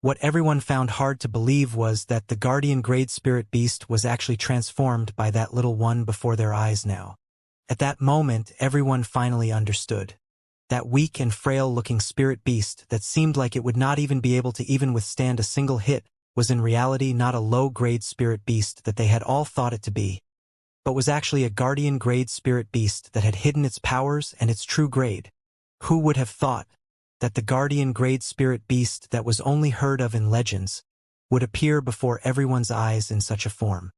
What everyone found hard to believe was that the guardian-grade spirit beast was actually transformed by that little one before their eyes now. At that moment, everyone finally understood. That weak and frail-looking spirit beast that seemed like it would not even be able to even withstand a single hit was in reality not a low-grade spirit beast that they had all thought it to be, but was actually a guardian-grade spirit beast that had hidden its powers and its true grade. Who would have thought that the guardian-grade spirit beast that was only heard of in legends would appear before everyone's eyes in such a form?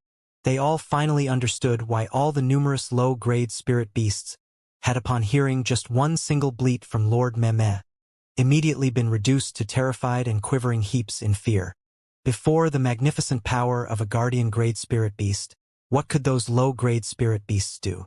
They all finally understood why all the numerous low-grade spirit beasts had, upon hearing just one single bleat from Lord Meme, immediately been reduced to terrified and quivering heaps in fear. Before the magnificent power of a guardian-grade spirit beast, what could those low-grade spirit beasts do?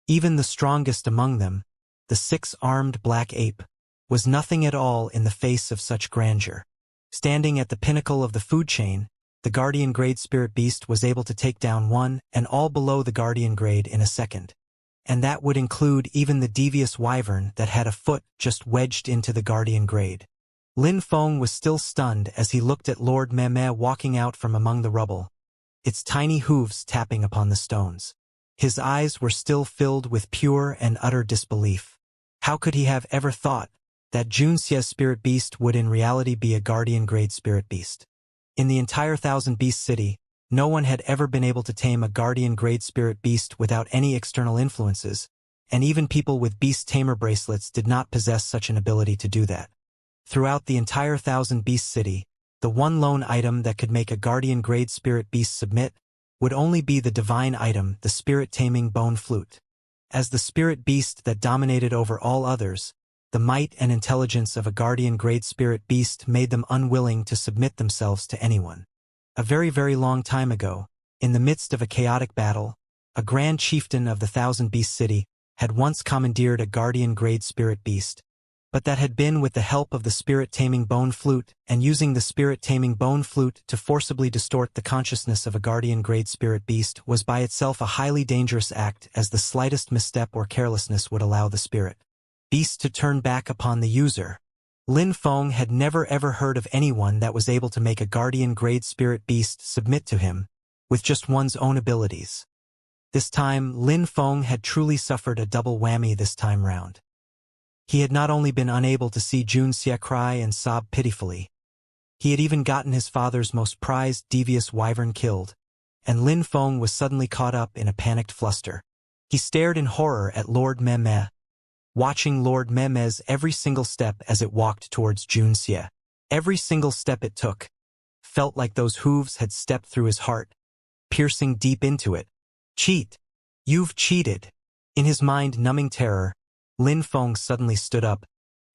Even the strongest among them, the six-armed black ape, was nothing at all in the face of such grandeur. Standing at the pinnacle of the food chain, the guardian-grade spirit beast was able to take down one and all below the guardian-grade in a second. And that would include even the devious wyvern that had a foot just wedged into the guardian-grade. Lin Feng was still stunned as he looked at Lord Meme walking out from among the rubble, its tiny hooves tapping upon the stones. His eyes were still filled with pure and utter disbelief. How could he have ever thought that Junxie's spirit beast would in reality be a guardian-grade spirit beast? In the entire Thousand Beast City, no one had ever been able to tame a guardian-grade spirit beast without any external influences, and even people with beast tamer bracelets did not possess such an ability to do that. Throughout the entire Thousand Beast City, the one lone item that could make a guardian-grade spirit beast submit would only be the divine item, the spirit-taming bone flute. As the spirit beast that dominated over all others, the might and intelligence of a guardian-grade spirit beast made them unwilling to submit themselves to anyone. A very, very long time ago, in the midst of a chaotic battle, a grand chieftain of the Thousand Beast City had once commandeered a guardian-grade spirit beast, but that had been with the help of the spirit-taming bone flute, and using the spirit-taming bone flute to forcibly distort the consciousness of a guardian-grade spirit beast was by itself a highly dangerous act, as the slightest misstep or carelessness would allow the spirit beast to turn back upon the user. Lin Feng had never ever heard of anyone that was able to make a guardian-grade spirit beast submit to him, with just one's own abilities. This time, Lin Feng had truly suffered a double whammy this time round. He had not only been unable to see Junxie cry and sob pitifully, he had even gotten his father's most prized devious wyvern killed, and Lin Feng was suddenly caught up in a panicked fluster. He stared in horror at Lord Meme, watching Lord Meme's every single step as it walked towards Junxie. Every single step it took felt like those hooves had stepped through his heart, piercing deep into it. Cheat! You've cheated! In his mind-numbing terror, Lin Feng suddenly stood up,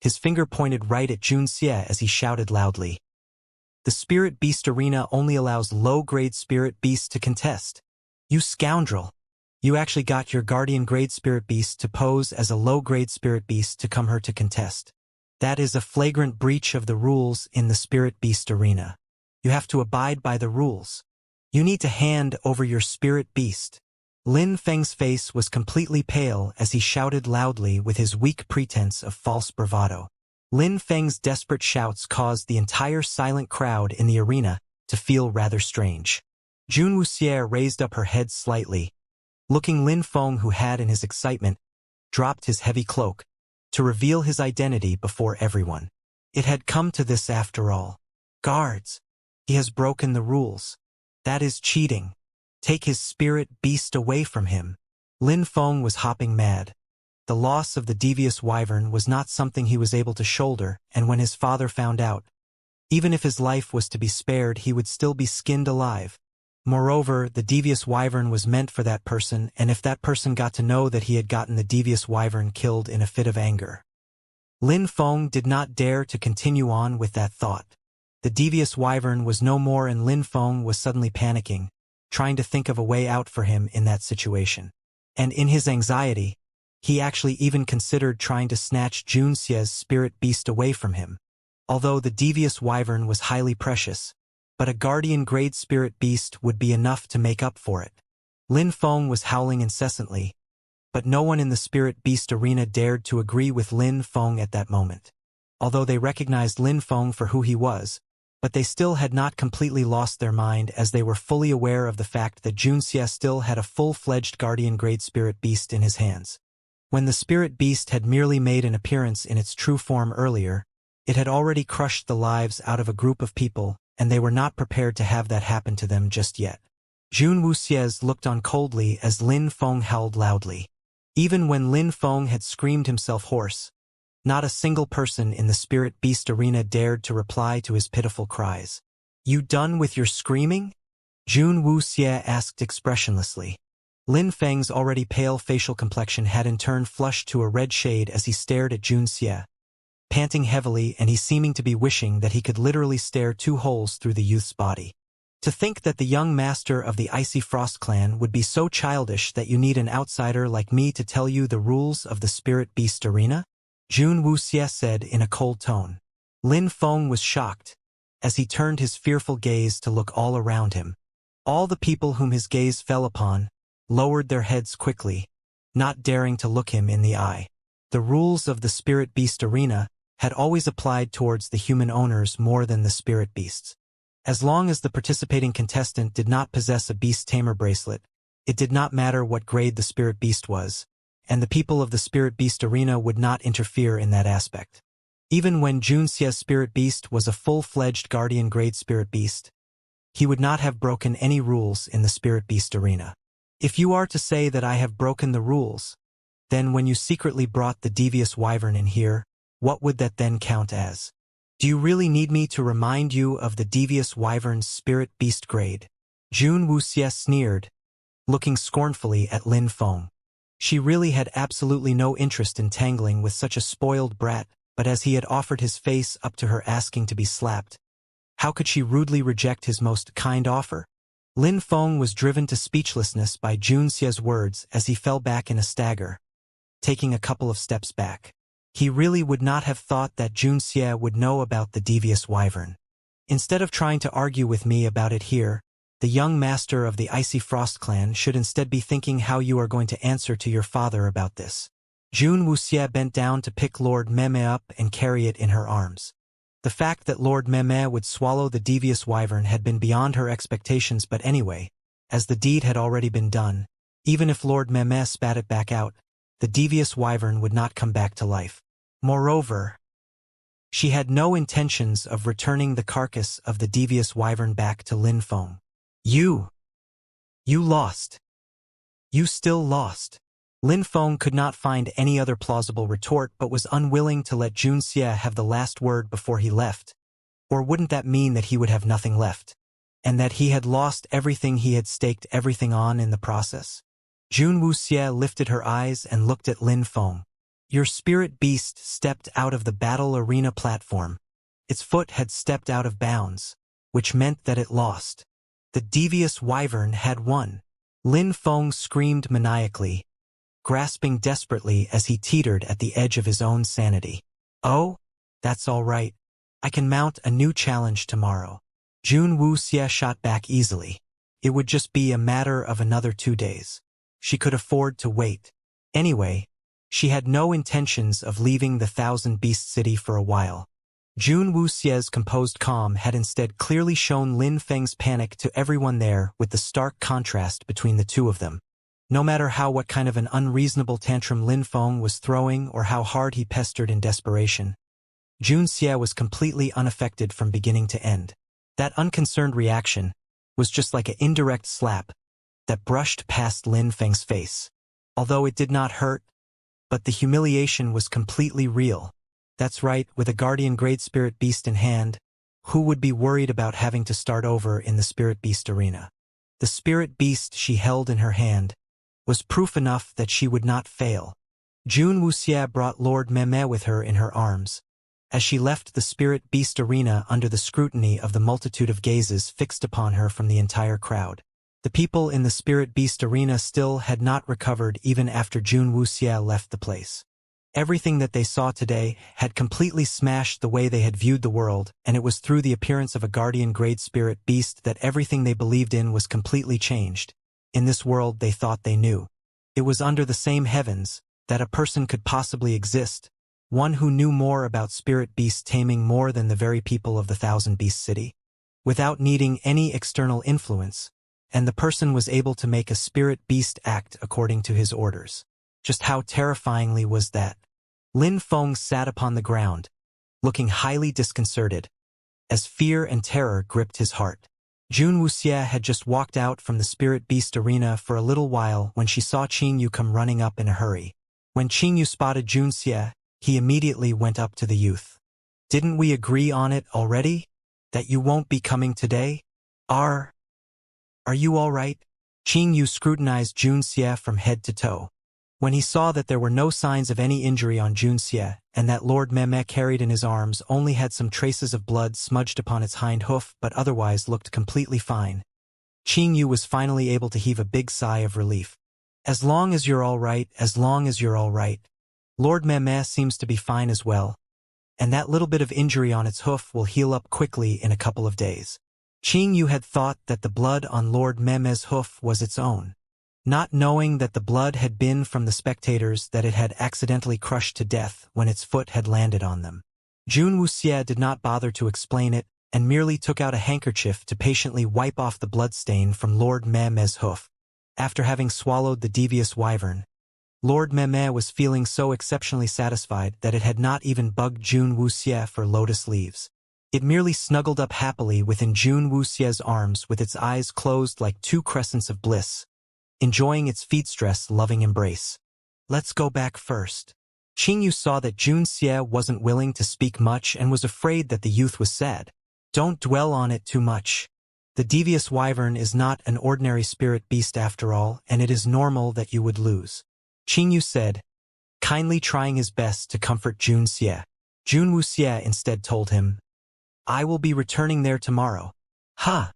his finger pointed right at Junxie as he shouted loudly. The Spirit Beast Arena only allows low-grade Spirit Beasts to contest. You scoundrel! You actually got your guardian-grade Spirit Beast to pose as a low-grade Spirit Beast to come here to contest. That is a flagrant breach of the rules in the Spirit Beast Arena. You have to abide by the rules. You need to hand over your Spirit Beast. Lin Feng's face was completely pale as he shouted loudly with his weak pretense of false bravado. Lin Feng's desperate shouts caused the entire silent crowd in the arena to feel rather strange. Jun Wuxier raised up her head slightly, looking Lin Feng, who had in his excitement dropped his heavy cloak, to reveal his identity before everyone. It had come to this after all. Guards! He has broken the rules. That is cheating. Take his spirit beast away from him. Lin Feng was hopping mad. The loss of the devious wyvern was not something he was able to shoulder, and when his father found out, even if his life was to be spared, he would still be skinned alive. Moreover, the devious wyvern was meant for that person, and if that person got to know that he had gotten the devious wyvern killed in a fit of anger, Lin Feng did not dare to continue on with that thought. The devious wyvern was no more, and Lin Feng was suddenly panicking, trying to think of a way out for him in that situation. And in his anxiety, he actually even considered trying to snatch Junxie's spirit beast away from him. Although the devious wyvern was highly precious, but a guardian-grade spirit beast would be enough to make up for it. Lin Feng was howling incessantly, but no one in the spirit beast arena dared to agree with Lin Feng at that moment. Although they recognized Lin Feng for who he was, but they still had not completely lost their mind, as they were fully aware of the fact that Junxie still had a full-fledged guardian-grade spirit beast in his hands. When the spirit beast had merely made an appearance in its true form earlier, it had already crushed the lives out of a group of people, and they were not prepared to have that happen to them just yet. Jun Wuxiez looked on coldly as Lin Feng howled loudly. Even when Lin Feng had screamed himself hoarse, not a single person in the spirit beast arena dared to reply to his pitiful cries. "You done with your screaming?" Jun Wuxie asked expressionlessly. Lin Feng's already pale facial complexion had in turn flushed to a red shade as he stared at Jun Xie, panting heavily, and he seeming to be wishing that he could literally stare 2 holes through the youth's body. To think that the young master of the Icy Frost clan would be so childish that you need an outsider like me to tell you the rules of the spirit beast arena? Jun Wuxie said in a cold tone. Lin Feng was shocked, as he turned his fearful gaze to look all around him. All the people whom his gaze fell upon lowered their heads quickly, not daring to look him in the eye. The rules of the spirit beast arena had always applied towards the human owners more than the spirit beasts. As long as the participating contestant did not possess a beast tamer bracelet, it did not matter what grade the spirit beast was, and the people of the spirit beast arena would not interfere in that aspect. Even when Jun Xie's spirit beast was a full-fledged guardian-grade spirit beast, he would not have broken any rules in the spirit beast arena. If you are to say that I have broken the rules, then when you secretly brought the devious wyvern in here, what would that then count as? Do you really need me to remind you of the devious wyvern's spirit beast grade? Jun Wuxie sneered, looking scornfully at Lin Feng. She really had absolutely no interest in tangling with such a spoiled brat, but as he had offered his face up to her asking to be slapped, how could she rudely reject his most kind offer? Lin Feng was driven to speechlessness by Jun Xie's words as he fell back in a stagger, taking a couple of steps back. He really would not have thought that Jun Xie would know about the devious wyvern. Instead of trying to argue with me about it here, the young master of the Icy Frost clan should instead be thinking how you are going to answer to your father about this. Jun Wuxie bent down to pick Lord Meme up and carry it in her arms. The fact that Lord Meme would swallow the devious wyvern had been beyond her expectations, but anyway, as the deed had already been done, even if Lord Meme spat it back out, the devious wyvern would not come back to life. Moreover, she had no intentions of returning the carcass of the devious wyvern back to Lin Feng. You lost. You still lost. Lin Feng could not find any other plausible retort but was unwilling to let Jun Xie have the last word before he left. Or wouldn't that mean that he would have nothing left? And that he had lost everything he had staked everything on in the process? Jun Wuxie lifted her eyes and looked at Lin Feng. Your spirit beast stepped out of the battle arena platform. Its foot had stepped out of bounds, which meant that it lost. The devious wyvern had won. Lin Feng screamed maniacally, grasping desperately as he teetered at the edge of his own sanity. Oh, that's all right. I can mount a new challenge tomorrow. Jun Wuxie shot back easily. It would just be a matter of another 2 days. She could afford to wait. Anyway, she had no intentions of leaving the Thousand Beast City for a while. Jun Wuxie's composed calm had instead clearly shown Lin Feng's panic to everyone there, with the stark contrast between the two of them. No matter what kind of an unreasonable tantrum Lin Feng was throwing or how hard he pestered in desperation, Jun Xie was completely unaffected from beginning to end. That unconcerned reaction was just like an indirect slap that brushed past Lin Feng's face. Although it did not hurt, but the humiliation was completely real. That's right, with a guardian-grade spirit beast in hand, who would be worried about having to start over in the spirit beast arena? The spirit beast she held in her hand was proof enough that she would not fail. Jun Wuxie brought Lord Meme with her in her arms, as she left the spirit beast arena under the scrutiny of the multitude of gazes fixed upon her from the entire crowd. The people in the spirit beast arena still had not recovered even after Jun Wuxie left the place. Everything that they saw today had completely smashed the way they had viewed the world, and it was through the appearance of a guardian-grade spirit beast that everything they believed in was completely changed. In this world they thought they knew. It was under the same heavens that a person could possibly exist, one who knew more about spirit beast taming more than the very people of the Thousand Beast City. without needing any external influence, and the person was able to make a spirit beast act according to his orders. Just how terrifyingly was that? Lin Feng sat upon the ground, looking highly disconcerted, as fear and terror gripped his heart. Jun Wuxie had just walked out from the spirit beast arena for a little while when she saw Qing Yu come running up in a hurry. When Qing Yu spotted Jun Xie, he immediately went up to the youth. "Didn't we agree on it already? That you won't be coming today? Are you all right?" Qing Yu scrutinized Jun Xie from head to toe. When he saw that there were no signs of any injury on Jun Xie, and that Lord Meme carried in his arms only had some traces of blood smudged upon its hind hoof but otherwise looked completely fine, Qing Yu was finally able to heave a big sigh of relief. "As long as you're all right, as long as you're all right. Lord Meme seems to be fine as well, and that little bit of injury on its hoof will heal up quickly in a couple of days." Qing Yu had thought that the blood on Lord Meme's hoof was its own, not knowing that the blood had been from the spectators that it had accidentally crushed to death when its foot had landed on them. Jun Wuxie did not bother to explain it and merely took out a handkerchief to patiently wipe off the bloodstain from Lord Meme's hoof. After having swallowed the devious wyvern, Lord Meme was feeling so exceptionally satisfied that it had not even bugged Jun Wuxie for lotus leaves. It merely snuggled up happily within Jun Wuxie's arms with its eyes closed like two crescents of bliss, enjoying its feet-stress loving embrace. "Let's go back first." Qing Yu saw that Jun Xie wasn't willing to speak much and was afraid that the youth was sad. "Don't dwell on it too much. The devious wyvern is not an ordinary spirit beast after all, and it is normal that you would lose," Qing Yu said, kindly trying his best to comfort Jun Xie. Jun Wuxie instead told him, "I will be returning there tomorrow." "Huh!"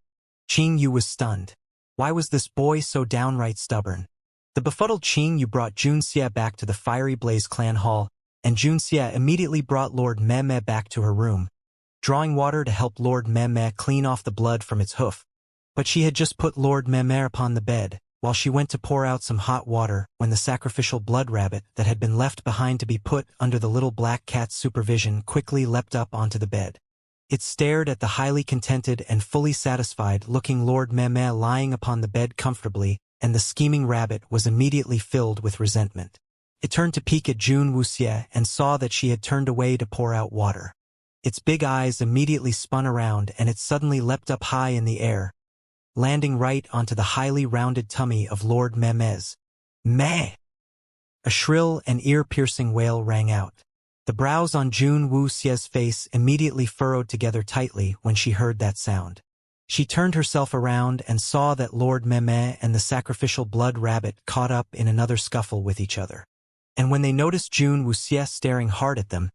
Qing Yu was stunned. Why was this boy so downright stubborn? The befuddled Qing Yu brought Jun Xie back to the Fiery Blaze clan hall, and Jun Xie immediately brought Lord Meme back to her room, drawing water to help Lord Meme clean off the blood from its hoof. But she had just put Lord Meme upon the bed, while she went to pour out some hot water when the sacrificial blood rabbit that had been left behind to be put under the little black cat's supervision quickly leapt up onto the bed. It stared at the highly contented and fully satisfied-looking Lord Meme lying upon the bed comfortably, and the scheming rabbit was immediately filled with resentment. It turned to peek at Jun Wuxie and saw that she had turned away to pour out water. Its big eyes immediately spun around and it suddenly leapt up high in the air, landing right onto the highly rounded tummy of Lord Meme's. "Meh!" A shrill and ear-piercing wail rang out. The brows on Jun Wuxie's face immediately furrowed together tightly when she heard that sound. She turned herself around and saw that Lord Meme and the sacrificial blood rabbit caught up in another scuffle with each other. And when they noticed Jun Wuxie staring hard at them,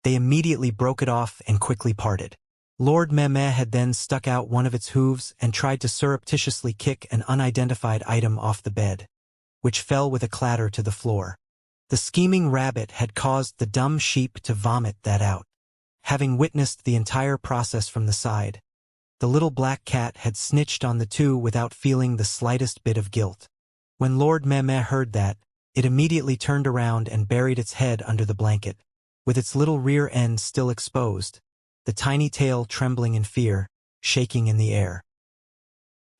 they immediately broke it off and quickly parted. Lord Meme had then stuck out one of its hooves and tried to surreptitiously kick an unidentified item off the bed, which fell with a clatter to the floor. The scheming rabbit had caused the dumb sheep to vomit that out. Having witnessed the entire process from the side, the little black cat had snitched on the two without feeling the slightest bit of guilt. When Lord Meme heard that, it immediately turned around and buried its head under the blanket, with its little rear end still exposed, the tiny tail trembling in fear, shaking in the air.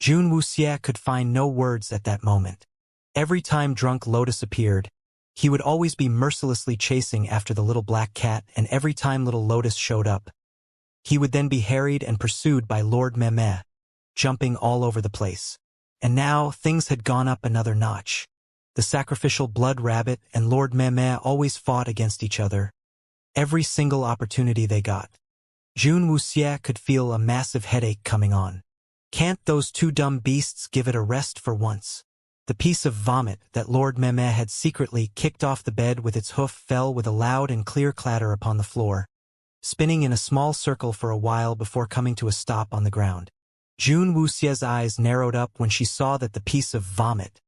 Jun Wuxie could find no words at that moment. Every time drunk Lotus appeared, he would always be mercilessly chasing after the little black cat, and every time little Lotus showed up, he would then be harried and pursued by Lord Meme, jumping all over the place. And now things had gone up another notch. The sacrificial blood rabbit and Lord Meme always fought against each other, every single opportunity they got. Jun Wuxie could feel a massive headache coming on. Can't those two dumb beasts give it a rest for once? The piece of vomit that Lord Meme had secretly kicked off the bed with its hoof fell with a loud and clear clatter upon the floor, spinning in a small circle for a while before coming to a stop on the ground. Jun Wuxie's eyes narrowed up when she saw that the piece of vomit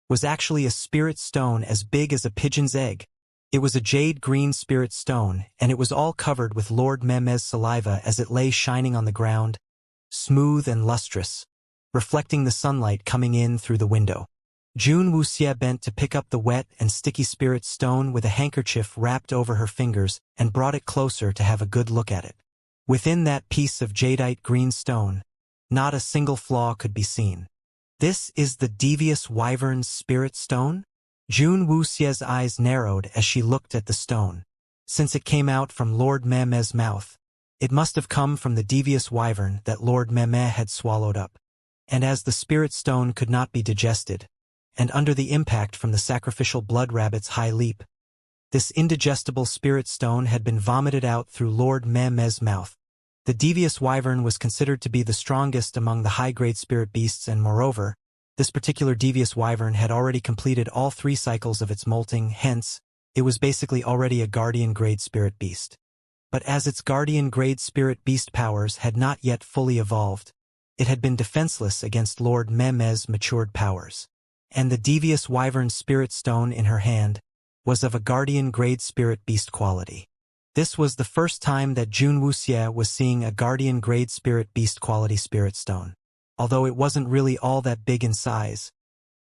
was actually a spirit stone as big as a pigeon's egg. It was a jade-green spirit stone, and it was all covered with Lord Meme's saliva as it lay shining on the ground, smooth and lustrous, reflecting the sunlight coming in through the window. Jun Wuxie bent to pick up the wet and sticky spirit stone with a handkerchief wrapped over her fingers and brought it closer to have a good look at it. Within that piece of jadeite green stone, not a single flaw could be seen. This is the devious wyvern's spirit stone? Jun Wuxie's eyes narrowed as she looked at the stone. Since it came out from Lord Meme's mouth, it must have come from the devious wyvern that Lord Meme had swallowed up. And as the spirit stone could not be digested, and under the impact from the sacrificial blood rabbit's high leap, this indigestible spirit stone had been vomited out through Lord Meme's mouth. The devious wyvern was considered to be the strongest among the high-grade spirit beasts, and moreover, this particular devious wyvern had already completed all 3 cycles of its molting, hence, it was basically already a guardian-grade spirit beast. But as its guardian-grade spirit beast powers had not yet fully evolved, it had been defenseless against Lord Meme's matured powers. And the devious wyvern's spirit stone in her hand was of a guardian-grade spirit beast quality. This was the first time that Jun Wuxie was seeing a guardian-grade spirit beast quality spirit stone. Although it wasn't really all that big in size,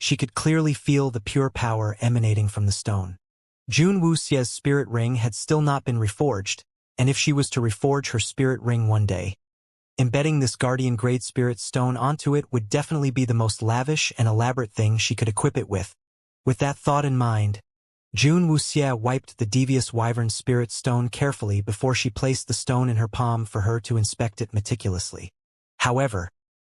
she could clearly feel the pure power emanating from the stone. Jun Wuxie's spirit ring had still not been reforged, and if she was to reforge her spirit ring one day, embedding this guardian-grade spirit stone onto it would definitely be the most lavish and elaborate thing she could equip it with. With that thought in mind, Jun Wuxie wiped the devious wyvern's spirit stone carefully before she placed the stone in her palm for her to inspect it meticulously. However,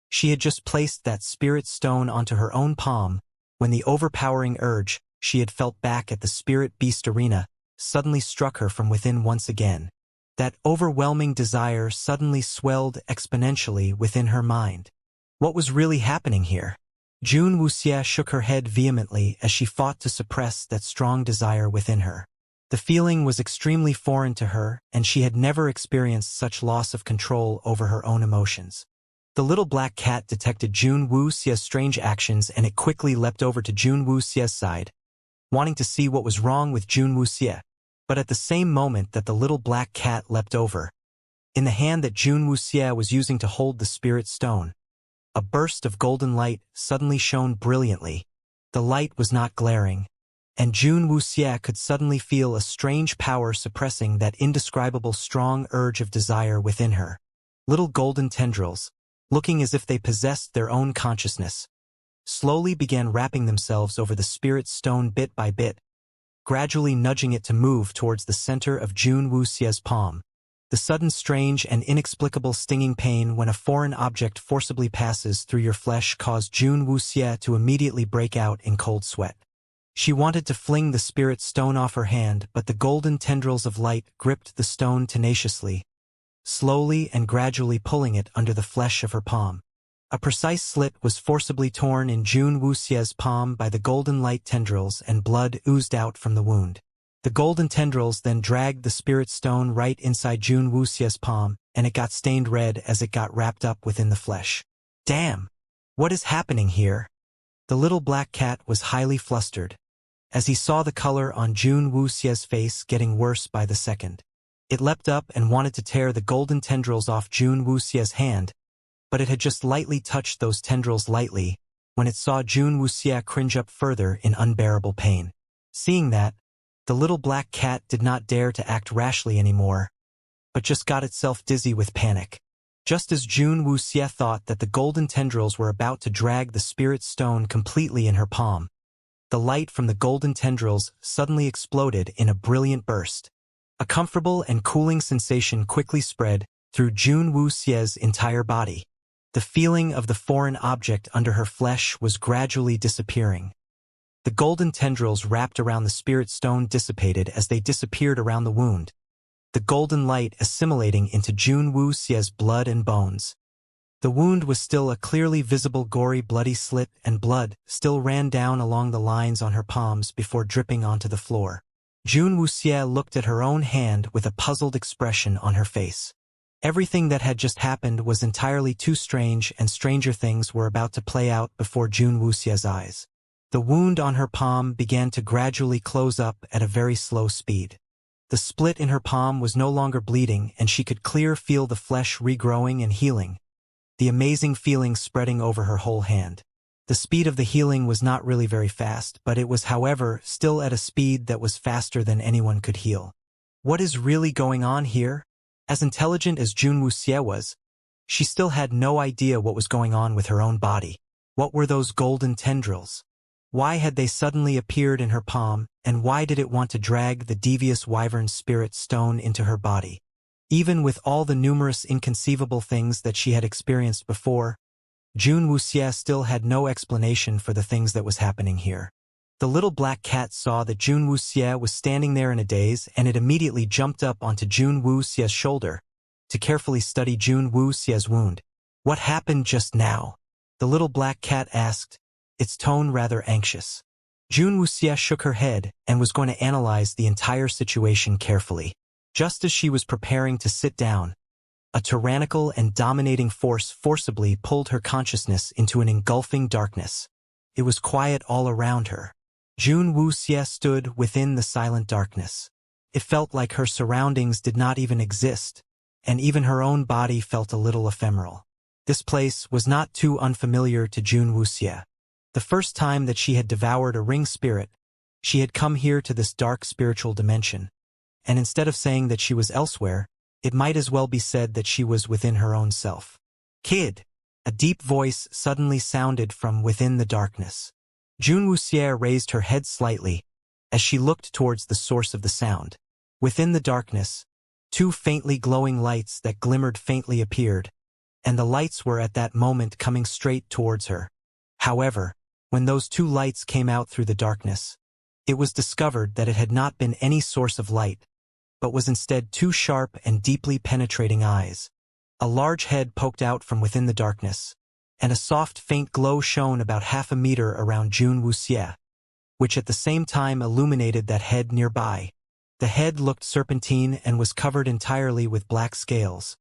she had just placed that spirit stone onto her own palm when the overpowering urge she had felt back at the spirit beast arena suddenly struck her from within once again. That overwhelming desire suddenly swelled exponentially within her mind. What was really happening here? Jun Wuxie shook her head vehemently as she fought to suppress that strong desire within her. The feeling was extremely foreign to her, and she had never experienced such loss of control over her own emotions. The little black cat detected Jun Wuxie's strange actions, and it quickly leapt over to Jun Wuxie's side, wanting to see what was wrong with Jun Wuxie. But at the same moment that the little black cat leapt over, in the hand that Jun Wuxie was using to hold the spirit stone, a burst of golden light suddenly shone brilliantly. The light was not glaring, and Jun Wuxie could suddenly feel a strange power suppressing that indescribable strong urge of desire within her. Little golden tendrils, looking as if they possessed their own consciousness, slowly began wrapping themselves over the spirit stone bit by bit, gradually nudging it to move towards the center of Jun Wuxie's palm. The sudden strange and inexplicable stinging pain when a foreign object forcibly passes through your flesh caused Jun Wuxie to immediately break out in cold sweat. She wanted to fling the spirit stone off her hand, but the golden tendrils of light gripped the stone tenaciously, slowly and gradually pulling it under the flesh of her palm. A precise slit was forcibly torn in Jun Wuxie's palm by the golden light tendrils, and blood oozed out from the wound. The golden tendrils then dragged the spirit stone right inside Jun Wuxie's palm, and it got stained red as it got wrapped up within the flesh. Damn! What is happening here? The little black cat was highly flustered, as he saw the color on Jun Wuxie's face getting worse by the second. It leapt up and wanted to tear the golden tendrils off Jun Wuxie's hand, but it had just lightly touched those tendrils lightly when it saw Jun Wuxie cringe up further in unbearable pain. Seeing that, the little black cat did not dare to act rashly anymore, but just got itself dizzy with panic. Just as Jun Wuxie thought that the golden tendrils were about to drag the spirit stone completely in her palm, the light from the golden tendrils suddenly exploded in a brilliant burst. A comfortable and cooling sensation quickly spread through Jun Wuxie's entire body. The feeling of the foreign object under her flesh was gradually disappearing. The golden tendrils wrapped around the spirit stone dissipated as they disappeared around the wound, the golden light assimilating into Jun Wuxie's blood and bones. The wound was still a clearly visible gory bloody slit, and blood still ran down along the lines on her palms before dripping onto the floor. Jun Wuxie looked at her own hand with a puzzled expression on her face. Everything that had just happened was entirely too strange, and stranger things were about to play out before Jun Wuxie's eyes. The wound on her palm began to gradually close up at a very slow speed. The split in her palm was no longer bleeding, and she could clearly feel the flesh regrowing and healing, the amazing feeling spreading over her whole hand. The speed of the healing was not really very fast, but it was, however, still at a speed that was faster than anyone could heal. What is really going on here? As intelligent as Jun Wuxie was, she still had no idea what was going on with her own body. What were those golden tendrils? Why had they suddenly appeared in her palm, and why did it want to drag the devious wyvern spirit stone into her body? Even with all the numerous inconceivable things that she had experienced before, Jun Wuxie still had no explanation for the things that was happening here. The little black cat saw that Jun Wuxie was standing there in a daze, and it immediately jumped up onto Jun Wuxie's shoulder to carefully study Jun Wuxie's wound. "What happened just now?" the little black cat asked, its tone rather anxious. Jun Wuxie shook her head and was going to analyze the entire situation carefully. Just as she was preparing to sit down, a tyrannical and dominating force forcibly pulled her consciousness into an engulfing darkness. It was quiet all around her. Jun Wuxie stood within the silent darkness. It felt like her surroundings did not even exist, and even her own body felt a little ephemeral. This place was not too unfamiliar to Jun Wuxie. The first time that she had devoured a ring spirit, she had come here to this dark spiritual dimension, and instead of saying that she was elsewhere, it might as well be said that she was within her own self. "Kid!" a deep voice suddenly sounded from within the darkness. Jun Wuxie raised her head slightly as she looked towards the source of the sound. Within the darkness, two faintly glowing lights that glimmered faintly appeared, and the lights were at that moment coming straight towards her. However, when those two lights came out through the darkness, it was discovered that it had not been any source of light, but was instead two sharp and deeply penetrating eyes. A large head poked out from within the darkness, and a soft faint glow shone about half a meter around Jun Wuxie, which at the same time illuminated that head nearby. The head looked serpentine and was covered entirely with black scales,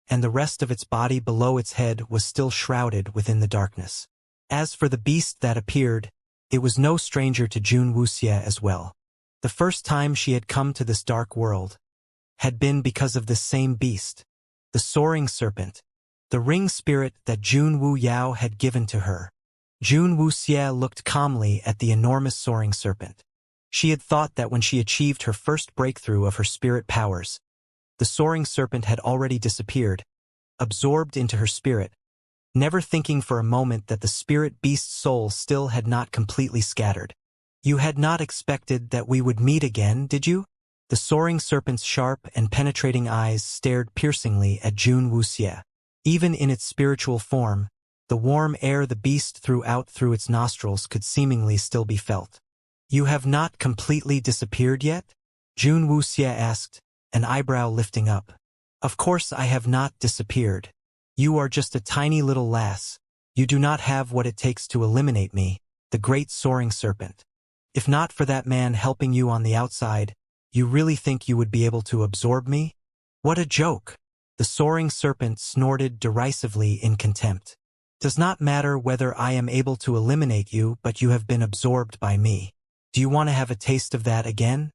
and the rest of its body below its head was still shrouded within the darkness. As for the beast that appeared, it was no stranger to Jun Wuxie as well. The first time she had come to this dark world had been because of this same beast, the soaring serpent, the ring spirit that Jun Wu Yao had given to her. Jun Wuxie looked calmly at the enormous soaring serpent. She had thought that when she achieved her first breakthrough of her spirit powers, the soaring serpent had already disappeared, absorbed into her spirit, never thinking for a moment that the spirit beast's soul still had not completely scattered. "You had not expected that we would meet again, did you?" The soaring serpent's sharp and penetrating eyes stared piercingly at Jun Wuxie. Even in its spiritual form, the warm air the beast threw out through its nostrils could seemingly still be felt. "You have not completely disappeared yet?" Jun Wuxie asked, an eyebrow lifting up. "Of course I have not disappeared. You are just a tiny little lass. You do not have what it takes to eliminate me, the great soaring serpent. If not for that man helping you on the outside, you really think you would be able to absorb me? What a joke!" The soaring serpent snorted derisively in contempt. "Does not matter whether I am able to eliminate you, but you have been absorbed by me. Do you want to have a taste of that again?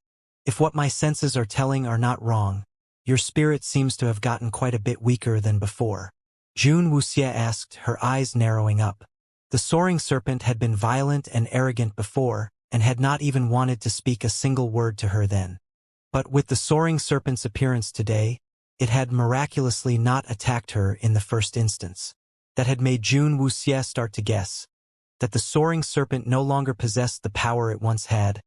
If what my senses are telling are not wrong, your spirit seems to have gotten quite a bit weaker than before." Jun Wuxie asked, her eyes narrowing up. The soaring serpent had been violent and arrogant before, and had not even wanted to speak a single word to her then. But with the soaring serpent's appearance today, it had miraculously not attacked her in the first instance. That had made Jun Wuxie start to guess that the soaring serpent no longer possessed the power it once had,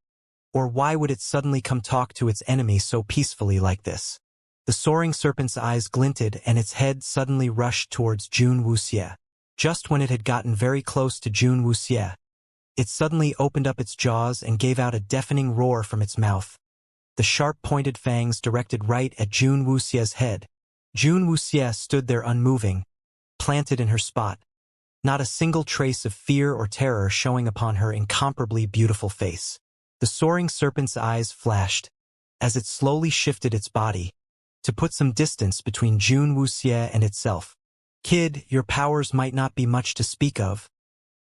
or why would it suddenly come talk to its enemy so peacefully like this? The soaring serpent's eyes glinted and its head suddenly rushed towards Jun Wuxie. Just when it had gotten very close to Jun Wuxie, it suddenly opened up its jaws and gave out a deafening roar from its mouth, the sharp-pointed fangs directed right at Jun Wuxie's head. Jun Wuxie stood there unmoving, planted in her spot, not a single trace of fear or terror showing upon her incomparably beautiful face. The soaring serpent's eyes flashed as it slowly shifted its body to put some distance between Jun Wuxie and itself. "Kid, your powers might not be much to speak of,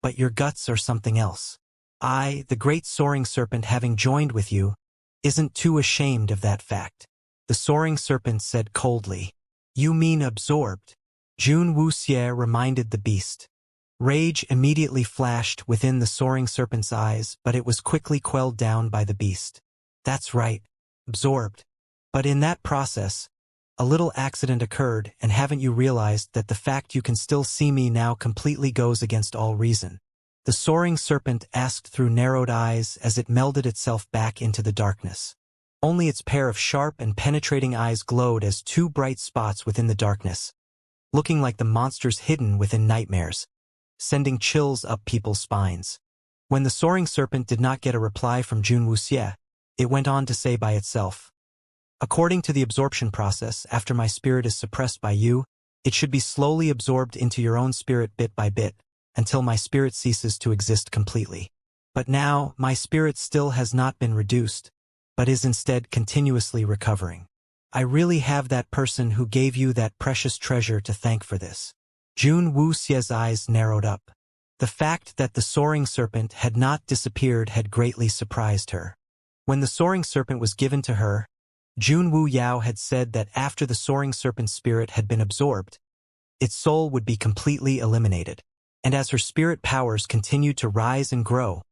but your guts are something else. I, the great soaring serpent having joined with you, isn't too ashamed of that fact." The soaring serpent said coldly. "You mean absorbed?" Jun Wuxie reminded the beast. Rage immediately flashed within the soaring serpent's eyes, but it was quickly quelled down by the beast. "That's right, absorbed. But in that process, A little accident occurred, and haven't you realized that the fact you can still see me now completely goes against all reason? The soaring serpent asked through narrowed eyes as it melded itself back into the darkness. Only its pair of sharp and penetrating eyes glowed as two bright spots within the darkness, looking like the monsters hidden within nightmares, sending chills up people's spines. When the soaring serpent did not get a reply from Jun Wuxie, it went on to say by itself, "According to the absorption process, after my spirit is suppressed by you, it should be slowly absorbed into your own spirit bit by bit, until my spirit ceases to exist completely. But now, my spirit still has not been reduced, but is instead continuously recovering. I really have that person who gave you that precious treasure to thank for this." Jun Wuxie's eyes narrowed up. The fact that the soaring serpent had not disappeared had greatly surprised her. When the soaring serpent was given to her, Jun Wu Yao had said that after the soaring serpent's spirit had been absorbed, its soul would be completely eliminated. And as her spirit powers continued to rise and grow,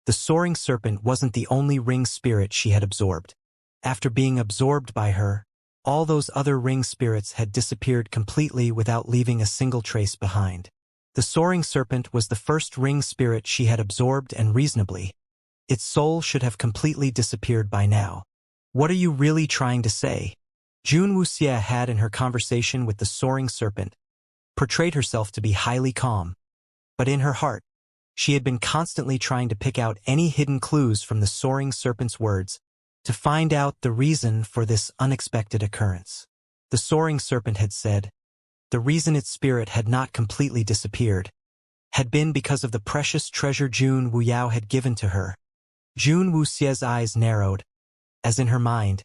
the soaring serpent wasn't the only ring spirit she had absorbed. After being absorbed by her, all those other ring spirits had disappeared completely without leaving a single trace behind. The soaring serpent was the first ring spirit she had absorbed, and reasonably, its soul should have completely disappeared by now. What are you really trying to say? Jun Wuxie had, in her conversation with the soaring serpent, portrayed herself to be highly calm. But in her heart, she had been constantly trying to pick out any hidden clues from the soaring serpent's words to find out the reason for this unexpected occurrence. The soaring serpent had said, the reason its spirit had not completely disappeared had been because of the precious treasure Jun Wu Yao had given to her. Jun Wuxie's eyes narrowed, as in her mind,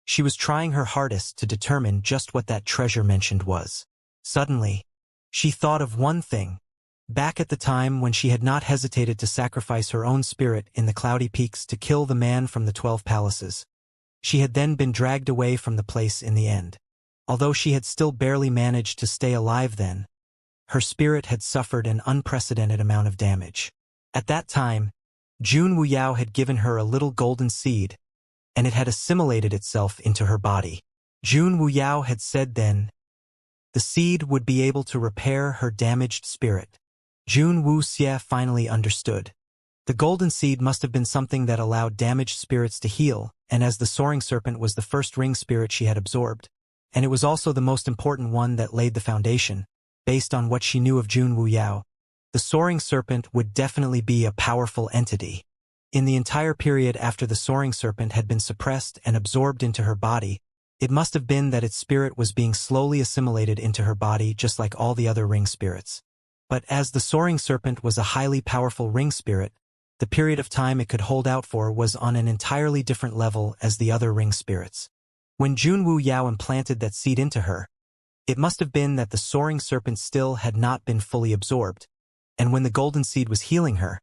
she was trying her hardest to determine just what that treasure mentioned was. Suddenly, she thought of one thing. Back at the time when she had not hesitated to sacrifice her own spirit in the cloudy peaks to kill the man from the 12 palaces, she had then been dragged away from the place in the end. Although she had still barely managed to stay alive then, her spirit had suffered an unprecedented amount of damage. At that time, Jun Wu Yao had given her a little golden seed, and it had assimilated itself into her body. Jun Wu Yao had said then, the seed would be able to repair her damaged spirit. Jun Wuxie finally understood. The golden seed must have been something that allowed damaged spirits to heal, and as the soaring serpent was the first ring spirit she had absorbed, and it was also the most important one that laid the foundation, based on what she knew of Jun Wu Yao, the soaring serpent would definitely be a powerful entity. In the entire period after the soaring serpent had been suppressed and absorbed into her body, it must have been that its spirit was being slowly assimilated into her body just like all the other ring spirits. But as the soaring serpent was a highly powerful ring spirit, the period of time it could hold out for was on an entirely different level as the other ring spirits. When Jun Wu Yao implanted that seed into her, it must have been that the soaring serpent still had not been fully absorbed, and when the golden seed was healing her,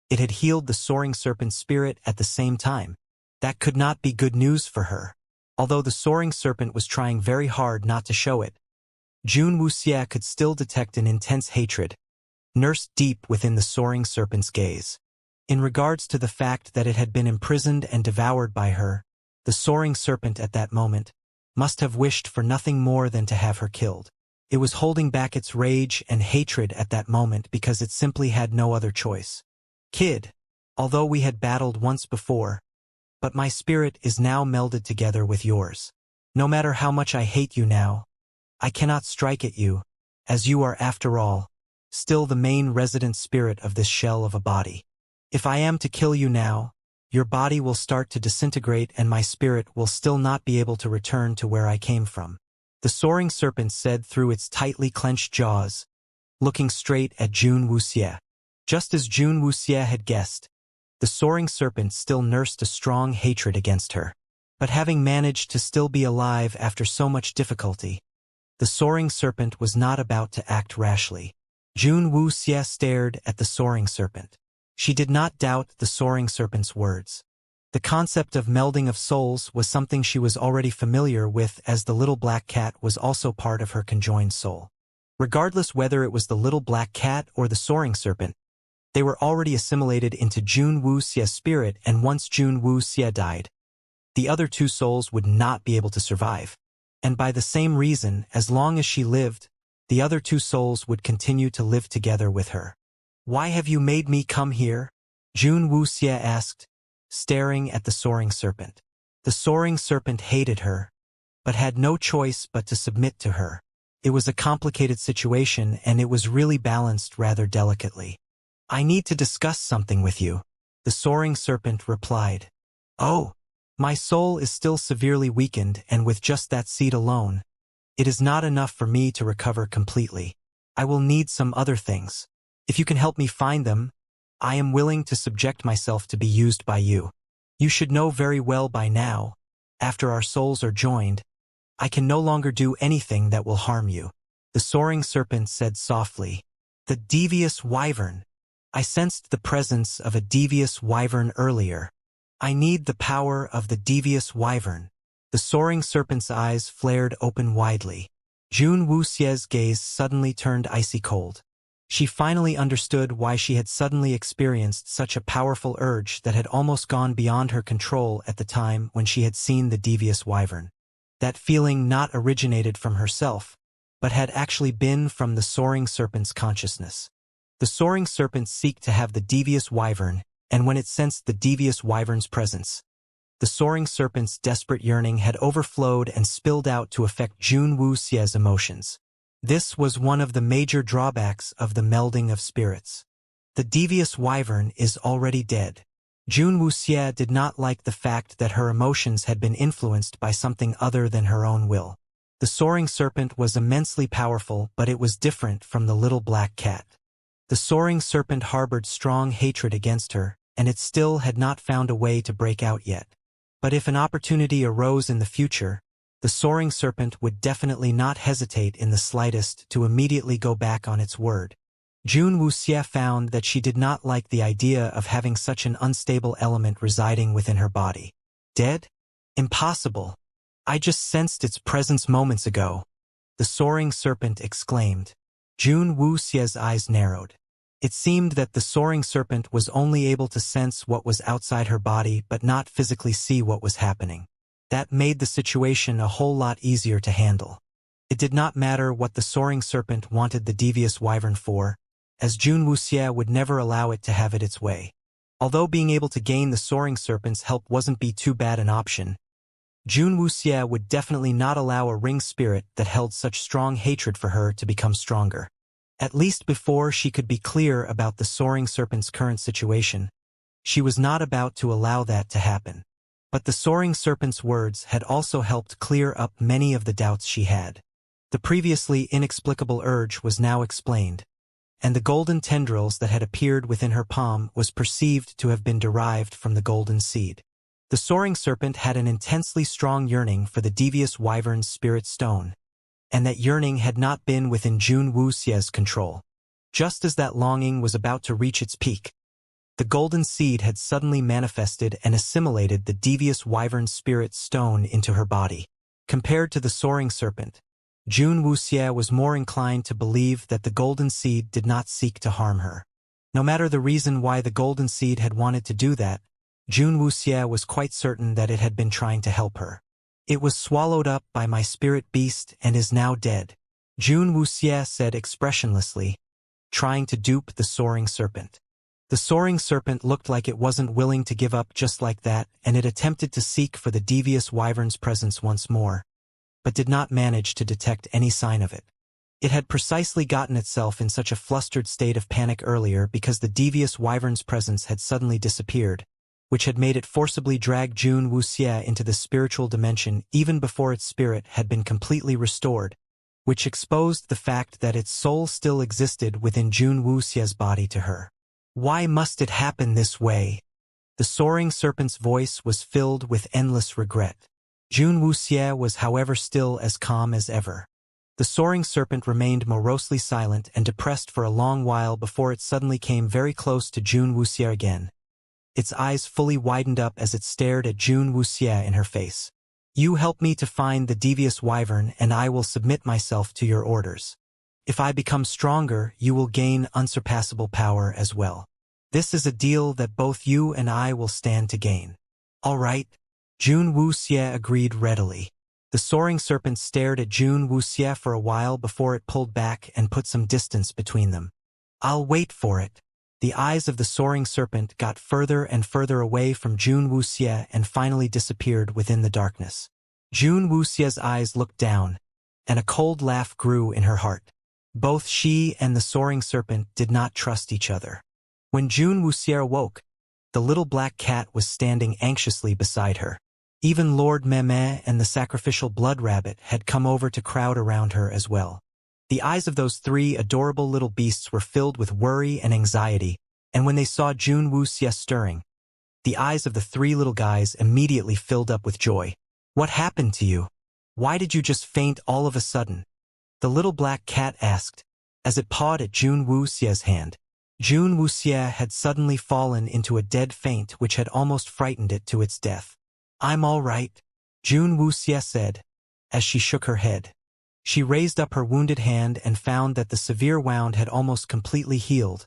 it had healed the soaring serpent's spirit at the same time. That could not be good news for her. Although the soaring serpent was trying very hard not to show it, Jun Wuxie could still detect an intense hatred, nursed deep within the soaring serpent's gaze. In regards to the fact that it had been imprisoned and devoured by her, the soaring serpent at that moment must have wished for nothing more than to have her killed. It was holding back its rage and hatred at that moment because it simply had no other choice. Kid, although we had battled once before, but my spirit is now melded together with yours. No matter how much I hate you now, I cannot strike at you, as you are, after all, still the main resident spirit of this shell of a body. If I am to kill you now, your body will start to disintegrate and my spirit will still not be able to return to where I came from. The soaring serpent said through its tightly clenched jaws, looking straight at Jun Wuxie. Just as Jun Wuxie had guessed, the soaring serpent still nursed a strong hatred against her. But having managed to still be alive after so much difficulty, the soaring serpent was not about to act rashly. Jun Wuxie stared at the soaring serpent. She did not doubt the soaring serpent's words. The concept of melding of souls was something she was already familiar with, as the little black cat was also part of her conjoined soul. Regardless whether it was the little black cat or the soaring serpent, they were already assimilated into Jun Wuxie's spirit, and once Jun Wuxie died, the other two souls would not be able to survive. And by the same reason, as long as she lived, the other two souls would continue to live together with her. "Why have you made me come here?" Jun Wuxie asked, staring at the soaring serpent. The soaring serpent hated her, but had no choice but to submit to her. It was a complicated situation, and it was really balanced rather delicately. "I need to discuss something with you," the soaring serpent replied. "Oh, my soul is still severely weakened, and with just that seed alone, it is not enough for me to recover completely. I will need some other things. If you can help me find them, I am willing to subject myself to be used by you. You should know very well by now, after our souls are joined, I can no longer do anything that will harm you," the soaring serpent said softly. "The devious wyvern. I sensed the presence of a devious wyvern earlier. I need the power of the devious wyvern." The soaring serpent's eyes flared open widely. Jun Wuxie's gaze suddenly turned icy cold. She finally understood why she had suddenly experienced such a powerful urge that had almost gone beyond her control at the time when she had seen the devious wyvern. That feeling not originated from herself, but had actually been from the soaring serpent's consciousness. The soaring serpent seeked to have the devious wyvern, and when it sensed the devious wyvern's presence, the soaring serpent's desperate yearning had overflowed and spilled out to affect Jun Wuxie's emotions. This was one of the major drawbacks of the melding of spirits. The devious wyvern is already dead. Jun Wuxie did not like the fact that her emotions had been influenced by something other than her own will. The soaring serpent was immensely powerful, but it was different from the little black cat. The soaring serpent harbored strong hatred against her, and it still had not found a way to break out yet. But if an opportunity arose in the future, the soaring serpent would definitely not hesitate in the slightest to immediately go back on its word. Jun Wuxie found that she did not like the idea of having such an unstable element residing within her body. "Dead? Impossible. I just sensed its presence moments ago," the soaring serpent exclaimed. Jun Wuxie's eyes narrowed. It seemed that the soaring serpent was only able to sense what was outside her body but not physically see what was happening. That made the situation a whole lot easier to handle. It did not matter what the soaring serpent wanted the devious wyvern for, as Jun Wuxie would never allow it to have it its way. Although being able to gain the soaring serpent's help wasn't be too bad an option, Jun Wuxie would definitely not allow a ring spirit that held such strong hatred for her to become stronger. At least before she could be clear about the soaring serpent's current situation, she was not about to allow that to happen. But the soaring serpent's words had also helped clear up many of the doubts she had. The previously inexplicable urge was now explained, and the golden tendrils that had appeared within her palm was perceived to have been derived from the golden seed. The soaring serpent had an intensely strong yearning for the devious wyvern's spirit stone, and that yearning had not been within Jun Wuxie's control. Just as that longing was about to reach its peak, the golden seed had suddenly manifested and assimilated the devious wyvern's spirit stone into her body. Compared to the soaring serpent, Jun Wuxie was more inclined to believe that the golden seed did not seek to harm her. No matter the reason why the golden seed had wanted to do that, Jun Wuxie was quite certain that it had been trying to help her. "It was swallowed up by my spirit beast and is now dead," Jun Wuxie said expressionlessly, trying to dupe the soaring serpent. The soaring serpent looked like it wasn't willing to give up just like that, and it attempted to seek for the devious wyvern's presence once more, but did not manage to detect any sign of it. It had precisely gotten itself in such a flustered state of panic earlier because the devious wyvern's presence had suddenly disappeared, which had made it forcibly drag Jun Wuxie into the spiritual dimension even before its spirit had been completely restored, which exposed the fact that its soul still existed within Jun Wuxie's body to her. "Why must it happen this way?" The soaring serpent's voice was filled with endless regret. Jun Wuxie was however still as calm as ever. The soaring serpent remained morosely silent and depressed for a long while before it suddenly came very close to Jun Wuxie again. Its eyes fully widened up as it stared at Jun Wuxie in her face. "You help me to find the devious wyvern and I will submit myself to your orders. If I become stronger, you will gain unsurpassable power as well. This is a deal that both you and I will stand to gain." "All right," Jun Wuxie agreed readily. The soaring serpent stared at Jun Wuxie for a while before it pulled back and put some distance between them. "I'll wait for it." The eyes of the soaring serpent got further and further away from Jun Wuxie and finally disappeared within the darkness. Jun Wuxie's eyes looked down, and a cold laugh grew in her heart. Both she and the soaring serpent did not trust each other. When Jun Wuxie awoke, the little black cat was standing anxiously beside her. Even Lord Meme and the sacrificial blood rabbit had come over to crowd around her as well. The eyes of those three adorable little beasts were filled with worry and anxiety, and when they saw Jun Wuxie stirring, the eyes of the three little guys immediately filled up with joy. "What happened to you? Why did you just faint all of a sudden?" the little black cat asked, as it pawed at Jun Wuxie's hand. Jun Wuxie had suddenly fallen into a dead faint which had almost frightened it to its death. "I'm all right," Jun Wuxie said, as she shook her head. She raised up her wounded hand and found that the severe wound had almost completely healed,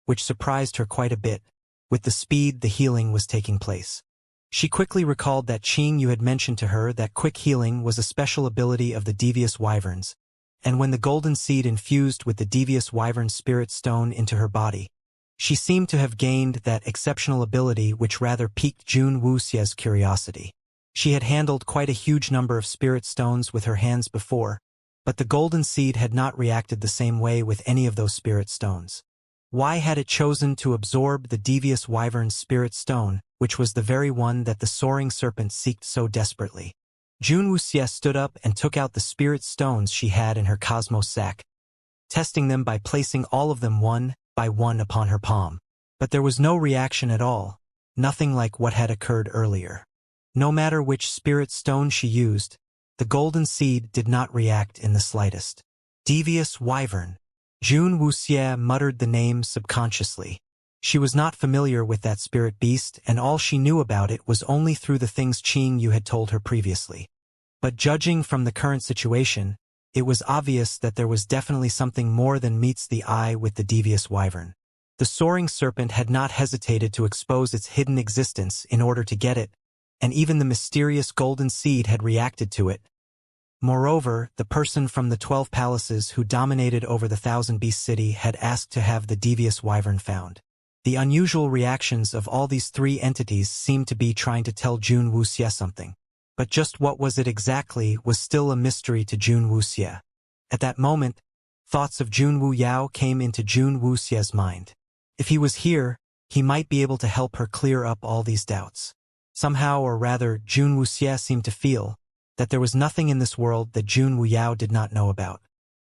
which surprised her quite a bit, with the speed the healing was taking place. She quickly recalled that Qing Yu had mentioned to her that quick healing was a special ability of the devious wyverns, and when the golden seed infused with the devious wyvern's spirit stone into her body, she seemed to have gained that exceptional ability which rather piqued Jun Wuxie's curiosity. She had handled quite a huge number of spirit stones with her hands before, but the golden seed had not reacted the same way with any of those spirit stones. Why had it chosen to absorb the devious wyvern's spirit stone, which was the very one that the soaring serpent sought so desperately? Jun Wuxie stood up and took out the spirit stones she had in her cosmos sack, testing them by placing all of them one by one upon her palm. But there was no reaction at all, nothing like what had occurred earlier. No matter which spirit stone she used, the golden seed did not react in the slightest. Devious wyvern. Jun Wuxie muttered the name subconsciously. She was not familiar with that spirit beast, and all she knew about it was only through the things Qing Yu had told her previously. But judging from the current situation, it was obvious that there was definitely something more than meets the eye with the devious wyvern. The soaring serpent had not hesitated to expose its hidden existence in order to get it, and even the mysterious golden seed had reacted to it. Moreover, the person from the 12 palaces who dominated over the Thousand Beast City had asked to have the devious wyvern found. The unusual reactions of all these three entities seemed to be trying to tell Jun Wuxie something. But just what was it exactly was still a mystery to Jun Wuxie. At that moment, thoughts of Jun Wuyao came into Jun Wuxie's mind. If he was here, he might be able to help her clear up all these doubts. Somehow, or rather, Jun Wuxie seemed to feel that there was nothing in this world that Jun Wuyao did not know about.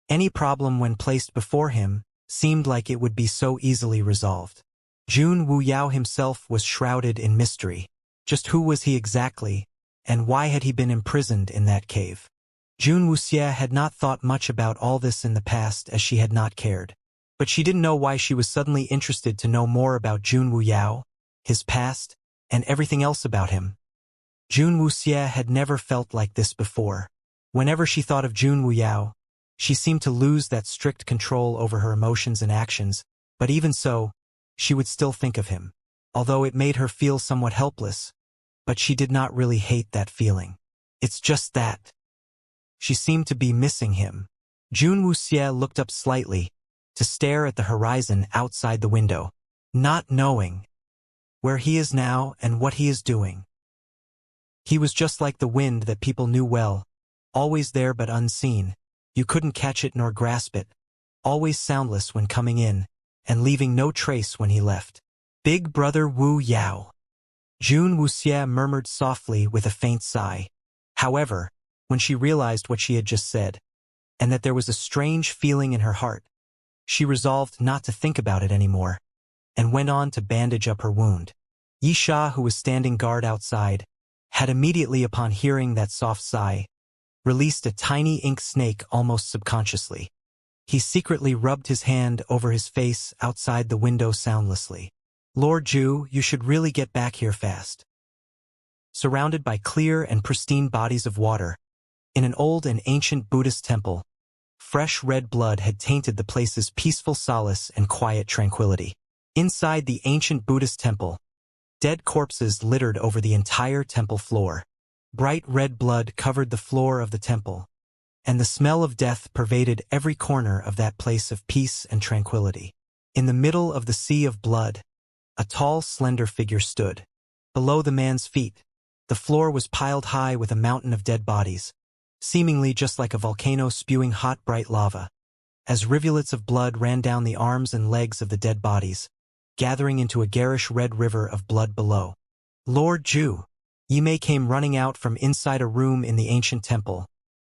Any problem when placed before him seemed like it would be so easily resolved. Jun Wuyao himself was shrouded in mystery. Just who was he exactly, and why had he been imprisoned in that cave? Jun Wuxie had not thought much about all this in the past as she had not cared. But she didn't know why she was suddenly interested to know more about Jun Wuyao, his past, and everything else about him. Jun Wuxie had never felt like this before. Whenever she thought of Jun Wuyao, she seemed to lose that strict control over her emotions and actions, but even so, she would still think of him. Although it made her feel somewhat helpless, but she did not really hate that feeling. It's just that she seemed to be missing him. Jun Wuxie looked up slightly to stare at the horizon outside the window, not knowing where he is now and what he is doing. He was just like the wind that people knew well, always there but unseen. You couldn't catch it nor grasp it, always soundless when coming in, and leaving no trace when he left. Big Brother Wu Yao. Jun Wuxie murmured softly with a faint sigh. However, when she realized what she had just said, and that there was a strange feeling in her heart, she resolved not to think about it anymore, and went on to bandage up her wound. Yisha, who was standing guard outside, had immediately upon hearing that soft sigh, released a tiny ink snake almost subconsciously. He secretly rubbed his hand over his face outside the window soundlessly. Lord Ju, you should really get back here fast. Surrounded by clear and pristine bodies of water, in an old and ancient Buddhist temple, fresh red blood had tainted the place's peaceful solace and quiet tranquility. Inside the ancient Buddhist temple, dead corpses littered over the entire temple floor. Bright red blood covered the floor of the temple, and the smell of death pervaded every corner of that place of peace and tranquility. In the middle of the sea of blood, a tall, slender figure stood. Below the man's feet, the floor was piled high with a mountain of dead bodies, seemingly just like a volcano spewing hot, bright lava. As rivulets of blood ran down the arms and legs of the dead bodies, gathering into a garish red river of blood below. Lord Ju, Yimei came running out from inside a room in the ancient temple,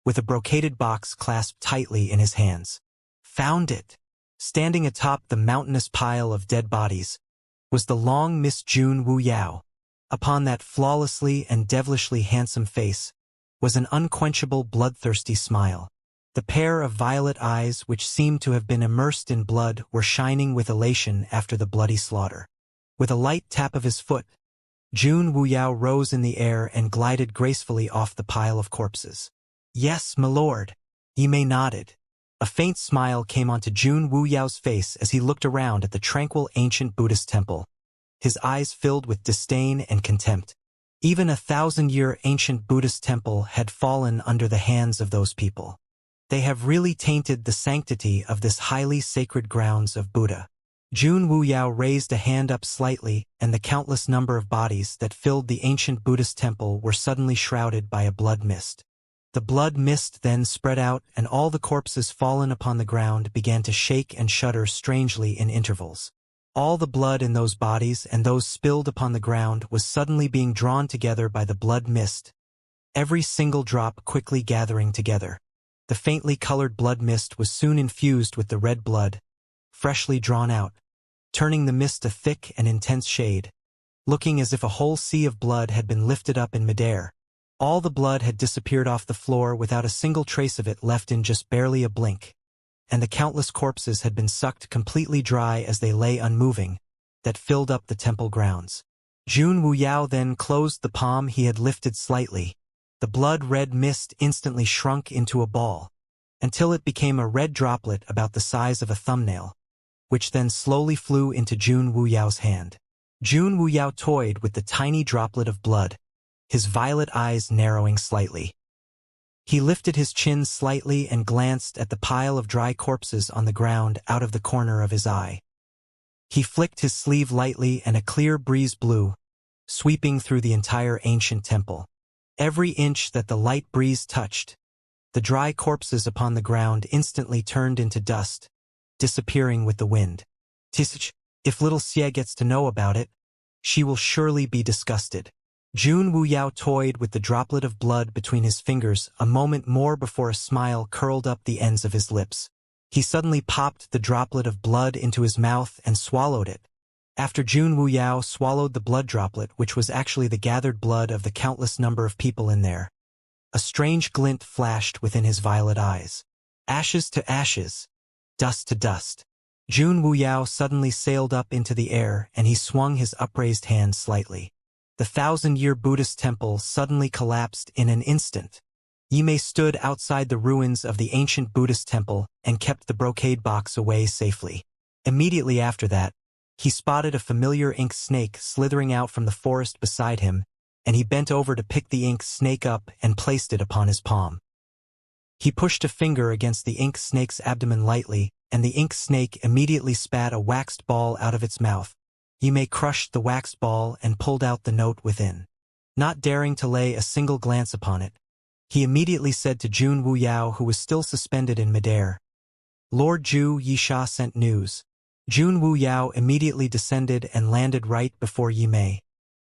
with a brocaded box clasped tightly in his hands. Found it! Standing atop the mountainous pile of dead bodies was the long Miss June Wu Yao. Upon that flawlessly and devilishly handsome face was an unquenchable, bloodthirsty smile. The pair of violet eyes, which seemed to have been immersed in blood, were shining with elation after the bloody slaughter. With a light tap of his foot, June Wu Yao rose in the air and glided gracefully off the pile of corpses. Yes, my lord. Yimei nodded. A faint smile came onto June Wu Yao's face as he looked around at the tranquil ancient Buddhist temple, his eyes filled with disdain and contempt. Even a 1,000-year ancient Buddhist temple had fallen under the hands of those people. They have really tainted the sanctity of this highly sacred grounds of Buddha. June Wu Yao raised a hand up slightly, and the countless number of bodies that filled the ancient Buddhist temple were suddenly shrouded by a blood mist. The blood mist then spread out, and all the corpses fallen upon the ground began to shake and shudder strangely in intervals. All the blood in those bodies and those spilled upon the ground was suddenly being drawn together by the blood mist, every single drop quickly gathering together. The faintly colored blood mist was soon infused with the red blood, freshly drawn out, turning the mist a thick and intense shade, looking as if a whole sea of blood had been lifted up in midair. All the blood had disappeared off the floor without a single trace of it left in just barely a blink, and the countless corpses had been sucked completely dry as they lay unmoving, that filled up the temple grounds. June Wu Yao then closed the palm he had lifted slightly. The blood-red mist instantly shrunk into a ball, until it became a red droplet about the size of a thumbnail, which then slowly flew into June Wu Yao's hand. June Wu Yao toyed with the tiny droplet of blood, his violet eyes narrowing slightly. He lifted his chin slightly and glanced at the pile of dry corpses on the ground out of the corner of his eye. He flicked his sleeve lightly and a clear breeze blew, sweeping through the entire ancient temple. Every inch that the light breeze touched, the dry corpses upon the ground instantly turned into dust, disappearing with the wind. Tisich, if little Xie gets to know about it, she will surely be disgusted. June Wu Yao toyed with the droplet of blood between his fingers a moment more before a smile curled up the ends of his lips. He suddenly popped the droplet of blood into his mouth and swallowed it. After June Wu Yao swallowed the blood droplet, which was actually the gathered blood of the countless number of people in there, a strange glint flashed within his violet eyes. Ashes to ashes, dust to dust. June Wu Yao suddenly sailed up into the air and he swung his upraised hand slightly. The 1,000-year Buddhist temple suddenly collapsed in an instant. Yimei stood outside the ruins of the ancient Buddhist temple and kept the brocade box away safely. Immediately after that, he spotted a familiar ink snake slithering out from the forest beside him, and he bent over to pick the ink snake up and placed it upon his palm. He pushed a finger against the ink snake's abdomen lightly, and the ink snake immediately spat a waxed ball out of its mouth. Yimei crushed the waxed ball and pulled out the note within. Not daring to lay a single glance upon it, he immediately said to June Wu Yao, who was still suspended in midair, "Lord Ju Yisha sent news." June Wu Yao immediately descended and landed right before Yimei,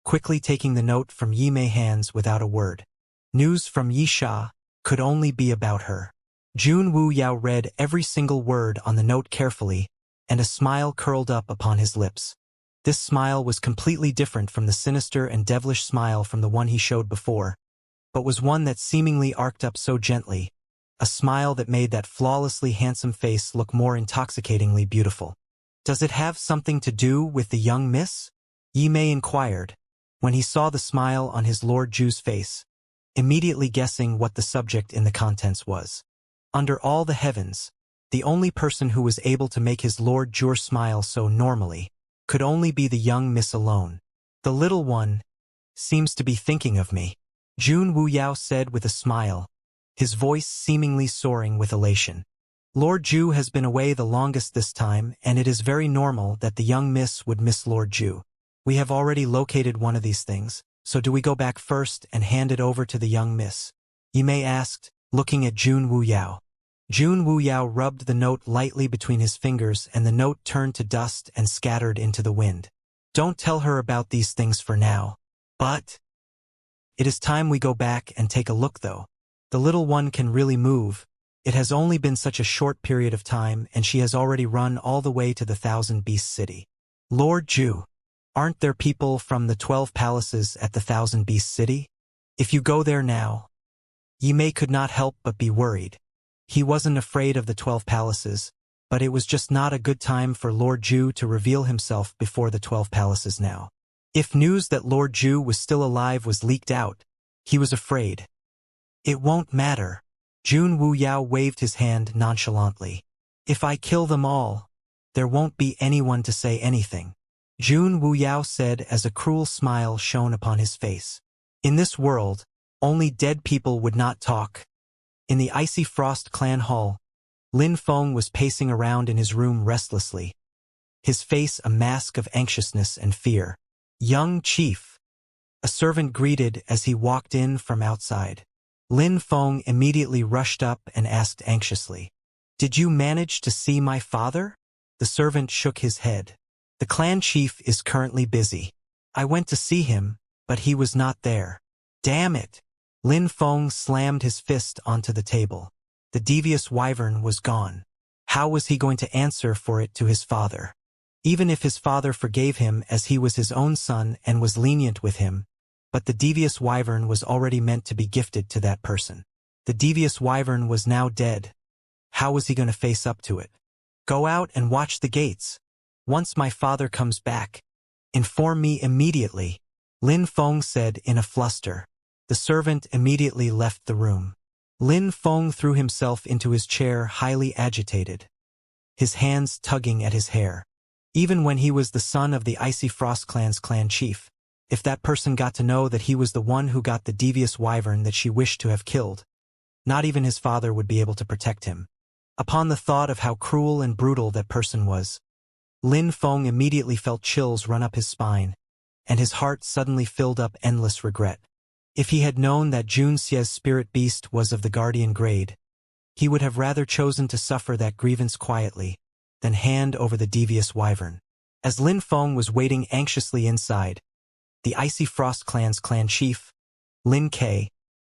quickly taking the note from Yimei's hands without a word. News from Yisha could only be about her. June Wu Yao read every single word on the note carefully, and a smile curled up upon his lips. This smile was completely different from the sinister and devilish smile from the one he showed before, but was one that seemingly arced up so gently, a smile that made that flawlessly handsome face look more intoxicatingly beautiful. "Does it have something to do with the young miss?" Yimei inquired, when he saw the smile on his Lord Ju's face, immediately guessing what the subject in the contents was. Under all the heavens, the only person who was able to make his Lord Jur smile so normally could only be the young miss alone. "The little one seems to be thinking of me." Jun Wuyao said with a smile, his voice seemingly soaring with elation. Lord Ju has been away the longest this time, and it is very normal that the young miss would miss Lord Ju. We have already located one of these things, so do we go back first and hand it over to the young miss? Yimei asked, looking at Jun Wuyao. Jun Wuyao rubbed the note lightly between his fingers, and the note turned to dust and scattered into the wind. Don't tell her about these things for now. But it is time we go back and take a look though. The little one can really move. It has only been such a short period of time, and she has already run all the way to the Thousand Beast City. Lord Ju, aren't there people from the 12 palaces at the Thousand Beast City? If you go there now. Yimei could not help but be worried. He wasn't afraid of the 12 palaces, but it was just not a good time for Lord Ju to reveal himself before the 12 palaces now. If news that Lord Ju was still alive was leaked out, he was afraid. It won't matter. Jun Wuyao waved his hand nonchalantly. If I kill them all, there won't be anyone to say anything. Jun Wuyao said as a cruel smile shone upon his face. In this world, only dead people would not talk. In the Icy Frost clan hall, Lin Feng was pacing around in his room restlessly, his face a mask of anxiousness and fear. Young chief, a servant greeted as he walked in from outside. Lin Feng immediately rushed up and asked anxiously, "Did you manage to see my father?" The servant shook his head. "The clan chief is currently busy. I went to see him, but he was not there." Damn it! Lin Feng slammed his fist onto the table. The devious wyvern was gone. How was he going to answer for it to his father? Even if his father forgave him as he was his own son and was lenient with him, but the devious wyvern was already meant to be gifted to that person. The devious wyvern was now dead. How was he going to face up to it? Go out and watch the gates. Once my father comes back, inform me immediately, Lin Feng said in a fluster. The servant immediately left the room. Lin Feng threw himself into his chair highly agitated, his hands tugging at his hair. Even when he was the son of the Icy Frost clan's clan chief, if that person got to know that he was the one who got the devious wyvern that she wished to have killed, not even his father would be able to protect him. Upon the thought of how cruel and brutal that person was, Lin Feng immediately felt chills run up his spine, and his heart suddenly filled up endless regret. If he had known that Jun Xie's spirit beast was of the guardian grade, he would have rather chosen to suffer that grievance quietly than hand over the devious wyvern. As Lin Feng was waiting anxiously inside, the Icy Frost clan's clan chief, Lin Ke,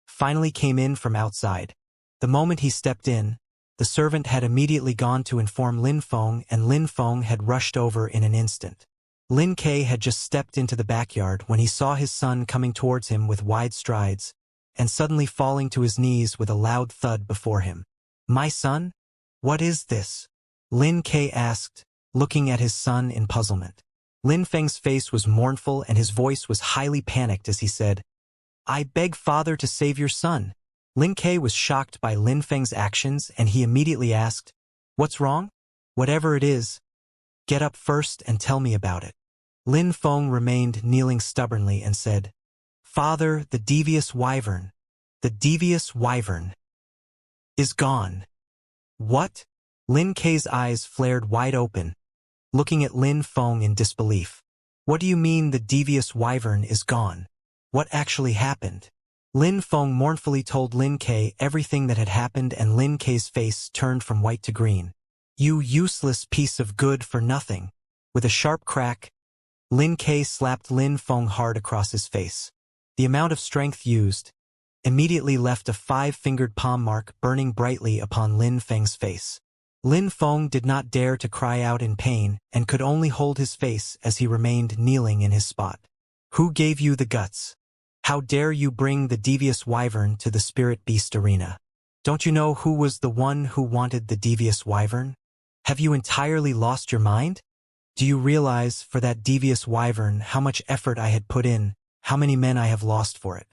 finally came in from outside. The moment he stepped in, the servant had immediately gone to inform Lin Feng, and Lin Feng had rushed over in an instant. Lin Ke had just stepped into the backyard when he saw his son coming towards him with wide strides, and suddenly falling to his knees with a loud thud before him. "My son? What is this?" Lin Ke asked, looking at his son in puzzlement. Lin Feng's face was mournful and his voice was highly panicked as he said, "I beg father to save your son." Lin Ke was shocked by Lin Feng's actions and he immediately asked, "What's wrong?" "Whatever it is, get up first and tell me about it." Lin Feng remained kneeling stubbornly and said, "Father, the devious wyvern is gone." "What?" Lin Ke's eyes flared wide open, looking at Lin Feng in disbelief. "What do you mean the devious wyvern is gone? What actually happened?" Lin Feng mournfully told Lin Ke everything that had happened, and Lin Ke's face turned from white to green. "You useless piece of good for nothing." With a sharp crack, Lin Ke slapped Lin Feng hard across his face. The amount of strength used immediately left a 5-fingered palm mark burning brightly upon Lin Feng's face. Lin Feng did not dare to cry out in pain and could only hold his face as he remained kneeling in his spot. "Who gave you the guts? How dare you bring the devious wyvern to the spirit beast arena? Don't you know who was the one who wanted the devious wyvern? Have you entirely lost your mind? Do you realize for that devious wyvern how much effort I had put in, how many men I have lost for it?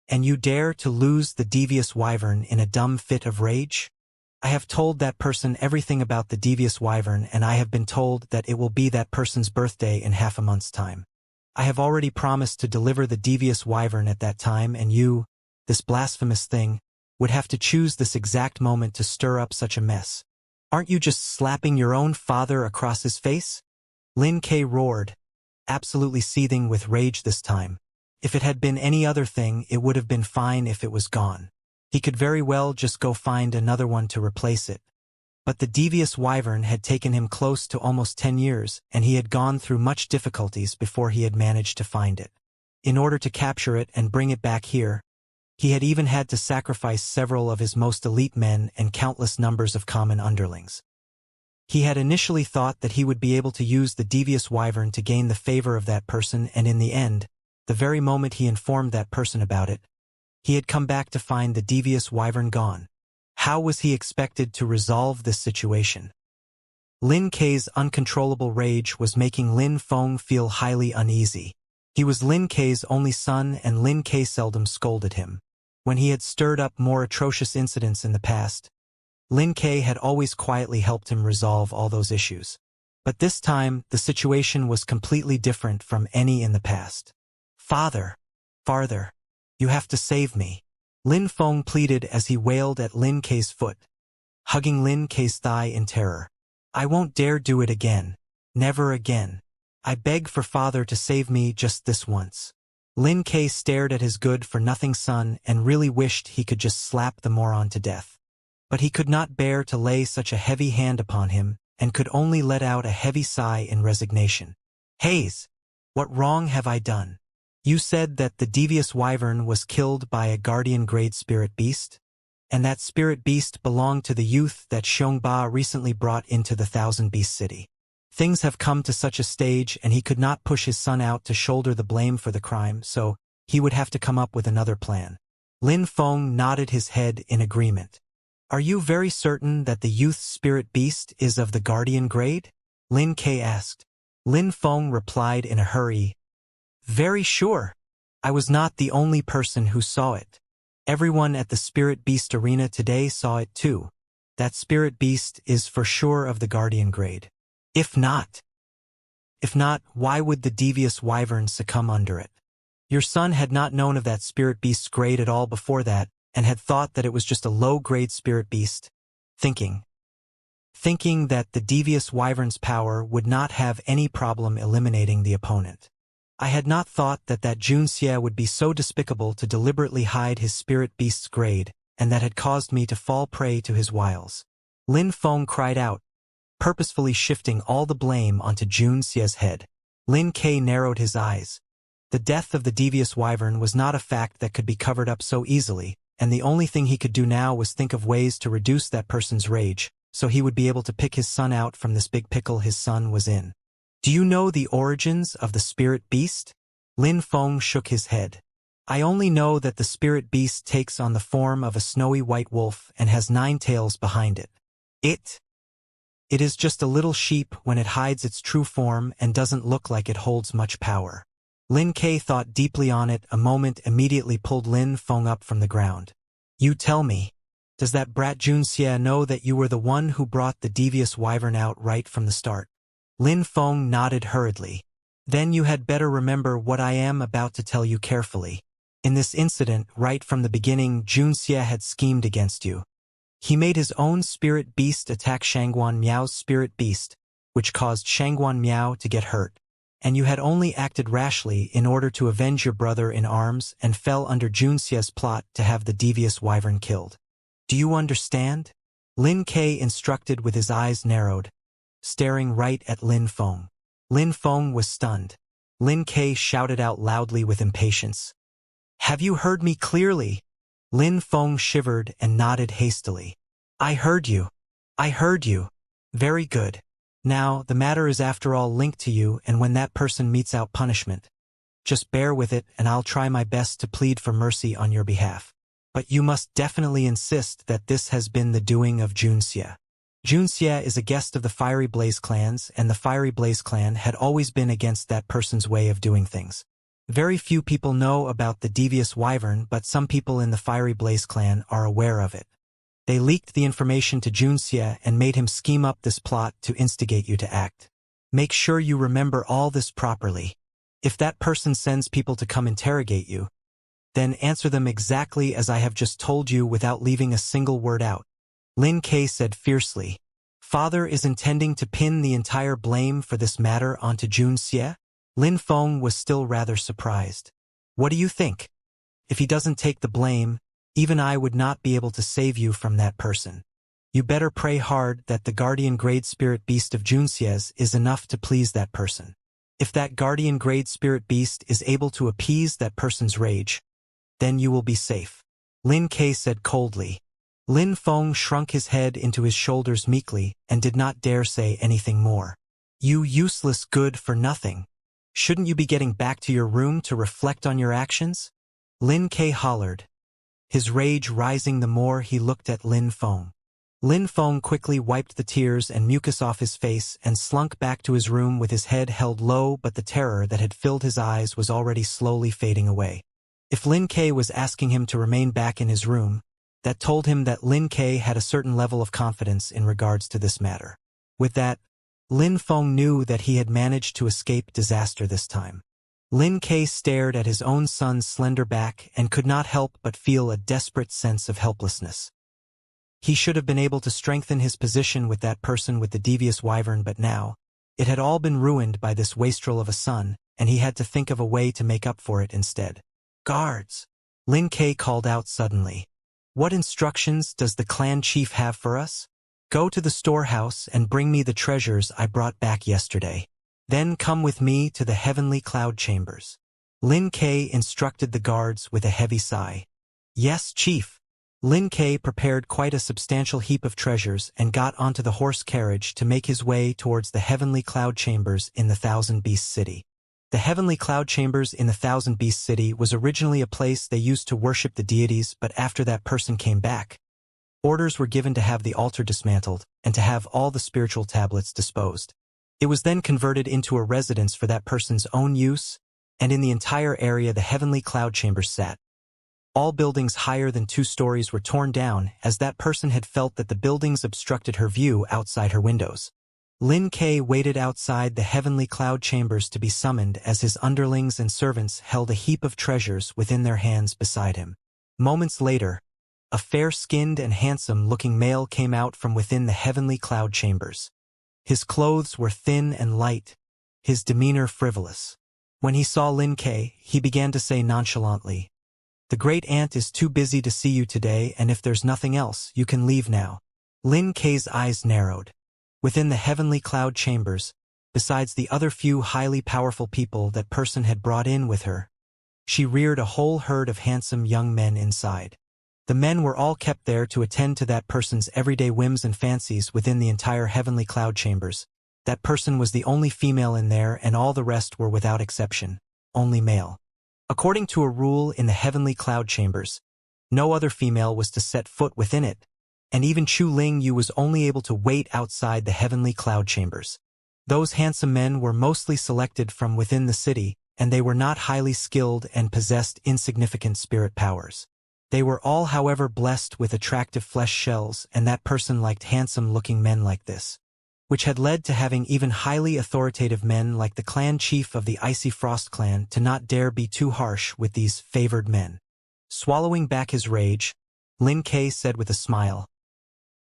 And you dare to lose the devious wyvern in a dumb fit of rage? I have told that person everything about the devious wyvern, and I have been told that it will be that person's birthday in half a month's time. I have already promised to deliver the devious wyvern at that time, and you, this blasphemous thing, would have to choose this exact moment to stir up such a mess. Aren't you just slapping your own father across his face? Lin K roared, absolutely seething with rage this time. If it had been any other thing, it would have been fine if it was gone. He could very well just go find another one to replace it. But the devious wyvern had taken him close to almost 10 years, and he had gone through much difficulties before he had managed to find it. In order to capture it and bring it back here, he had even had to sacrifice several of his most elite men and countless numbers of common underlings. He had initially thought that he would be able to use the devious wyvern to gain the favor of that person, and in the end, the very moment he informed that person about it, he had come back to find the devious wyvern gone. How was he expected to resolve this situation? Lin K's uncontrollable rage was making Lin Feng feel highly uneasy. He was Lin K's only son, and Lin K seldom scolded him. When he had stirred up more atrocious incidents in the past, Lin K had always quietly helped him resolve all those issues. But this time, the situation was completely different from any in the past. Father, you have to save me. Lin Feng pleaded as he wailed at Lin K's foot, hugging Lin K's thigh in terror. I won't dare do it again. Never again. I beg for father to save me just this once. Lin K stared at his good-for-nothing son and really wished he could just slap the moron to death. But he could not bear to lay such a heavy hand upon him, and could only let out a heavy sigh in resignation. Hayes, what wrong have I done? You said that the devious wyvern was killed by a guardian-grade spirit beast, and that spirit beast belonged to the youth that Xiongba recently brought into the Thousand Beast City. Things have come to such a stage, and he could not push his son out to shoulder the blame for the crime, so he would have to come up with another plan. Lin Feng nodded his head in agreement. Are you very certain that the youth's spirit beast is of the guardian grade? Lin K asked. Lin Feng replied in a hurry. Very sure. I was not the only person who saw it. Everyone at the Spirit Beast Arena today saw it too. That Spirit Beast is for sure of the Guardian grade. If not, why would the devious wyvern succumb under it? Your son had not known of that Spirit Beast's grade at all before that, and had thought that it was just a low-grade Spirit Beast, thinking that the devious wyvern's power would not have any problem eliminating the opponent. I had not thought that Junxie would be so despicable to deliberately hide his spirit beast's grade, and that had caused me to fall prey to his wiles. Lin Feng cried out, purposefully shifting all the blame onto Junxie's head. Lin K narrowed his eyes. The death of the devious wyvern was not a fact that could be covered up so easily, and the only thing he could do now was think of ways to reduce that person's rage, so he would be able to pick his son out from this big pickle his son was in. Do you know the origins of the spirit beast? Lin Feng shook his head. I only know that the spirit beast takes on the form of a snowy white wolf and has 9 tails behind it. It is just a little sheep when it hides its true form and doesn't look like it holds much power. Lin K thought deeply on it a moment, immediately pulled Lin Feng up from the ground. You tell me, does that brat Junxie know that you were the one who brought the devious wyvern out right from the start? Lin Feng nodded hurriedly. Then you had better remember what I am about to tell you carefully. In this incident, right from the beginning, Junxie had schemed against you. He made his own spirit beast attack Shangguan Miao's spirit beast, which caused Shangguan Miao to get hurt. And you had only acted rashly in order to avenge your brother in arms and fell under Junxie's plot to have the devious wyvern killed. Do you understand? Lin K instructed with his eyes narrowed, staring right at Lin Feng. Lin Feng was stunned. Lin K shouted out loudly with impatience. Have you heard me clearly? Lin Feng shivered and nodded hastily. I heard you. Very good. Now, the matter is after all linked to you, and when that person metes out punishment, just bear with it and I'll try my best to plead for mercy on your behalf. But you must definitely insist that this has been the doing of Junxie. Junxie is a guest of the Fiery Blaze clans, and the Fiery Blaze clan had always been against that person's way of doing things. Very few people know about the devious wyvern, but some people in the Fiery Blaze clan are aware of it. They leaked the information to Junxie and made him scheme up this plot to instigate you to act. Make sure you remember all this properly. If that person sends people to come interrogate you, Then answer them exactly as I have just told you without leaving a single word out. Lin Ke said fiercely. Father is intending to pin the entire blame for this matter onto Jun Xie? Lin Feng was still rather surprised. What do you think? If he doesn't take the blame, even I would not be able to save you from that person. You better pray hard that the guardian grade spirit beast of Jun Xie's is enough to please that person. If that guardian grade spirit beast is able to appease that person's rage, then you will be safe. Lin Ke said coldly. Lin Feng shrunk his head into his shoulders meekly and did not dare say anything more. You useless good for nothing. Shouldn't you be getting back to your room to reflect on your actions? Lin Ke hollered, his rage rising the more he looked at Lin Feng. Lin Feng quickly wiped the tears and mucus off his face and slunk back to his room with his head held low, but the terror that had filled his eyes was already slowly fading away. If Lin Ke was asking him to remain back in his room, that told him that Lin Ke had a certain level of confidence in regards to this matter. With that, Lin Feng knew that he had managed to escape disaster this time. Lin Ke stared at his own son's slender back and could not help but feel a desperate sense of helplessness. He should have been able to strengthen his position with that person with the devious wyvern, but now, it had all been ruined by this wastrel of a son, and he had to think of a way to make up for it instead. Guards! Lin Ke called out suddenly. What instructions does the clan chief have for us? Go to the storehouse and bring me the treasures I brought back yesterday. Then come with me to the heavenly cloud chambers. Lin Ke instructed the guards with a heavy sigh. Yes, chief. Lin Ke prepared quite a substantial heap of treasures and got onto the horse carriage to make his way towards the heavenly cloud chambers in the Thousand Beast City. The heavenly cloud chambers in the Thousand Beast City was originally a place they used to worship the deities, but after that person came back, orders were given to have the altar dismantled and to have all the spiritual tablets disposed. It was then converted into a residence for that person's own use, and in the entire area the heavenly cloud chambers sat. All buildings higher than 2 stories were torn down, as that person had felt that the buildings obstructed her view outside her windows. Lin Ke waited outside the heavenly cloud chambers to be summoned as his underlings and servants held a heap of treasures within their hands beside him. Moments later, a fair-skinned and handsome-looking male came out from within the heavenly cloud chambers. His clothes were thin and light, his demeanor frivolous. When he saw Lin Ke, he began to say nonchalantly, "The great aunt is too busy to see you today, and if there's nothing else, you can leave now." Lin Ke's eyes narrowed. Within the heavenly cloud chambers, besides the other few highly powerful people that person had brought in with her, she reared a whole herd of handsome young men inside. The men were all kept there to attend to that person's everyday whims and fancies within the entire heavenly cloud chambers. That person was the only female in there, and all the rest were without exception, only male. According to a rule in the heavenly cloud chambers, no other female was to set foot within it, and even Chu Ling Yu was only able to wait outside the heavenly cloud chambers. Those handsome men were mostly selected from within the city, and they were not highly skilled and possessed insignificant spirit powers. They were all, however, blessed with attractive flesh shells, and that person liked handsome-looking men like this, which had led to having even highly authoritative men like the clan chief of the Icy Frost clan to not dare be too harsh with these favored men. Swallowing back his rage, Lin Ke said with a smile,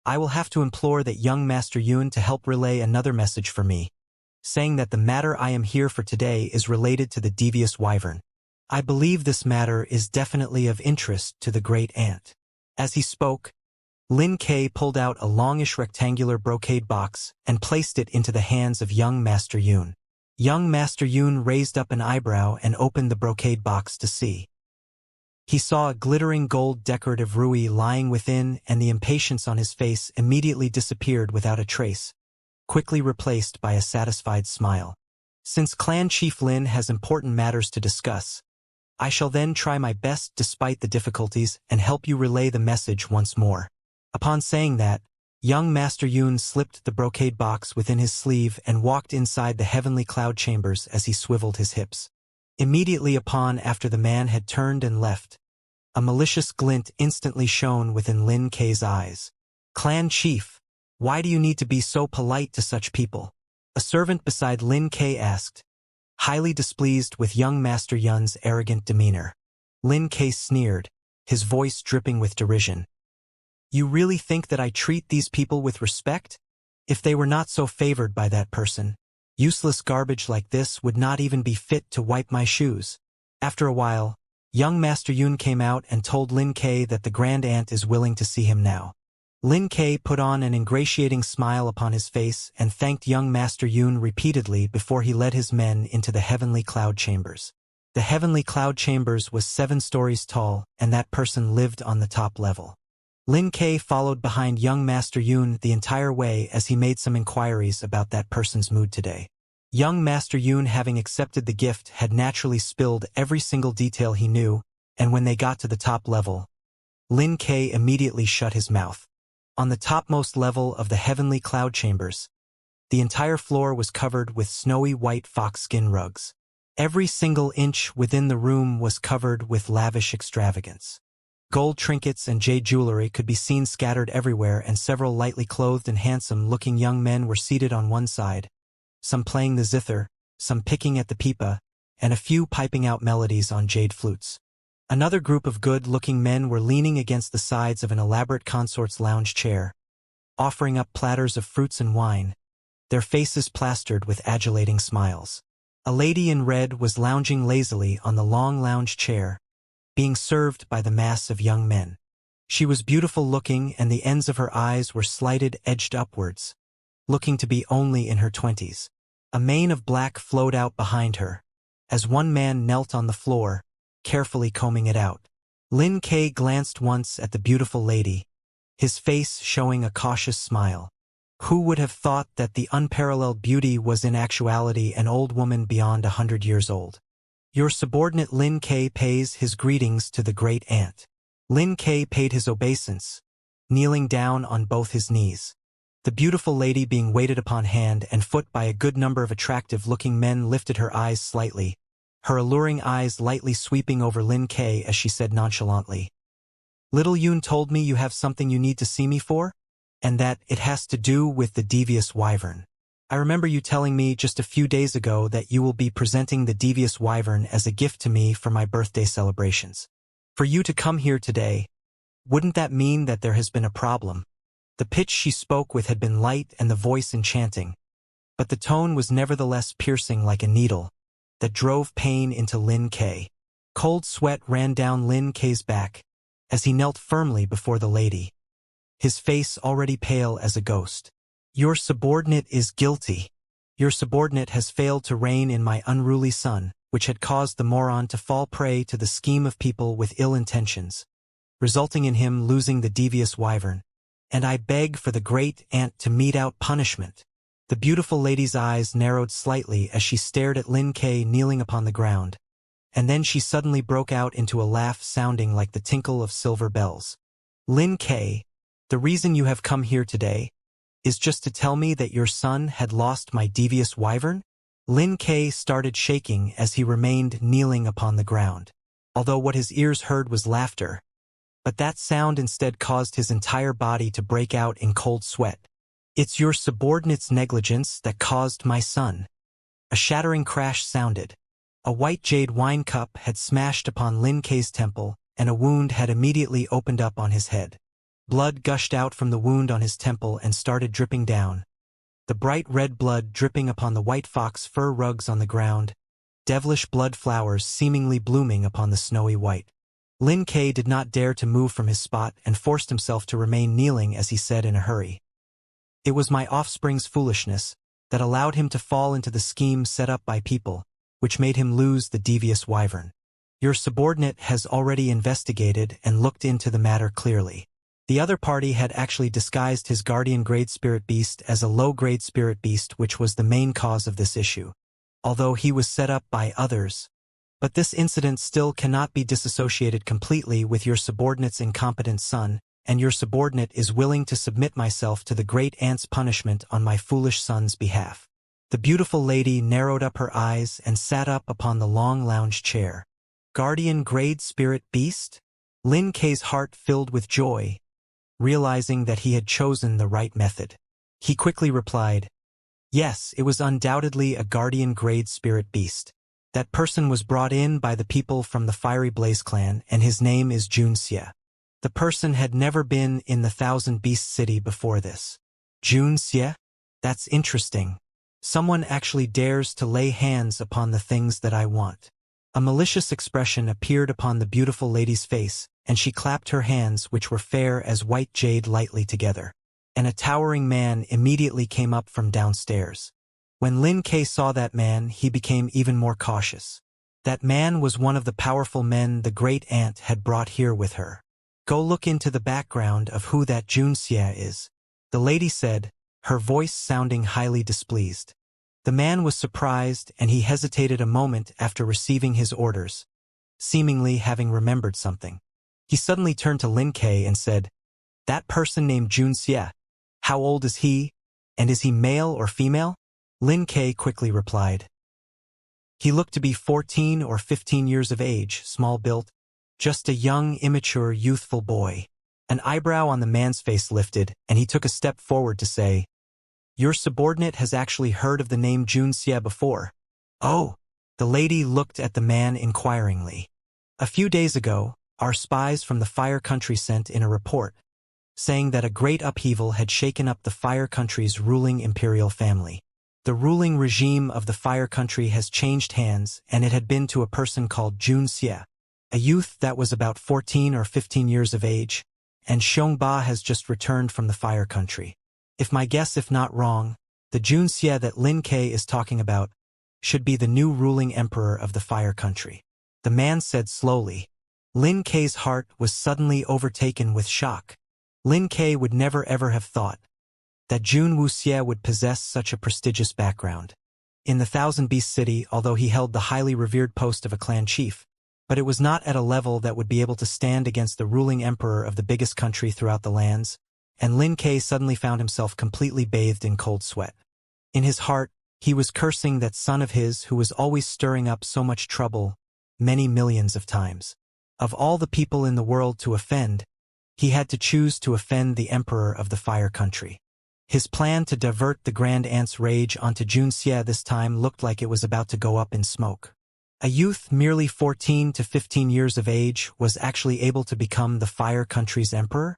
I will have to implore that young Master Yun to help relay another message for me, saying that the matter I am here for today is related to the devious wyvern. I believe this matter is definitely of interest to the great aunt. As he spoke, Lin Ke pulled out a longish rectangular brocade box and placed it into the hands of young Master Yun. Young Master Yun raised up an eyebrow and opened the brocade box to see. He saw a glittering gold decorative rui lying within, and the impatience on his face immediately disappeared without a trace, quickly replaced by a satisfied smile. Since Clan Chief Lin has important matters to discuss, I shall then try my best despite the difficulties and help you relay the message once more. Upon saying that, young Master Yun slipped the brocade box within his sleeve and walked inside the heavenly cloud chambers as he swiveled his hips. Immediately after the man had turned and left, a malicious glint instantly shone within Lin Ke's eyes. Clan Chief, why do you need to be so polite to such people? A servant beside Lin Ke asked, highly displeased with young Master Yun's arrogant demeanor. Lin Kei sneered, his voice dripping with derision. You really think that I treat these people with respect? If they were not so favored by that person, useless garbage like this would not even be fit to wipe my shoes. After a while, young Master Yun came out and told Lin Kei that the Grand Aunt is willing to see him now. Lin Kei put on an ingratiating smile upon his face and thanked young Master Yun repeatedly before he led his men into the heavenly cloud chambers. The heavenly cloud chambers was 7 stories tall, and that person lived on the top level. Lin Kei followed behind young Master Yun the entire way as he made some inquiries about that person's mood today. Young Master Yun, having accepted the gift, had naturally spilled every single detail he knew, and when they got to the top level, Lin Kei immediately shut his mouth. On the topmost level of the heavenly cloud chambers, the entire floor was covered with snowy white fox-skin rugs. Every single inch within the room was covered with lavish extravagance. Gold trinkets and jade jewelry could be seen scattered everywhere, and several lightly clothed and handsome-looking young men were seated on one side, some playing the zither, some picking at the pipa, and a few piping out melodies on jade flutes. Another group of good-looking men were leaning against the sides of an elaborate consort's lounge chair, offering up platters of fruits and wine, their faces plastered with adulating smiles. A lady in red was lounging lazily on the long lounge chair, being served by the mass of young men. She was beautiful-looking, and the ends of her eyes were slighted, edged upwards, looking to be only in her 20s. A mane of black flowed out behind her, as one man knelt on the floor, carefully combing it out. Lin Kei glanced once at the beautiful lady, his face showing a cautious smile. Who would have thought that the unparalleled beauty was in actuality an old woman beyond 100 years old? Your subordinate Lin Kei pays his greetings to the great aunt. Lin Kei paid his obeisance, kneeling down on both his knees. The beautiful lady, being waited upon hand and foot by a good number of attractive-looking men, lifted her eyes slightly, her alluring eyes lightly sweeping over Lin Kei as she said nonchalantly, "Little Yun told me you have something you need to see me for, and that it has to do with the devious wyvern. I remember you telling me just a few days ago that you will be presenting the devious wyvern as a gift to me for my birthday celebrations. For you to come here today, wouldn't that mean that there has been a problem?" The pitch she spoke with had been light and the voice enchanting, but the tone was nevertheless piercing like a needle that drove pain into Lin Kei. Cold sweat ran down Lin Kei's back as he knelt firmly before the lady, his face already pale as a ghost. "Your subordinate is guilty. Your subordinate has failed to rein in my unruly son, which had caused the moron to fall prey to the scheme of people with ill intentions, resulting in him losing the devious wyvern. And I beg for the great aunt to mete out punishment." The beautiful lady's eyes narrowed slightly as she stared at Lin Kei kneeling upon the ground, and then she suddenly broke out into a laugh sounding like the tinkle of silver bells. "Lin Kei, the reason you have come here today is just to tell me that your son had lost my devious wyvern?" Lin Kei started shaking as he remained kneeling upon the ground, although what his ears heard was laughter, but that sound instead caused his entire body to break out in cold sweat. "It's your subordinate's negligence that caused my son." A shattering crash sounded. A white jade wine cup had smashed upon Lin Kei's temple, and a wound had immediately opened up on his head. Blood gushed out from the wound on his temple and started dripping down, the bright red blood dripping upon the white fox fur rugs on the ground, devilish blood flowers seemingly blooming upon the snowy white. Lin Kei did not dare to move from his spot and forced himself to remain kneeling as he said in a hurry, "It was my offspring's foolishness that allowed him to fall into the scheme set up by people, which made him lose the devious wyvern. Your subordinate has already investigated and looked into the matter clearly." The other party had actually disguised his guardian-grade spirit beast as a low-grade spirit beast, which was the main cause of this issue, although he was set up by others. But this incident still cannot be disassociated completely with your subordinate's incompetent son, and your subordinate is willing to submit myself to the great aunt's punishment on my foolish son's behalf. The beautiful lady narrowed up her eyes and sat up upon the long lounge chair. Guardian-grade spirit beast? Lin Kei's heart filled with joy, realizing that he had chosen the right method. He quickly replied, "Yes, it was undoubtedly a guardian-grade spirit beast. That person was brought in by the people from the Fiery Blaze clan, and his name is Jun Xie. The person had never been in the Thousand Beast City before this. Jun Xie? That's interesting. Someone actually dares to lay hands upon the things that I want. A malicious expression appeared upon the beautiful lady's face, and she clapped her hands, which were fair as white jade, lightly together. And a towering man immediately came up from downstairs. When Lin Ke saw that man, he became even more cautious. That man was one of the powerful men the great aunt had brought here with her. Go look into the background of who that Jun Xie is, the lady said, her voice sounding highly displeased. The man was surprised, and he hesitated a moment after receiving his orders, seemingly having remembered something. He suddenly turned to Lin Ke and said, "That person named Jun Xie, how old is he, and is he male or female?" Lin Ke quickly replied. He looked to be 14 or 15 years of age, small-built, just a young, immature, youthful boy. An eyebrow on the man's face lifted, and he took a step forward to say, "Your subordinate has actually heard of the name Jun Xie before." "Oh." The lady looked at the man inquiringly. "A few days ago, our spies from the Fire Country sent in a report, saying that a great upheaval had shaken up the Fire Country's ruling imperial family. The ruling regime of the Fire Country has changed hands, and it had been to a person called Jun Xie, a youth that was about 14 or 15 years of age, and Xiongba has just returned from the Fire Country. If my guess if not wrong, the Jun Xie that Lin Ke is talking about should be the new ruling emperor of the Fire Country," the man said slowly. Lin Ke's heart was suddenly overtaken with shock. Lin Ke would never ever have thought that Jun Wuxie would possess such a prestigious background. In the Thousand Beast City, although he held the highly revered post of a clan chief, but it was not at a level that would be able to stand against the ruling emperor of the biggest country throughout the lands, and Lin Ke suddenly found himself completely bathed in cold sweat. In his heart, he was cursing that son of his who was always stirring up so much trouble many millions of times. Of all the people in the world to offend, he had to choose to offend the emperor of the Fire Country. His plan to divert the Grand Aunt's rage onto Jun Xie this time looked like it was about to go up in smoke. A youth merely 14 to 15 years of age was actually able to become the Fire Country's emperor?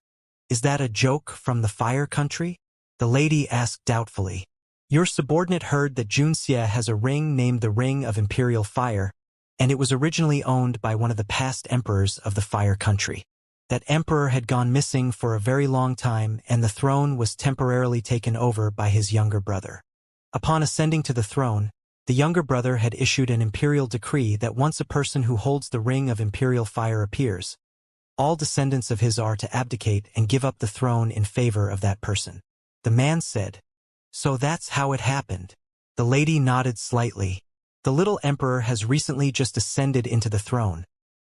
Is that a joke from the Fire Country? The lady asked doubtfully. Your subordinate heard that Jun Xie has a ring named the Ring of Imperial Fire, and it was originally owned by one of the past emperors of the Fire Country. That emperor had gone missing for a very long time, and the throne was temporarily taken over by his younger brother. Upon ascending to the throne, the younger brother had issued an imperial decree that once a person who holds the Ring of Imperial Fire appears, all descendants of his are to abdicate and give up the throne in favor of that person. The man said, "So that's how it happened." The lady nodded slightly. The little emperor has recently just ascended into the throne.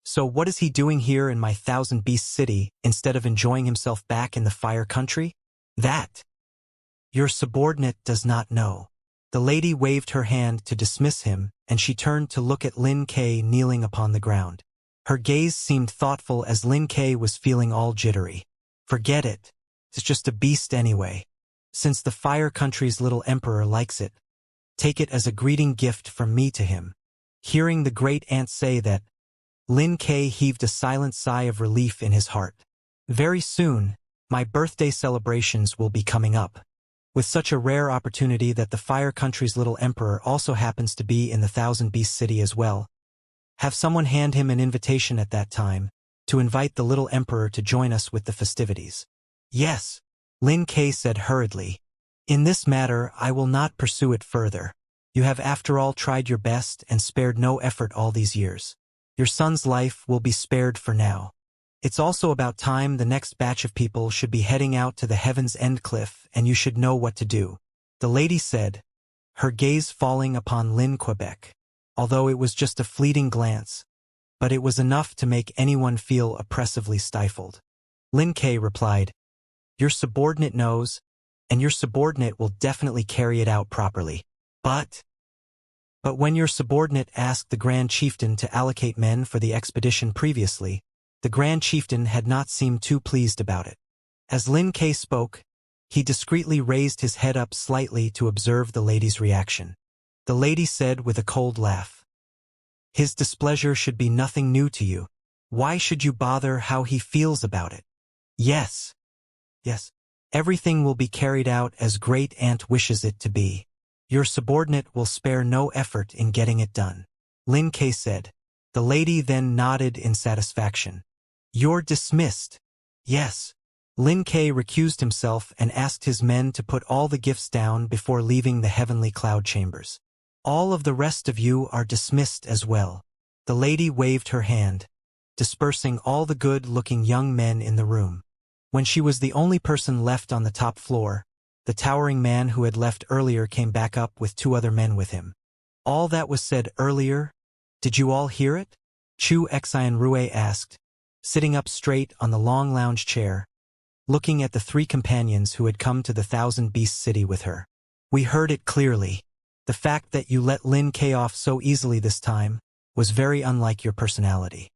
So what is he doing here in my Thousand Beast City instead of enjoying himself back in the Fire Country? That your subordinate does not know. The lady waved her hand to dismiss him, and she turned to look at Lin Ke kneeling upon the ground. Her gaze seemed thoughtful as Lin Ke was feeling all jittery. Forget it. It's just a beast anyway. Since the Fire Country's little emperor likes it, take it as a greeting gift from me to him. Hearing the great aunt say that, Lin Ke heaved a silent sigh of relief in his heart. Very soon, my birthday celebrations will be coming up. With such a rare opportunity that the Fire Country's little emperor also happens to be in the Thousand Beast City as well. Have someone hand him an invitation at that time, to invite the little emperor to join us with the festivities. Yes, Lin Ke said hurriedly. In this matter, I will not pursue it further. You have after all tried your best and spared no effort all these years. Your son's life will be spared for now. It's also about time the next batch of people should be heading out to the Heaven's End cliff, and you should know what to do. The lady said, her gaze falling upon Lin Quebec, although it was just a fleeting glance, but it was enough to make anyone feel oppressively stifled. Lin Ke replied, your subordinate knows, and your subordinate will definitely carry it out properly. But when your subordinate asked the Grand Chieftain to allocate men for the expedition previously, the Grand Chieftain had not seemed too pleased about it. As Lin Ke spoke, he discreetly raised his head up slightly to observe the lady's reaction. The lady said with a cold laugh, His displeasure should be nothing new to you. Why should you bother how he feels about it? Yes. Yes. Everything will be carried out as Great Aunt wishes it to be. Your subordinate will spare no effort in getting it done. Lin Kei said. The lady then nodded in satisfaction. You're dismissed. Yes. Lin Kei recused himself and asked his men to put all the gifts down before leaving the heavenly cloud chambers. All of the rest of you are dismissed as well. The lady waved her hand, dispersing all the good-looking young men in the room. When she was the only person left on the top floor, the towering man who had left earlier came back up with 2 other men with him. All that was said earlier, did you all hear it? Chu Xian Rui asked, sitting up straight on the long lounge chair, looking at the 3 companions who had come to the Thousand Beast City with her. We heard it clearly. The fact that you let Lin Kei off so easily this time was very unlike your personality.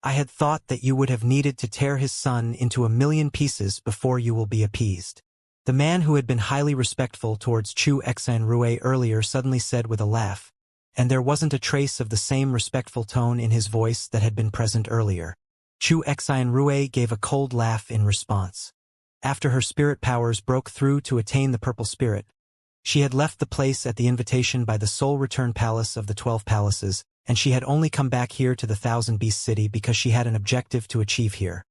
I had thought that you would have needed to tear his son into 1,000,000 pieces before you will be appeased. The man who had been highly respectful towards Chu Xian Rui earlier suddenly said with a laugh, and there wasn't a trace of the same respectful tone in his voice that had been present earlier. Chu Xian Rui gave a cold laugh in response. After her spirit powers broke through to attain the purple spirit, she had left the place at the invitation by the Soul Return Palace of the 12 Palaces, and she had only come back here to the Thousand Beast City because she had an objective to achieve here.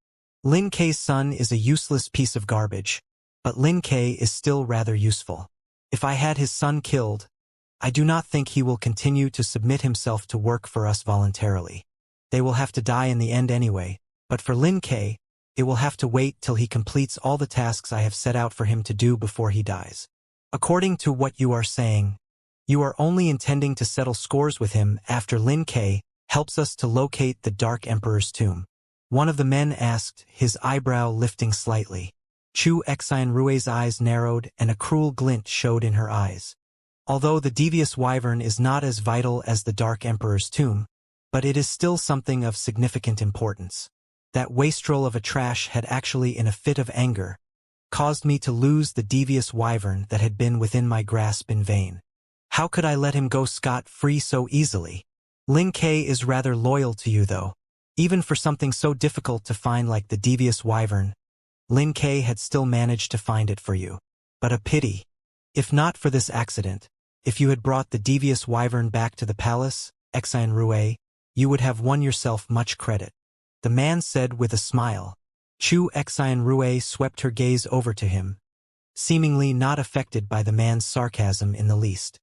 Lin Kei's son is a useless piece of garbage, but Lin Kei is still rather useful. If I had his son killed, I do not think he will continue to submit himself to work for us voluntarily. They will have to die in the end anyway, but for Lin Kei, it will have to wait till he completes all the tasks I have set out for him to do before he dies. According to what you are saying, you are only intending to settle scores with him after Lin Kei helps us to locate the Dark Emperor's tomb. One of the men asked, his eyebrow lifting slightly. Chu Xian Rui's eyes narrowed and a cruel glint showed in her eyes. Although the devious wyvern is not as vital as the Dark Emperor's tomb, but it is still something of significant importance. That wastrel of a trash had actually, in a fit of anger, caused me to lose the devious wyvern that had been within my grasp in vain. How could I let him go scot-free so easily? Lin Kei is rather loyal to you though. Even for something so difficult to find like the devious wyvern, Lin Kei had still managed to find it for you. But a pity. If not for this accident, if you had brought the devious wyvern back to the palace, Xian Rui, you would have won yourself much credit. The man said with a smile. Chu Xian Rui swept her gaze over to him, seemingly not affected by the man's sarcasm in the least.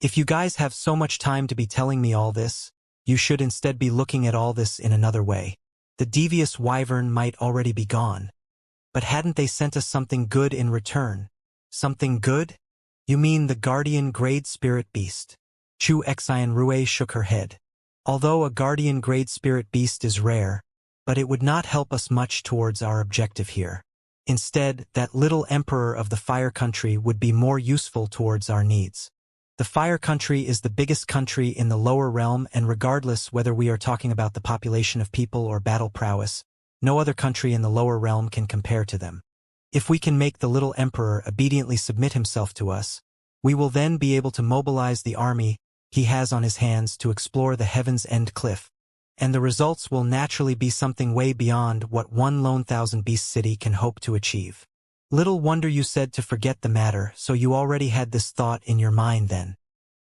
If you guys have so much time to be telling me all this, you should instead be looking at all this in another way. The devious wyvern might already be gone. But hadn't they sent us something good in return? Something good? You mean the guardian grade spirit beast? Chu Xian Rui shook her head. Although a guardian grade spirit beast is rare, but it would not help us much towards our objective here. Instead, that little emperor of the Fire Country would be more useful towards our needs. The Fire Country is the biggest country in the lower realm, and regardless whether we are talking about the population of people or battle prowess, no other country in the lower realm can compare to them. If we can make the little emperor obediently submit himself to us, we will then be able to mobilize the army he has on his hands to explore the Heaven's End cliff, and the results will naturally be something way beyond what one lone Thousand Beast City can hope to achieve. Little wonder you said to forget the matter, so you already had this thought in your mind then.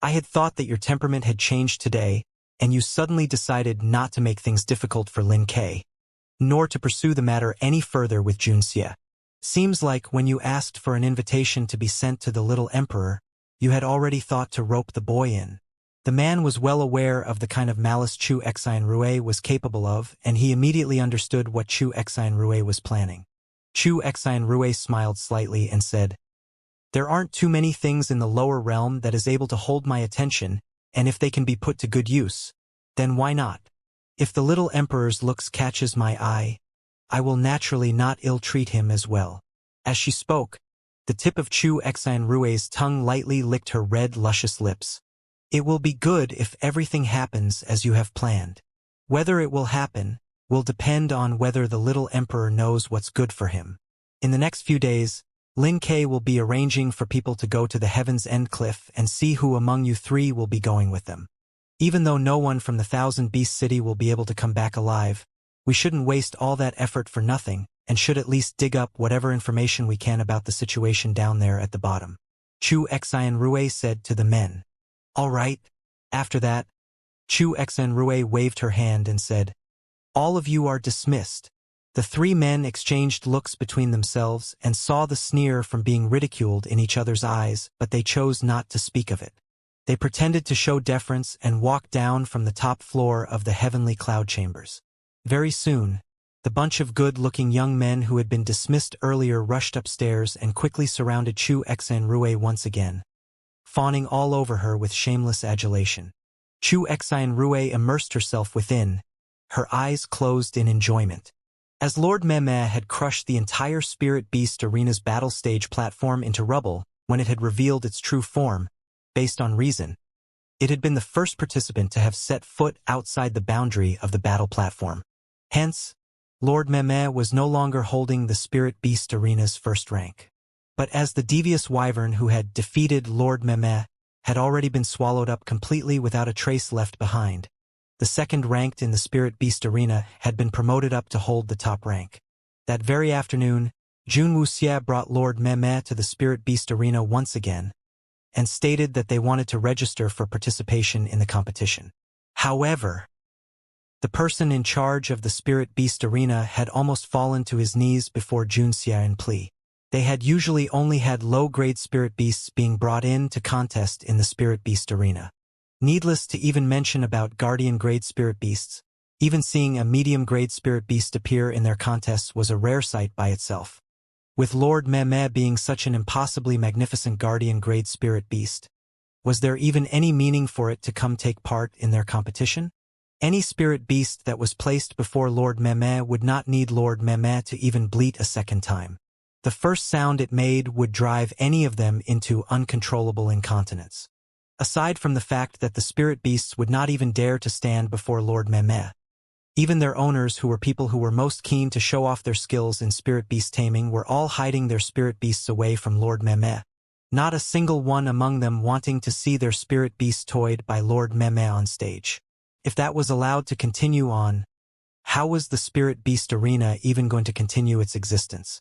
I had thought that your temperament had changed today, and you suddenly decided not to make things difficult for Lin Kei, nor to pursue the matter any further with Junxia. Seems like when you asked for an invitation to be sent to the little emperor, you had already thought to rope the boy in. The man was well aware of the kind of malice Chu Xian Rui was capable of, and he immediately understood what Chu Xian Rui was planning. Chu Xian Rui smiled slightly and said, "There aren't too many things in the lower realm that is able to hold my attention, and if they can be put to good use, then why not? If the little emperor's looks catches my eye, I will naturally not ill-treat him as well." As she spoke, the tip of Chu Xian Rui's tongue lightly licked her red, luscious lips. It will be good if everything happens as you have planned. Whether it will happen will depend on whether the little emperor knows what's good for him. In the next few days, Lin Kei will be arranging for people to go to the Heaven's End cliff and see who among you 3 will be going with them. Even though no one from the Thousand Beast City will be able to come back alive, we shouldn't waste all that effort for nothing, and should at least dig up whatever information we can about the situation down there at the bottom. Chu Xian Rue said to the men. All right. After that, Chu Xian Rue waved her hand and said, all of you are dismissed. The three men exchanged looks between themselves and saw the sneer from being ridiculed in each other's eyes, but they chose not to speak of it. They pretended to show deference and walked down from the top floor of the heavenly cloud chambers. Very soon, the bunch of good-looking young men who had been dismissed earlier rushed upstairs and quickly surrounded Chu Xian Rue once again, fawning all over her with shameless adulation. Chu Xian Rue immersed herself within, her eyes closed in enjoyment. As Lord Meme had crushed the entire Spirit Beast Arena's battle stage platform into rubble when it had revealed its true form, based on reason, it had been the first participant to have set foot outside the boundary of the battle platform. Hence, Lord Meme was no longer holding the Spirit Beast Arena's first rank. But as the devious wyvern who had defeated Lord Meme had already been swallowed up completely without a trace left behind, the second ranked in the Spirit Beast Arena had been promoted up to hold the top rank. That very afternoon, Jun Wuxia brought Lord Meme to the Spirit Beast Arena once again, and stated that they wanted to register for participation in the competition. However, the person in charge of the Spirit Beast Arena had almost fallen to his knees before Jun Xia and plea. They had usually only had low-grade Spirit Beasts being brought in to contest in the Spirit Beast Arena. Needless to even mention about Guardian-grade Spirit Beasts, even seeing a medium-grade Spirit Beast appear in their contests was a rare sight by itself. With Lord Meme being such an impossibly magnificent Guardian-grade Spirit Beast, was there even any meaning for it to come take part in their competition? Any Spirit Beast that was placed before Lord Meme would not need Lord Meme to even bleat a second time. The first sound it made would drive any of them into uncontrollable incontinence. Aside from the fact that the Spirit Beasts would not even dare to stand before Lord Meme, even their owners, who were people who were most keen to show off their skills in Spirit Beast taming, were all hiding their Spirit Beasts away from Lord Meme, not a single one among them wanting to see their Spirit Beasts toyed by Lord Meme on stage. If that was allowed to continue on, how was the Spirit Beast Arena even going to continue its existence?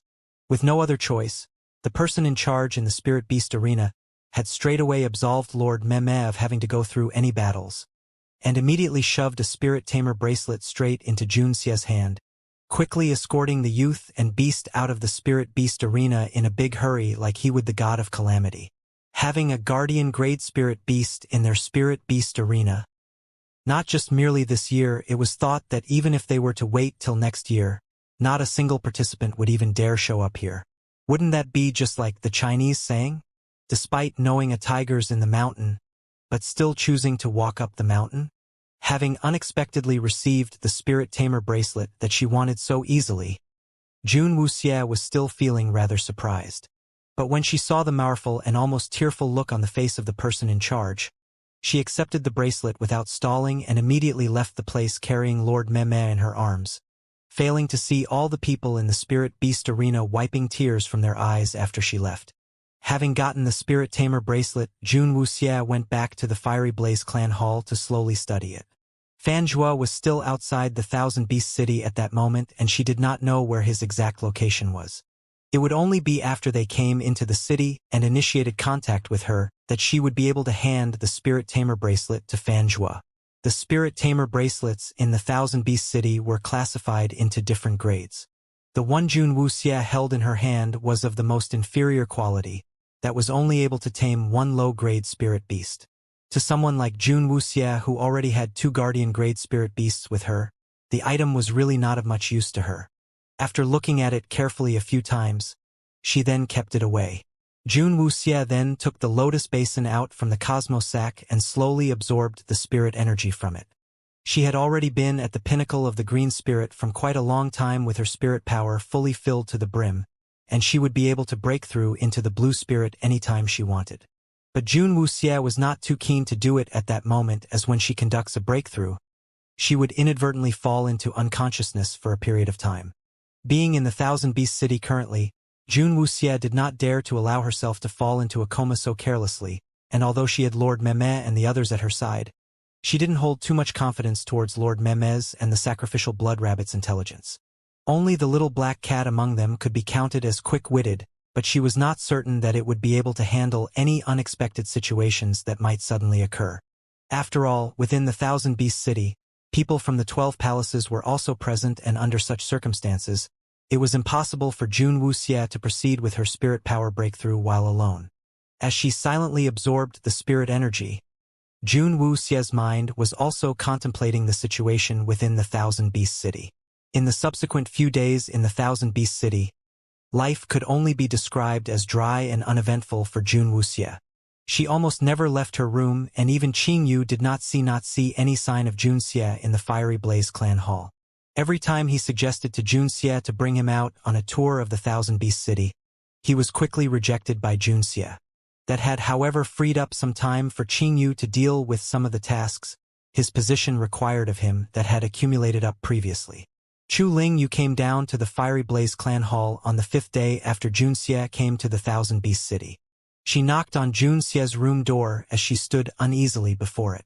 With no other choice, the person in charge in the Spirit Beast Arena had straightaway absolved Lord Meme of having to go through any battles, and immediately shoved a Spirit Tamer bracelet straight into Jun Xia's hand, quickly escorting the youth and beast out of the Spirit Beast Arena in a big hurry like he would the god of calamity. Having a Guardian-grade Spirit Beast in their Spirit Beast Arena, not just merely this year, it was thought that even if they were to wait till next year, not a single participant would even dare show up here. Wouldn't that be just like the Chinese saying? Despite knowing a tiger's in the mountain, but still choosing to walk up the mountain? Having unexpectedly received the Spirit Tamer bracelet that she wanted so easily, Jun Wuxia was still feeling rather surprised. But when she saw the marvel and almost tearful look on the face of the person in charge, she accepted the bracelet without stalling and immediately left the place carrying Lord Meme in her arms, failing to see all the people in the Spirit Beast Arena wiping tears from their eyes after she left. Having gotten the Spirit Tamer bracelet, Jun Wuxia went back to the Fiery Blaze clan hall to slowly study it. Fan Zhua was still outside the Thousand Beast City at that moment, and she did not know where his exact location was. It would only be after they came into the city and initiated contact with her that she would be able to hand the Spirit Tamer bracelet to Fan Zhua. The Spirit Tamer bracelets in the Thousand Beast City were classified into different grades. The one Jun Wuxia held in her hand was of the most inferior quality, that was only able to tame one low-grade Spirit Beast. To someone like Jun Wuxia, who already had 2 Guardian-grade Spirit Beasts with her, the item was really not of much use to her. After looking at it carefully a few times, she then kept it away. Jun Wuxia then took the lotus basin out from the Cosmos sack and slowly absorbed the spirit energy from it. She had already been at the pinnacle of the green spirit from quite a long time with her spirit power fully filled to the brim, and she would be able to break through into the blue spirit anytime she wanted. But Jun Wuxia was not too keen to do it at that moment, as when she conducts a breakthrough, she would inadvertently fall into unconsciousness for a period of time. Being in the Thousand Beast City currently, Jun Wuxia did not dare to allow herself to fall into a coma so carelessly, and although she had Lord Meme and the others at her side, She didn't hold too much confidence towards Lord Memez and the sacrificial blood rabbit's intelligence. Only the little black cat among them could be counted as quick-witted, but she was not certain that it would be able to handle any unexpected situations that might suddenly occur. After all, within the Thousand Beast City, people from the 12 palaces were also present, and under such circumstances, it was impossible for Jun Wuxia to proceed with her spirit power breakthrough while alone. As she silently absorbed the spirit energy, Jun Wuxia's mind was also contemplating the situation within the Thousand Beast City. In the subsequent few days in the Thousand Beast City, life could only be described as dry and uneventful for Jun Wuxia. She almost never left her room, and even Qing Yu did not see any sign of Jun Xie in the Fiery Blaze clan hall. Every time he suggested to Jun Xie to bring him out on a tour of the Thousand Beast City, he was quickly rejected by Jun Xie. That had, however, freed up some time for Qing Yu to deal with some of the tasks his position required of him that had accumulated up previously. Chu Ling Yu came down to the Fiery Blaze clan hall on the 5th day after Jun Xie came to the Thousand Beast City. She knocked on Jun Xie's room door as she stood uneasily before it.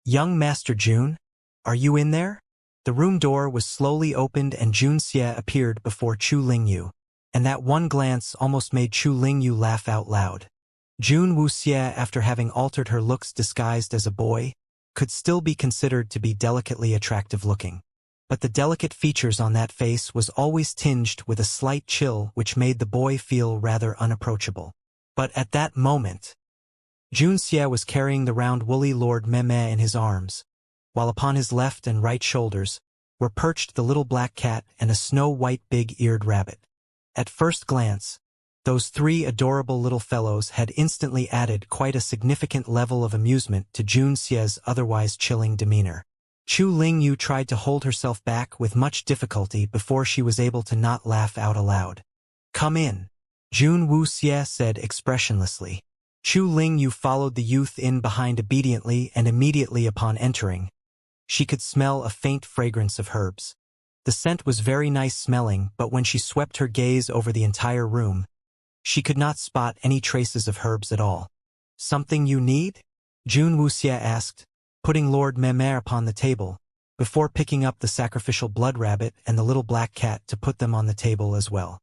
"Young Master Jun, are you in there?" The room door was slowly opened and Jun Xie appeared before Chu Ling Yu, and that one glance almost made Chu Ling Yu laugh out loud. Jun Wuxia, after having altered her looks disguised as a boy, could still be considered to be delicately attractive-looking. But the delicate features on that face was always tinged with a slight chill which made the boy feel rather unapproachable. But at that moment, Jun Xie was carrying the round woolly Lord Meme in his arms, while upon his left and right shoulders were perched the little black cat and a snow-white big-eared rabbit. At first glance, those three adorable little fellows had instantly added quite a significant level of amusement to Jun Xie's otherwise chilling demeanor. Chu Ling Yu tried to hold herself back with much difficulty before she was able to not laugh out aloud. "Come in," Jun Wuxia said expressionlessly. Chu Ling Yu followed the youth in behind obediently, and immediately upon entering, she could smell a faint fragrance of herbs. The scent was very nice smelling, but when she swept her gaze over the entire room, she could not spot any traces of herbs at all. "Something you need?" Jun Wuxia asked, putting Lord Meme upon the table, before picking up the sacrificial blood rabbit and the little black cat to put them on the table as well.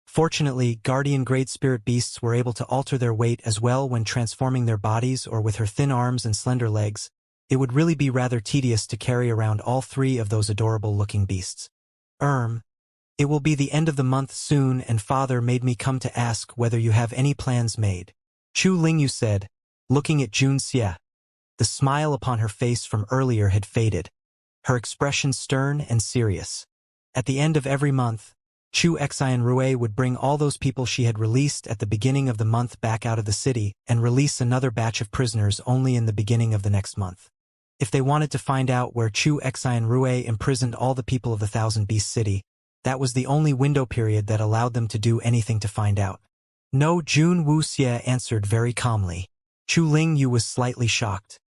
Fortunately, guardian-grade spirit beasts were able to alter their weight as well when transforming their bodies, or with her thin arms and slender legs, it would really be rather tedious to carry around all three of those adorable-looking beasts. It will be the end of the month soon, and Father made me come to ask whether you have any plans made," Chu Ling Yu said, looking at Jun Xie. The smile upon her face from earlier had faded, her expression stern and serious. At the end of every month, Chu Xian Rue would bring all those people she had released at the beginning of the month back out of the city and release another batch of prisoners only in the beginning of the next month. If they wanted to find out where Chu Xian Rue imprisoned all the people of the Thousand Beast City, that was the only window period that allowed them to do anything to find out. "No," Jun Wuxia answered very calmly. Chu Ling Yu was slightly shocked.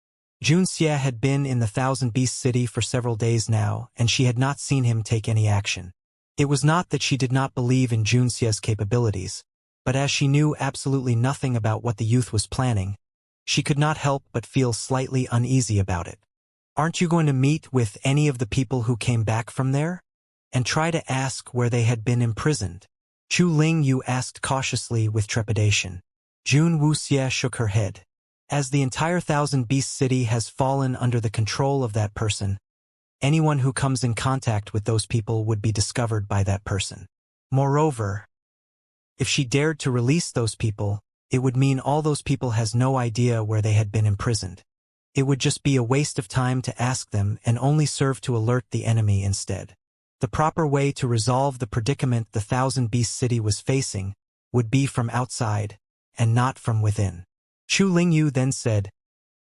Jun Xie had been in the Thousand Beast City for several days now, and she had not seen him take any action. It was not that she did not believe in Jun Xie's capabilities, but as she knew absolutely nothing about what the youth was planning, she could not help but feel slightly uneasy about it. "Aren't you going to meet with any of the people who came back from there, and try to ask where they had been imprisoned?" Chu Ling Yu asked cautiously with trepidation. Jun Wuxia shook her head. "As the entire Thousand Beast City has fallen under the control of that person, anyone who comes in contact with those people would be discovered by that person. Moreover, if she dared to release those people, it would mean all those people has no idea where they had been imprisoned. It would just be a waste of time to ask them and only serve to alert the enemy instead. The proper way to resolve the predicament the Thousand Beast City was facing would be from outside, and not from within." Chu Ling Yu then said,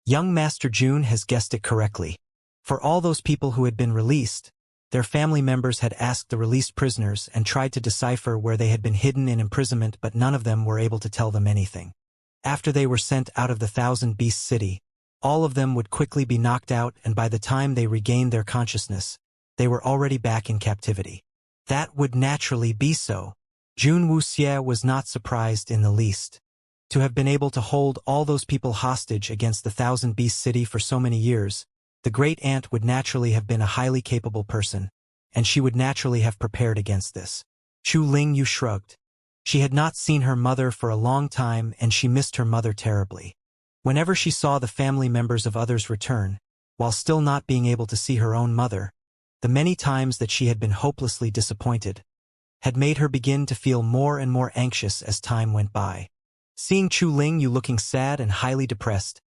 "Young Master Jun has guessed it correctly. For all those people who had been released, their family members had asked the released prisoners and tried to decipher where they had been hidden in imprisonment, but none of them were able to tell them anything. After they were sent out of the Thousand Beast City, all of them would quickly be knocked out, and by the time they regained their consciousness, they were already back in captivity. That would naturally be so." Jun Wuxia was not surprised in the least. To have been able to hold all those people hostage against the Thousand Beast City for so many years, The great aunt would naturally have been a highly capable person, and she would naturally have prepared against this. Chu Lingyu shrugged. She had not seen her mother for a long time, and she missed her mother terribly. Whenever she saw the family members of others return, while still not being able to see her own mother, the many times that she had been hopelessly disappointed had made her begin to feel more and more anxious as time went by. Seeing Chu Lingyu looking sad and highly depressed,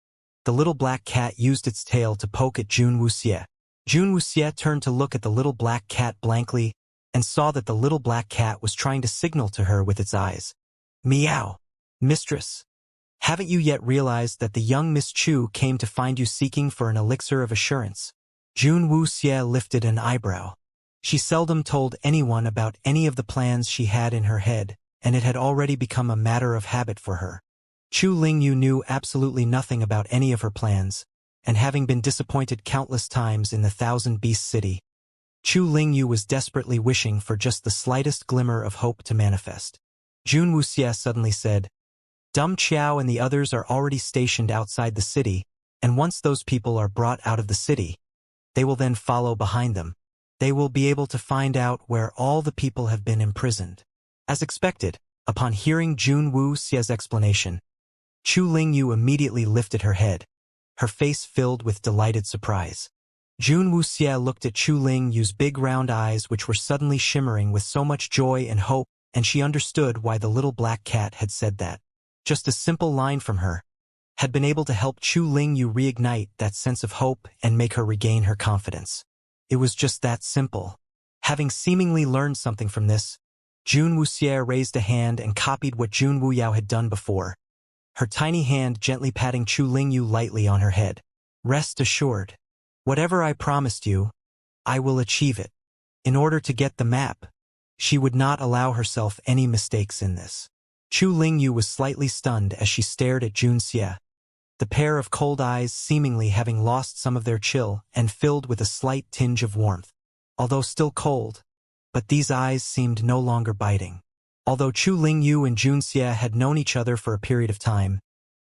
the little black cat used its tail to poke at Jun Wuxie. Jun Wuxie turned to look at the little black cat blankly and saw that the little black cat was trying to signal to her with its eyes. Meow. Mistress. Haven't you yet realized that the young Miss Chu came to find you seeking for an elixir of assurance? Jun Wuxie lifted an eyebrow. She seldom told anyone about any of the plans she had in her head, and it had already become a matter of habit for her. Chu Lingyu knew absolutely nothing about any of her plans, and having been disappointed countless times in the Thousand Beast City, Chu Lingyu was desperately wishing for just the slightest glimmer of hope to manifest. Jun Wuxie suddenly said, Dum Qiao and the others are already stationed outside the city, and once those people are brought out of the city, they will then follow behind them. They will be able to find out where all the people have been imprisoned. As expected, upon hearing Jun Wuxie's explanation, Chu Lingyu immediately lifted her head, her face filled with delighted surprise. Jun Wuxie looked at Chu Lingyu's big round eyes, which were suddenly shimmering with so much joy and hope, and she understood why the little black cat had said that. Just a simple line from her had been able to help Chu Lingyu reignite that sense of hope and make her regain her confidence. It was just that simple. Having seemingly learned something from this, Jun Wuxie raised a hand and copied what Jun Wuyao had done before, her tiny hand gently patting Chu Lingyu lightly on her head. Rest assured. Whatever I promised you, I will achieve it. In order to get the map, she would not allow herself any mistakes in this. Chu Lingyu was slightly stunned as she stared at Jun Xie, the pair of cold eyes seemingly having lost some of their chill and filled with a slight tinge of warmth. Although still cold, but these eyes seemed no longer biting. Although Chu Lingyu and Jun Xie had known each other for a period of time,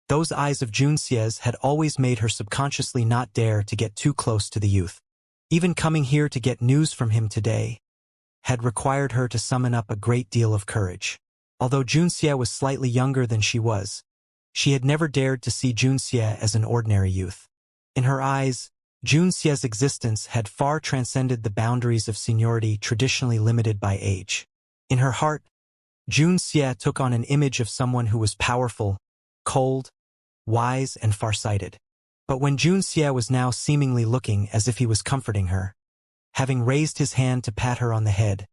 those eyes of Jun Xie's had always made her subconsciously not dare to get too close to the youth. Even coming here to get news from him today had required her to summon up a great deal of courage. Although Jun Xie was slightly younger than she had never dared to see Jun Xie as an ordinary youth. In her eyes, Jun Xie's existence had far transcended the boundaries of seniority traditionally limited by age. In her heart, Jun Xie took on an image of someone who was powerful, cold, wise, and farsighted. But when Jun Xie was now seemingly looking as if he was comforting her, having raised his hand to pat her on the head,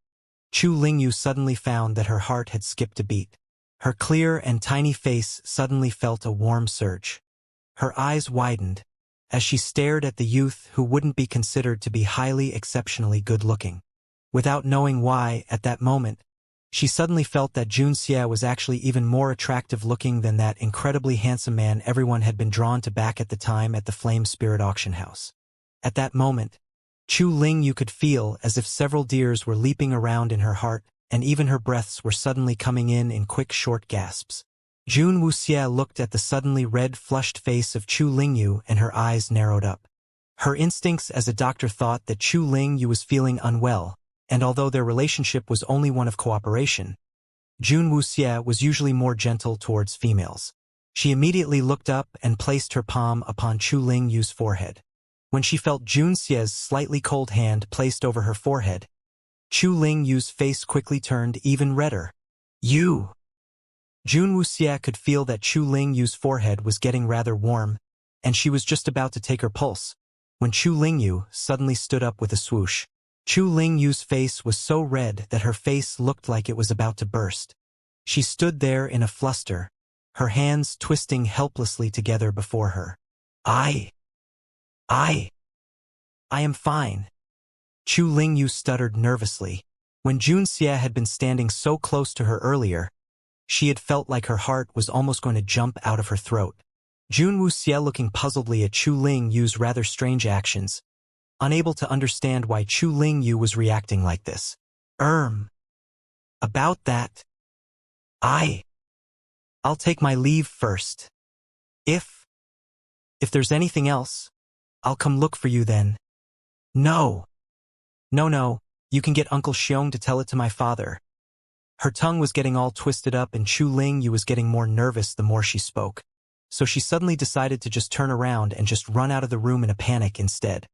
Chu Lingyu suddenly found that her heart had skipped a beat. Her clear and tiny face suddenly felt a warm surge. Her eyes widened as she stared at the youth who wouldn't be considered to be highly exceptionally good-looking. Without knowing why, at that moment, she suddenly felt that Jun Xie was actually even more attractive-looking than that incredibly handsome man everyone had been drawn to back at the time at the Flame Spirit Auction House. At that moment, Chu Lingyu could feel as if several deers were leaping around in her heart, and even her breaths were suddenly coming in quick short gasps. Jun Wuxie looked at the suddenly red flushed face of Chu Lingyu and her eyes narrowed up. Her instincts as a doctor thought that Chu Lingyu was feeling unwell, and although their relationship was only one of cooperation, Jun Wuxie was usually more gentle towards females. She immediately looked up and placed her palm upon Chu Lingyu's forehead. When she felt Jun Xie's slightly cold hand placed over her forehead, Chu Lingyu's face quickly turned even redder. You! Jun Wuxie could feel that Chu Lingyu's forehead was getting rather warm, and she was just about to take her pulse, when Chu Lingyu suddenly stood up with a swoosh. Chu Lingyu's face was so red that her face looked like it was about to burst. She stood there in a fluster, her hands twisting helplessly together before her. I am fine. Chu Lingyu stuttered nervously. When Jun Xie had been standing so close to her earlier, she had felt like her heart was almost going to jump out of her throat. Jun Wuxie looking puzzledly at Chu Lingyu's rather strange actions, unable to understand why Chu Lingyu was reacting like this. About that, I'll take my leave first. If there's anything else, I'll come look for you then. No. No, you can get Uncle Xiong to tell it to my father. Her tongue was getting all twisted up and Chu Lingyu was getting more nervous the more she spoke. So she suddenly decided to just turn around and just run out of the room in a panic instead.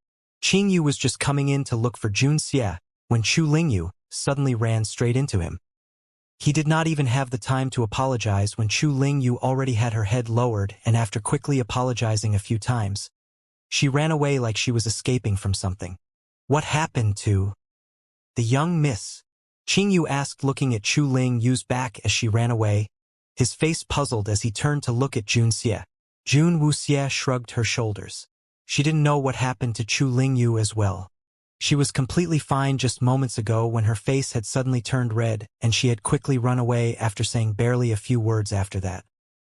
Qingyu was just coming in to look for Jun Xie when Chu Lingyu suddenly ran straight into him. He did not even have the time to apologize when Chu Lingyu already had her head lowered, and after quickly apologizing a few times, she ran away like she was escaping from something. What happened to the young miss? Qingyu asked, looking at Chu Lingyu's back as she ran away, his face puzzled as he turned to look at Jun Xie. Jun Wuxie shrugged her shoulders. She didn't know what happened to Chu Lingyu as well. She was completely fine just moments ago when her face had suddenly turned red and she had quickly run away after saying barely a few words after that.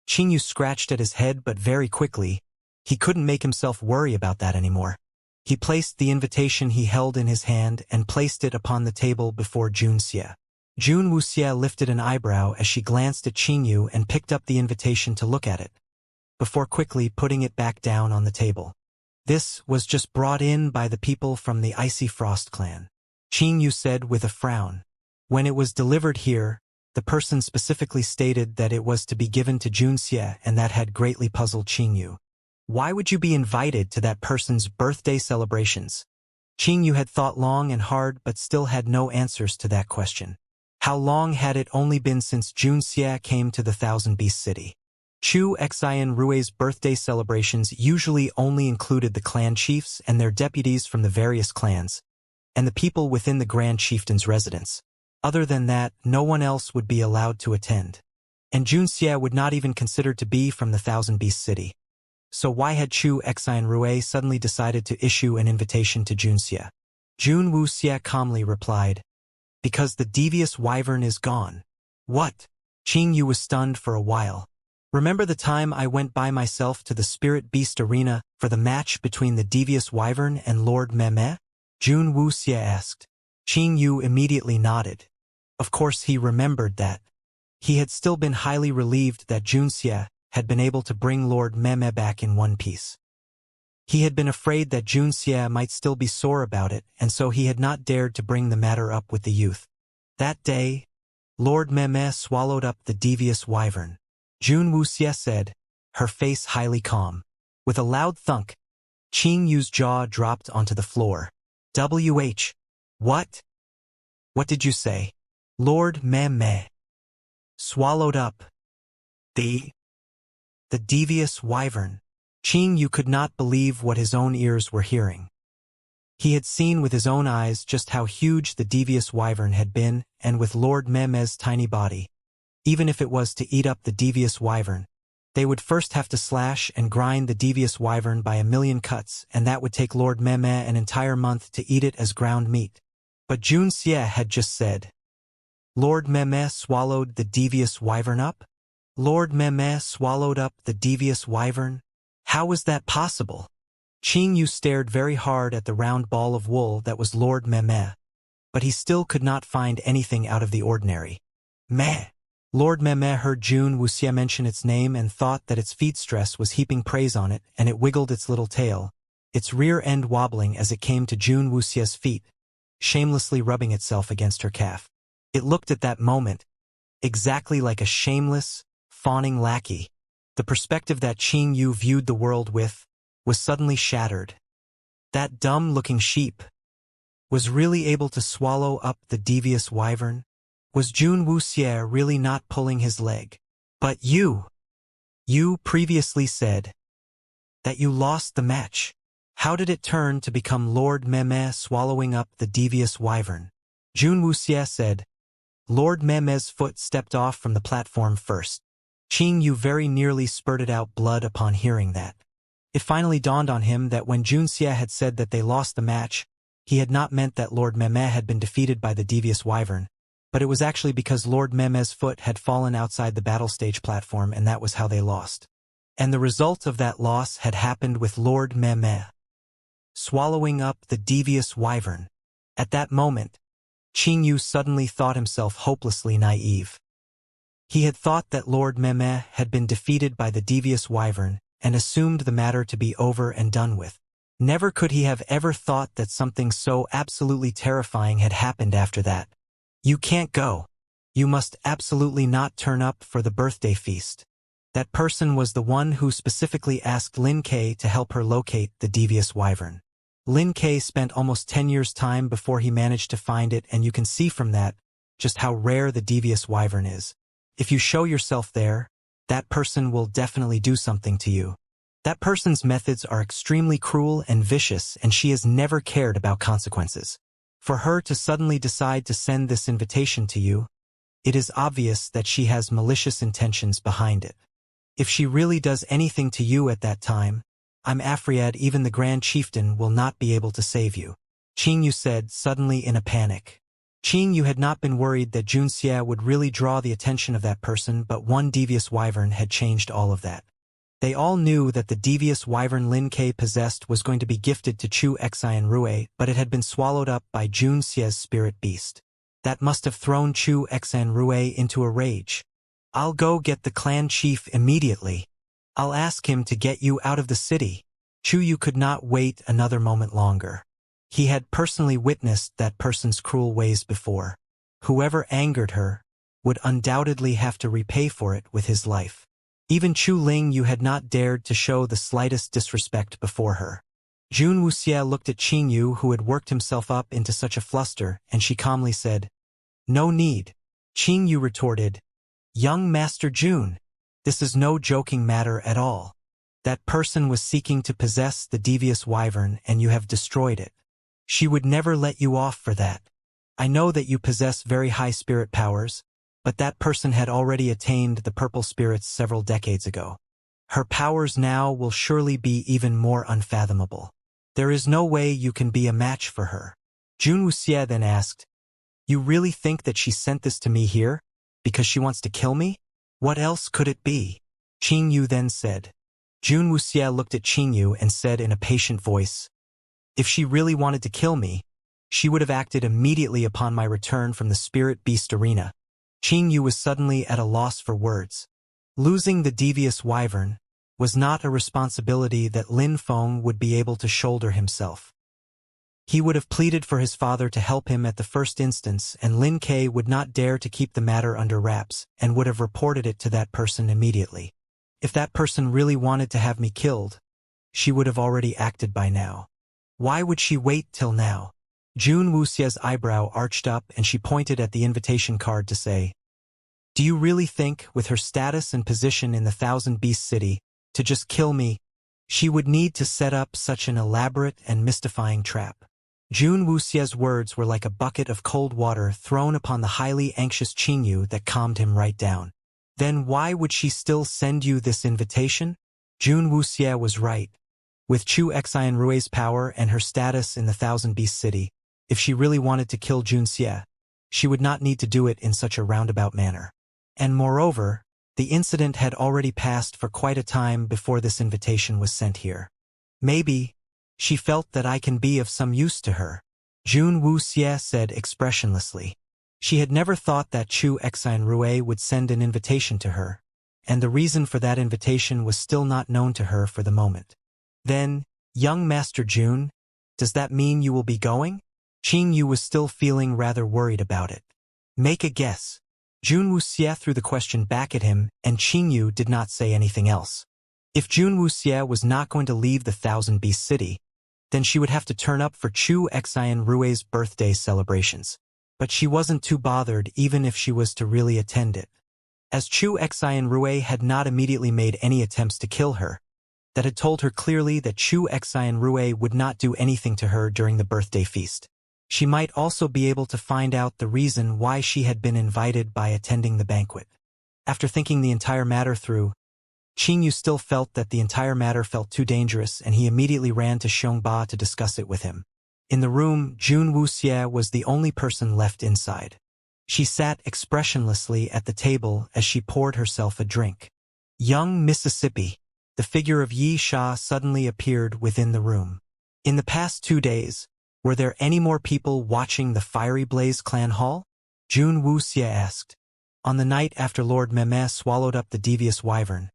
Qingyu scratched at his head, but very quickly, he couldn't make himself worry about that anymore. He placed the invitation he held in his hand and placed it upon the table before Jun Xie. Jun Wuxie lifted an eyebrow as she glanced at Qingyu and picked up the invitation to look at it, before quickly putting it back down on the table. This was just brought in by the people from the Icy Frost clan, Qingyu said with a frown. When it was delivered here, the person specifically stated that it was to be given to Jun Xie, and that had greatly puzzled Qingyu. Why would you be invited to that person's birthday celebrations? Qingyu had thought long and hard but still had no answers to that question. How long had it only been since Jun Xie came to the Thousand Beast City? Chu Xian Rui's birthday celebrations usually only included the clan chiefs and their deputies from the various clans, and the people within the Grand Chieftain's residence. Other than that, no one else would be allowed to attend. And Jun Xie would not even consider to be from the Thousand Beast City. So why had Chu Xian Rui suddenly decided to issue an invitation to Jun Xie? Jun Wuxie calmly replied, "Because the devious wyvern is gone." What? Qingyu was stunned for a while. Remember the time I went by myself to the Spirit Beast Arena for the match between the devious wyvern and Lord Meme? Jun Wuxie asked. Qingyu immediately nodded. Of course he remembered that. He had still been highly relieved that Jun Xie had been able to bring Lord Meme back in one piece. He had been afraid that Jun Xie might still be sore about it, and so he had not dared to bring the matter up with the youth. That day, Lord Meme swallowed up the devious wyvern. Jun Wuxie said, her face highly calm. With a loud thunk, Qingyu's jaw dropped onto the floor. "WH. What? What did you say?" Lord Meme swallowed up the devious wyvern. Qingyu could not believe what his own ears were hearing. He had seen with his own eyes just how huge the devious wyvern had been, and with Lord Meme's tiny body, even if it was to eat up the devious wyvern, they would first have to slash and grind the devious wyvern by 1,000,000 cuts, and that would take Lord Meme an entire month to eat it as ground meat. But Jun Xie had just said, Lord Meme swallowed the devious wyvern up? Lord Meme swallowed up the devious wyvern? How was that possible? Qingyu stared very hard at the round ball of wool that was Lord Meme, but he still could not find anything out of the ordinary. Meh! Lord Meme heard Jun Wuxie mention its name and thought that its feet stress was heaping praise on it, and it wiggled its little tail, its rear end wobbling as it came to Jun Wuxie's feet, shamelessly rubbing itself against her calf. It looked at that moment exactly like a shameless, fawning lackey. The perspective that Qingyu viewed the world with was suddenly shattered. That dumb-looking sheep was really able to swallow up the devious wyvern? Was Jun Wuxie really not pulling his leg? But you previously said that you lost the match. How did it turn to become Lord Meme swallowing up the devious wyvern? Jun Wuxie said, Lord Meme's foot stepped off from the platform first. Qingyu very nearly spurted out blood upon hearing that. It finally dawned on him that when Jun Xie had said that they lost the match, he had not meant that Lord Meme had been defeated by the devious wyvern, but it was actually because Lord Meme's foot had fallen outside the battle stage platform, and that was how they lost. And the result of that loss had happened with Lord Meme swallowing up the devious wyvern. At that moment, Qingyu suddenly thought himself hopelessly naive. He had thought that Lord Meme had been defeated by the devious wyvern and assumed the matter to be over and done with. Never could he have ever thought that something so absolutely terrifying had happened after that. You can't go. You must absolutely not turn up for the birthday feast. That person was the one who specifically asked Lin Kei to help her locate the devious wyvern. Lin Kei spent almost 10 years' time before he managed to find it, and you can see from that just how rare the devious wyvern is. If you show yourself there, that person will definitely do something to you. That person's methods are extremely cruel and vicious, and she has never cared about consequences. For her to suddenly decide to send this invitation to you, it is obvious that she has malicious intentions behind it. If she really does anything to you at that time, I'm afraid even the Grand Chieftain will not be able to save you. Qing Yu said, suddenly in a panic. Qing Yu had not been worried that Jun Xie would really draw the attention of that person, but one devious wyvern had changed all of that. They all knew that the devious wyvern Lin Kei possessed was going to be gifted to Chu Xian Rui, but it had been swallowed up by Jun Xie's spirit beast. That must have thrown Chu Xian Rui into a rage. I'll go get the clan chief immediately. I'll ask him to get you out of the city. Chu Yu could not wait another moment longer. He had personally witnessed that person's cruel ways before. Whoever angered her would undoubtedly have to repay for it with his life. Even Chu Ling Yu had not dared to show the slightest disrespect before her. Jun Wuxie looked at Qing Yu, who had worked himself up into such a fluster, and she calmly said, "No need." Qing Yu retorted, "Young Master Jun, this is no joking matter at all. That person was seeking to possess the devious wyvern, and you have destroyed it. She would never let you off for that. I know that you possess very high spirit powers, but that person had already attained the purple spirits several decades ago. Her powers now will surely be even more unfathomable. There is no way you can be a match for her." Jun Wuxie then asked, "You really think that she sent this to me here because she wants to kill me? What else could it be?" Qing Yu then said. Jun Wuxie looked at Qing Yu and said in a patient voice, "If she really wanted to kill me, she would have acted immediately upon my return from the spirit beast arena." Qing Yu was suddenly at a loss for words. Losing the devious wyvern was not a responsibility that Lin Feng would be able to shoulder himself. He would have pleaded for his father to help him at the first instance, and Lin Kei would not dare to keep the matter under wraps and would have reported it to that person immediately. If that person really wanted to have me killed, she would have already acted by now. Why would she wait till now? Jun Wuxie's eyebrow arched up and she pointed at the invitation card to say, "Do you really think, with her status and position in the Thousand Beast City, to just kill me, she would need to set up such an elaborate and mystifying trap?" Jun Wuxie's words were like a bucket of cold water thrown upon the highly anxious Qing Yu that calmed him right down. Then why would she still send you this invitation? Jun Wuxie was right. With Chu Xian Rui's power and her status in the Thousand Beast City, if she really wanted to kill Jun Xie, she would not need to do it in such a roundabout manner. And moreover, the incident had already passed for quite a time before this invitation was sent here. Maybe she felt that I can be of some use to her, Jun Wuxie said expressionlessly. She had never thought that Chu Xian Rui would send an invitation to her, and the reason for that invitation was still not known to her for the moment. Then, young Master Jun, does that mean you will be going? Qing Yu was still feeling rather worried about it. Make a guess. Jun Wuxie threw the question back at him, and Qing Yu did not say anything else. If Jun Wuxie was not going to leave the Thousand Beast City, then she would have to turn up for Chu Xian Rui's birthday celebrations. But she wasn't too bothered even if she was to really attend it. As Chu Xian Rui had not immediately made any attempts to kill her, that had told her clearly that Chu Xian Rui would not do anything to her during the birthday feast. She might also be able to find out the reason why she had been invited by attending the banquet. After thinking the entire matter through, Qing Yu still felt that the entire matter felt too dangerous, and he immediately ran to Xiongba to discuss it with him. In the room, Jun Wuxie was the only person left inside. She sat expressionlessly at the table as she poured herself a drink. Young Mississippi, the figure of Yi Sha suddenly appeared within the room. In the past 2 days, were there any more people watching the Fiery Blaze clan hall? Jun Wuxie asked. On the night after Lord Meme swallowed up the devious wyvern,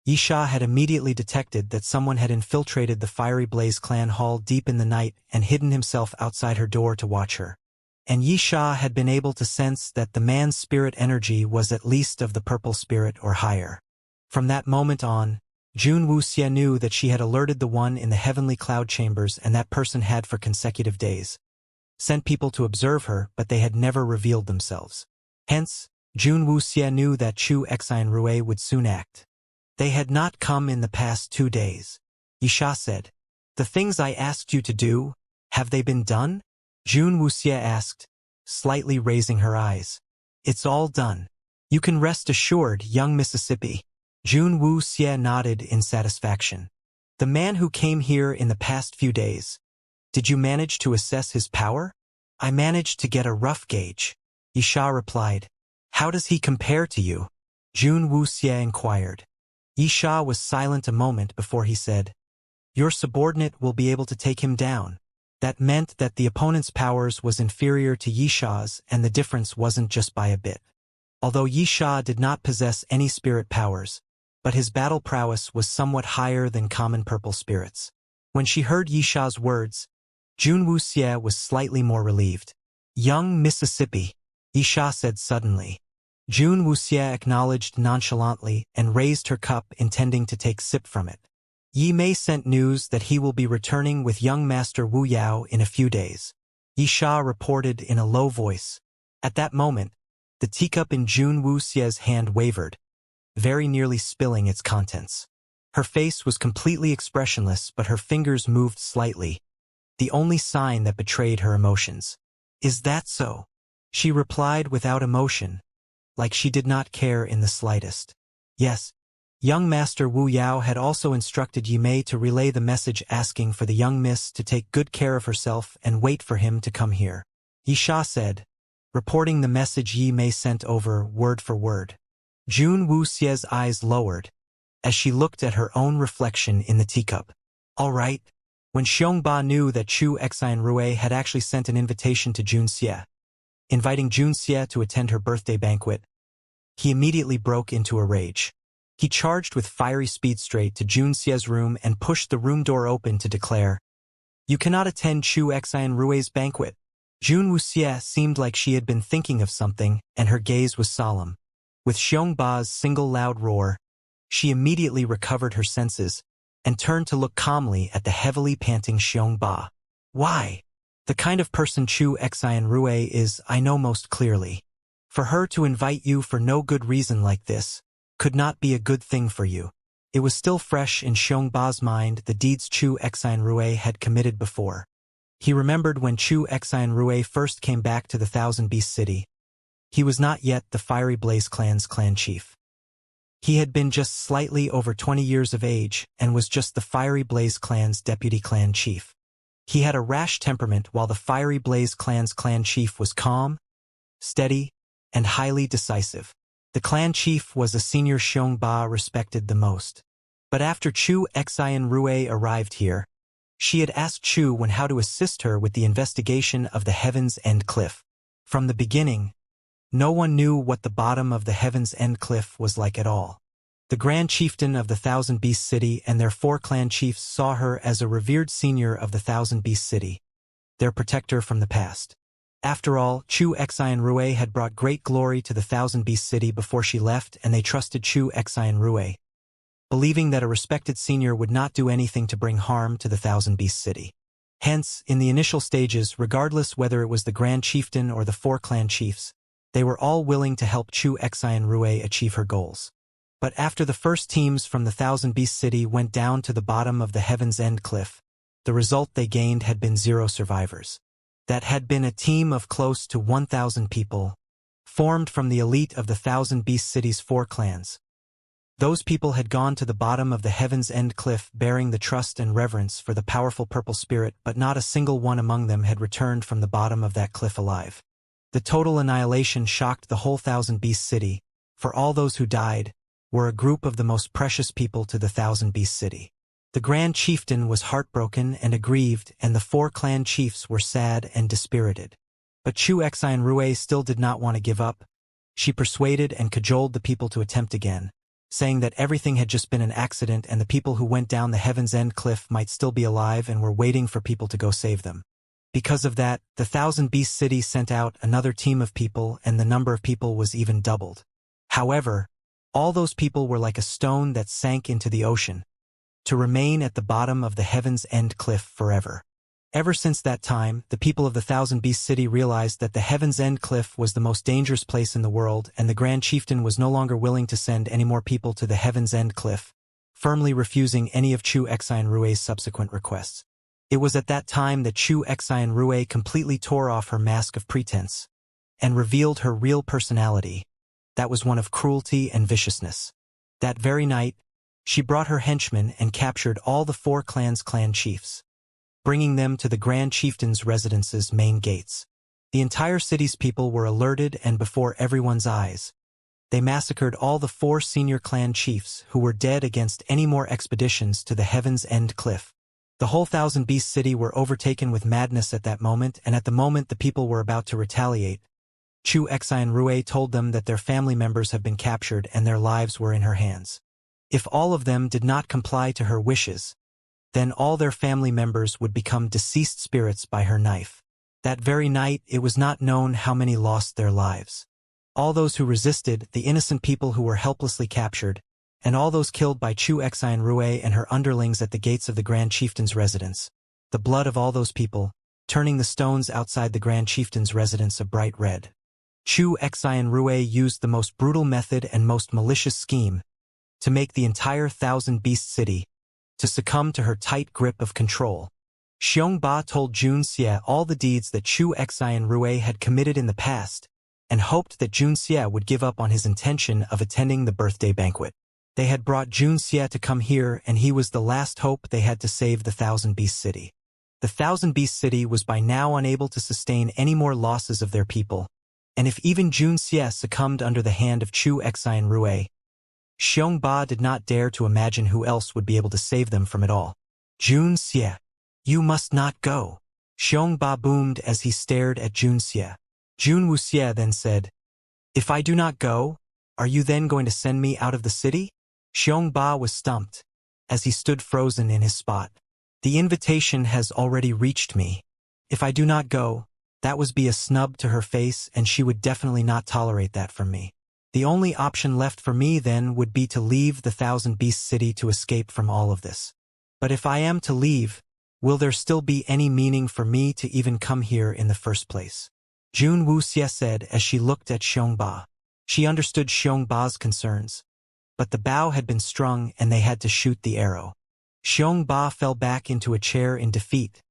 Yisha had immediately detected that someone had infiltrated the Fiery Blaze clan hall deep in the night and hidden himself outside her door to watch her. And Yisha had been able to sense that the man's spirit energy was at least of the purple spirit or higher. From that moment on, Jun Wuxie knew that she had alerted the one in the heavenly cloud chambers, and that person had for consecutive days sent people to observe her, but they had never revealed themselves. Hence, Jun Wuxie knew that Chu Xian Rui would soon act. They had not come in the past 2 days. Yisha said, "The things I asked you to do, have they been done?" Jun Wuxie asked, slightly raising her eyes. "It's all done. You can rest assured, young Mississippi." Jun Wuxie nodded in satisfaction. "The man who came here in the past few days, did you manage to assess his power?" "I managed to get a rough gauge," Yisha replied. "How does he compare to you?" Jun Wuxie inquired. Yisha was silent a moment before he said, "Your subordinate will be able to take him down." That meant that the opponent's powers was inferior to Yisha's, and the difference wasn't just by a bit. Although Yisha did not possess any spirit powers, but his battle prowess was somewhat higher than common purple spirits. When she heard Yisha's words, Jun Wuxie was slightly more relieved. "Young Mississippi," Yisha said suddenly. Jun Wuxie acknowledged nonchalantly and raised her cup, intending to take sip from it. Yi Mei sent news that he will be returning with young Master Wu Yao in a few days, Yisha reported in a low voice. At that moment, the teacup in Jun Wuxie's hand wavered, very nearly spilling its contents. Her face was completely expressionless, but her fingers moved slightly, the only sign that betrayed her emotions. "Is that so?" She replied without emotion, like she did not care in the slightest. "Yes." Young Master Wu Yao had also instructed Yi Mei to relay the message asking for the young miss to take good care of herself and wait for him to come here, Yisha said, reporting the message Yi Mei sent over word for word. Jun Wuxie's eyes lowered as she looked at her own reflection in the teacup. "All right." When Xiongba knew that Chu Xian Rui had actually sent an invitation to Jun Xie, inviting Jun Xie to attend her birthday banquet, he immediately broke into a rage. He charged with fiery speed straight to Jun Xie's room and pushed the room door open to declare, "You cannot attend Chu Xian Rui's banquet." Jun Wuxie seemed like she had been thinking of something, and her gaze was solemn. With Xiongba's single loud roar, she immediately recovered her senses and turned to look calmly at the heavily panting Xiongba. "Why? The kind of person Chu Xian Rui is, I know most clearly. For her to invite you for no good reason like this could not be a good thing for you." It was still fresh in Xiongba's mind the deeds Chu Xian Rui had committed before. He remembered when Chu Xian Rui first came back to the Thousand Beast City. He was not yet the Fiery Blaze clan's clan chief. He had been just slightly over 20 years of age and was just the Fiery Blaze clan's deputy clan chief. He had a rash temperament, while the Fiery Blaze clan's clan chief was calm, steady, and highly decisive. The clan chief was a senior Xiongba respected the most. But after Chu Xian Rui arrived here, she had asked Chu Wen how to assist her with the investigation of the Heaven's End Cliff. From the beginning, no one knew what the bottom of the Heaven's End Cliff was like at all. The Grand Chieftain of the Thousand Beast City and their 4 clan chiefs saw her as a revered senior of the Thousand Beast City, their protector from the past. After all, Chu Xian Rui had brought great glory to the Thousand Beast City before she left, and they trusted Chu Xian Rui, believing that a respected senior would not do anything to bring harm to the Thousand Beast City. Hence, in the initial stages, regardless whether it was the Grand Chieftain or the 4 clan chiefs, they were all willing to help Chu Xian Rui achieve her goals. But after the first teams from the Thousand Beast City went down to the bottom of the Heaven's End Cliff, the result they gained had been 0 survivors. That had been a team of close to 1,000 people, formed from the elite of the Thousand Beast City's 4 clans. Those people had gone to the bottom of the Heaven's End Cliff bearing the trust and reverence for the powerful purple spirit, but not a single one among them had returned from the bottom of that cliff alive. The total annihilation shocked the whole Thousand Beast City, for all those who died were a group of the most precious people to the Thousand Beast City. The Grand Chieftain was heartbroken and aggrieved, and the 4 clan chiefs were sad and dispirited. But Chu Xian Rui still did not want to give up. She persuaded and cajoled the people to attempt again, saying that everything had just been an accident and the people who went down the Heaven's End cliff might still be alive and were waiting for people to go save them. Because of that, the Thousand Beast City sent out another team of people and the number of people was even doubled. However, all those people were like a stone that sank into the ocean, to remain at the bottom of the Heaven's End cliff forever. Ever since that time, the people of the Thousand Beast City realized that the Heaven's End cliff was the most dangerous place in the world and the Grand Chieftain was no longer willing to send any more people to the Heaven's End cliff, firmly refusing any of Chu Xian Rui's subsequent requests. It was at that time that Chu Xian Rui completely tore off her mask of pretense and revealed her real personality. That was one of cruelty and viciousness. That very night, she brought her henchmen and captured all the 4 clans' clan chiefs, bringing them to the Grand Chieftain's residence's main gates. The entire city's people were alerted and before everyone's eyes, they massacred all the 4 senior clan chiefs who were dead against any more expeditions to the Heaven's End cliff. The whole Thousand Beast City were overtaken with madness at that moment, and at the moment the people were about to retaliate, Chu Xian Rui told them that their family members have been captured and their lives were in her hands. If all of them did not comply to her wishes, then all their family members would become deceased spirits by her knife. That very night, it was not known how many lost their lives. All those who resisted, the innocent people who were helplessly captured, and all those killed by Chu Xian Rui and her underlings at the gates of the Grand Chieftain's residence. The blood of all those people, turning the stones outside the Grand Chieftain's residence a bright red. Chu Xian Rui used the most brutal method and most malicious scheme to make the entire Thousand Beast City to succumb to her tight grip of control. Xiongba told Jun Xie all the deeds that Chu Xian Rui had committed in the past, and hoped that Jun Xie would give up on his intention of attending the birthday banquet. They had brought Jun Xie to come here, and he was the last hope they had to save the Thousand Beast City. The Thousand Beast City was by now unable to sustain any more losses of their people, and if even Jun Xie succumbed under the hand of Chu Xian Rui, Xiongba did not dare to imagine who else would be able to save them from it all. Jun Xie, you must not go. Xiongba boomed as he stared at Jun Xie. Jun Wuxie then said, if I do not go, are you then going to send me out of the city? Xiongba was stumped, as he stood frozen in his spot. The invitation has already reached me. If I do not go, that would be a snub to her face and she would definitely not tolerate that from me. The only option left for me then would be to leave the Thousand Beast City to escape from all of this. But if I am to leave, will there still be any meaning for me to even come here in the first place? Jun Wuxie said as she looked at Xiongba. She understood Xiongba's concerns, but the bow had been strung and they had to shoot the arrow. Xiongba fell back into a chair in defeat,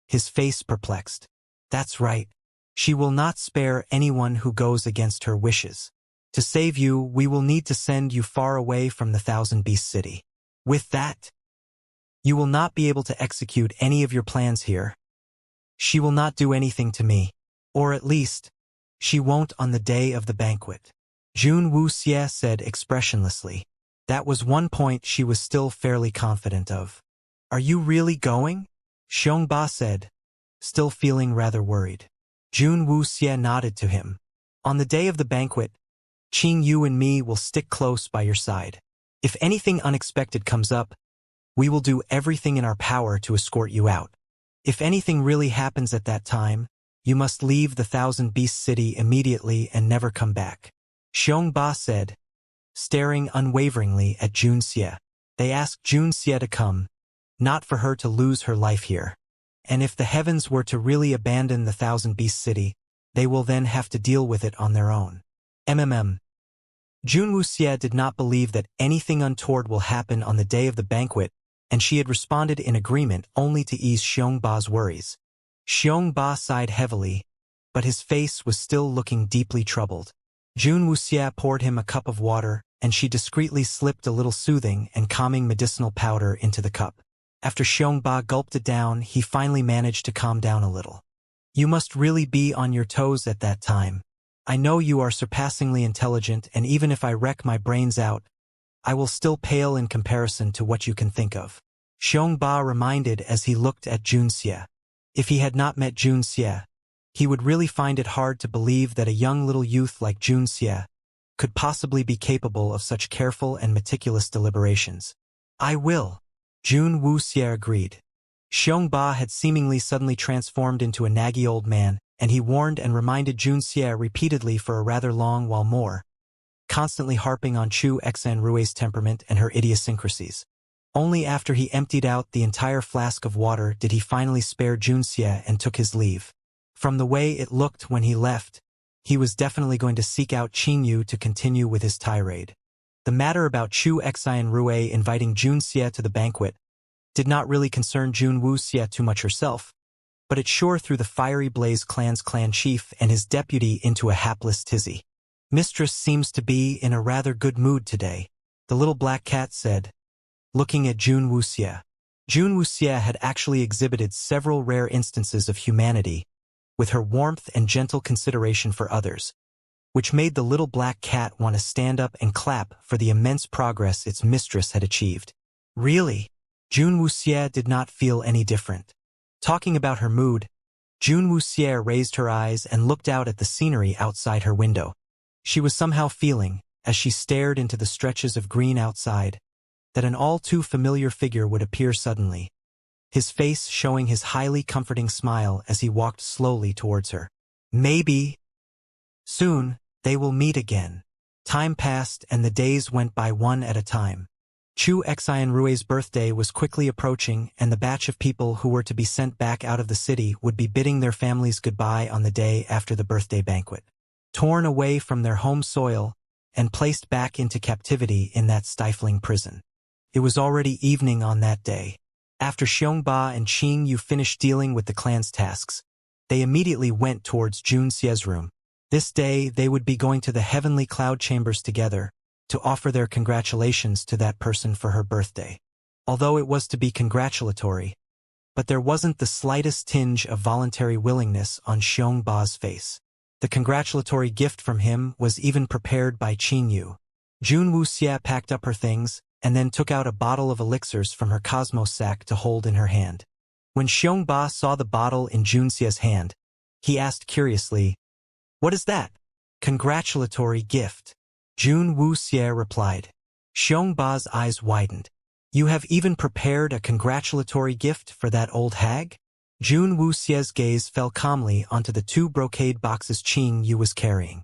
his face perplexed. That's right. She will not spare anyone who goes against her wishes. To save you, we will need to send you far away from the Thousand Beast City. With that, you will not be able to execute any of your plans here. She will not do anything to me. Or at least, she won't on the day of the banquet. Jun Wuxie said expressionlessly. That was one point she was still fairly confident of. Are you really going? Xiongba said, still feeling rather worried. Jun Wuxie nodded to him. On the day of the banquet, Qing Yu and me will stick close by your side. If anything unexpected comes up, we will do everything in our power to escort you out. If anything really happens at that time, you must leave the Thousand Beast City immediately and never come back. Xiongba said, staring unwaveringly at Jun Xie. They asked Jun Xie to come, not for her to lose her life here. And if the heavens were to really abandon the Thousand Beast City, they will then have to deal with it on their own. Jun Wuxie did not believe that anything untoward will happen on the day of the banquet, and she had responded in agreement only to ease Xiongba's worries. Xiongba sighed heavily, but his face was still looking deeply troubled. Jun Wuxie poured him a cup of water, and she discreetly slipped a little soothing and calming medicinal powder into the cup. After Xiongba gulped it down, he finally managed to calm down a little. You must really be on your toes at that time. I know you are surpassingly intelligent, and even if I wreck my brains out, I will still pale in comparison to what you can think of. Xiongba reminded as he looked at Jun Xie. If he had not met Jun Xie, he would really find it hard to believe that a young little youth like Jun Xie could possibly be capable of such careful and meticulous deliberations. I will. Jun Wuxie agreed. Xiongba had seemingly suddenly transformed into a naggy old man, and he warned and reminded Jun Xie repeatedly for a rather long while more, constantly harping on Chu Xanrue's temperament and her idiosyncrasies. Only after he emptied out the entire flask of water did he finally spare Jun Xie and took his leave. From the way it looked when he left, he was definitely going to seek out Qing Yu to continue with his tirade. The matter about Chu Xanrue inviting Jun Xie to the banquet did not really concern Jun Wuxie too much herself, but it sure threw the Fiery Blaze clan's clan chief and his deputy into a hapless tizzy. Mistress seems to be in a rather good mood today, the little black cat said, looking at Jun Wuxie. Jun Wuxie had actually exhibited several rare instances of humanity, with her warmth and gentle consideration for others, which made the little black cat want to stand up and clap for the immense progress its mistress had achieved. Really? Jun Wuxie did not feel any different. Talking about her mood, Jun Wuxie raised her eyes and looked out at the scenery outside her window. She was somehow feeling, as she stared into the stretches of green outside, that an all-too-familiar figure would appear suddenly, his face showing his highly comforting smile as he walked slowly towards her. Maybe soon they will meet again. Time passed and the days went by one at a time. Chu Xanrue's birthday was quickly approaching, and the batch of people who were to be sent back out of the city would be bidding their families goodbye on the day after the birthday banquet. Torn away from their home soil and placed back into captivity in that stifling prison. It was already evening on that day. After Xiongba and Qing Yu finished dealing with the clan's tasks, they immediately went towards Jun Xie's room. This day they would be going to the heavenly cloud chambers together to offer their congratulations to that person for her birthday. Although it was to be congratulatory, but there wasn't the slightest tinge of voluntary willingness on Xiongba's face. The congratulatory gift from him was even prepared by Qing Yu. Jun Wuxie packed up her things and then took out a bottle of elixirs from her cosmos sack to hold in her hand. When Xiongba saw the bottle in Jun Xie's hand, he asked curiously, "What is that?" "Congratulatory gift," Jun Wuxie replied. Xiongba's eyes widened. "You have even prepared a congratulatory gift for that old hag?" Jun Wuxie's gaze fell calmly onto the two brocade boxes Qing Yu was carrying.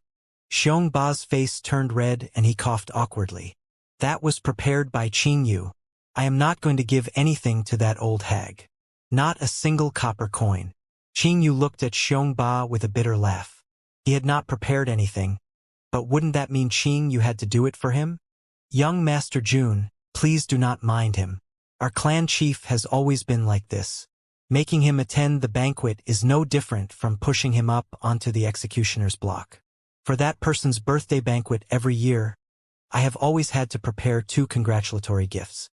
Xiongba's face turned red and he coughed awkwardly. "That was prepared by Qing Yu. I am not going to give anything to that old hag. Not a single copper coin." Qing Yu looked at Xiongba with a bitter laugh. He had not prepared anything, but wouldn't that mean Qing Yu had to do it for him? "Young Master Jun, please do not mind him. Our clan chief has always been like this. Making him attend the banquet is no different from pushing him up onto the executioner's block. For that person's birthday banquet every year, I have always had to prepare 2 congratulatory gifts.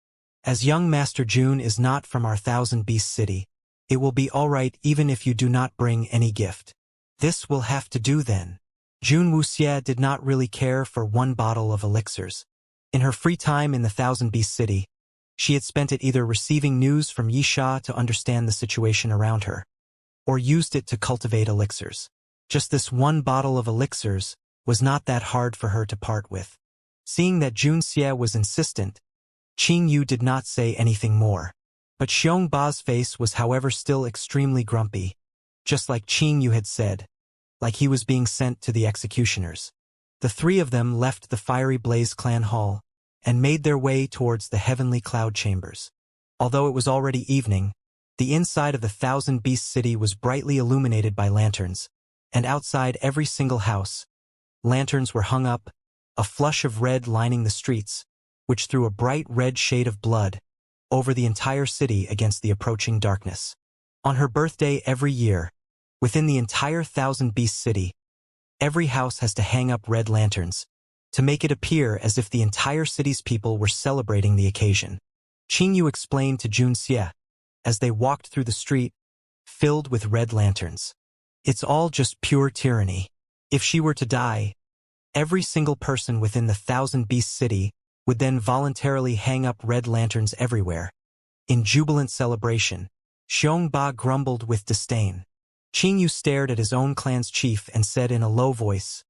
As young Master Jun is not from our Thousand Beast City, it will be all right even if you do not bring any gift. This will have to do then." Jun Wuxie did not really care for 1 bottle of elixirs. In her free time in the Thousand Beast City, she had spent it either receiving news from Yisha to understand the situation around her, or used it to cultivate elixirs. Just this 1 bottle of elixirs was not that hard for her to part with. Seeing that Jun Xie was insistent, Qing Yu did not say anything more. But Xiongba's face was however still extremely grumpy, just like Qing Yu had said, like he was being sent to the executioners. The 3 of them left the Fiery Blaze clan hall and made their way towards the heavenly cloud chambers. Although it was already evening, the inside of the Thousand Beast City was brightly illuminated by lanterns, and outside every single house, lanterns were hung up, a flush of red lining the streets, which threw a bright red shade of blood over the entire city against the approaching darkness. On her birthday every year, within the entire Thousand Beast City, every house has to hang up red lanterns to make it appear as if the entire city's people were celebrating the occasion. Qing Yu explained to Jun Xie as they walked through the street filled with red lanterns. "It's all just pure tyranny. If she were to die, every single person within the Thousand Beast City would then voluntarily hang up red lanterns everywhere." In jubilant celebration, Xiongba grumbled with disdain. Qing Yu stared at his own clan's chief and said in a low voice,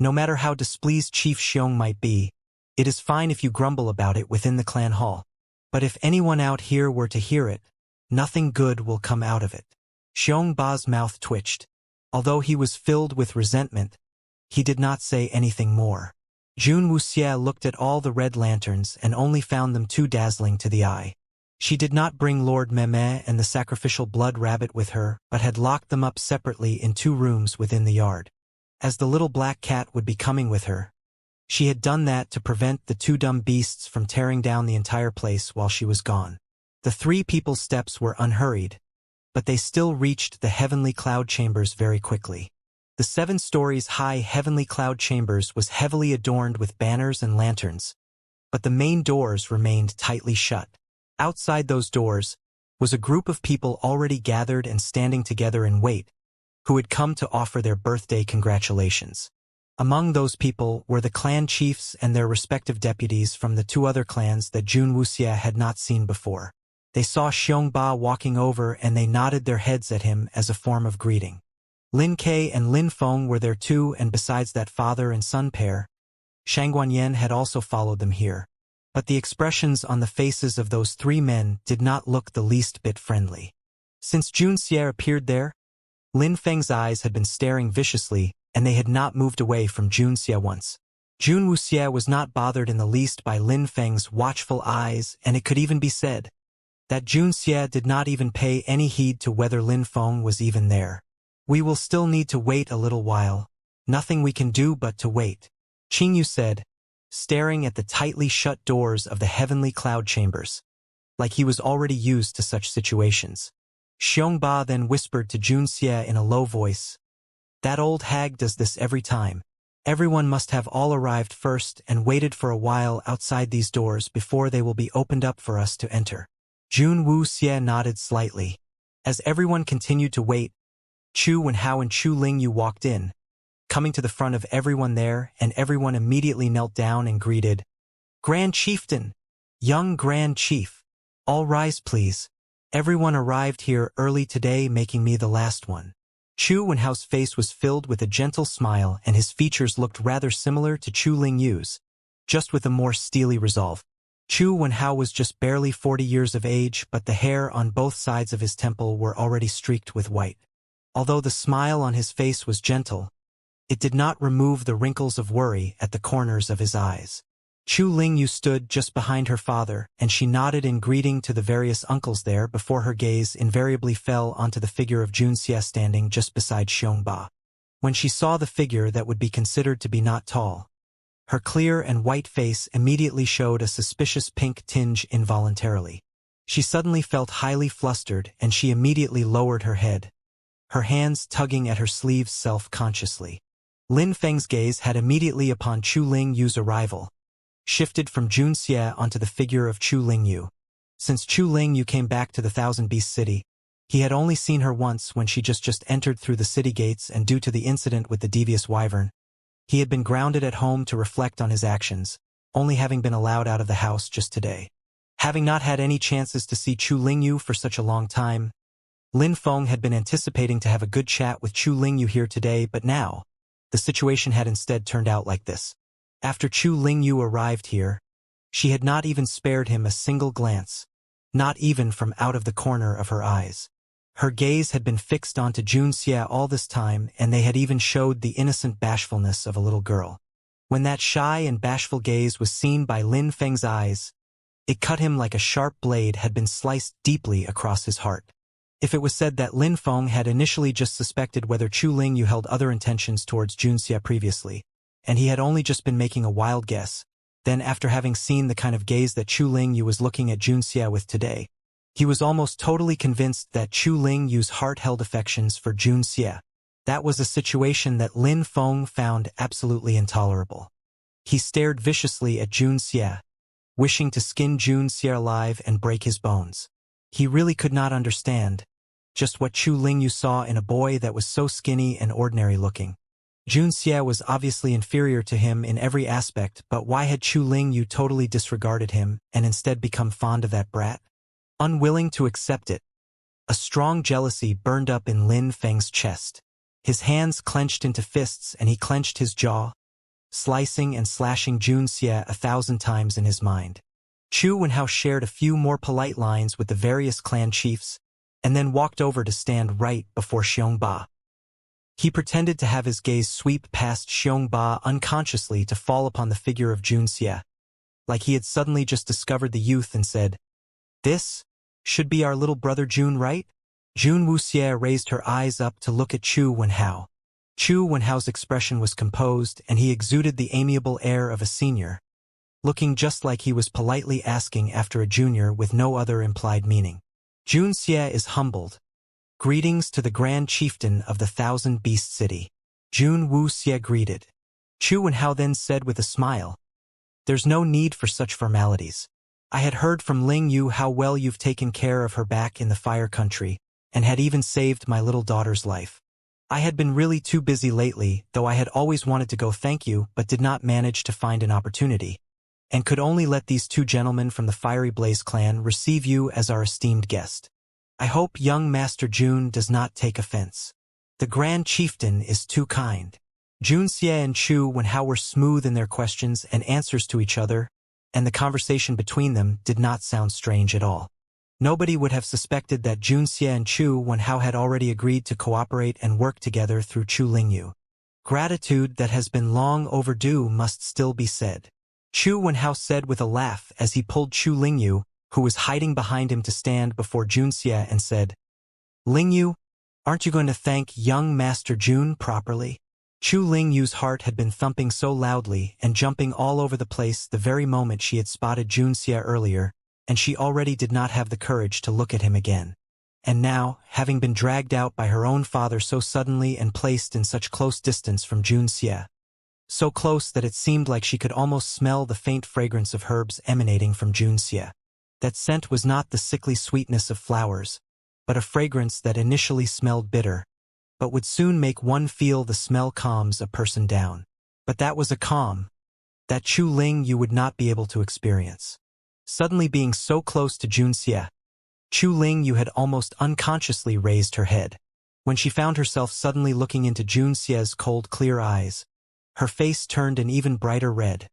No matter how displeased Chief Xiong might be, it is fine if you grumble about it within the clan hall. But if anyone out here were to hear it, nothing good will come out of it. Xiong Ba's mouth twitched. Although he was filled with resentment, he did not say anything more. Jun Wuxia looked at all the red lanterns and only found them too dazzling to the eye. She did not bring Lord Meme and the sacrificial blood rabbit with her, but had locked them up separately in 2 rooms within the yard. As the little black cat would be coming with her, she had done that to prevent the 2 dumb beasts from tearing down the entire place while she was gone. The 3 people's steps were unhurried, but they still reached the heavenly cloud chambers very quickly. The 7 stories high heavenly cloud chambers was heavily adorned with banners and lanterns, but the main doors remained tightly shut. Outside those doors was a group of people already gathered and standing together in wait, who had come to offer their birthday congratulations. Among those people were the clan chiefs and their respective deputies from the 2 other clans that Jun Wuxia had not seen before. They saw Xiong Ba walking over and they nodded their heads at him as a form of greeting. Lin Ke and Lin Feng were there too, and besides that father and son pair, Shang Guanyen had also followed them here. But the expressions on the faces of those 3 men did not look the least bit friendly. Since Jun Xie appeared there, Lin Feng's eyes had been staring viciously, and they had not moved away from Jun Xie once. Jun Wuxia was not bothered in the least by Lin Feng's watchful eyes, and it could even be said that Jun Xie did not even pay any heed to whether Lin Feng was even there. We will still need to wait a little while. Nothing we can do but to wait, Qing Yu said, staring at the tightly shut doors of the heavenly cloud chambers, like he was already used to such situations. Xiong Ba then whispered to Jun Xie in a low voice, "That old hag does this every time. Everyone must have all arrived first and waited for a while outside these doors before they will be opened up for us to enter." Jun Wuxia nodded slightly. As everyone continued to wait, Chu Wenhao and Chu Lingyu walked in, coming to the front of everyone there, and everyone immediately knelt down and greeted, "Grand Chieftain! Young Grand Chief! All rise please. Everyone arrived here early today, making me the last one." Chu Wenhao's face was filled with a gentle smile, and his features looked rather similar to Chu Lingyu's, just with a more steely resolve. Chu Wenhao was just barely 40 years of age, but the hair on both sides of his temple were already streaked with white. Although the smile on his face was gentle, it did not remove the wrinkles of worry at the corners of his eyes. Chu Lingyu stood just behind her father, and she nodded in greeting to the various uncles there before her gaze invariably fell onto the figure of Jun Xie standing just beside Xiong Ba. When she saw the figure that would be considered to be not tall, her clear and white face immediately showed a suspicious pink tinge involuntarily. She suddenly felt highly flustered, and she immediately lowered her head, her hands tugging at her sleeves self-consciously. Lin Feng's gaze had immediately upon Chu Lingyu's arrival, shifted from Jun Xie onto the figure of Chu Lingyu. Since Chu Lingyu came back to the Thousand Beast City, he had only seen her once when she just entered through the city gates, and due to the incident with the devious wyvern, he had been grounded at home to reflect on his actions, only having been allowed out of the house just today. Having not had any chances to see Chu Lingyu for such a long time, Lin Feng had been anticipating to have a good chat with Chu Lingyu here today, but now, the situation had instead turned out like this. After Chu Lingyu arrived here, she had not even spared him a single glance, not even from out of the corner of her eyes. Her gaze had been fixed onto Jun Xie all this time, and they had even showed the innocent bashfulness of a little girl. When that shy and bashful gaze was seen by Lin Feng's eyes, it cut him like a sharp blade had been sliced deeply across his heart. If it was said that Lin Feng had initially just suspected whether Chu Lingyu held other intentions towards Jun Xie previously, and he had only just been making a wild guess, then after having seen the kind of gaze that Chu Lingyu was looking at Jun Xie with today, he was almost totally convinced that Chu Lingyu's heart held affections for Jun Xie. That was a situation that Lin Feng found absolutely intolerable. He stared viciously at Jun Xie, wishing to skin Jun Xie alive and break his bones. He really could not understand just what Chu Lingyu saw in a boy that was so skinny and ordinary looking. Jun Xie was obviously inferior to him in every aspect, but why had Chu Lingyu totally disregarded him and instead become fond of that brat? Unwilling to accept it, a strong jealousy burned up in Lin Feng's chest. His hands clenched into fists and he clenched his jaw, slicing and slashing Jun Xie 1,000 times in his mind. Chu Wenhao shared a few more polite lines with the various clan chiefs, and then walked over to stand right before Xiongba. He pretended to have his gaze sweep past Xiongba unconsciously to fall upon the figure of Jun Xie, like he had suddenly just discovered the youth and said, "This should be our little brother Jun, right?" Jun Wuxie raised her eyes up to look at Chu Wenhao. Chu Wenhao's expression was composed, and he exuded the amiable air of a senior, looking just like he was politely asking after a junior with no other implied meaning. Jun Xie is humbled. Greetings to the Grand Chieftain of the Thousand Beast City. Jun Wuxie greeted. Chu Wenhao then said with a smile, "There's no need for such formalities. I had heard from Ling Yu how well you've taken care of her back in the Fire Country, and had even saved my little daughter's life. I had been really too busy lately, though I had always wanted to go thank you but did not manage to find an opportunity, and could only let these two gentlemen from the Fiery Blaze clan receive you as our esteemed guest. I hope young Master Jun does not take offense. The Grand Chieftain is too kind." Jun Xie and Chu Wenhao were smooth in their questions and answers to each other, and the conversation between them did not sound strange at all. Nobody would have suspected that Jun Xie and Chu Wenhao had already agreed to cooperate and work together through Chu Lingyu. Gratitude that has been long overdue must still be said. Chu Wenhao said with a laugh as he pulled Chu Lingyu, who was hiding behind him, to stand before Jun Xie and said, "Lingyu, aren't you going to thank young Master Jun properly?" Chu Lingyu's heart had been thumping so loudly and jumping all over the place the very moment she had spotted Jun Xie earlier, and she already did not have the courage to look at him again. And now, having been dragged out by her own father so suddenly and placed in such close distance from Jun Xie, so close that it seemed like she could almost smell the faint fragrance of herbs emanating from Jun Xie. That scent was not the sickly sweetness of flowers, but a fragrance that initially smelled bitter, but would soon make one feel the smell calms a person down. But that was a calm that Chu Ling you would not be able to experience. Suddenly being so close to Jun Xie, Chu Ling you had almost unconsciously raised her head. When she found herself suddenly looking into Jun Xie's cold, clear eyes, her face turned an even brighter red,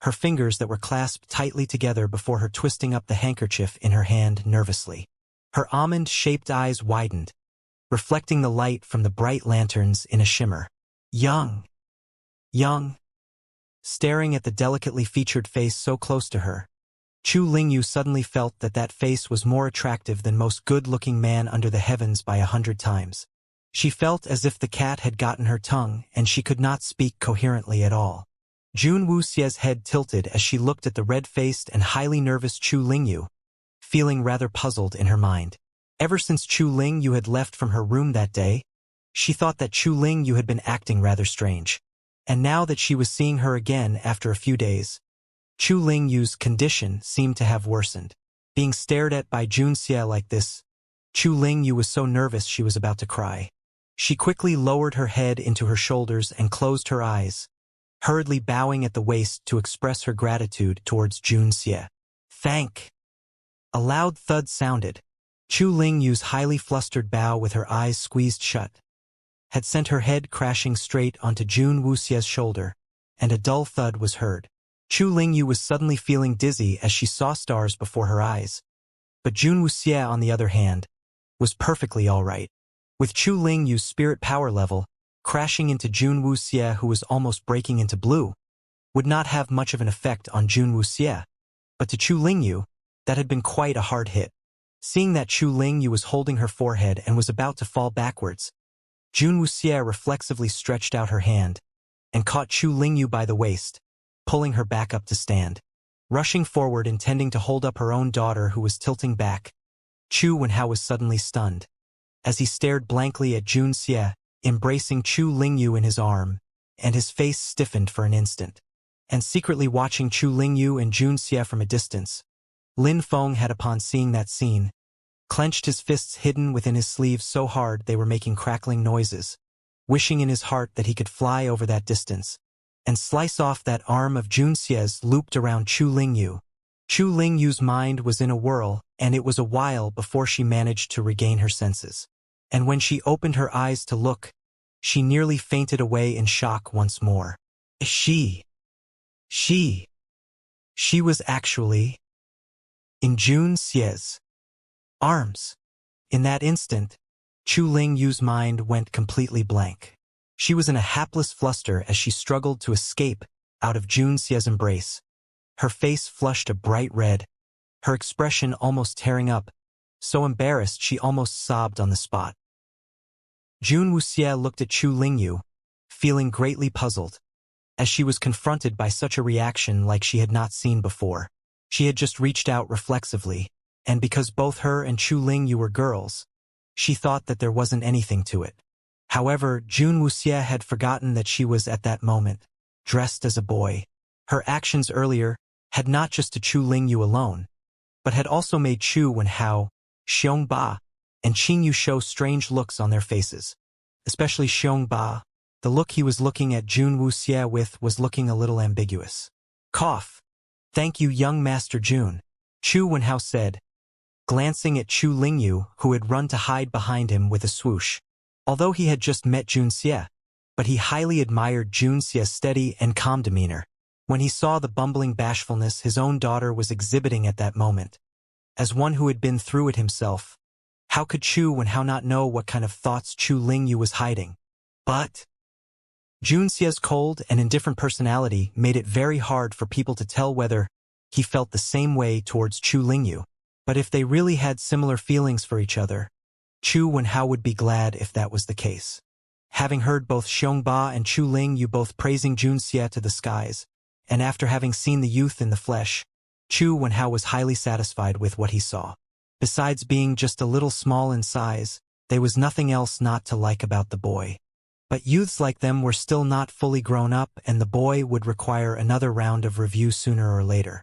her fingers that were clasped tightly together before her twisting up the handkerchief in her hand nervously. Her almond-shaped eyes widened, reflecting the light from the bright lanterns in a shimmer. Young, staring at the delicately featured face so close to her, Chu Lingyu suddenly felt that that face was more attractive than most good-looking man under the heavens by 100 times. She felt as if the cat had gotten her tongue and she could not speak coherently at all. Jun Wuxie's head tilted as she looked at the red-faced and highly nervous Chu Lingyu, feeling rather puzzled in her mind. Ever since Chu Lingyu had left from her room that day, she thought that Chu Lingyu had been acting rather strange. And now that she was seeing her again after a few days, Chu Lingyu's condition seemed to have worsened. Being stared at by Jun Xie like this, Chu Lingyu was so nervous she was about to cry. She quickly lowered her head into her shoulders and closed her eyes, hurriedly bowing at the waist to express her gratitude towards Jun Xie. "Thank." A loud thud sounded. Chu Lingyu's highly flustered bow with her eyes squeezed shut had sent her head crashing straight onto Jun Wuxie's shoulder, and a dull thud was heard. Chu Lingyu was suddenly feeling dizzy as she saw stars before her eyes. But Jun Wuxie, on the other hand, was perfectly all right. With Chu Lingyu's spirit power level, crashing into Jun Wuxie, who was almost breaking into blue, would not have much of an effect on Jun Wuxie. But to Chu Lingyu, that had been quite a hard hit. Seeing that Chu Lingyu was holding her forehead and was about to fall backwards, Jun Wuxie reflexively stretched out her hand and caught Chu Lingyu by the waist, pulling her back up to stand. Rushing forward intending to hold up her own daughter who was tilting back, Chu Wenhao was suddenly stunned. As he stared blankly at Jun Xie, embracing Chu Lingyu in his arm, and his face stiffened for an instant. And secretly watching Chu Lingyu and Jun Xie from a distance, Lin Feng had, upon seeing that scene, clenched his fists hidden within his sleeves so hard they were making crackling noises, wishing in his heart that he could fly over that distance and slice off that arm of Jun Xie's looped around Chu Lingyu. Chu Lingyu's mind was in a whirl, and it was a while before she managed to regain her senses. And when she opened her eyes to look, she nearly fainted away in shock once more. She, she, she was actually in Jun Xie's arms. In that instant, Chu Lingyu's mind went completely blank. She was in a hapless fluster as she struggled to escape out of Jun Xie's embrace. Her face flushed a bright red, her expression almost tearing up, so embarrassed she almost sobbed on the spot. Jun Wuxie looked at Chu Lingyu, feeling greatly puzzled, as she was confronted by such a reaction like she had not seen before. She had just reached out reflexively, and because both her and Chu Lingyu were girls, she thought that there wasn't anything to it. However, Jun Wuxie had forgotten that she was at that moment dressed as a boy. Her actions earlier had not just to Chu Lingyu alone, but had also made Chu Wenhao, Xiong Ba, and Qing Yu show strange looks on their faces. Especially Xiong Ba, the look he was looking at Jun Wuxie with was looking a little ambiguous. Cough. Thank you, young Master Jun, Chu Wenhao said, glancing at Chu Lingyu, who had run to hide behind him with a swoosh. Although he had just met Jun Xie, but he highly admired Jun Xie's steady and calm demeanor when he saw the bumbling bashfulness his own daughter was exhibiting at that moment. As one who had been through it himself, how could Chu Wenhao not know what kind of thoughts Chu Lingyu was hiding? But Jun Xie's cold and indifferent personality made it very hard for people to tell whether he felt the same way towards Chu Lingyu. But if they really had similar feelings for each other, Chu Wenhao would be glad if that was the case. Having heard both Xiong Ba and Chu Lingyu both praising Jun Xie to the skies, and after having seen the youth in the flesh, Chu Wenhao was highly satisfied with what he saw. Besides being just a little small in size, there was nothing else not to like about the boy. But youths like them were still not fully grown up, and the boy would require another round of review sooner or later.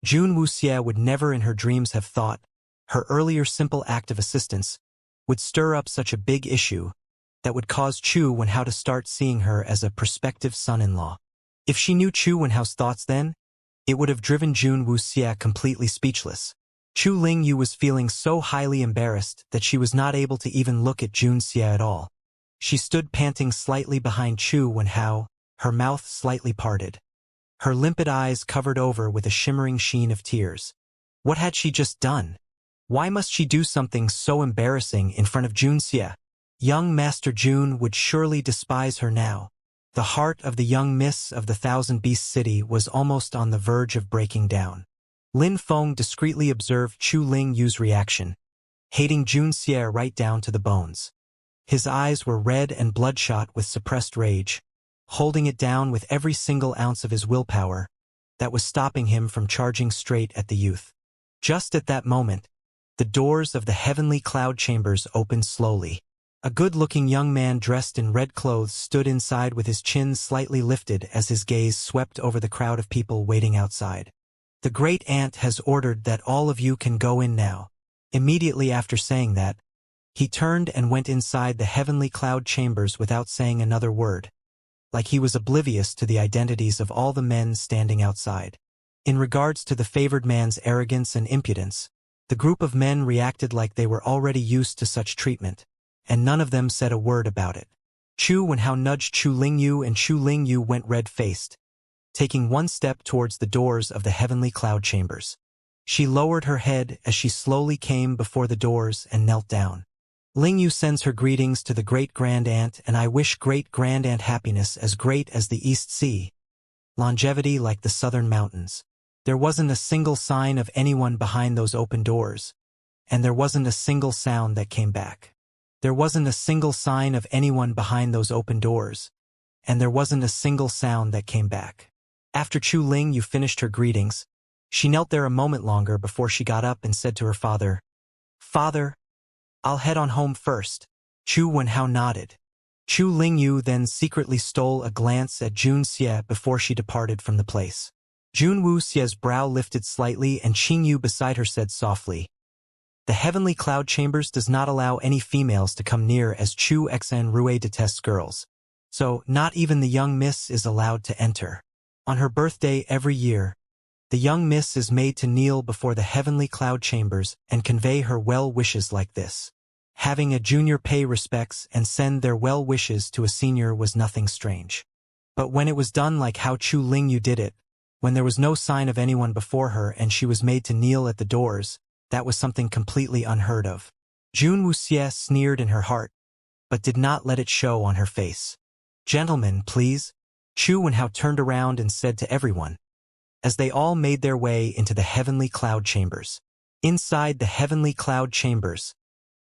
Jun Wuxie would never in her dreams have thought her earlier simple act of assistance would stir up such a big issue that would cause Chu Wenhao to start seeing her as a prospective son-in-law. If she knew Chu Wenhao's thoughts then, it would have driven Jun Wuxie completely speechless. Chu Lingyu was feeling so highly embarrassed that she was not able to even look at Jun Xie at all. She stood panting slightly behind Chu Wenhao, her mouth slightly parted, her limpid eyes covered over with a shimmering sheen of tears. What had she just done? Why must she do something so embarrassing in front of Jun Xie? Young Master Jun would surely despise her now. The heart of the young miss of the Thousand Beasts City was almost on the verge of breaking down. Lin Feng discreetly observed Chu Lingyu's reaction, hating Jun Xie right down to the bones. His eyes were red and bloodshot with suppressed rage, holding it down with every single ounce of his willpower that was stopping him from charging straight at the youth. Just at that moment, the doors of the heavenly cloud chambers opened slowly. A good-looking young man dressed in red clothes stood inside with his chin slightly lifted as his gaze swept over the crowd of people waiting outside. The great aunt has ordered that all of you can go in now. Immediately after saying that, he turned and went inside the heavenly cloud chambers without saying another word, like he was oblivious to the identities of all the men standing outside. In regards to the favored man's arrogance and impudence, the group of men reacted like they were already used to such treatment, and none of them said a word about it. Chu Wenhao nudged Chu Lingyu, and Chu Lingyu went red-faced, taking one step towards the doors of the heavenly cloud chambers. She lowered her head as she slowly came before the doors and knelt down. Lingyu sends her greetings to the great-grand aunt, and I wish great-grand aunt happiness as great as the East Sea, longevity like the southern mountains. There wasn't a single sign of anyone behind those open doors, and there wasn't a single sound that came back. There wasn't a single sign of anyone behind those open doors, and there wasn't a single sound that came back. After Chu Lingyu finished her greetings, she knelt there a moment longer before she got up and said to her father, "Father, I'll head on home first." Chu Wenhao nodded. Chu Lingyu then secretly stole a glance at Jun Xie before she departed from the place. Jun Wuxie's brow lifted slightly, and Qing Yu beside her said softly, "The heavenly cloud chambers does not allow any females to come near, as Chu Xan Rue detests girls. So not even the young miss is allowed to enter. On her birthday every year, the young miss is made to kneel before the heavenly cloud chambers and convey her well wishes like this." Having a junior pay respects and send their well wishes to a senior was nothing strange. But when it was done like how Chu Lingyu did it, when there was no sign of anyone before her and she was made to kneel at the doors, that was something completely unheard of. Jun Wuxie sneered in her heart, but did not let it show on her face. "Gentlemen, please." Chu Wenhao turned around and said to everyone, as they all made their way into the heavenly cloud chambers. Inside the heavenly cloud chambers,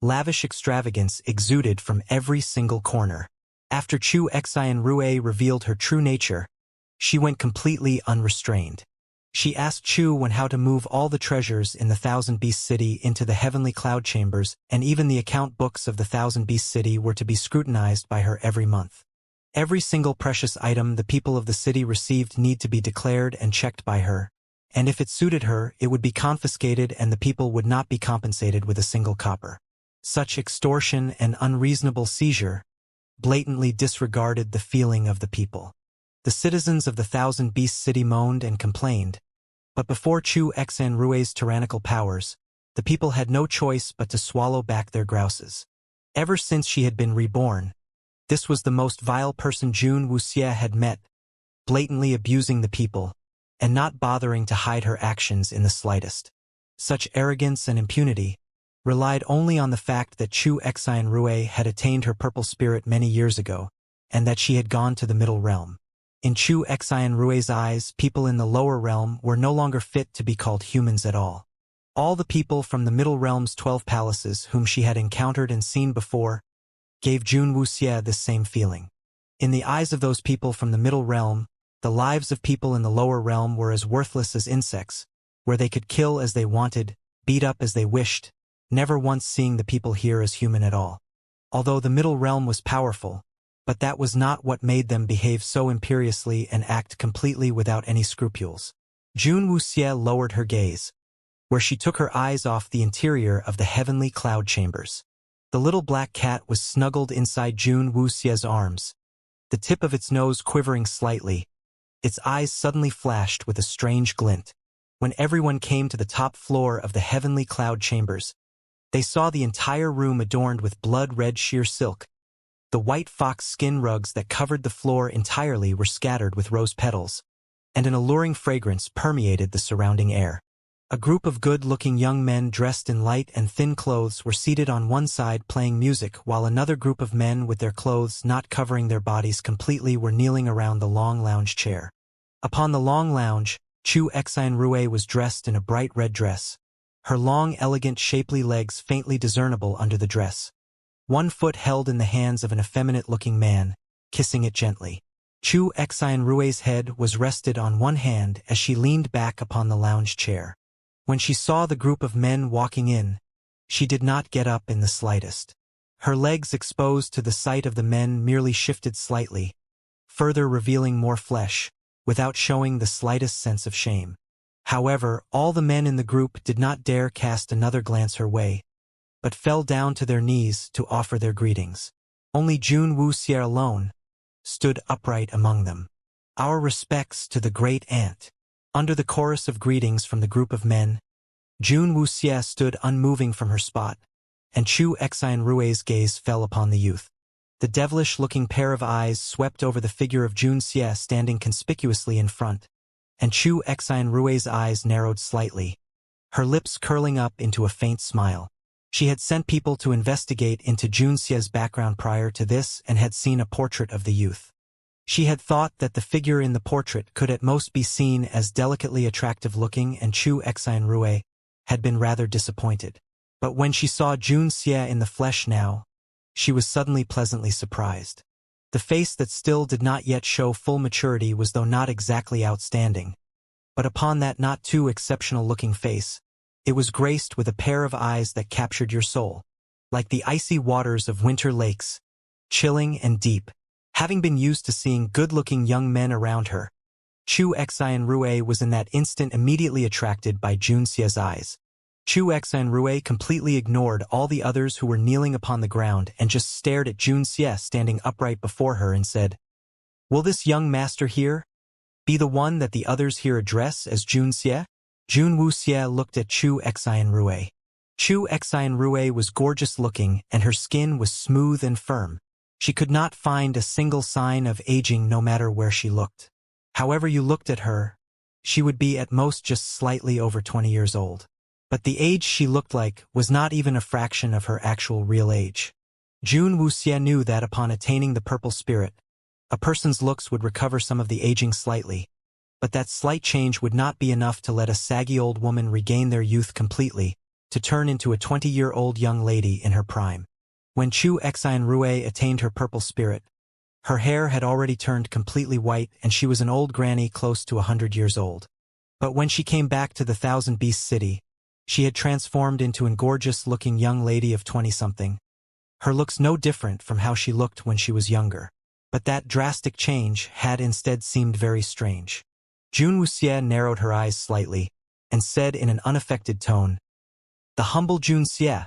lavish extravagance exuded from every single corner. After Chu Xian Rue revealed her true nature, she went completely unrestrained. She asked Chu Wenhao to move all the treasures in the Thousand Beast City into the heavenly cloud chambers, and even the account books of the Thousand Beast City were to be scrutinized by her every month. Every single precious item the people of the city received need to be declared and checked by her, and if it suited her, it would be confiscated and the people would not be compensated with a single copper. Such extortion and unreasonable seizure blatantly disregarded the feeling of the people. The citizens of the Thousand Beast City moaned and complained, but before Chu Xian Rue's tyrannical powers, the people had no choice but to swallow back their grouses. Ever since she had been reborn, this was the most vile person Jun Wuxie had met, blatantly abusing the people, and not bothering to hide her actions in the slightest. Such arrogance and impunity relied only on the fact that Chu Xian Rue had attained her purple spirit many years ago, and that she had gone to the middle realm. In Chu Xian Rue's eyes, people in the lower realm were no longer fit to be called humans at all. All the people from the middle realm's 12 palaces whom she had encountered and seen before gave Jun Wuxie this same feeling. In the eyes of those people from the middle realm, the lives of people in the lower realm were as worthless as insects, where they could kill as they wanted, beat up as they wished, never once seeing the people here as human at all. Although the middle realm was powerful, but that was not what made them behave so imperiously and act completely without any scruples. Jun Wuxie lowered her gaze, where she took her eyes off the interior of the heavenly cloud chambers. The little black cat was snuggled inside Jun Wuxie's arms, the tip of its nose quivering slightly. Its eyes suddenly flashed with a strange glint. When everyone came to the top floor of the heavenly cloud chambers, they saw the entire room adorned with blood-red sheer silk. The white fox skin rugs that covered the floor entirely were scattered with rose petals, and an alluring fragrance permeated the surrounding air. A group of good-looking young men dressed in light and thin clothes were seated on one side playing music, while another group of men with their clothes not covering their bodies completely were kneeling around the long lounge chair. Upon the long lounge, Chu Xian Rue was dressed in a bright red dress, her long, elegant, shapely legs faintly discernible under the dress. One foot held in the hands of an effeminate-looking man, kissing it gently. Chu Xian Rue's head was rested on one hand as she leaned back upon the lounge chair. When she saw the group of men walking in, she did not get up in the slightest. Her legs exposed to the sight of the men merely shifted slightly, further revealing more flesh, without showing the slightest sense of shame. However, all the men in the group did not dare cast another glance her way, but fell down to their knees to offer their greetings. Only Jun Wuxie alone stood upright among them. "Our respects to the great aunt." Under the chorus of greetings from the group of men, Jun Wuxie stood unmoving from her spot, and Chu Xian Rue's gaze fell upon the youth. The devilish-looking pair of eyes swept over the figure of Jun Xie standing conspicuously in front, and Chu Xian Rue's eyes narrowed slightly, her lips curling up into a faint smile. She had sent people to investigate into Jun Xie's background prior to this and had seen a portrait of the youth. She had thought that the figure in the portrait could at most be seen as delicately attractive-looking, and Chu Xian Rue had been rather disappointed. But when she saw Jun Xie in the flesh now, she was suddenly pleasantly surprised. The face that still did not yet show full maturity was though not exactly outstanding, but upon that not too exceptional-looking face, it was graced with a pair of eyes that captured your soul, like the icy waters of winter lakes, chilling and deep. Having been used to seeing good-looking young men around her, Chu Xian Rue was in that instant immediately attracted by Jun Xie's eyes. Chu Xian Rue completely ignored all the others who were kneeling upon the ground and just stared at Jun Xie standing upright before her and said, "Will this young master here be the one that the others here address as Jun Xie?" Jun Wuxie looked at Chu Xian Rue. Chu Xian Rue was gorgeous-looking and her skin was smooth and firm, She could not find a single sign of aging no matter where she looked. However you looked at her, she would be at most just slightly over 20 years old. But the age she looked like was not even a fraction of her actual real age. Jun Wuxie knew that upon attaining the purple spirit, a person's looks would recover some of the aging slightly, but that slight change would not be enough to let a saggy old woman regain their youth completely, to turn into a 20-year-old young lady in her prime. When Chu Xianrui attained her purple spirit, her hair had already turned completely white and she was an old granny close to 100 years old. But when she came back to the Thousand Beast City, she had transformed into a gorgeous-looking young lady of 20-something. Her looks no different from how she looked when she was younger. But that drastic change had instead seemed very strange. Jun Wuxie narrowed her eyes slightly, and said in an unaffected tone, "The humble Jun Xie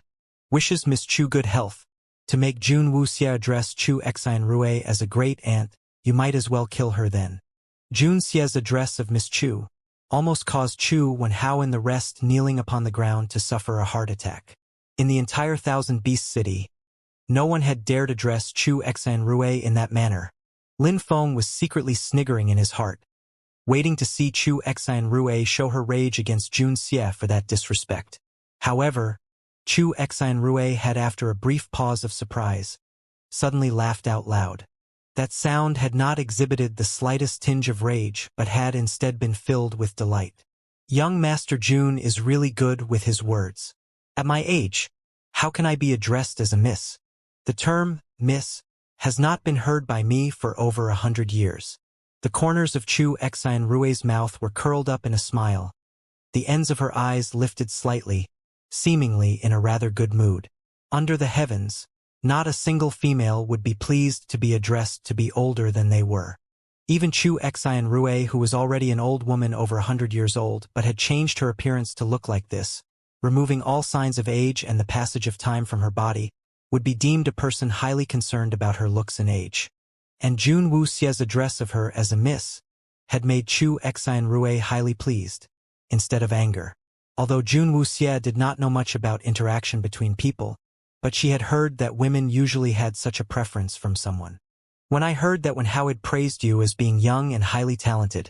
wishes Miss Chu good health. To make Jun Wuxie address Chu Xianrui as a great aunt, you might as well kill her then." Jun Xie's address of Miss Chu almost caused Chu Wenhao and the rest kneeling upon the ground to suffer a heart attack. In the entire Thousand Beast City, no one had dared address Chu Xianrui in that manner. Lin Feng was secretly sniggering in his heart, waiting to see Chu Xianrui show her rage against Jun Xie for that disrespect. However, Chu Xianrui had, after a brief pause of surprise, suddenly laughed out loud. That sound had not exhibited the slightest tinge of rage but had instead been filled with delight. Young Master Jun is really good with his words. At my age, how can I be addressed as a miss? The term, miss, has not been heard by me for over 100 years. The corners of Chu Xianrui's mouth were curled up in a smile. The ends of her eyes lifted slightly, seemingly in a rather good mood. Under the heavens, not a single female would be pleased to be addressed to be older than they were. Even Chu Xianrui, who was already an old woman over 100 years old but had changed her appearance to look like this, removing all signs of age and the passage of time from her body, would be deemed a person highly concerned about her looks and age. And Jun Wuxie's address of her as a miss had made Chu Xianrui highly pleased, instead of anger. Although Jun Wuxie did not know much about interaction between people, but she had heard that women usually had such a preference from someone. When I heard that Wenhao had praised you as being young and highly talented,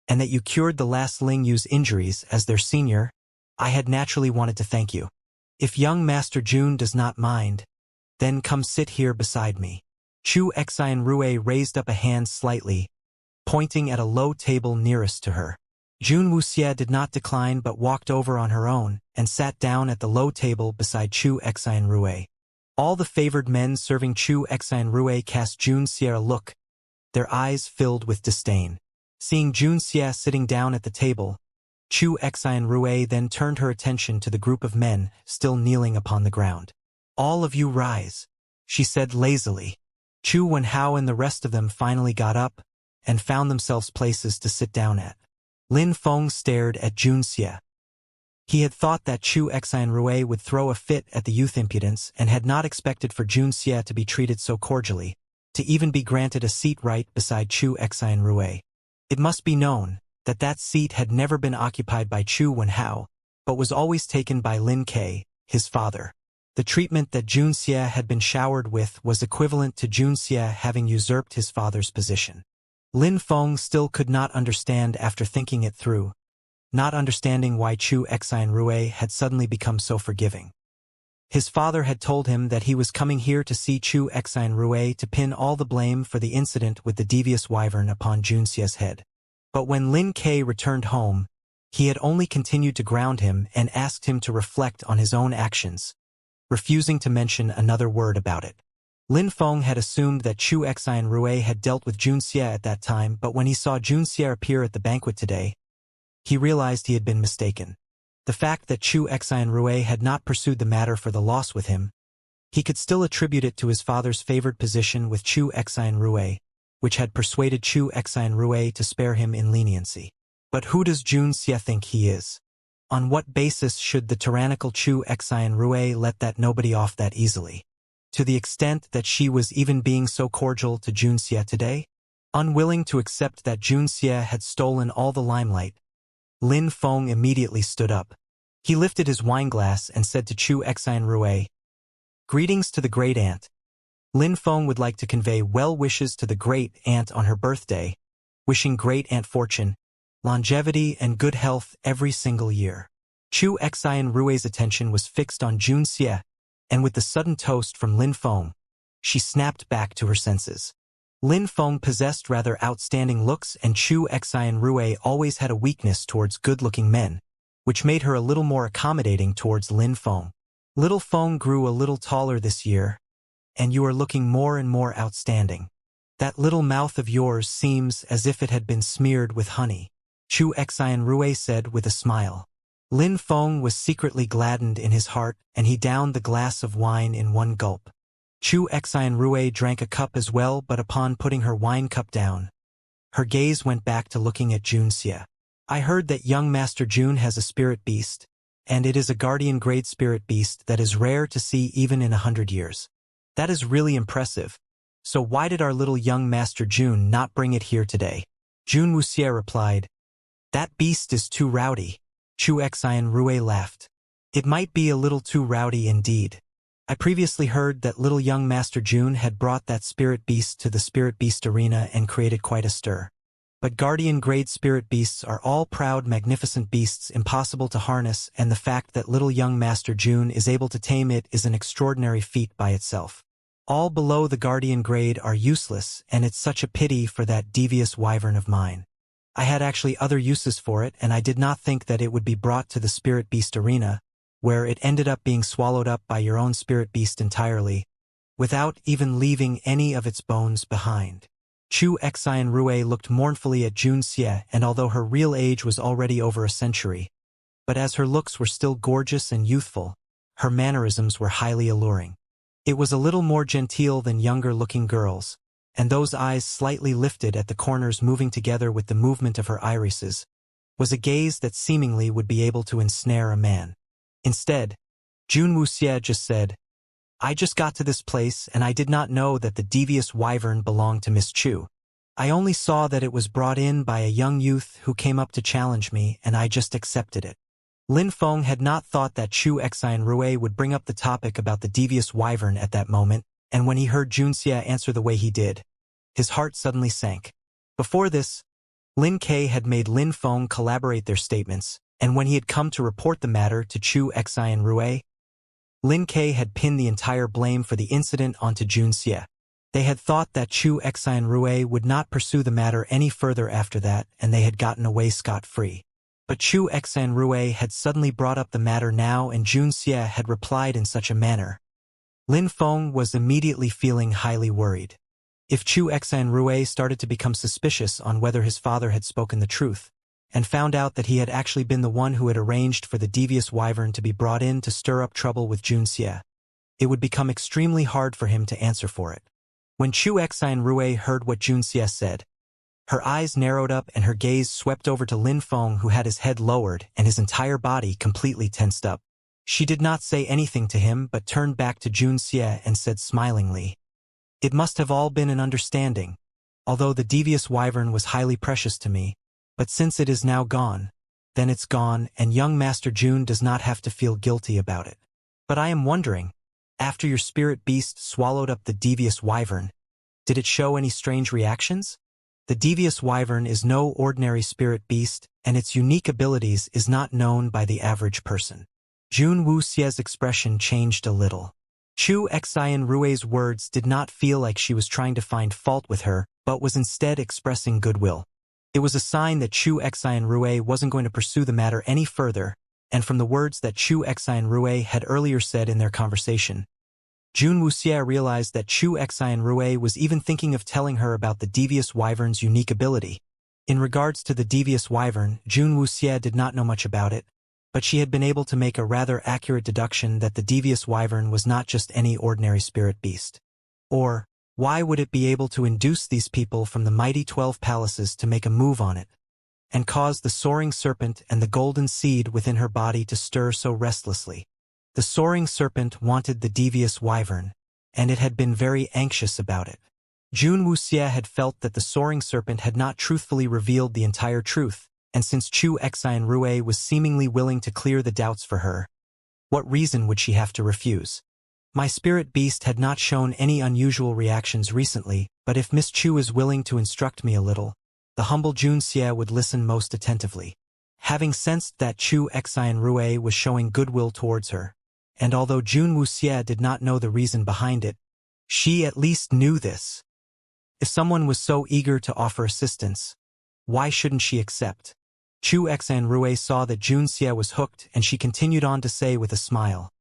and that you cured the last Ling Yu's injuries as their senior, I had naturally wanted to thank you. If young Master Jun does not mind, then come sit here beside me. Chu Xianrui raised up a hand slightly, pointing at a low table nearest to her. Jun Wuxie did not decline but walked over on her own and sat down at the low table beside Chu Xianrui. All the favored men serving Chu Xianrui cast Jun Xie a look, their eyes filled with disdain. Seeing Jun Xie sitting down at the table, Chu Xianrui then turned her attention to the group of men still kneeling upon the ground. "All of you rise," she said lazily. Chu Wenhao and the rest of them finally got up and found themselves places to sit down at. Lin Feng stared at Jun Xie. He had thought that Chu Xianrui would throw a fit at the youth impudence and had not expected for Jun Xie to be treated so cordially, to even be granted a seat right beside Chu Xianrui. It must be known that that seat had never been occupied by Chu Wenhao, but was always taken by Lin Ke, his father. The treatment that Jun Xie had been showered with was equivalent to Jun Xie having usurped his father's position. Lin Feng still could not understand after thinking it through, not understanding why Chu Xianrui had suddenly become so forgiving. His father had told him that he was coming here to see Chu Xianrui to pin all the blame for the incident with the devious wyvern upon Jun Xie's head. But when Lin Ke returned home, he had only continued to ground him and asked him to reflect on his own actions, refusing to mention another word about it. Lin Feng had assumed that Chu Xianrui had dealt with Jun Xie at that time, but when he saw Jun Xie appear at the banquet today, he realized he had been mistaken. The fact that Chu Xianrui had not pursued the matter for the loss with him, he could still attribute it to his father's favored position with Chu Xianrui, which had persuaded Chu Xianrui to spare him in leniency. But who does Jun Xie think he is? On what basis should the tyrannical Chu Xianrui let that nobody off that easily? To the extent that she was even being so cordial to Jun Xie today? Unwilling to accept that Jun Xie had stolen all the limelight, Lin Feng immediately stood up. He lifted his wineglass and said to Chu Xianrui, "Greetings to the great aunt. Lin Feng would like to convey well wishes to the great aunt on her birthday, wishing great aunt fortune, longevity, and good health every single year. Chu Xian Rui's attention was fixed on Jun Xie, and with the sudden toast from Lin Feng, she snapped back to her senses. Lin Feng possessed rather outstanding looks, and Chu Xian Rui always had a weakness towards good-looking men, which made her a little more accommodating towards Lin Feng. Little Feng grew a little taller this year, and you are looking more and more outstanding. That little mouth of yours seems as if it had been smeared with honey, Chu Xian Rui said with a smile. Lin Feng was secretly gladdened in his heart, and he downed the glass of wine in one gulp. Chu Xian Rui drank a cup as well, but upon putting her wine cup down, her gaze went back to looking at Jun Xie. I heard that young Master Jun has a spirit beast, and it is a guardian-grade spirit beast that is rare to see even in 100 years. That is really impressive. So why did our little young Master Jun not bring it here today? Jun Wuxie replied, That beast is too rowdy. Chu Xian Rui laughed. It might be a little too rowdy indeed. I previously heard that little young Master Jun had brought that spirit beast to the spirit beast arena and created quite a stir. But guardian-grade spirit beasts are all proud, magnificent beasts impossible to harness, and the fact that little young Master Jun is able to tame it is an extraordinary feat by itself. All below the guardian grade are useless, and it's such a pity for that devious wyvern of mine. I had actually other uses for it, and I did not think that it would be brought to the spirit beast arena, where it ended up being swallowed up by your own spirit beast entirely, without even leaving any of its bones behind. Chu Xian Rui looked mournfully at Jun Xie, and although her real age was already over a century, but as her looks were still gorgeous and youthful, her mannerisms were highly alluring. It was a little more genteel than younger-looking girls, and those eyes slightly lifted at the corners moving together with the movement of her irises, was a gaze that seemingly would be able to ensnare a man. Instead, Jun Wuxie just said, I just got to this place and I did not know that the devious wyvern belonged to Miss Chu. I only saw that it was brought in by a young youth who came up to challenge me, and I just accepted it. Lin Feng had not thought that Chu Xian Rui would bring up the topic about the devious wyvern at that moment, and when he heard Jun Xie answer the way he did, his heart suddenly sank. Before this, Lin Ke had made Lin Feng collaborate their statements, and when he had come to report the matter to Chu Xian Rui, Lin Ke had pinned the entire blame for the incident onto Jun Xie. They had thought that Chu Xian Rui would not pursue the matter any further after that, and they had gotten away scot-free. But Chu Xian Rui had suddenly brought up the matter now, and Jun Xie had replied in such a manner. Lin Feng was immediately feeling highly worried. If Chu Xian Rui started to become suspicious on whether his father had spoken the truth, and found out that he had actually been the one who had arranged for the devious wyvern to be brought in to stir up trouble with Jun Xie, it would become extremely hard for him to answer for it. When Chu Xian Rui heard what Jun Xie said, her eyes narrowed up and her gaze swept over to Lin Feng, who had his head lowered and his entire body completely tensed up. She did not say anything to him but turned back to Jun Xie and said smilingly, It must have all been an understanding, although the devious wyvern was highly precious to me, but since it is now gone, then it's gone, and young Master Jun does not have to feel guilty about it. But I am wondering, after your spirit beast swallowed up the devious wyvern, did it show any strange reactions? The devious wyvern is no ordinary spirit beast, and its unique abilities is not known by the average person. Jun Wuxie's expression changed a little. Chu Xian Rui's words did not feel like she was trying to find fault with her, but was instead expressing goodwill. It was a sign that Chu Xian Rui wasn't going to pursue the matter any further, and from the words that Chu Xian Rui had earlier said in their conversation, Jun Wuxie realized that Chu Xian Rui was even thinking of telling her about the devious wyvern's unique ability. In regards to the devious wyvern, Jun Wuxie did not know much about it, but she had been able to make a rather accurate deduction that the devious wyvern was not just any ordinary spirit beast. Or, why would it be able to induce these people from the mighty 12 palaces to make a move on it, and cause the soaring serpent and the golden seed within her body to stir so restlessly? The soaring serpent wanted the devious wyvern, and it had been very anxious about it. Jun Wuxie had felt that the soaring serpent had not truthfully revealed the entire truth, and since Chu Xian Rui was seemingly willing to clear the doubts for her, what reason would she have to refuse? My spirit beast had not shown any unusual reactions recently, but if Miss Chu is willing to instruct me a little, the humble Jun Xie would listen most attentively. Having sensed that Chu Xian Rue was showing goodwill towards her, and although Jun Wuxie did not know the reason behind it, she at least knew this. If someone was so eager to offer assistance, why shouldn't she accept? Chu Xian Rue saw that Jun Xie was hooked, and she continued on to say with a smile,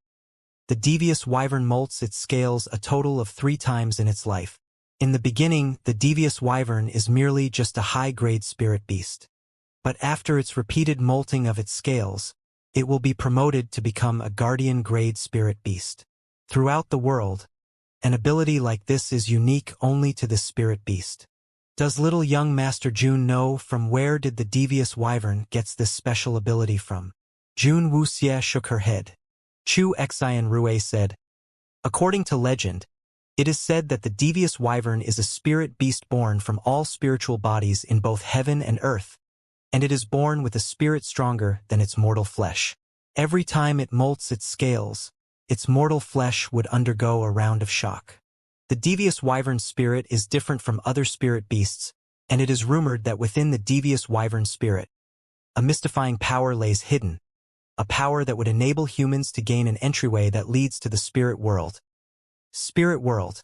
"The devious wyvern molts its scales a total of 3 times in its life. In the beginning, the devious wyvern is merely just a high-grade spirit beast. But after its repeated molting of its scales, it will be promoted to become a guardian-grade spirit beast. Throughout the world, an ability like this is unique only to this spirit beast. Does little young Master Jun know from where did the devious wyvern gets this special ability from?" Jun Wuxie shook her head. Chu Xian Rue said, "According to legend, it is said that the devious wyvern is a spirit beast born from all spiritual bodies in both heaven and earth, and it is born with a spirit stronger than its mortal flesh. Every time it molts its scales, its mortal flesh would undergo a round of shock. The devious wyvern spirit is different from other spirit beasts, and it is rumored that within the devious wyvern spirit, a mystifying power lays hidden, a power that would enable humans to gain an entryway that leads to the spirit world." Spirit world.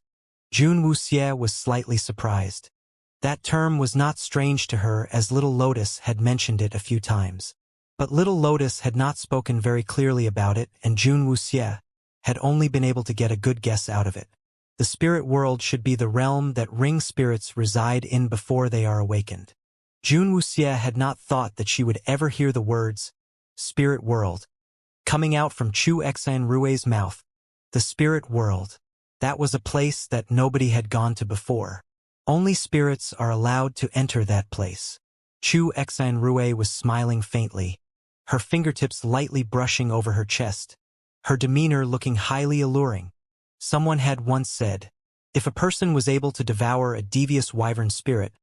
Jun Wuxie was slightly surprised. That term was not strange to her, as Little Lotus had mentioned it a few times. But Little Lotus had not spoken very clearly about it, and Jun Wuxie had only been able to get a good guess out of it. The spirit world should be the realm that ring spirits reside in before they are awakened. Jun Wuxie had not thought that she would ever hear the words, spirit world, coming out from Chu Xian Rue's mouth. The spirit world. That was a place that nobody had gone to before. Only spirits are allowed to enter that place. Chu Xian Rue was smiling faintly, her fingertips lightly brushing over her chest, her demeanor looking highly alluring. Someone had once said, if a person was able to devour a devious wyvern spirit,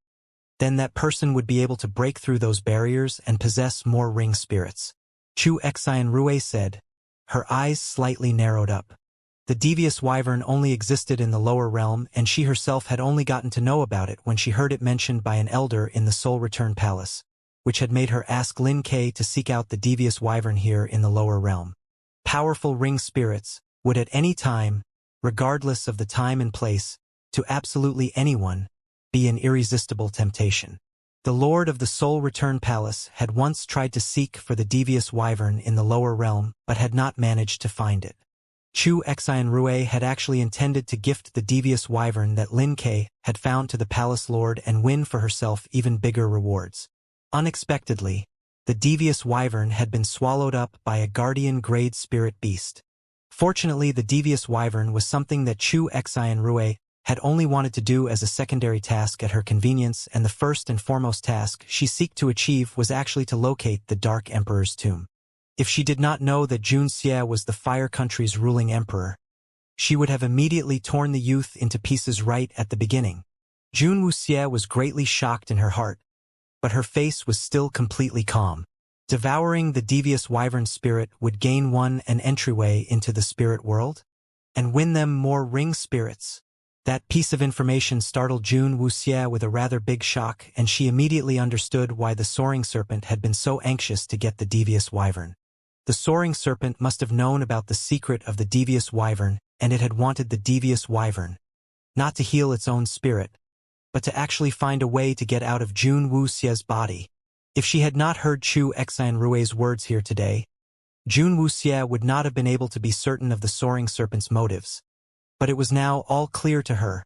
then that person would be able to break through those barriers and possess more ring spirits. Chu Xian Rue said, her eyes slightly narrowed up. The devious wyvern only existed in the lower realm, and she herself had only gotten to know about it when she heard it mentioned by an elder in the Soul Return Palace, which had made her ask Lin Ke to seek out the devious wyvern here in the lower realm. Powerful ring spirits would at any time, regardless of the time and place, to absolutely anyone, be an irresistible temptation. The Lord of the Soul Return Palace had once tried to seek for the devious wyvern in the lower realm, but had not managed to find it. Chu Xian Rue had actually intended to gift the devious wyvern that Lin Ke had found to the palace lord and win for herself even bigger rewards. Unexpectedly, the devious wyvern had been swallowed up by a guardian-grade spirit beast. Fortunately, the devious wyvern was something that Chu Xian Rue had only wanted to do as a secondary task at her convenience, and the first and foremost task she sought to achieve was actually to locate the Dark Emperor's tomb. If she did not know that Jun Xie was the Fire Country's ruling emperor, she would have immediately torn the youth into pieces right at the beginning. Jun Wuxie was greatly shocked in her heart, but her face was still completely calm. Devouring the devious wyvern spirit would gain one an entryway into the spirit world, and win them more ring spirits. That piece of information startled Jun Wuxie with a rather big shock, and she immediately understood why the soaring serpent had been so anxious to get the devious wyvern. The soaring serpent must have known about the secret of the devious wyvern, and it had wanted the devious wyvern, not to heal its own spirit, but to actually find a way to get out of Jun Wuxie's body. If she had not heard Chu Xian Rue's words here today, Jun Wuxie would not have been able to be certain of the soaring serpent's motives. But it was now all clear to her.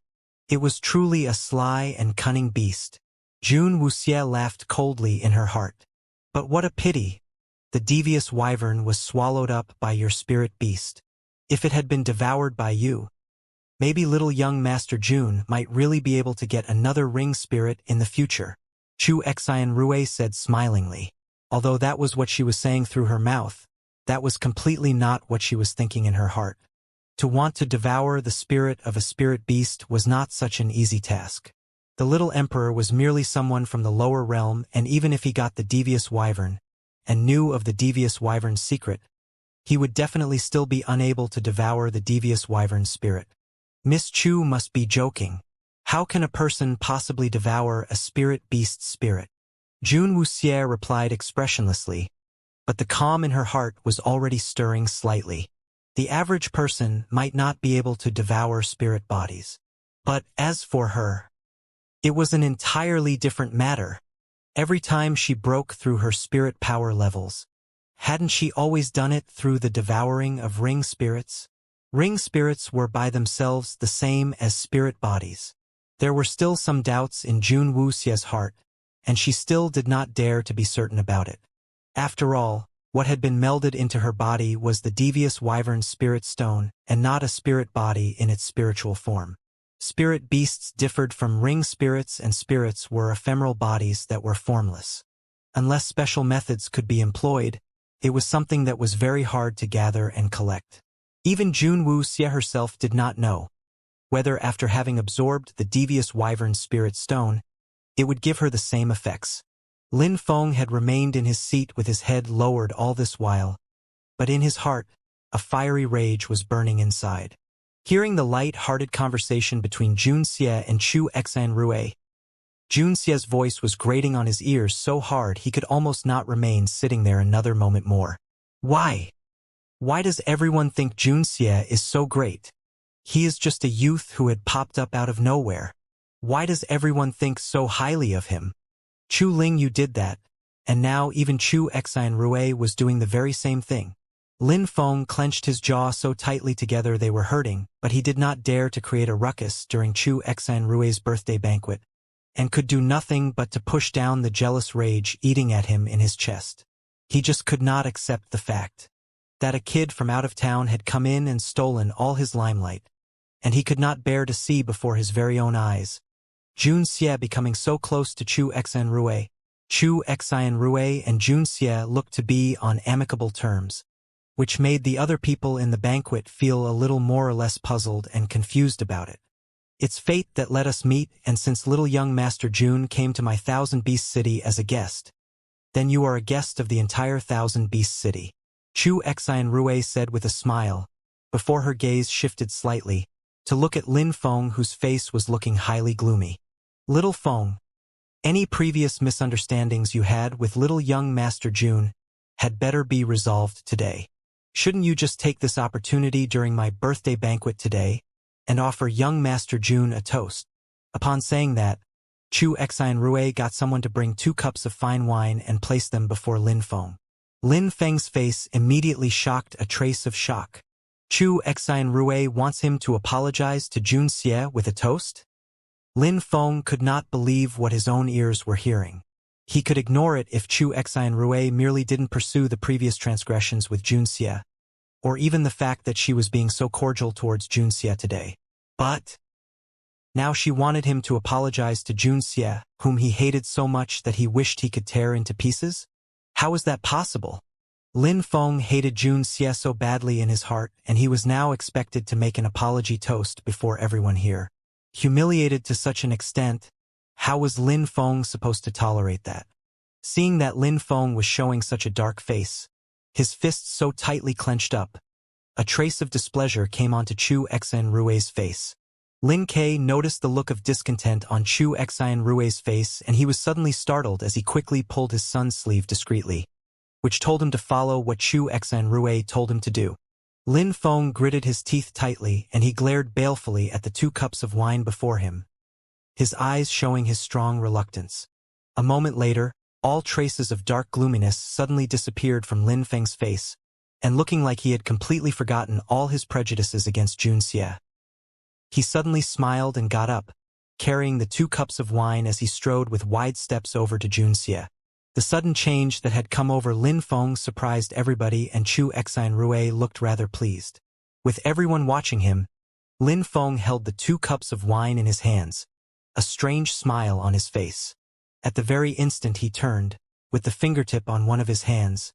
It was truly a sly and cunning beast. Jun Wuxie laughed coldly in her heart. But what a pity! The devious wyvern was swallowed up by your spirit beast. If it had been devoured by you, maybe little young Master Jun might really be able to get another ring spirit in the future. Chu Xian Rue said smilingly. Although that was what she was saying through her mouth, that was completely not what she was thinking in her heart. To want to devour the spirit of a spirit beast was not such an easy task. The little emperor was merely someone from the lower realm, and even if he got the devious wyvern, and knew of the devious wyvern's secret, he would definitely still be unable to devour the devious wyvern spirit. Miss Chu must be joking. How can a person possibly devour a spirit beast's spirit? Jun Wuxie replied expressionlessly, but the calm in her heart was already stirring slightly. The average person might not be able to devour spirit bodies. But as for her, it was an entirely different matter. Every time she broke through her spirit power levels, hadn't she always done it through the devouring of ring spirits? Ring spirits were by themselves the same as spirit bodies. There were still some doubts in Jun Wuxie's heart, and she still did not dare to be certain about it. After all, what had been melded into her body was the devious wyvern spirit stone, and not a spirit body in its spiritual form. Spirit beasts differed from ring spirits, and spirits were ephemeral bodies that were formless. Unless special methods could be employed, it was something that was very hard to gather and collect. Even Jun Wuxie herself did not know whether, after having absorbed the devious wyvern spirit stone, it would give her the same effects. Lin Feng had remained in his seat with his head lowered all this while, but in his heart, a fiery rage was burning inside. Hearing the light-hearted conversation between Jun Xie and Chu Xianrui, Jun Xie's voice was grating on his ears so hard he could almost not remain sitting there another moment more. Why? Why does everyone think Jun Xie is so great? He is just a youth who had popped up out of nowhere. Why does everyone think so highly of him? Chu Ling, you did that, and now even Chu Xianrui was doing the very same thing. Lin Feng clenched his jaw so tightly together they were hurting, but he did not dare to create a ruckus during Chu Xianrui's birthday banquet, and could do nothing but to push down the jealous rage eating at him in his chest. He just could not accept the fact that a kid from out of town had come in and stolen all his limelight, and he could not bear to see before his very own eyes Jun Xie becoming so close to Chu Xianrui. Chu Xianrui and Jun Xie looked to be on amicable terms, which made the other people in the banquet feel a little more or less puzzled and confused about it. It's fate that let us meet, and since little young Master Jun came to my Thousand Beast City as a guest, then you are a guest of the entire Thousand Beast City. Chu Xianrui said with a smile, before her gaze shifted slightly, to look at Lin Feng, whose face was looking highly gloomy. Little Feng, any previous misunderstandings you had with little young Master Jun had better be resolved today. Shouldn't you just take this opportunity during my birthday banquet today and offer young Master Jun a toast? Upon saying that, Chu Xianrui got someone to bring 2 cups of fine wine and place them before Lin Feng. Lin Feng's face immediately shocked a trace of shock. Chu Xianrui wants him to apologize to Jun Xie with a toast? Lin Feng could not believe what his own ears were hearing. He could ignore it if Chu Xianrui merely didn't pursue the previous transgressions with Jun Xie, or even the fact that she was being so cordial towards Jun Xie today. But now she wanted him to apologize to Jun Xie, whom he hated so much that he wished he could tear into pieces? How was that possible? Lin Feng hated Jun Xie so badly in his heart, and he was now expected to make an apology toast before everyone here. Humiliated to such an extent, how was Lin Feng supposed to tolerate that? Seeing that Lin Feng was showing such a dark face, his fists so tightly clenched up, a trace of displeasure came onto Chu Xianrui's face. Lin Ke noticed the look of discontent on Chu Xianrui's face, and he was suddenly startled as he quickly pulled his son's sleeve discreetly, which told him to follow what Chu Xianrui told him to do. Lin Feng gritted his teeth tightly, and he glared balefully at the 2 cups of wine before him, his eyes showing his strong reluctance. A moment later, all traces of dark gloominess suddenly disappeared from Lin Feng's face, and looking like he had completely forgotten all his prejudices against Jun Xie. He suddenly smiled and got up, carrying the 2 cups of wine as he strode with wide steps over to Jun Xie. The sudden change that had come over Lin Feng surprised everybody, and Chu Xianrui looked rather pleased. With everyone watching him, Lin Feng held the 2 cups of wine in his hands, a strange smile on his face. At the very instant he turned, with the fingertip on one of his hands,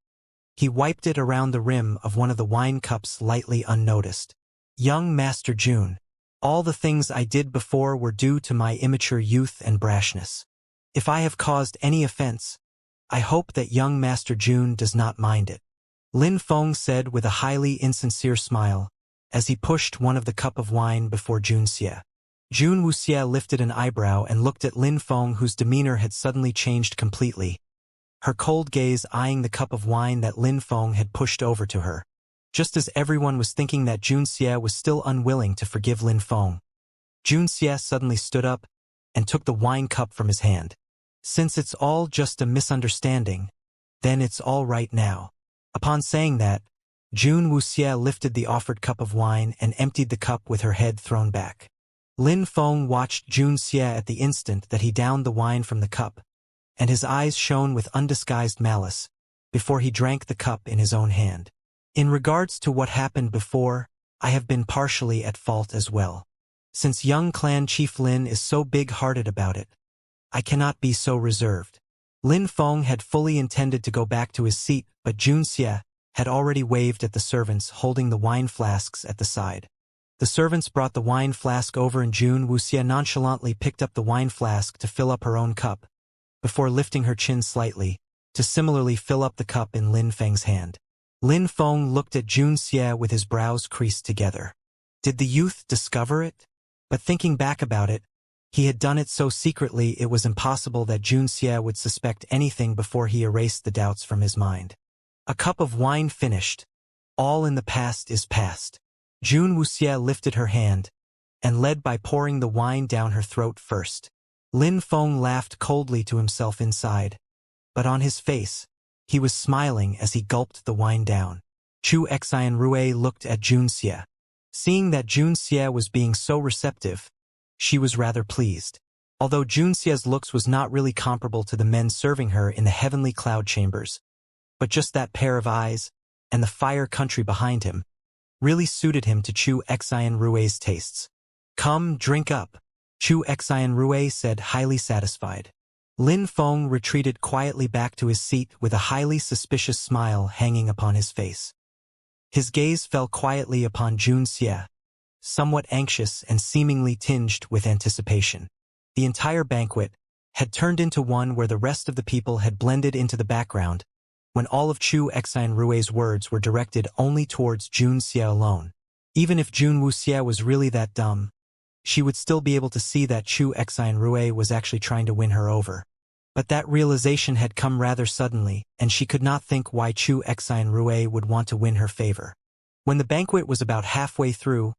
he wiped it around the rim of one of the wine cups lightly unnoticed. Young Master Jun, all the things I did before were due to my immature youth and brashness. If I have caused any offense, I hope that young Master Jun does not mind it. Lin Feng said with a highly insincere smile, as he pushed one of the cup of wine before Jun Xie. Jun Wuxie lifted an eyebrow and looked at Lin Feng, whose demeanor had suddenly changed completely, her cold gaze eyeing the cup of wine that Lin Feng had pushed over to her. Just as everyone was thinking that Jun Xie was still unwilling to forgive Lin Feng, Jun Xie suddenly stood up and took the wine cup from his hand. Since it's all just a misunderstanding, then it's all right now. Upon saying that, Jun Wuxie lifted the offered cup of wine and emptied the cup with her head thrown back. Lin Feng watched Jun Xie at the instant that he downed the wine from the cup, and his eyes shone with undisguised malice, before he drank the cup in his own hand. In regards to what happened before, I have been partially at fault as well. Since young clan Chief Lin is so big-hearted about it, I cannot be so reserved. Lin Feng had fully intended to go back to his seat, but Jun Xie had already waved at the servants holding the wine flasks at the side. The servants brought the wine flask over and Jun Wuxie nonchalantly picked up the wine flask to fill up her own cup, before lifting her chin slightly, to similarly fill up the cup in Lin Feng's hand. Lin Feng looked at Jun Xie with his brows creased together. Did the youth discover it? But thinking back about it, he had done it so secretly it was impossible that Jun Xie would suspect anything before he erased the doubts from his mind. A cup of wine finished. All in the past is past. Jun Wuxie lifted her hand, and led by pouring the wine down her throat first. Lin Feng laughed coldly to himself inside, but on his face, he was smiling as he gulped the wine down. Chu Xian Rui looked at Jun Xie. Seeing that Jun Xie was being so receptive, she was rather pleased. Although Jun Xie's looks was not really comparable to the men serving her in the heavenly cloud chambers, but just that pair of eyes, and the fire country behind him, really suited him to Chu Xian Rui's tastes. Come, drink up, Chu Xian Rui said, highly satisfied. Lin Feng retreated quietly back to his seat with a highly suspicious smile hanging upon his face. His gaze fell quietly upon Jun Xie, somewhat anxious and seemingly tinged with anticipation. The entire banquet had turned into one where the rest of the people had blended into the background, when all of Chu Xian Rui's words were directed only towards Jun Xie alone. Even if Jun Wuxie was really that dumb, she would still be able to see that Chu Xian Rui was actually trying to win her over. But that realization had come rather suddenly, and she could not think why Chu Xian Rui would want to win her favor. When the banquet was about halfway through,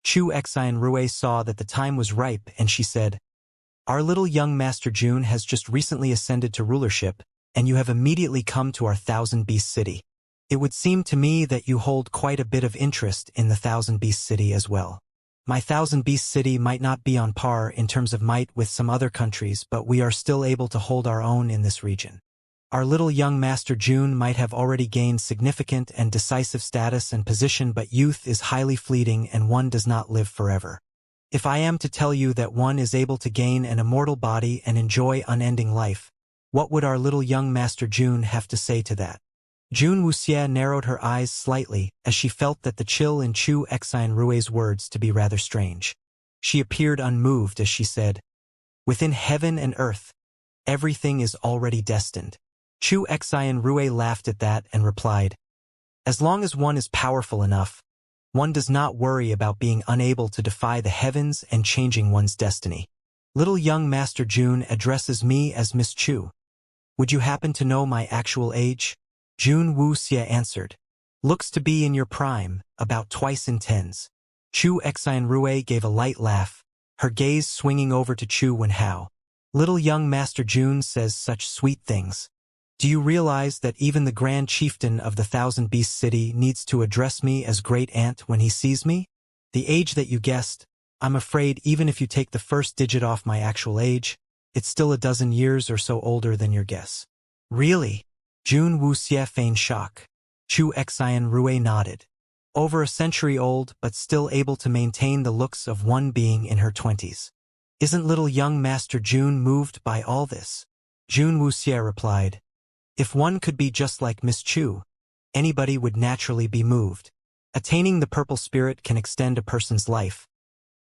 Chu Xian Rui saw that the time was ripe and she said, "Our little young Master Jun has just recently ascended to rulership, and you have immediately come to our Thousand Beast City. It would seem to me that you hold quite a bit of interest in the Thousand Beast City as well. My Thousand Beast City might not be on par in terms of might with some other countries, but we are still able to hold our own in this region. Our little young Master Jun might have already gained significant and decisive status and position, but youth is highly fleeting and one does not live forever. If I am to tell you that one is able to gain an immortal body and enjoy unending life, what would our little young Master Jun have to say to that?" Jun Wuxie narrowed her eyes slightly as she felt that the chill in Chu Xian Rui's words to be rather strange. She appeared unmoved as she said, "Within heaven and earth, everything is already destined." Chu Xian Rui laughed at that and replied, "As long as one is powerful enough, one does not worry about being unable to defy the heavens and changing one's destiny. Little young Master Jun addresses me as Miss Chu. Would you happen to know my actual age?" Jun Wuxie answered, "Looks to be in your prime, about twice in tens." Chu Xian Rui gave a light laugh, her gaze swinging over to Chu Wenhao. "Little young Master Jun says such sweet things. Do you realize that even the Grand Chieftain of the Thousand Beast City needs to address me as Great Aunt when he sees me? The age that you guessed, I'm afraid even if you take the first digit off my actual age, it's still a dozen years or so older than your guess." "Really?" Jun Wuxie feigned shock. Chu Xian Rui nodded. "Over a century old, but still able to maintain the looks of one being in her 20s. Isn't little young Master Jun moved by all this?" Jun Wuxie replied, "If one could be just like Miss Chu, anybody would naturally be moved. Attaining the purple spirit can extend a person's life,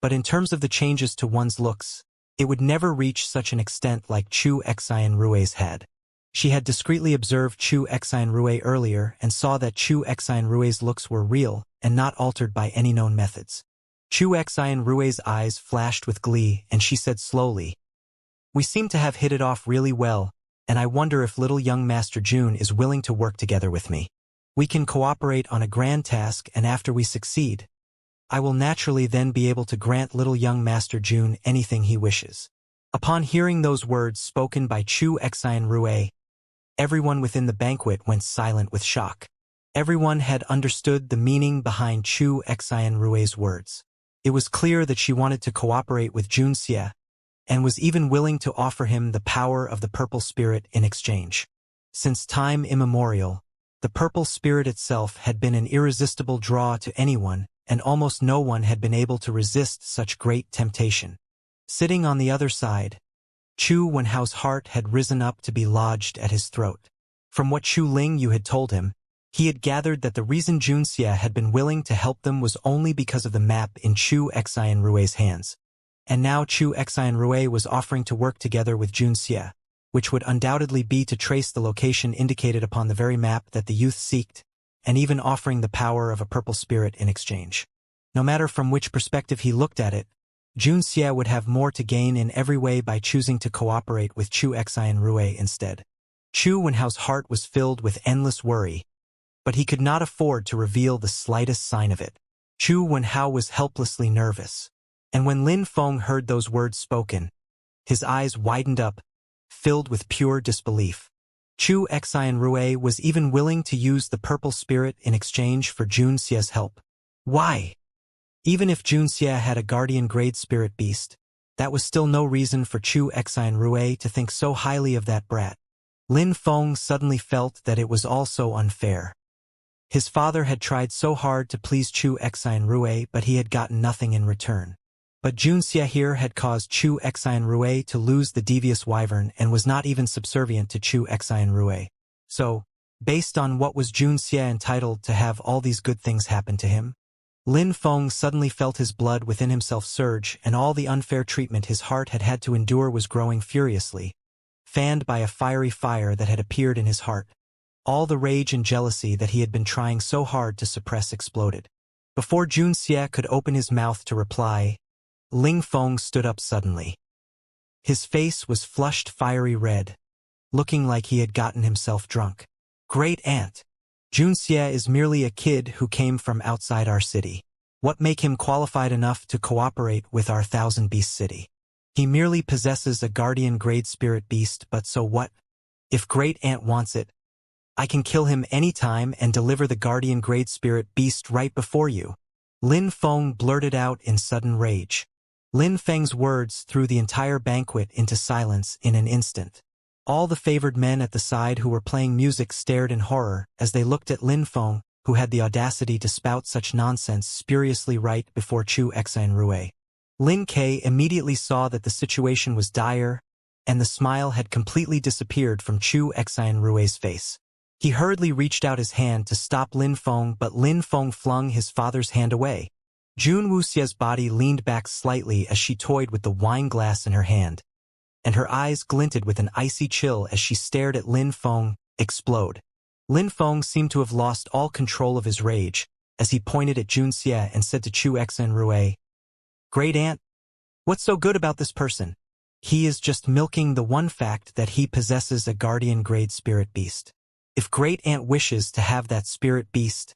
but in terms of the changes to one's looks, it would never reach such an extent like Chu Xian Rui's had." She had discreetly observed Chu Xianrui earlier and saw that Chu Xianrui's looks were real and not altered by any known methods. Chu Xianrui's eyes flashed with glee, and she said slowly, "We seem to have hit it off really well, and I wonder if little young Master June is willing to work together with me. We can cooperate on a grand task, and after we succeed, I will naturally then be able to grant little young Master June anything he wishes." Upon hearing those words spoken by Chu Xianrui, everyone within the banquet went silent with shock. Everyone had understood the meaning behind Chu Xianrui's words. It was clear that she wanted to cooperate with Junxie, and was even willing to offer him the power of the purple spirit in exchange. Since time immemorial, the purple spirit itself had been an irresistible draw to anyone, and almost no one had been able to resist such great temptation. Sitting on the other side, Chu Wenhao's heart had risen up to be lodged at his throat. From what Chu Lingyu had told him, he had gathered that the reason Junxie had been willing to help them was only because of the map in Chu Xianrui's hands. And now Chu Xianrui was offering to work together with Junxie, which would undoubtedly be to trace the location indicated upon the very map that the youth seeked, and even offering the power of a purple spirit in exchange. No matter from which perspective he looked at it, Junxie would have more to gain in every way by choosing to cooperate with Chu Xianrui instead. Chu Wenhao's heart was filled with endless worry, but he could not afford to reveal the slightest sign of it. Chu Wenhao was helplessly nervous, and when Lin Feng heard those words spoken, his eyes widened up, filled with pure disbelief. Chu Xianrui was even willing to use the purple spirit in exchange for Junxie's help. Why? Even if Junxie had a guardian-grade spirit beast, that was still no reason for Chu Xianrui to think so highly of that brat. Lin Feng suddenly felt that it was all so unfair. His father had tried so hard to please Chu Xianrui, but he had gotten nothing in return. But Junxie here had caused Chu Xianrui to lose the devious wyvern and was not even subservient to Chu Xianrui. So, based on what was Junxie entitled to have all these good things happen to him? Lin Feng suddenly felt his blood within himself surge, and all the unfair treatment his heart had to endure was growing furiously, fanned by a fiery fire that had appeared in his heart. All the rage and jealousy that he had been trying so hard to suppress exploded. Before Junxie could open his mouth to reply, Ling Feng stood up suddenly. His face was flushed fiery red, looking like he had gotten himself drunk. "Great Aunt, Junxie is merely a kid who came from outside our city. What make him qualified enough to cooperate with our Thousand Beast city? He merely possesses a guardian-grade spirit beast, but so what? If Great Aunt wants it, I can kill him anytime and deliver the guardian-grade spirit beast right before you." Lin Feng blurted out in sudden rage. Lin Feng's words threw the entire banquet into silence in an instant. All the favored men at the side who were playing music stared in horror as they looked at Lin Feng, who had the audacity to spout such nonsense spuriously right before Chu Xianrui. Lin Ke immediately saw that the situation was dire, and the smile had completely disappeared from Chu Xianrui's face. He hurriedly reached out his hand to stop Lin Feng, but Lin Feng flung his father's hand away. Jun Wuxie's body leaned back slightly as she toyed with the wine glass in her hand, and her eyes glinted with an icy chill as she stared at Lin Feng explode. Lin Feng seemed to have lost all control of his rage as he pointed at Junxie and said to Chu Xianrui, "Great Aunt, what's so good about this person? He is just milking the one fact that he possesses a guardian-grade spirit beast. If Great Aunt wishes to have that spirit beast,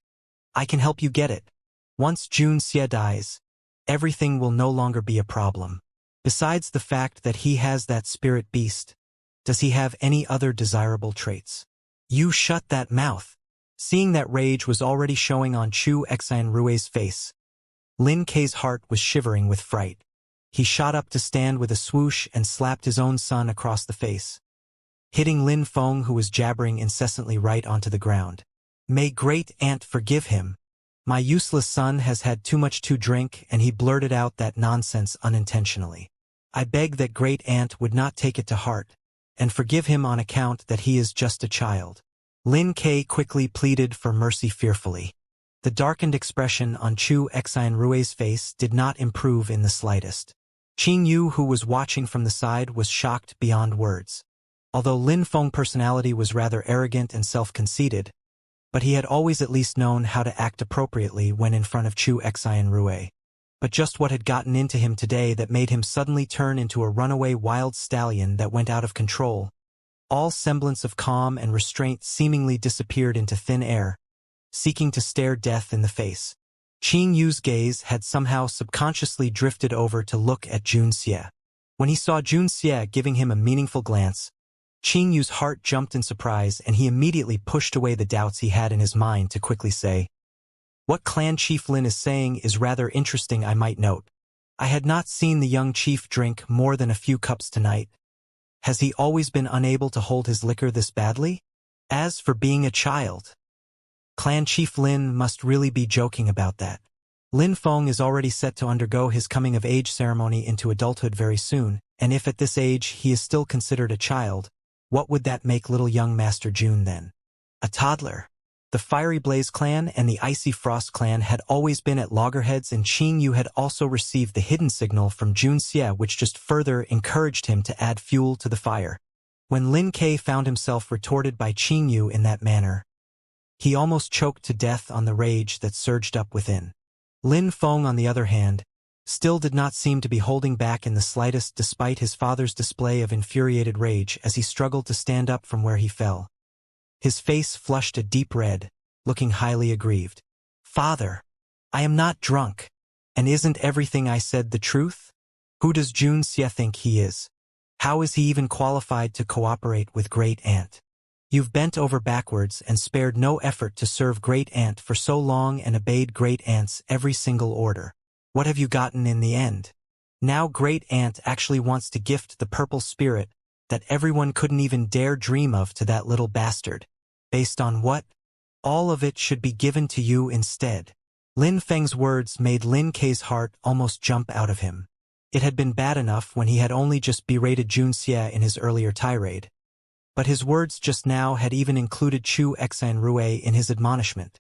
I can help you get it. Once Junxie dies, everything will no longer be a problem. Besides the fact that he has that spirit beast, does he have any other desirable traits?" "You shut that mouth." Seeing that rage was already showing on Chu Xianrui's face, Lin Ke's heart was shivering with fright. He shot up to stand with a swoosh and slapped his own son across the face, hitting Lin Feng, who was jabbering incessantly, right onto the ground. "May Great Aunt forgive him. My useless son has had too much to drink, and he blurted out that nonsense unintentionally. I beg that Great Aunt would not take it to heart, and forgive him on account that he is just a child." Lin Ke quickly pleaded for mercy fearfully. The darkened expression on Chu Xianrui's face did not improve in the slightest. Qing Yu, who was watching from the side, was shocked beyond words. Although Lin Feng's personality was rather arrogant and self-conceited, but he had always at least known how to act appropriately when in front of Chu Xian Rui. But just what had gotten into him today that made him suddenly turn into a runaway wild stallion that went out of control? All semblance of calm and restraint seemingly disappeared into thin air, seeking to stare death in the face. Qing Yu's gaze had somehow subconsciously drifted over to look at Jun Xie. When he saw Jun Xie giving him a meaningful glance, Qing Yu's heart jumped in surprise and he immediately pushed away the doubts he had in his mind to quickly say, "What Clan Chief Lin is saying is rather interesting, I might note. I had not seen the young chief drink more than a few cups tonight. Has he always been unable to hold his liquor this badly? As for being a child, Clan Chief Lin must really be joking about that. Lin Feng is already set to undergo his coming-of-age ceremony into adulthood very soon, and if at this age he is still considered a child, what would that make little young Master Jun then? A toddler?" The Fiery Blaze clan and the Icy Frost clan had always been at loggerheads, and Qing Yu had also received the hidden signal from Jun Xie, which just further encouraged him to add fuel to the fire. When Lin Ke found himself retorted by Qing Yu in that manner, he almost choked to death on the rage that surged up within. Lin Feng, on the other hand, still did not seem to be holding back in the slightest despite his father's display of infuriated rage as he struggled to stand up from where he fell. His face flushed a deep red, looking highly aggrieved. "Father, I am not drunk. And isn't everything I said the truth? Who does Jun Xie think he is? How is he even qualified to cooperate with Great Aunt? You've bent over backwards and spared no effort to serve Great Aunt for so long and obeyed Great Aunt's every single order. What have you gotten in the end? Now Great Aunt actually wants to gift the purple spirit that everyone couldn't even dare dream of to that little bastard. Based on what? All of it should be given to you instead." Lin Feng's words made Lin Ke's heart almost jump out of him. It had been bad enough when he had only just berated Jun Xie in his earlier tirade, but his words just now had even included Chu Xian Rui in his admonishment.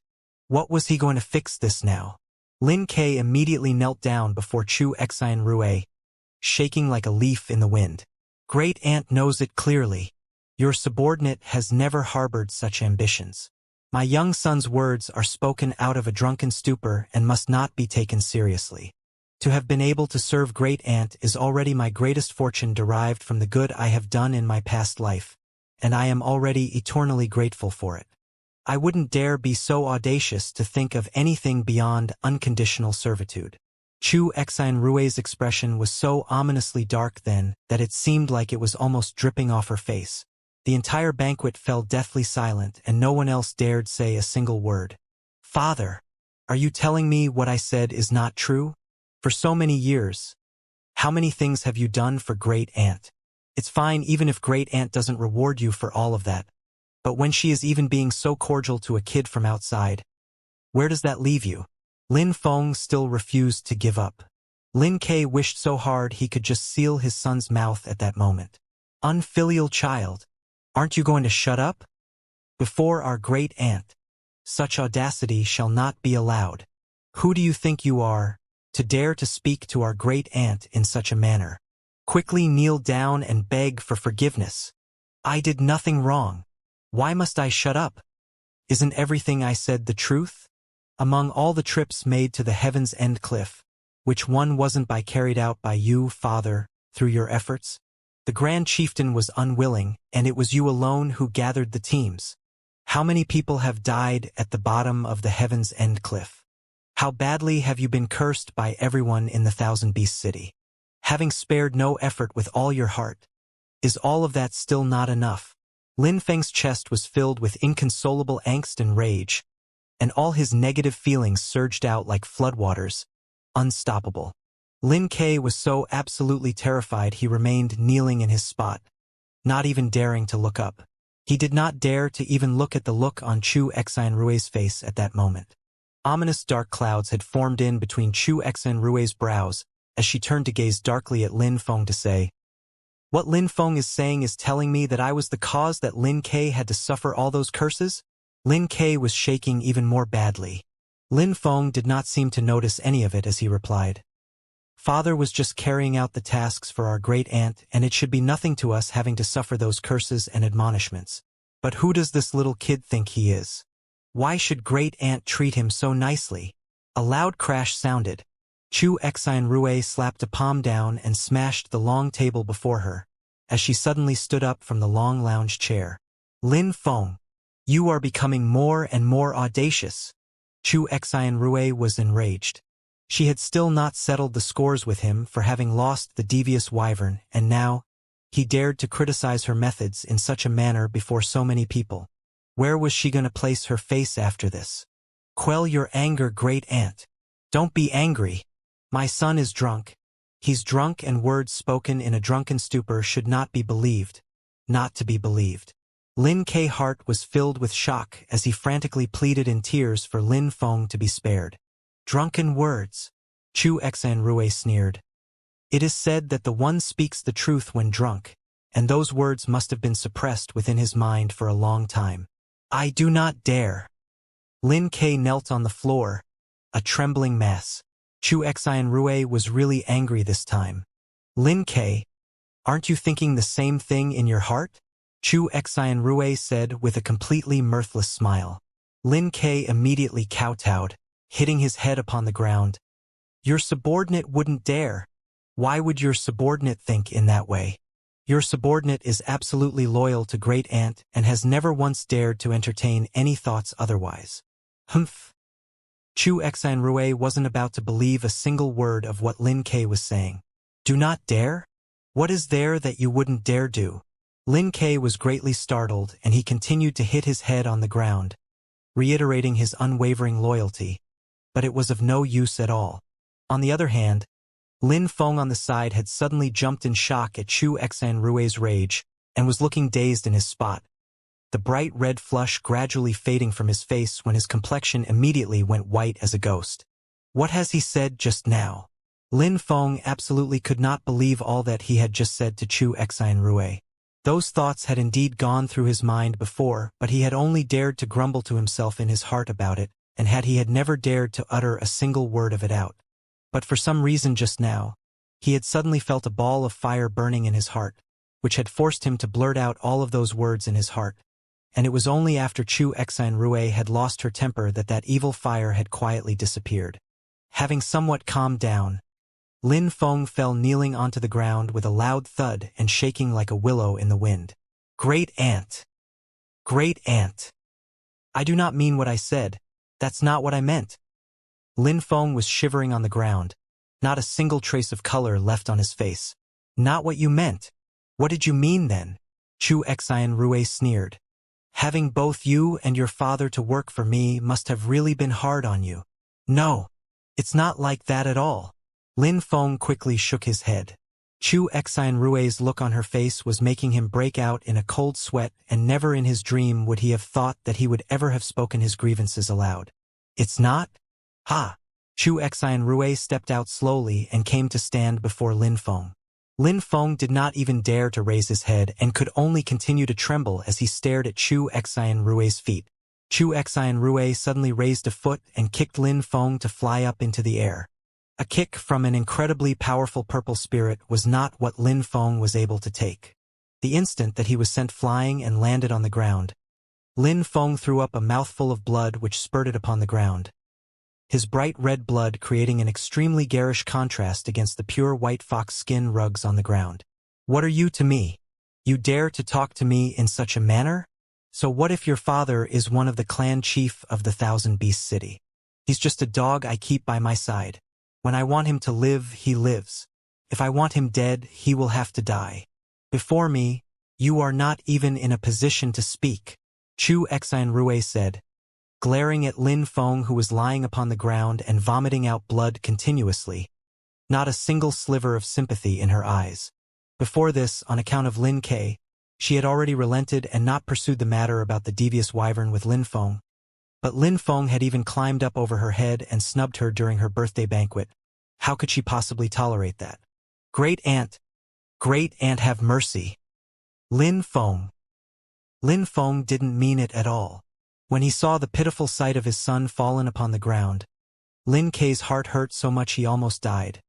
What was he going to fix this now? Lin Ke immediately knelt down before Chu Xian Rui, shaking like a leaf in the wind. "Great Aunt knows it clearly. Your subordinate has never harbored such ambitions. My young son's words are spoken out of a drunken stupor and must not be taken seriously. To have been able to serve Great Aunt is already my greatest fortune derived from the good I have done in my past life, and I am already eternally grateful for it. I wouldn't dare be so audacious to think of anything beyond unconditional servitude." Chu Xian Rui's expression was so ominously dark then that it seemed like it was almost dripping off her face. The entire banquet fell deathly silent and no one else dared say a single word. "Father, are you telling me what I said is not true? For so many years, how many things have you done for Great Aunt? It's fine even if Great Aunt doesn't reward you for all of that, but when she is even being so cordial to a kid from outside, where does that leave you?" Lin Feng still refused to give up. Lin Ke wished so hard he could just seal his son's mouth at that moment. "Unfilial child, aren't you going to shut up? Before our Great Aunt, such audacity shall not be allowed. Who do you think you are, to dare to speak to our Great Aunt in such a manner? Quickly kneel down and beg for forgiveness. I did nothing wrong. Why must I shut up? Isn't everything I said the truth? Among all the trips made to the Heaven's End cliff, which one wasn't carried out by you, Father, through your efforts? The Grand Chieftain was unwilling, and it was you alone who gathered the teams. How many people have died at the bottom of the Heaven's End cliff? How badly have you been cursed by everyone in the Thousand Beast City? Having spared no effort with all your heart, is all of that still not enough?" Lin Feng's chest was filled with inconsolable angst and rage, and all his negative feelings surged out like floodwaters, unstoppable. Lin Ke was so absolutely terrified he remained kneeling in his spot, not even daring to look up. He did not dare to even look at the look on Chu Xian Rui's face at that moment. Ominous dark clouds had formed in between Chu Xian Rui's brows as she turned to gaze darkly at Lin Feng to say, "What Lin Feng is saying is telling me that I was the cause that Lin Ke had to suffer all those curses?" Lin Ke was shaking even more badly. Lin Feng did not seem to notice any of it as he replied, Father was just carrying out the tasks for our great aunt, and it should be nothing to us having to suffer those curses and admonishments. But who does this little kid think he is? Why should great aunt treat him so nicely? A loud crash sounded. Chu Exine Rue slapped a palm down and smashed the long table before her, as she suddenly stood up from the long lounge chair. Lin Feng, you are becoming more and more audacious. Chu Exine Rue was enraged. She had still not settled the scores with him for having lost the devious wyvern, and now, he dared to criticize her methods in such a manner before so many people. Where was she going to place her face after this? Quell your anger, great aunt. Don't be angry. My son is drunk. He's drunk, and words spoken in a drunken stupor should not be believed. Not to be believed. Lin K's heart was filled with shock as he frantically pleaded in tears for Lin Feng to be spared. Drunken words. Chu Exine Rue sneered. It is said that the one speaks the truth when drunk, and those words must have been suppressed within his mind for a long time. I do not dare. Lin K knelt on the floor, a trembling mass. Chu Exine Rue was really angry this time. Lin K, aren't you thinking the same thing in your heart? Chu Exine Rue said with a completely mirthless smile. Lin K immediately kowtowed, hitting his head upon the ground. Your subordinate wouldn't dare. Why would your subordinate think in that way? Your subordinate is absolutely loyal to great aunt and has never once dared to entertain any thoughts otherwise. Humph. Chu Exine Rue wasn't about to believe a single word of what Lin K was saying. Do not dare? What is there that you wouldn't dare do? Lin K was greatly startled, and he continued to hit his head on the ground, reiterating his unwavering loyalty. But it was of no use at all. On the other hand, Lin Feng on the side had suddenly jumped in shock at Chu Exine Rue's rage and was looking dazed in his spot, the bright red flush gradually fading from his face when his complexion immediately went white as a ghost. What has he said just now? Lin Feng absolutely could not believe all that he had just said to Chu Exine Rue. Those thoughts had indeed gone through his mind before, but he had only dared to grumble to himself in his heart about it, and he had never dared to utter a single word of it out. But for some reason just now, he had suddenly felt a ball of fire burning in his heart, which had forced him to blurt out all of those words in his heart. And it was only after Chu Exine Rue had lost her temper that evil fire had quietly disappeared. Having somewhat calmed down, Lin Feng fell kneeling onto the ground with a loud thud and shaking like a willow in the wind. Great aunt! Great aunt! I do not mean what I said. That's not what I meant. Lin Feng was shivering on the ground, not a single trace of color left on his face. Not what you meant. What did you mean then? Chu Exine Rue sneered. Having both you and your father to work for me must have really been hard on you. No, it's not like that at all. Lin Feng quickly shook his head. Chu Exine Rue's look on her face was making him break out in a cold sweat, and never in his dream would he have thought that he would ever have spoken his grievances aloud. It's not? Ha! Chu Exine Rue stepped out slowly and came to stand before Lin Feng. Lin Feng did not even dare to raise his head and could only continue to tremble as he stared at Chu Exine Rue's feet. Chu Exine Rue suddenly raised a foot and kicked Lin Feng to fly up into the air. A kick from an incredibly powerful purple spirit was not what Lin Feng was able to take. The instant that he was sent flying and landed on the ground, Lin Feng threw up a mouthful of blood which spurted upon the ground, his bright red blood creating an extremely garish contrast against the pure white fox skin rugs on the ground. What are you to me? You dare to talk to me in such a manner? So what if your father is one of the clan chief of the Thousand Beast City? He's just a dog I keep by my side. When I want him to live, he lives. If I want him dead, he will have to die. Before me, you are not even in a position to speak, Chu Exine Rue said, glaring at Lin Feng, who was lying upon the ground and vomiting out blood continuously, not a single sliver of sympathy in her eyes. Before this, on account of Lin K, she had already relented and not pursued the matter about the devious wyvern with Lin Feng. But Lin Feng had even climbed up over her head and snubbed her during her birthday banquet. How could she possibly tolerate that? Great aunt, have mercy. Lin Feng. Lin Feng didn't mean it at all. When he saw the pitiful sight of his son fallen upon the ground, Lin K's heart hurt so much he almost died.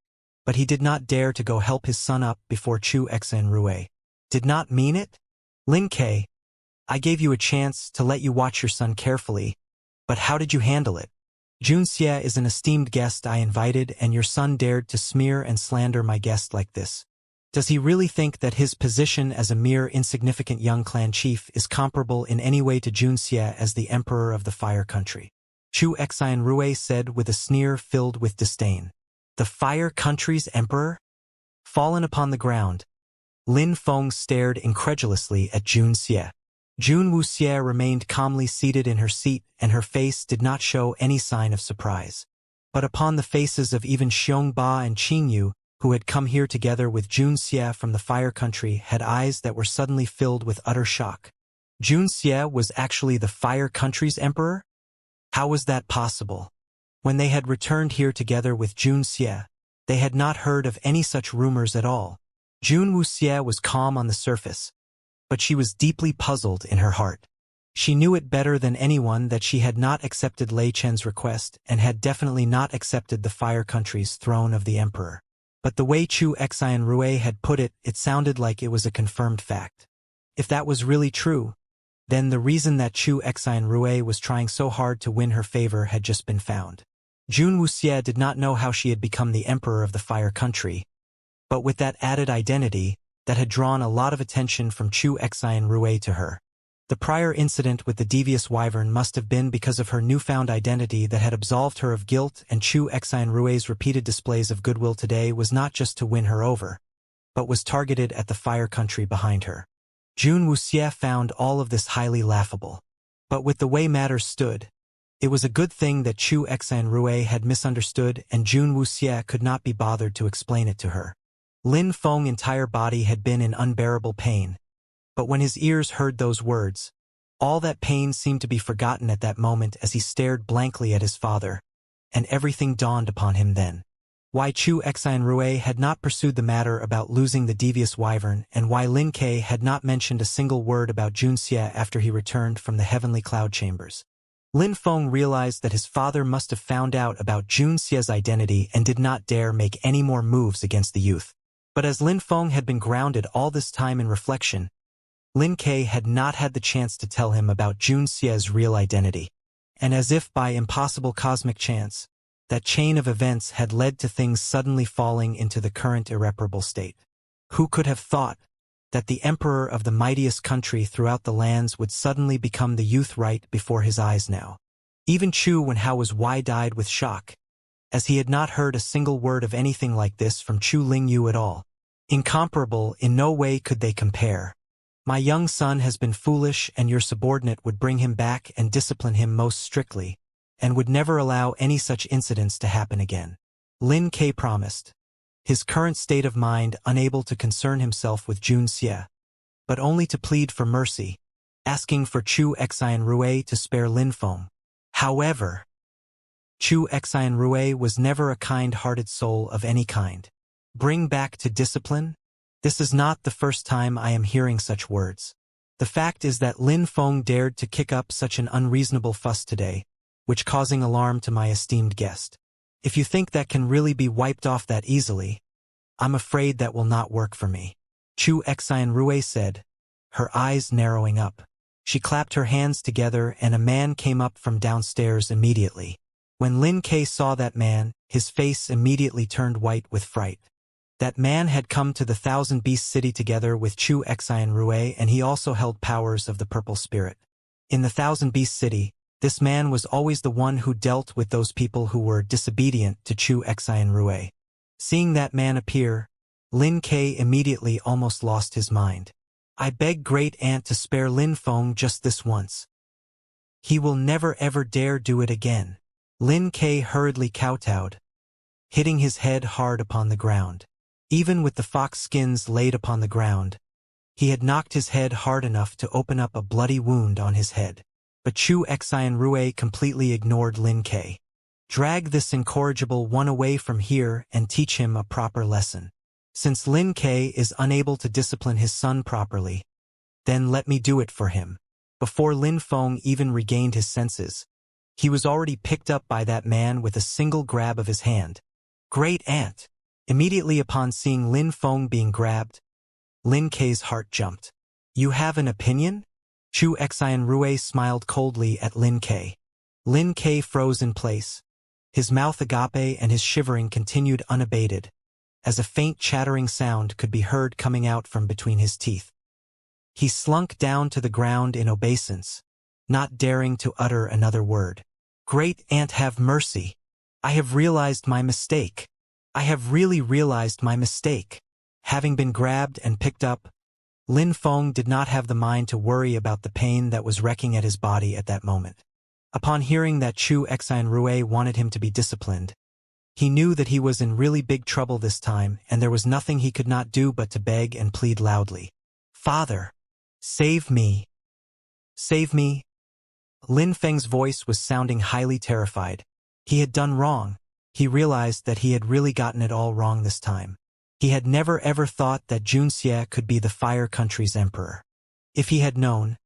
but he did not dare to go help his son up before Chu Exan Rue. Did not mean it? Lin Ke, I gave you a chance to let you watch your son carefully, but how did you handle it? Jun Xie is an esteemed guest I invited, and your son dared to smear and slander my guest like this. Does he really think that his position as a mere insignificant young clan chief is comparable in any way to Jun Xie as the emperor of the Fire Country? Chu Exan Rue said with a sneer filled with disdain. The Fire Country's emperor? Fallen upon the ground, Lin Feng stared incredulously at Jun Xie. Jun Wuxie remained calmly seated in her seat, and her face did not show any sign of surprise. But upon the faces of even Xiong Ba and Qing Yu, who had come here together with Jun Xie from the Fire Country, had eyes that were suddenly filled with utter shock. Jun Xie was actually the Fire Country's emperor? How was that possible? When they had returned here together with Jun Xie, they had not heard of any such rumors at all. Jun Wuxie was calm on the surface, but she was deeply puzzled in her heart. She knew it better than anyone that she had not accepted Lei Chen's request and had definitely not accepted the Fire Country's throne of the emperor. But the way Chu Exan Rue had put it, it sounded like it was a confirmed fact. If that was really true, then the reason that Chu Exan Rue was trying so hard to win her favor had just been found. Jun Wuxie did not know how she had become the emperor of the Fire Country, but with that added identity, that had drawn a lot of attention from Chu Exan Rue to her. The prior incident with the devious wyvern must have been because of her newfound identity that had absolved her of guilt, and Chu Exan Rue's repeated displays of goodwill today was not just to win her over, but was targeted at the Fire Country behind her. Jun Wuxie found all of this highly laughable. But with the way matters stood, it was a good thing that Chu Exan Rue had misunderstood, and Jun Wuxie could not be bothered to explain it to her. Lin Feng's entire body had been in unbearable pain, but when his ears heard those words, all that pain seemed to be forgotten at that moment as he stared blankly at his father, and everything dawned upon him then. Why Chu Exan Rue had not pursued the matter about losing the devious wyvern, and why Lin Ke had not mentioned a single word about Jun Xie after he returned from the heavenly cloud chambers. Lin Feng realized that his father must have found out about Jun Xie's identity and did not dare make any more moves against the youth. But as Lin Feng had been grounded all this time in reflection, Lin Ke had not had the chance to tell him about Jun Xie's real identity. And as if by impossible cosmic chance, that chain of events had led to things suddenly falling into the current irreparable state. Who could have thought that the emperor of the mightiest country throughout the lands would suddenly become the youth right before his eyes now? Even Chu Wenhao was wide-eyed with shock, as he had not heard a single word of anything like this from Chu Lingyu at all. Incomparable, in no way could they compare. My young son has been foolish, and your subordinate would bring him back and discipline him most strictly, and would never allow any such incidents to happen again. Lin Ke promised, his current state of mind unable to concern himself with Jun Xie, but only to plead for mercy, asking for Chu Exan Rue to spare Lin Feng. However, Chu Exan Rue was never a kind-hearted soul of any kind. Bring back to discipline? This is not the first time I am hearing such words. The fact is that Lin Feng dared to kick up such an unreasonable fuss today, which causing alarm to my esteemed guest. If you think that can really be wiped off that easily, I'm afraid that will not work for me. Chu Exan Rue said, her eyes narrowing up. She clapped her hands together, and a man came up from downstairs immediately. When Lin Ke saw that man, his face immediately turned white with fright. That man had come to the Thousand Beast City together with Chu Exan Rue, and he also held powers of the Purple Spirit. In the Thousand Beast City, this man was always the one who dealt with those people who were disobedient to Chu Exan Rue. Seeing that man appear, Lin Ke immediately almost lost his mind. I beg Great Aunt to spare Lin Feng just this once. He will never ever dare do it again. Lin Ke hurriedly kowtowed, hitting his head hard upon the ground. Even with the fox skins laid upon the ground, he had knocked his head hard enough to open up a bloody wound on his head. But Chu Exan Rue completely ignored Lin Ke. Drag this incorrigible one away from here and teach him a proper lesson. Since Lin Ke is unable to discipline his son properly, then let me do it for him. Before Lin Feng even regained his senses, he was already picked up by that man with a single grab of his hand. Great Aunt! Immediately upon seeing Lin Feng being grabbed, Lin Kei's heart jumped. You have an opinion? Chu Xian Rui smiled coldly at Lin Kei. Lin Kei froze in place. His mouth agape and his shivering continued unabated, as a faint chattering sound could be heard coming out from between his teeth. He slunk down to the ground in obeisance, not daring to utter another word. Great Aunt, have mercy. I have realized my mistake. I have really realized my mistake. Having been grabbed and picked up, Lin Feng did not have the mind to worry about the pain that was wrecking at his body at that moment. Upon hearing that Chu Xian Rui wanted him to be disciplined, he knew that he was in really big trouble this time, and there was nothing he could not do but to beg and plead loudly. Father, save me. Save me. Lin Feng's voice was sounding highly terrified. He had done wrong. He realized that he had really gotten it all wrong this time. He had never ever thought that Junxie could be the Fire Country's emperor. If he had known,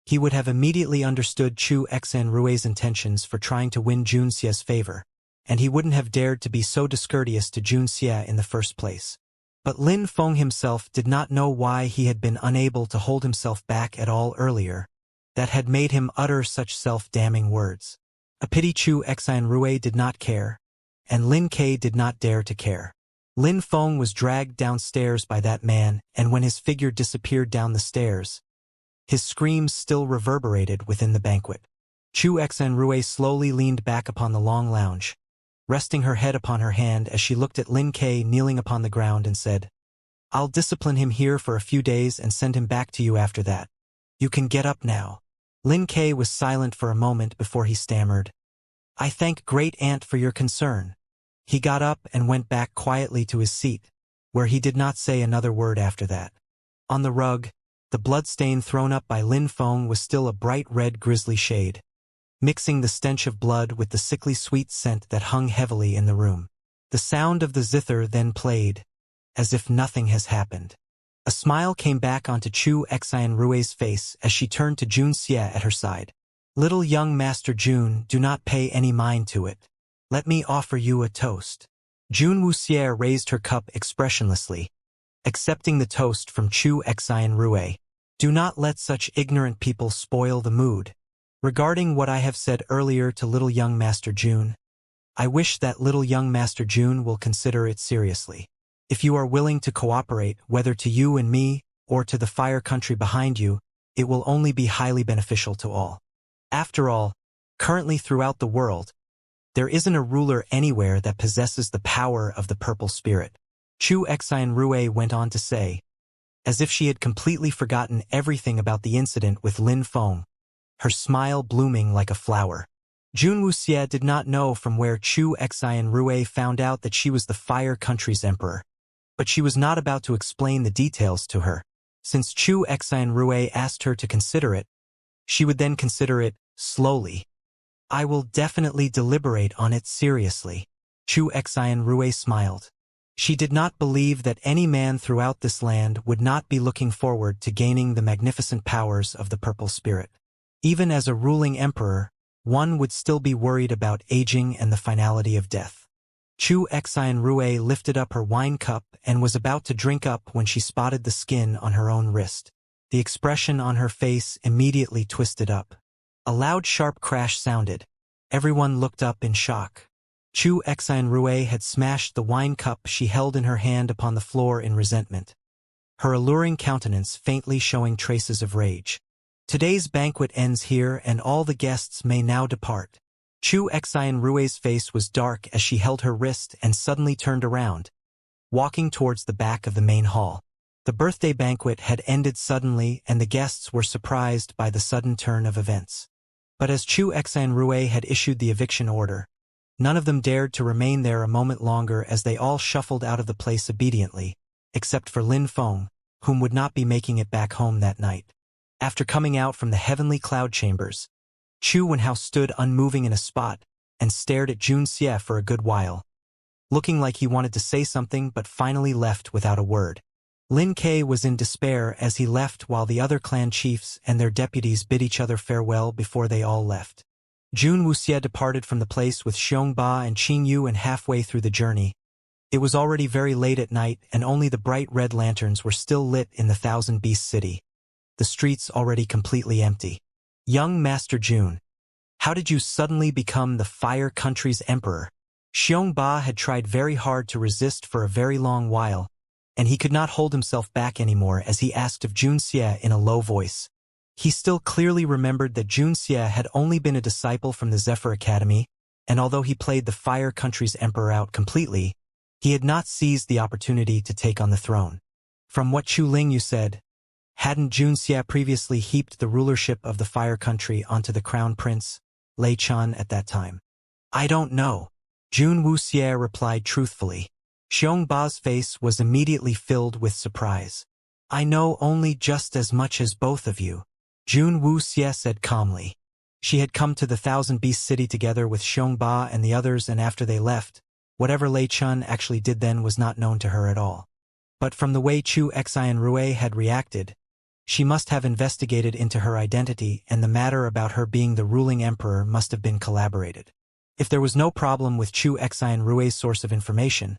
he would have immediately understood Chu Xian Rui's intentions for trying to win Junxie's favor, and he wouldn't have dared to be so discourteous to Junxie in the first place. But Lin Feng himself did not know why he had been unable to hold himself back at all earlier, that had made him utter such self-damning words. A pity Chu Xian Rui did not care, and Lin Kei did not dare to care. Lin Feng was dragged downstairs by that man, and when his figure disappeared down the stairs, his screams still reverberated within the banquet. Chu Xian Rui slowly leaned back upon the long lounge, resting her head upon her hand as she looked at Lin Kei kneeling upon the ground and said, I'll discipline him here for a few days and send him back to you after that. You can get up now. Lin Kei was silent for a moment before he stammered, I thank Great Aunt for your concern. He got up and went back quietly to his seat, where he did not say another word after that. On the rug, the bloodstain thrown up by Lin Feng was still a bright red grisly shade, mixing the stench of blood with the sickly sweet scent that hung heavily in the room. The sound of the zither then played, as if nothing has happened. A smile came back onto Chu Xian Rui's face as she turned to Junxie at her side. Little young Master Jun, do not pay any mind to it. Let me offer you a toast. Jun Wuxier raised her cup expressionlessly, accepting the toast from Chu Xian Rui. Do not let such ignorant people spoil the mood. Regarding what I have said earlier to little young Master Jun, I wish that little young Master Jun will consider it seriously. If you are willing to cooperate, whether to you and me, or to the Fire Country behind you, it will only be highly beneficial to all. After all, currently throughout the world, there isn't a ruler anywhere that possesses the power of the purple spirit. Chu Xian Rui went on to say, as if she had completely forgotten everything about the incident with Lin Feng, her smile blooming like a flower. Jun Wuxie did not know from where Chu Xian Rui found out that she was the Fire Country's emperor, but she was not about to explain the details to her. Since Chu Xian Rui asked her to consider it, she would then consider it slowly. I will definitely deliberate on it seriously. Chu Xian Rui smiled. She did not believe that any man throughout this land would not be looking forward to gaining the magnificent powers of the purple spirit. Even as a ruling emperor, one would still be worried about aging and the finality of death. Chu Xian Rui lifted up her wine cup and was about to drink up when she spotted the skin on her own wrist. The expression on her face immediately twisted up. A loud sharp crash sounded. Everyone looked up in shock. Chu Xian Rui had smashed the wine cup she held in her hand upon the floor in resentment, her alluring countenance faintly showing traces of rage. Today's banquet ends here and all the guests may now depart. Chu Xian Rui's face was dark as she held her wrist and suddenly turned around, walking towards the back of the main hall. The birthday banquet had ended suddenly and the guests were surprised by the sudden turn of events. But as Chu Xian Rui had issued the eviction order, none of them dared to remain there a moment longer as they all shuffled out of the place obediently, except for Lin Feng, whom would not be making it back home that night. After coming out from the heavenly cloud chambers, Chu Wenhao stood unmoving in a spot and stared at Junxie for a good while, looking like he wanted to say something but finally left without a word. Lin Kei was in despair as he left while the other clan chiefs and their deputies bid each other farewell before they all left. Jun Wuxie departed from the place with Xiongba and Qing Yu, and halfway through the journey, It was already very late at night and only the bright red lanterns were still lit in the Thousand Beast City, the streets already completely empty. Young Master Jun, how did you suddenly become the Fire Country's emperor? Xiongba had tried very hard to resist for a very long while, and he could not hold himself back anymore as he asked of Junxie in a low voice. He still clearly remembered that Junxie had only been a disciple from the Zephyr Academy, and although he played the Fire Country's emperor out completely, he had not seized the opportunity to take on the throne. From what Chu Ling you said, hadn't Junxie previously heaped the rulership of the Fire Country onto the Crown Prince, Lei Chun, at that time? I don't know. Jun Wuxie replied truthfully. Xiongba's face was immediately filled with surprise. I know only just as much as both of you, Jun Wuxie said calmly. She had come to the Thousand Beast City together with Xiongba and the others, and after they left, whatever Lei Chun actually did then was not known to her at all. But from the way Chu Xian Rui had reacted, she must have investigated into her identity, and the matter about her being the ruling emperor must have been collaborated. If there was no problem with Chu Xian Rui's source of information,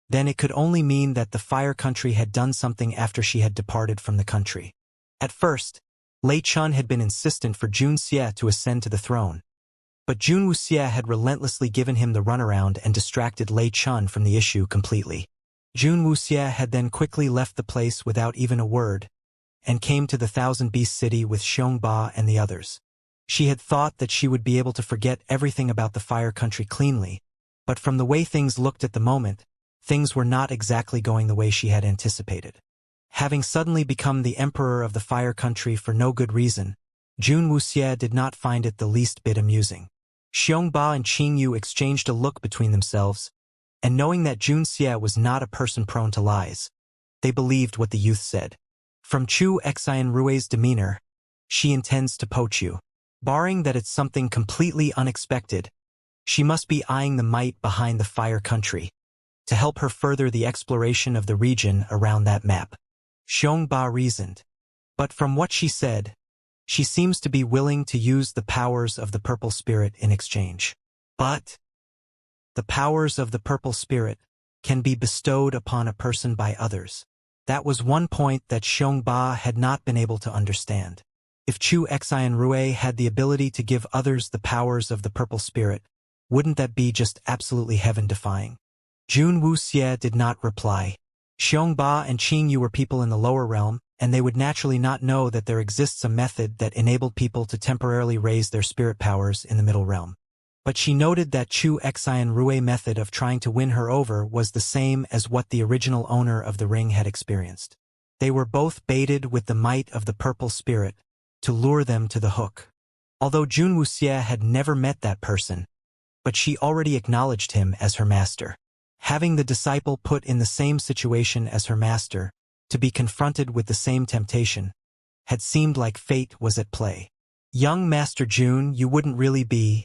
then it could only mean that the Fire Country had done something after she had departed from the country. At first, Lei Chun had been insistent for Jun Xie to ascend to the throne, but Jun Wuxie had relentlessly given him the runaround and distracted Lei Chun from the issue completely. Jun Wuxie had then quickly left the place without even a word, and came to the Thousand Beast City with Xiongba and the others. She had thought that she would be able to forget everything about the Fire Country cleanly, but from the way things looked at the moment, things were not exactly going the way she had anticipated. Having suddenly become the emperor of the Fire Country for no good reason, Jun Wuxie did not find it the least bit amusing. Xiongba and Qing Yu exchanged a look between themselves, and knowing that Jun Xie was not a person prone to lies, they believed what the youth said. From Chu Xian Rui's demeanor, she intends to poach you. Barring that it's something completely unexpected, she must be eyeing the might behind the Fire Country, to help her further the exploration of the region around that map. Xiongba reasoned. But from what she said, she seems to be willing to use the powers of the Purple Spirit in exchange. But the powers of the Purple Spirit can be bestowed upon a person by others. That was one point that Xiongba had not been able to understand. If Chu Xian Rui had the ability to give others the powers of the Purple Spirit, wouldn't that be just absolutely heaven-defying? Jun Wuxie did not reply. Xiongba and Qing Yu were people in the lower realm, and they would naturally not know that there exists a method that enabled people to temporarily raise their spirit powers in the middle realm. But she noted that Chu Xian Rui method of trying to win her over was the same as what the original owner of the ring had experienced. They were both baited with the might of the Purple Spirit to lure them to the hook. Although Jun Wuxie had never met that person, but she already acknowledged him as her master. Having the disciple put in the same situation as her master, to be confronted with the same temptation, had seemed like fate was at play. Young Master Jun, you wouldn't really be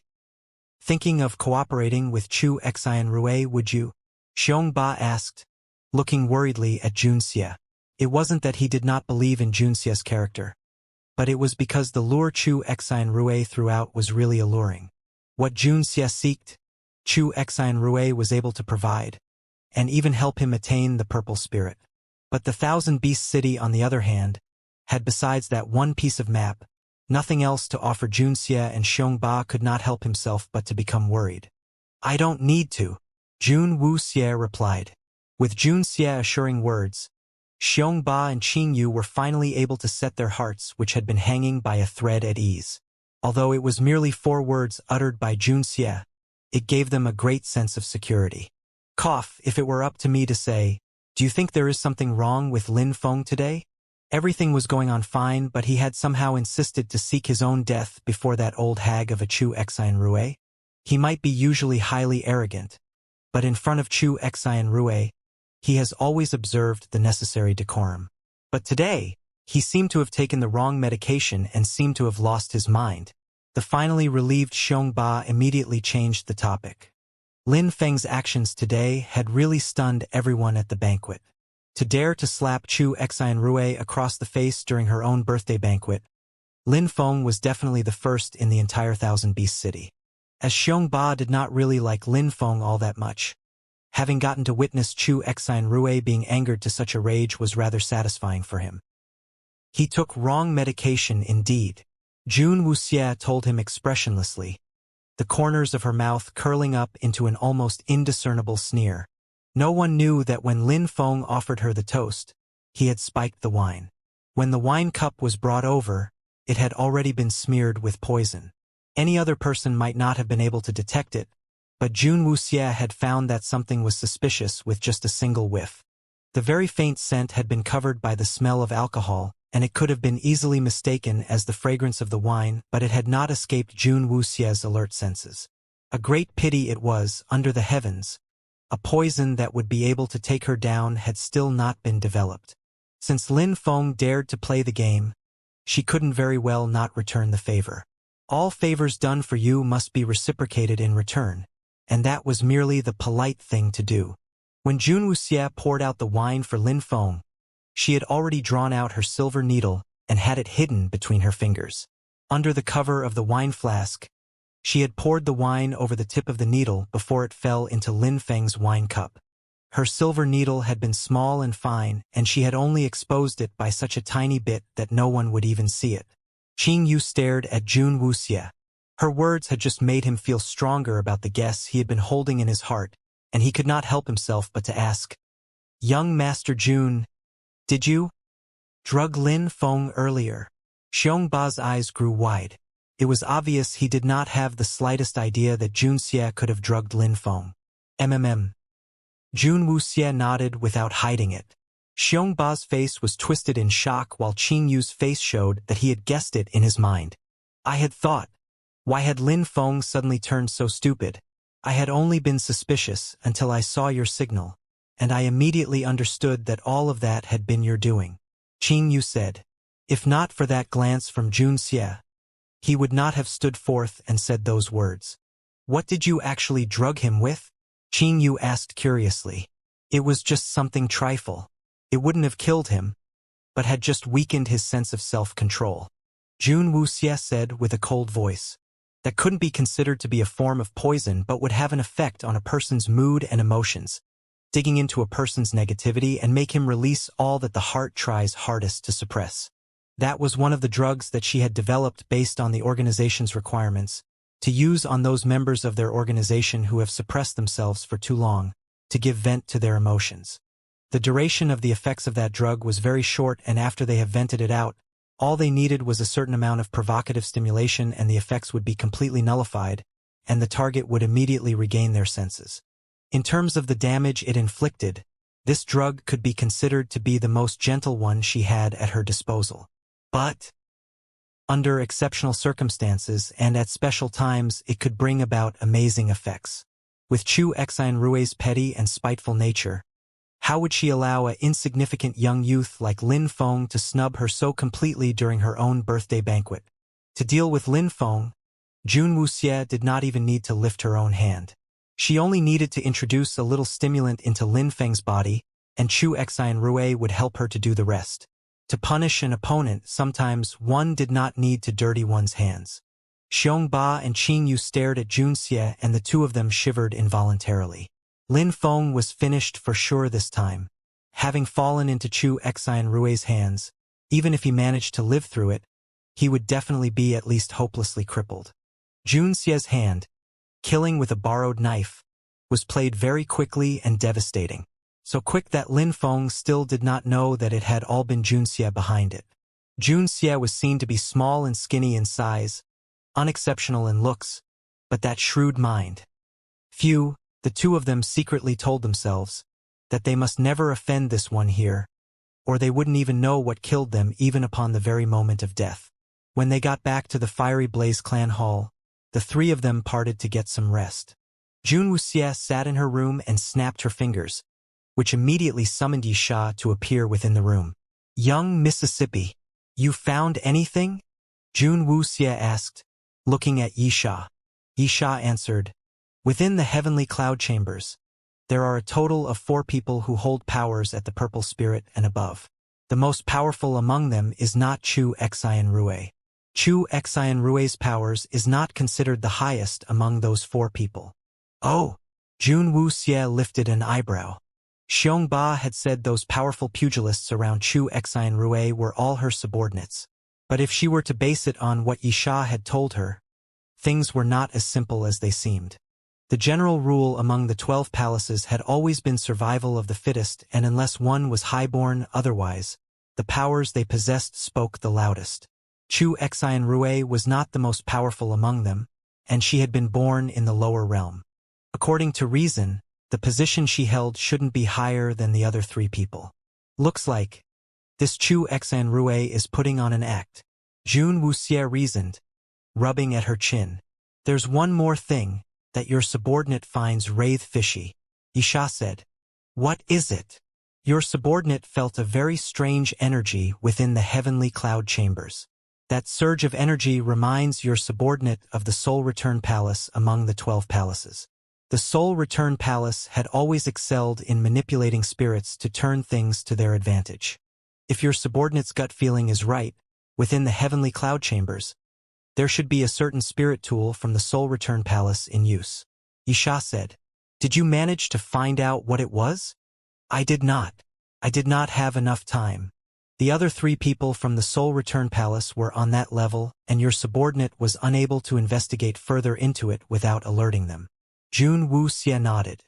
thinking of cooperating with Chu Xian Rui, would you? Xiongba asked, looking worriedly at Junxie. It wasn't that he did not believe in Junxie's character, but it was because the lure Chu Xian Rui threw out was really alluring. What Junxie seeked, Chu Xian Rui was able to provide, and even help him attain the Purple Spirit. But the Thousand Beast City, on the other hand, had besides that one piece of map, nothing else to offer. Junxie, and Xiongba could not help himself but to become worried. I don't need to, Jun Wuxie replied. With Junxie assuring words, Xiongba and Qing Yu were finally able to set their hearts, which had been hanging by a thread, at ease. Although it was merely 4 words uttered by Junxie, it gave them a great sense of security. Cough, if it were up to me to say, do you think there is something wrong with Lin Feng today? Everything was going on fine, but he had somehow insisted to seek his own death before that old hag of a Chu Xian Rui. He might be usually highly arrogant, but in front of Chu Xian Rui, he has always observed the necessary decorum. But today, he seemed to have taken the wrong medication and seemed to have lost his mind. The finally relieved Xiongba immediately changed the topic. Lin Feng's actions today had really stunned everyone at the banquet. To dare to slap Chu Xian Rui across the face during her own birthday banquet, Lin Feng was definitely the first in the entire Thousand Beast City. As Xiongba did not really like Lin Feng all that much, Having gotten to witness Chu Exine Rue being angered to such a rage was rather satisfying for him. He took wrong medication indeed. Jun Wuxie told him expressionlessly, the corners of her mouth curling up into an almost indiscernible sneer. No one knew that when Lin Feng offered her the toast, he had spiked the wine. When the wine cup was brought over, it had already been smeared with poison. Any other person might not have been able to detect it, but Jun Wuxie had found that something was suspicious with just a single whiff. The very faint scent had been covered by the smell of alcohol, and it could have been easily mistaken as the fragrance of the wine, but it had not escaped Jun Wuxie's alert senses. A great pity it was, under the heavens. A poison that would be able to take her down had still not been developed. Since Lin Feng dared to play the game, she couldn't very well not return the favor. All favors done for you must be reciprocated in return, and that was merely the polite thing to do. When Jun Wuxie poured out the wine for Lin Feng, she had already drawn out her silver needle and had it hidden between her fingers. Under the cover of the wine flask, she had poured the wine over the tip of the needle before it fell into Lin Feng's wine cup. Her silver needle had been small and fine, and she had only exposed it by such a tiny bit that no one would even see it. Qing Yu stared at Jun Wuxie. Her words had just made him feel stronger about the guess he had been holding in his heart, and he could not help himself but to ask, "Young Master Jun, did you drug Lin Feng earlier?" Xiongba's eyes grew wide. It was obvious he did not have the slightest idea that Jun Xie could have drugged Lin Feng. Jun Wuxie nodded without hiding it. Xiongba's face was twisted in shock while Qing Yu's face showed that he had guessed it in his mind. I had thought, why had Lin Feng suddenly turned so stupid? I had only been suspicious until I saw your signal, and I immediately understood that all of that had been your doing. Qing Yu said. If not for that glance from Jun Xie, he would not have stood forth and said those words. What did you actually drug him with? Qing Yu asked curiously. It was just something trifle. It wouldn't have killed him, but had just weakened his sense of self-control. Jun Wuxie said with a cold voice. That couldn't be considered to be a form of poison but would have an effect on a person's mood and emotions, digging into a person's negativity and make him release all that the heart tries hardest to suppress. That was one of the drugs that she had developed based on the organization's requirements, to use on those members of their organization who have suppressed themselves for too long, to give vent to their emotions. The duration of the effects of that drug was very short, and after they have vented it out, all they needed was a certain amount of provocative stimulation and the effects would be completely nullified, and the target would immediately regain their senses. In terms of the damage it inflicted, this drug could be considered to be the most gentle one she had at her disposal. But under exceptional circumstances and at special times it could bring about amazing effects. With Chu Exine Rue's petty and spiteful nature, how would she allow an insignificant young youth like Lin Feng to snub her so completely during her own birthday banquet? To deal with Lin Feng, Jun Wuxie did not even need to lift her own hand. She only needed to introduce a little stimulant into Lin Feng's body, and Chu Exine Rue would help her to do the rest. To punish an opponent, sometimes one did not need to dirty one's hands. Xiongba and Qing Yu stared at Jun Xie, and the two of them shivered involuntarily. Lin Feng was finished for sure this time. Having fallen into Chu Exine Rue's hands, even if he managed to live through it, he would definitely be at least hopelessly crippled. Jun Xie's hand, killing with a borrowed knife, was played very quickly and devastating. So quick that Lin Feng still did not know that it had all been Jun Xie behind it. Jun Xie was seen to be small and skinny in size, unexceptional in looks, but that shrewd mind. The two of them secretly told themselves that they must never offend this one here, or they wouldn't even know what killed them even upon the very moment of death. When they got back to the Fiery Blaze clan hall, the three of them parted to get some rest. Jun Wuxie sat in her room and snapped her fingers, which immediately summoned Yisha to appear within the room. Young Mississippi, you found anything? Jun Wuxie asked, looking at Yisha. Yisha answered, within the heavenly cloud chambers, there are a total of 4 people who hold powers at the purple spirit and above. The most powerful among them is not Chu Exine Rue. Chu Exine Rue's powers is not considered the highest among those 4 people. Oh, Jun Wuxie lifted an eyebrow. Xiong Ba had said those powerful pugilists around Chu Xian Rui were all her subordinates. But if she were to base it on what Yisha had told her, things were not as simple as they seemed. The general rule among the 12 palaces had always been survival of the fittest, and unless one was highborn otherwise, the powers they possessed spoke the loudest. Chu Xian Rui was not the most powerful among them, and she had been born in the lower realm. According to reason, the position she held shouldn't be higher than the other 3 people. Looks like this Chu Xian Rui is putting on an act, Jun Wuxie reasoned, rubbing at her chin. There's one more thing that your subordinate finds rather fishy, Yisha said. What is it? Your subordinate felt a very strange energy within the heavenly cloud chambers. That surge of energy reminds your subordinate of the Soul Return Palace among the 12 palaces. The Soul Return Palace had always excelled in manipulating spirits to turn things to their advantage. If your subordinate's gut feeling is right, within the heavenly cloud chambers, there should be a certain spirit tool from the Soul Return Palace in use. Yisha said. Did you manage to find out what it was? I did not. I did not have enough time. The other 3 people from the Soul Return Palace were on that level, and your subordinate was unable to investigate further into it without alerting them. Jun Wuxie nodded.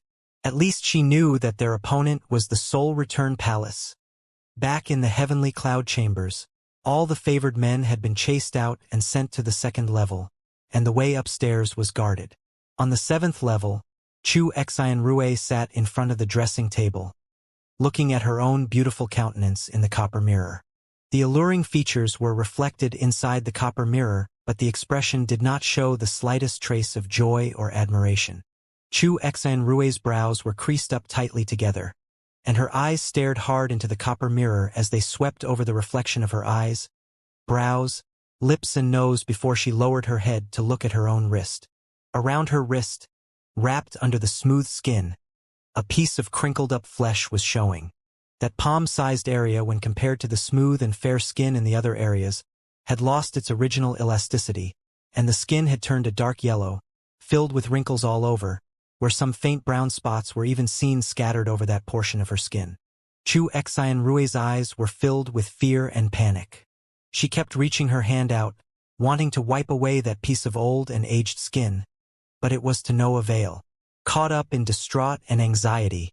At least she knew that their opponent was the Soul Return Palace. Back in the heavenly cloud chambers, all the favored men had been chased out and sent to the 2nd level, and the way upstairs was guarded. On the 7th level, Chu Xian Rui sat in front of the dressing table, looking at her own beautiful countenance in the copper mirror. The alluring features were reflected inside the copper mirror, but the expression did not show the slightest trace of joy or admiration. Chu Xian Rui's brows were creased up tightly together, and her eyes stared hard into the copper mirror as they swept over the reflection of her eyes, brows, lips and nose before she lowered her head to look at her own wrist. Around her wrist, wrapped under the smooth skin, a piece of crinkled-up flesh was showing. That palm-sized area, when compared to the smooth and fair skin in the other areas, had lost its original elasticity, and the skin had turned a dark yellow, filled with wrinkles all over, where some faint brown spots were even seen scattered over that portion of her skin. Chu Xian Rui's eyes were filled with fear and panic. She kept reaching her hand out, wanting to wipe away that piece of old and aged skin, but it was to no avail. Caught up in distraught and anxiety,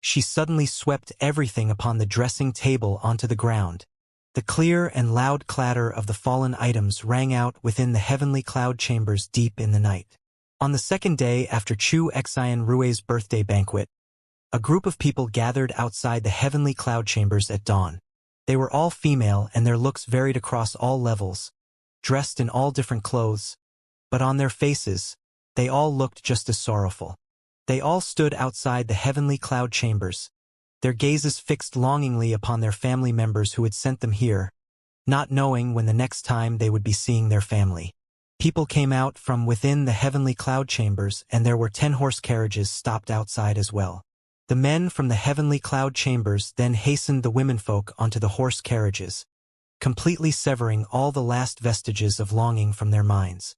she suddenly swept everything upon the dressing table onto the ground. The clear and loud clatter of the fallen items rang out within the heavenly cloud chambers deep in the night. On the 2nd day after Chu Xian Rui's birthday banquet, a group of people gathered outside the heavenly cloud chambers at dawn. They were all female, and their looks varied across all levels, dressed in all different clothes, but on their faces, they all looked just as sorrowful. They all stood outside the heavenly cloud chambers, their gazes fixed longingly upon their family members who had sent them here, not knowing when the next time they would be seeing their family. People came out from within the heavenly cloud chambers, and there were 10 horse carriages stopped outside as well. The men from the heavenly cloud chambers then hastened the womenfolk onto the horse carriages, completely severing all the last vestiges of longing from their minds.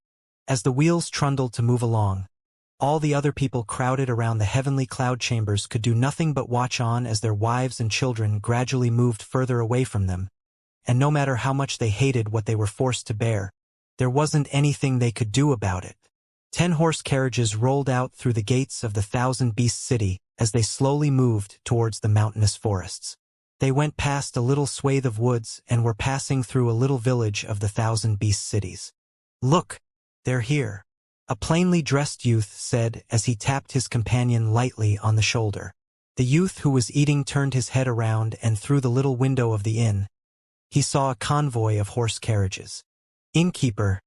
As the wheels trundled to move along, all the other people crowded around the heavenly cloud chambers could do nothing but watch on as their wives and children gradually moved further away from them, and no matter how much they hated what they were forced to bear, there wasn't anything they could do about it. 10 horse carriages rolled out through the gates of the Thousand Beast City as they slowly moved towards the mountainous forests. They went past a little swathe of woods and were passing through a little village of the Thousand Beast Cities. Look, they're here, a plainly dressed youth said as he tapped his companion lightly on the shoulder. The youth who was eating turned his head around, and through the little window of the inn, he saw a convoy of horse carriages. Innkeeper,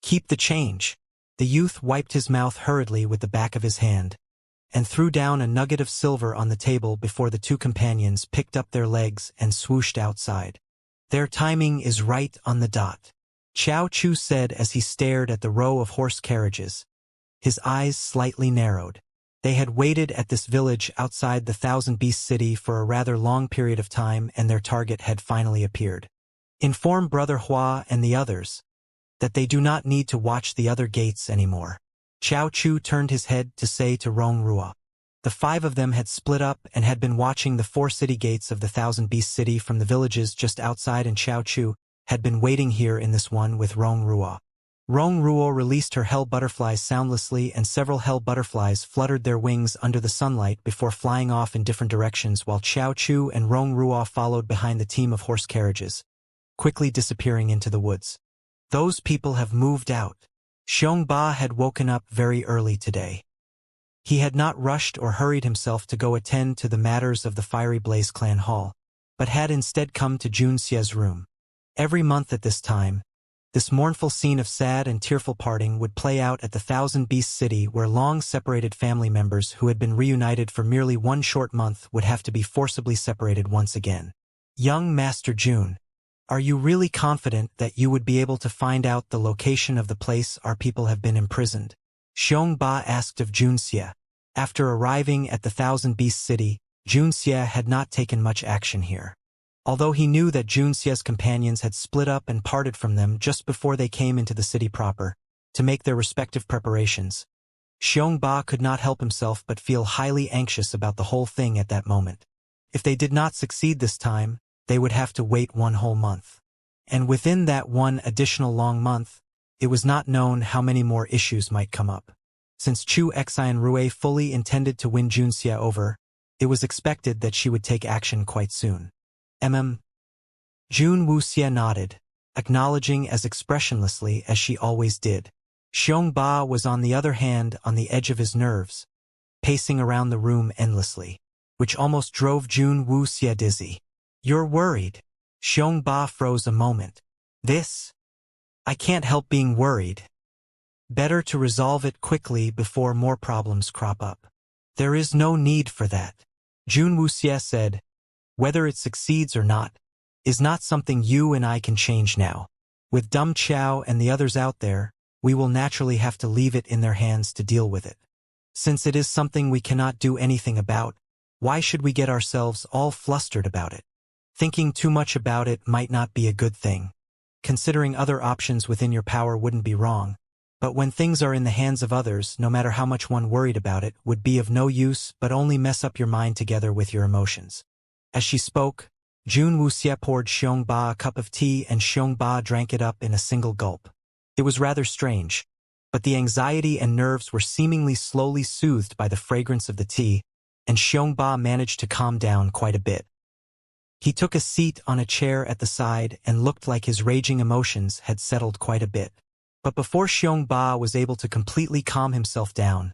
keep the change. The youth wiped his mouth hurriedly with the back of his hand, and threw down a nugget of silver on the table before the 2 companions picked up their legs and swooshed outside. Their timing is right on the dot, Xiao Chu said as he stared at the row of horse carriages. His eyes slightly narrowed. They had waited at this village outside the Thousand Beast City for a rather long period of time, and their target had finally appeared. Inform Brother Hua and the others that they do not need to watch the other gates anymore. Xiao Chu turned his head to say to Rong Rua. The five of them had split up and had been watching the 4 city gates of the Thousand Beast City from the villages just outside, and Xiao Chu had been waiting here in this one with Rong Rua. Rong Rua released her hell butterflies soundlessly, and several hell butterflies fluttered their wings under the sunlight before flying off in different directions, while Xiao Chu and Rong Rua followed behind the team of horse carriages, quickly disappearing into the woods. Those people have moved out. Xiong Ba had woken up very early today. He had not rushed or hurried himself to go attend to the matters of the Fiery Blaze clan hall, but had instead come to Jun Xie's room. Every month at this time, this mournful scene of sad and tearful parting would play out at the Thousand Beast City, where long-separated family members who had been reunited for merely one short month would have to be forcibly separated once again. Young Master Jun, are you really confident that you would be able to find out the location of the place our people have been imprisoned? Xiong Ba asked of Jun Xie. After arriving at the Thousand Beast City, Jun Xie had not taken much action here. Although he knew that Jun Xie's companions had split up and parted from them just before they came into the city proper, to make their respective preparations, Xiong Ba could not help himself but feel highly anxious about the whole thing at that moment. If they did not succeed this time, they would have to wait one whole month. And within that one additional long month, it was not known how many more issues might come up. Since Chu Xian Rui fully intended to win Jun Xie over, it was expected that she would take action quite soon. Jun Wuxie nodded, acknowledging as expressionlessly as she always did. Xiong Ba was on the other hand on the edge of his nerves, pacing around the room endlessly, which almost drove Jun Wuxie dizzy. You're worried. Xiong Ba froze a moment. I can't help being worried. Better to resolve it quickly before more problems crop up. There is no need for that. Jun Wuxie said. Whether it succeeds or not, is not something you and I can change now. With Dum Chao and the others out there, we will naturally have to leave it in their hands to deal with it. Since it is something we cannot do anything about, why should we get ourselves all flustered about it? Thinking too much about it might not be a good thing. Considering other options within your power wouldn't be wrong, but when things are in the hands of others, no matter how much one worried about it, would be of no use but only mess up your mind together with your emotions. As she spoke, Jun Wuxie poured Xiong Ba a cup of tea, and Xiong Ba drank it up in a single gulp. It was rather strange, but the anxiety and nerves were seemingly slowly soothed by the fragrance of the tea, and Xiong Ba managed to calm down quite a bit. He took a seat on a chair at the side and looked like his raging emotions had settled quite a bit. But before Xiong Ba was able to completely calm himself down,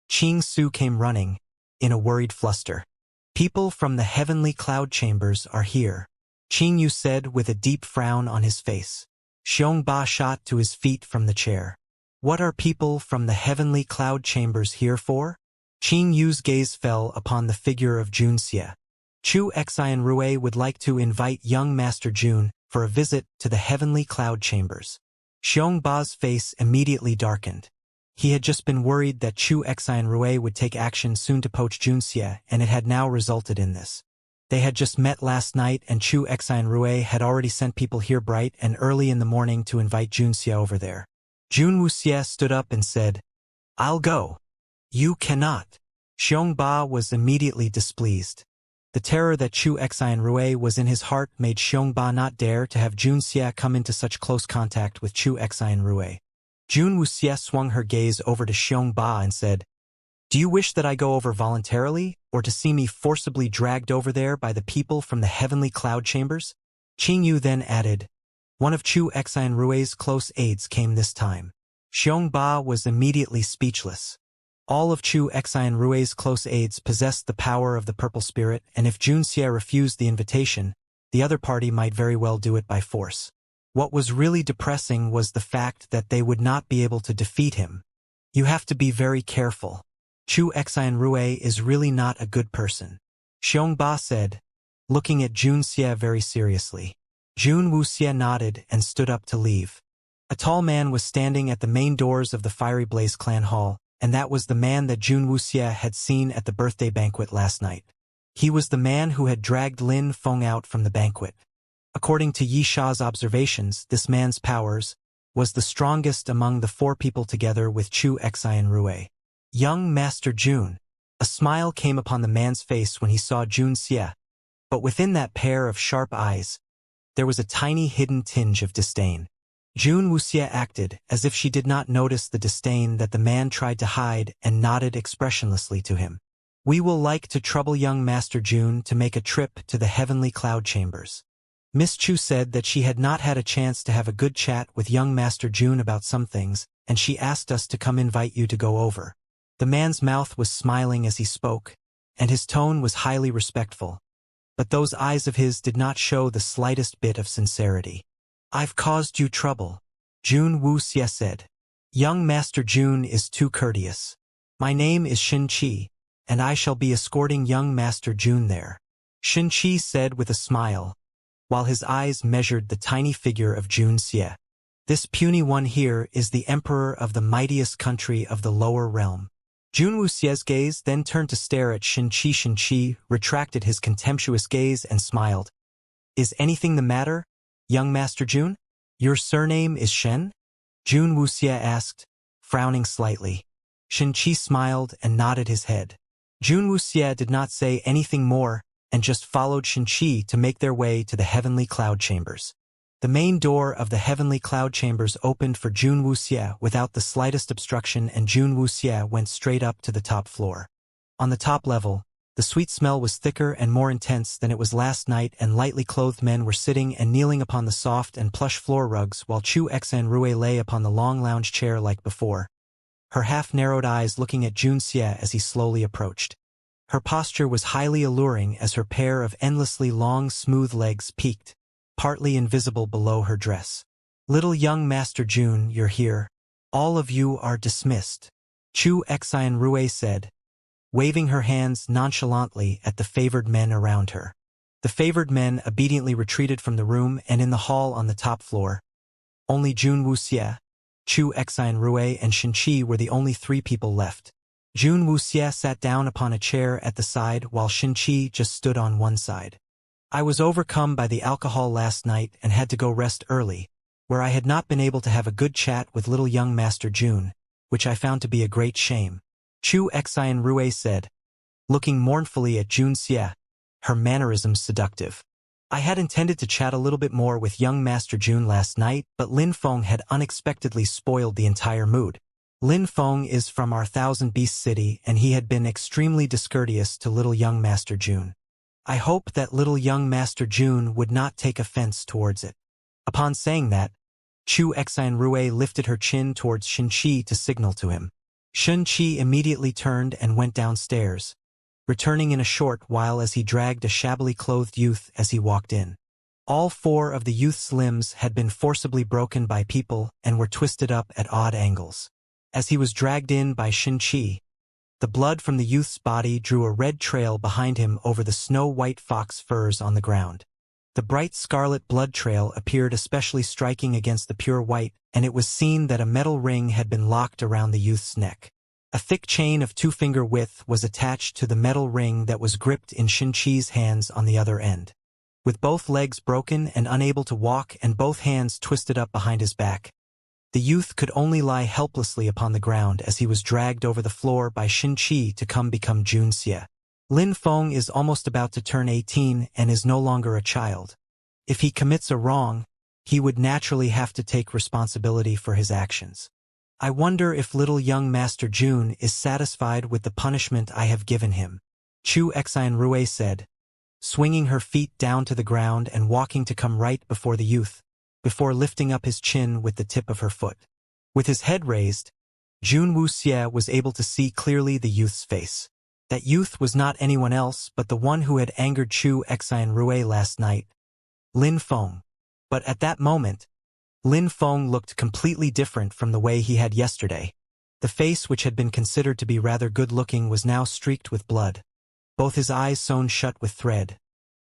Qing Su came running, in a worried fluster. People from the heavenly cloud chambers are here, Qing Yu said with a deep frown on his face. Xiong Ba shot to his feet from the chair. What are people from the heavenly cloud chambers here for? Qing Yu's gaze fell upon the figure of Jun Xie. Chu Xian Rui would like to invite young Master Jun for a visit to the heavenly cloud chambers. Xiong Ba's face immediately darkened. He had just been worried that Chu Xian Rui would take action soon to poach Jun Xie, and it had now resulted in this. They had just met last night, and Chu Xian Rui had already sent people here bright and early in the morning to invite Jun Xie over there. Jun Wuxie stood up and said, I'll go. You cannot. Xiong Ba was immediately displeased. The terror that Chu Xian Rui was in his heart made Xiong Ba not dare to have Jun Xie come into such close contact with Chu Xian Rui. Jun Wuxie swung her gaze over to Xiong Ba and said, Do you wish that I go over voluntarily, or to see me forcibly dragged over there by the people from the heavenly cloud chambers? Qing Yu then added, One of Chu Xian Rui's close aides came this time. Xiong Ba was immediately speechless. All of Chu Xian Rui's close aides possessed the power of the purple spirit, and if Jun Xie refused the invitation, the other party might very well do it by force. What was really depressing was the fact that they would not be able to defeat him. You have to be very careful. Chu Xian Rui is really not a good person, Xiong Ba said, looking at Jun Xie very seriously. Jun Wuxie nodded and stood up to leave. A tall man was standing at the main doors of the Fiery Blaze clan hall, and that was the man that Jun Wuxie had seen at the birthday banquet last night. He was the man who had dragged Lin Feng out from the banquet. According to Yi Sha's observations, this man's powers, was the strongest among the four people together with Chu Xian Rui. Young Master Jun. A smile came upon the man's face when he saw Jun Xie, but within that pair of sharp eyes, there was a tiny hidden tinge of disdain. Jun Wuxie acted as if she did not notice the disdain that the man tried to hide and nodded expressionlessly to him. We will like to trouble young Master Jun to make a trip to the heavenly cloud chambers. Miss Chu said that she had not had a chance to have a good chat with young Master Jun about some things, and she asked us to come invite you to go over. The man's mouth was smiling as he spoke, and his tone was highly respectful. But those eyes of his did not show the slightest bit of sincerity. I've caused you trouble, Jun Wuxie said. Young Master Jun is too courteous. My name is Shin Qi, and I shall be escorting young Master Jun there, Shin Qi said with a smile, while his eyes measured the tiny figure of Jun Xie. This puny one here is the emperor of the mightiest country of the lower realm. Jun Wuxie's gaze then turned to stare at Shin Qi. Shin Qi retracted his contemptuous gaze and smiled. Is anything the matter, young Master Jun? Your surname is Shen? Jun Wuxie asked, frowning slightly. Shin Qi smiled and nodded his head. Jun Wuxie did not say anything more and just followed Shin Qi to make their way to the heavenly cloud chambers. The main door of the heavenly cloud chambers opened for Jun Wuxie without the slightest obstruction, and Jun Wuxie went straight up to the top floor. On the top level, the sweet smell was thicker and more intense than it was last night, and lightly clothed men were sitting and kneeling upon the soft and plush floor rugs while Chu Xian Rui lay upon the long lounge chair like before, her half-narrowed eyes looking at Jun Xie as he slowly approached. Her posture was highly alluring as her pair of endlessly long smooth legs peeked, partly invisible below her dress. Little young Master Jun, you're here. All of you are dismissed, Chu Xian Rui said, waving her hands nonchalantly at the favored men around her. The favored men obediently retreated from the room, and in the hall on the top floor, only Jun Wuxie, Chu Xian Rui, and Shin Qi were the only three people left. Jun Wuxie sat down upon a chair at the side while Shin Qi just stood on one side. I was overcome by the alcohol last night and had to go rest early, where I had not been able to have a good chat with little young Master Jun, which I found to be a great shame, Chu Xian Rui said, looking mournfully at Jun Xie, her mannerisms seductive. I had intended to chat a little bit more with young Master Jun last night, but Lin Feng had unexpectedly spoiled the entire mood. Lin Feng is from our Thousand Beast City, and he had been extremely discourteous to little young Master Jun. I hope that little young Master Jun would not take offense towards it. Upon saying that, Chu Xian Rui lifted her chin towards Shin Qi to signal to him. Shin Qi immediately turned and went downstairs, returning in a short while as he dragged a shabbily clothed youth as he walked in. All four of the youth's limbs had been forcibly broken by people and were twisted up at odd angles. As he was dragged in by Shin Qi, the blood from the youth's body drew a red trail behind him over the snow-white fox furs on the ground. The bright scarlet blood trail appeared especially striking against the pure white, and it was seen that a metal ring had been locked around the youth's neck. A thick chain of 2-finger width was attached to the metal ring that was gripped in Shin Qi's hands on the other end. With both legs broken and unable to walk and both hands twisted up behind his back, the youth could only lie helplessly upon the ground as he was dragged over the floor by Shin Qi to become Jun Xie. Lin Feng is almost about to turn 18 and is no longer a child. If he commits a wrong, he would naturally have to take responsibility for his actions. I wonder if little young Master Jun is satisfied with the punishment I have given him, Chu Xian Rui said, swinging her feet down to the ground and walking to come right before the youth, before lifting up his chin with the tip of her foot. With his head raised, Jun Wuxie was able to see clearly the youth's face. That youth was not anyone else but the one who had angered Chu Xian Rui last night, Lin Feng. But at that moment, Lin Feng looked completely different from the way he had yesterday. The face, which had been considered to be rather good-looking, was now streaked with blood, both his eyes sewn shut with thread,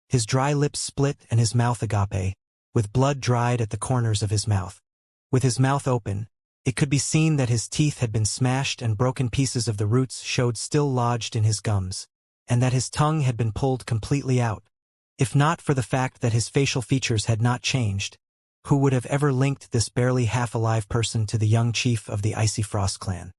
his dry lips split and his mouth agape, with blood dried at the corners of his mouth. With his mouth open, it could be seen that his teeth had been smashed and broken pieces of the roots showed still lodged in his gums, and that his tongue had been pulled completely out. If not for the fact that his facial features had not changed, Who would have ever linked this barely half-alive person to the young chief of the Icy Frost clan?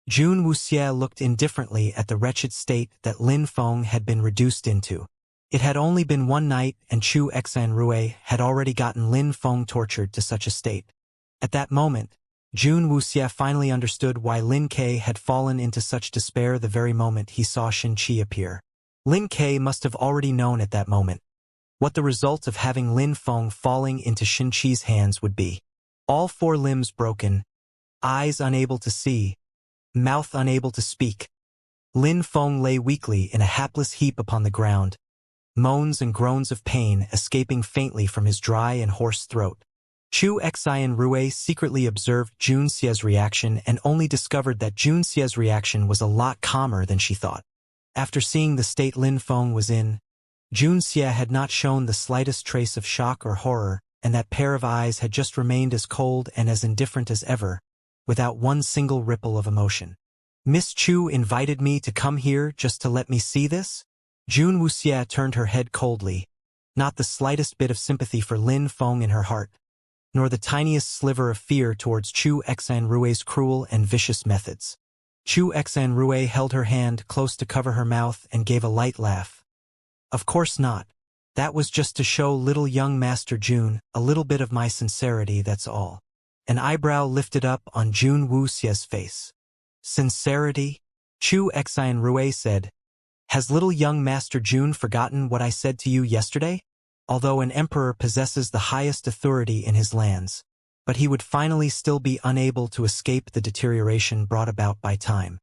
Jun Wuxie looked indifferently at the wretched state that Lin Feng had been reduced into. It had only been one night, and Chu Exanrui had already gotten Lin Feng tortured to such a state. At that moment, Jun Wuxie finally understood why Lin Ke had fallen into such despair the very moment he saw Shin Qi appear. Lin Ke must have already known at that moment what the result of having Lin Feng falling into Shin Qi's hands would be. All four limbs broken, eyes unable to see, mouth unable to speak. Lin Feng lay weakly in a hapless heap upon the ground, moans and groans of pain escaping faintly from his dry and hoarse throat. Chu Exanrui secretly observed Jun Xie's reaction and only discovered that Jun Xie's reaction was a lot calmer than she thought. After seeing the state Lin Feng was in, Jun Xie had not shown the slightest trace of shock or horror, and that pair of eyes had just remained as cold and as indifferent as ever, without one single ripple of emotion. Miss Chu invited me to come here just to let me see this? Jun Wuxie turned her head coldly, not the slightest bit of sympathy for Lin Feng in her heart, nor the tiniest sliver of fear towards Chu Exanrui's cruel and vicious methods. Chu Exanrui held her hand close to cover her mouth and gave a light laugh. Of course not. That was just to show little young Master Jun a little bit of my sincerity, that's all. An eyebrow lifted up on Jun Wuxie's face. Sincerity? Chu Exanrui said. Has little young Master Jun forgotten what I said to you yesterday? Although an emperor possesses the highest authority in his lands, but he would finally still be unable to escape the deterioration brought about by time.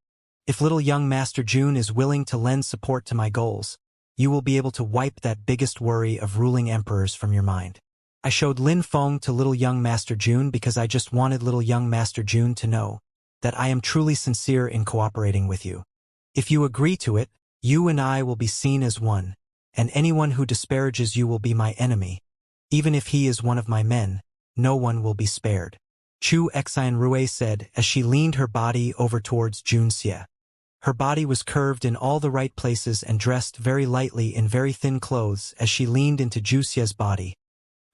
If little young Master Jun is willing to lend support to my goals, you will be able to wipe that biggest worry of ruling emperors from your mind. I showed Lin Feng to little young Master Jun because I just wanted little young Master Jun to know that I am truly sincere in cooperating with you. If you agree to it, you and I will be seen as one, and anyone who disparages you will be my enemy. Even if he is one of my men, no one will be spared. Chu Exanrui said as she leaned her body over towards Jun Xie. Her body was curved in all the right places and dressed very lightly in very thin clothes as she leaned into Jun Xie's body,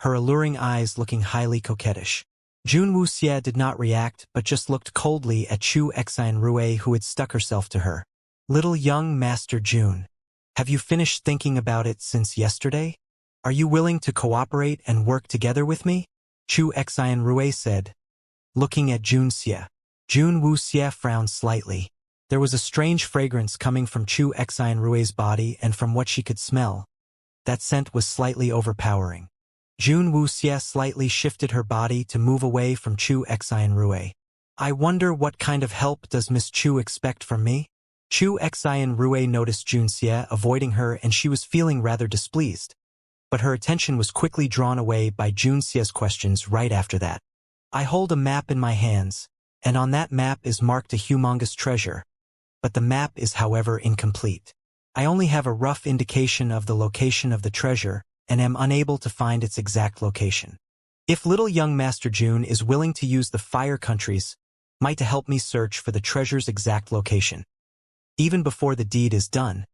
her alluring eyes looking highly coquettish. Jun Wuxie did not react but just looked coldly at Chu Exanrui, who had stuck herself to her. Little young Master Jun, have you finished thinking about it since yesterday? Are you willing to cooperate and work together with me? Chu Exanrui said, looking at Jun Xie. Jun Wuxie frowned slightly. There was a strange fragrance coming from Chu Exanrui's body, and from what she could smell, that scent was slightly overpowering. Jun Wuxie slightly shifted her body to move away from Chu Exanrui. I wonder what kind of help does Miss Chu expect from me? Chu Exanrui noticed Jun Xie avoiding her, and she was feeling rather displeased. But her attention was quickly drawn away by Jun Xie's questions right after that. I hold a map in my hands, and on that map is marked a humongous treasure. But the map is, however, incomplete. I only have a rough indication of the location of the treasure, and am unable to find its exact location. If little young Master Jun is willing to use the Fire Countries might to help me search for the treasure's exact location, even before the deed is done,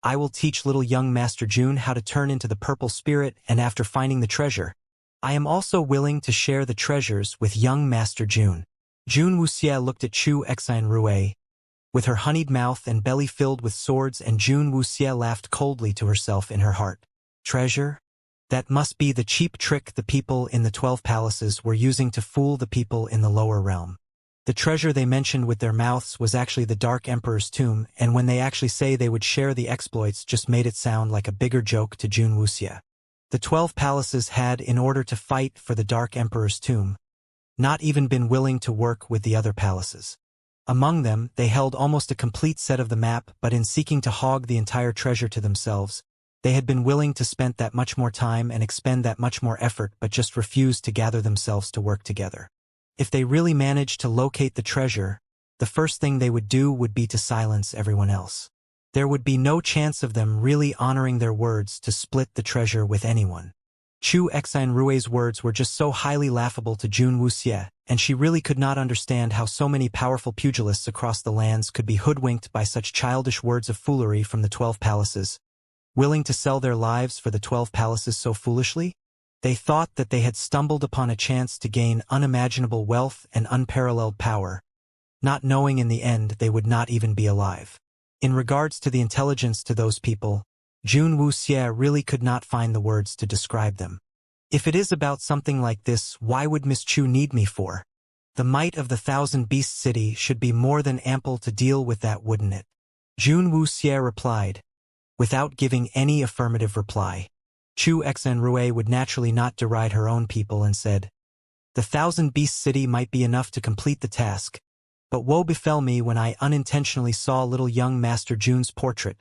I will teach little young Master Jun how to turn into the purple spirit, and after finding the treasure, I am also willing to share the treasures with young Master Jun. Jun Wuxie looked at Chu Exanrui, with her honeyed mouth and belly filled with swords, and Jun Wuxie laughed coldly to herself in her heart. Treasure? That must be the cheap trick the people in the 12 palaces were using to fool the people in the lower realm. The treasure they mentioned with their mouths was actually the Dark Emperor's tomb, and when they actually say they would share the exploits, just made it sound like a bigger joke to Jun Wuxie. The 12 palaces had, in order to fight for the Dark Emperor's tomb, not even been willing to work with the other palaces. Among them, they held almost a complete set of the map, but in seeking to hog the entire treasure to themselves, they had been willing to spend that much more time and expend that much more effort, but just refused to gather themselves to work together. If they really managed to locate the treasure, the first thing they would do would be to silence everyone else. There would be no chance of them really honoring their words to split the treasure with anyone. Chu Exanrui's words were just so highly laughable to Jun Wuxie, and she really could not understand how so many powerful pugilists across the lands could be hoodwinked by such childish words of foolery from the 12 palaces, willing to sell their lives for the 12 palaces so foolishly. They thought that they had stumbled upon a chance to gain unimaginable wealth and unparalleled power, not knowing in the end they would not even be alive. In regards to the intelligence to those people, Jun Wuxie really could not find the words to describe them. If it is about something like this, why would Miss Chu need me for? The might of the Thousand Beast City should be more than ample to deal with that, wouldn't it? Jun Wuxie replied, without giving any affirmative reply. Chu Xinrui would naturally not deride her own people and said, "The Thousand Beast City might be enough to complete the task, but woe befell me when I unintentionally saw little young Master Jun's portrait.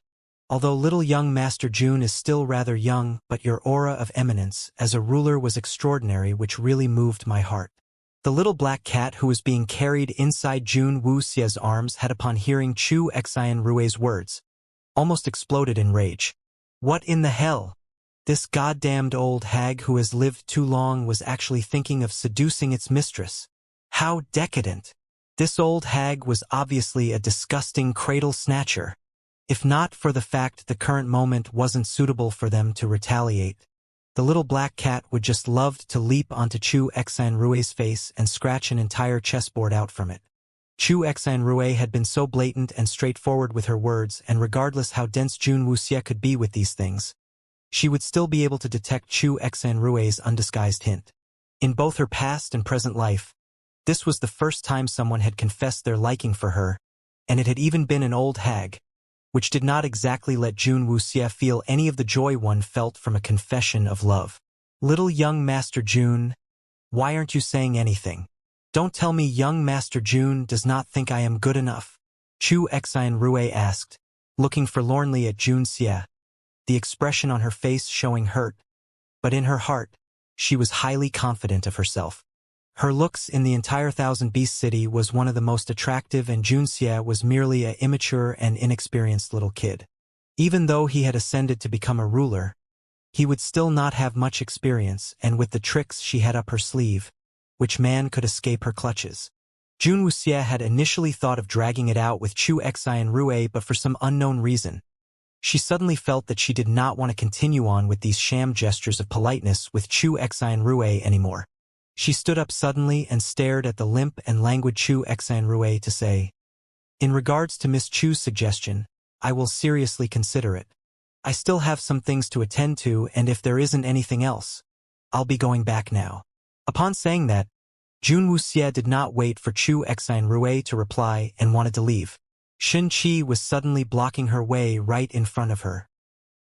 Although little young Master Jun is still rather young, but your aura of eminence as a ruler was extraordinary, which really moved my heart." The little black cat who was being carried inside Jun Wuxie's arms had, upon hearing Chu Xinrui's words, almost exploded in rage. What in the hell? This goddamned old hag who has lived too long was actually thinking of seducing its mistress. How decadent! This old hag was obviously a disgusting cradle snatcher. If not for the fact the current moment wasn't suitable for them to retaliate, the little black cat would just loved to leap onto Chu Xinrui's face and scratch an entire chessboard out from it. Chu Xinrui had been so blatant and straightforward with her words, and regardless how dense Jun Wuxie could be with these things, she would still be able to detect Chu Xinrui's undisguised hint. In both her past and present life, this was the first time someone had confessed their liking for her, and it had even been an old hag, which did not exactly let Jun Wuxie feel any of the joy one felt from a confession of love. Little young Master Jun, why aren't you saying anything? Don't tell me young Master Jun does not think I am good enough? Chu Xinrui asked, looking forlornly at Jun Xie, the expression on her face showing hurt, but in her heart, she was highly confident of herself. Her looks in the entire Thousand Beast City was one of the most attractive, and Jun Xie was merely an immature and inexperienced little kid. Even though he had ascended to become a ruler, he would still not have much experience, and with the tricks she had up her sleeve, which man could escape her clutches? Jun Wuxie had initially thought of dragging it out with Chu Xinrui, but for some unknown reason, she suddenly felt that she did not want to continue on with these sham gestures of politeness with Chu Xinrui anymore. She stood up suddenly and stared at the limp and languid Chu Xinrui to say, "In regards to Miss Chu's suggestion, I will seriously consider it. I still have some things to attend to, and if there isn't anything else, I'll be going back now." Upon saying that, Jun Wuxie did not wait for Chu Xinrui to reply and wanted to leave. Shin Qi was suddenly blocking her way right in front of her,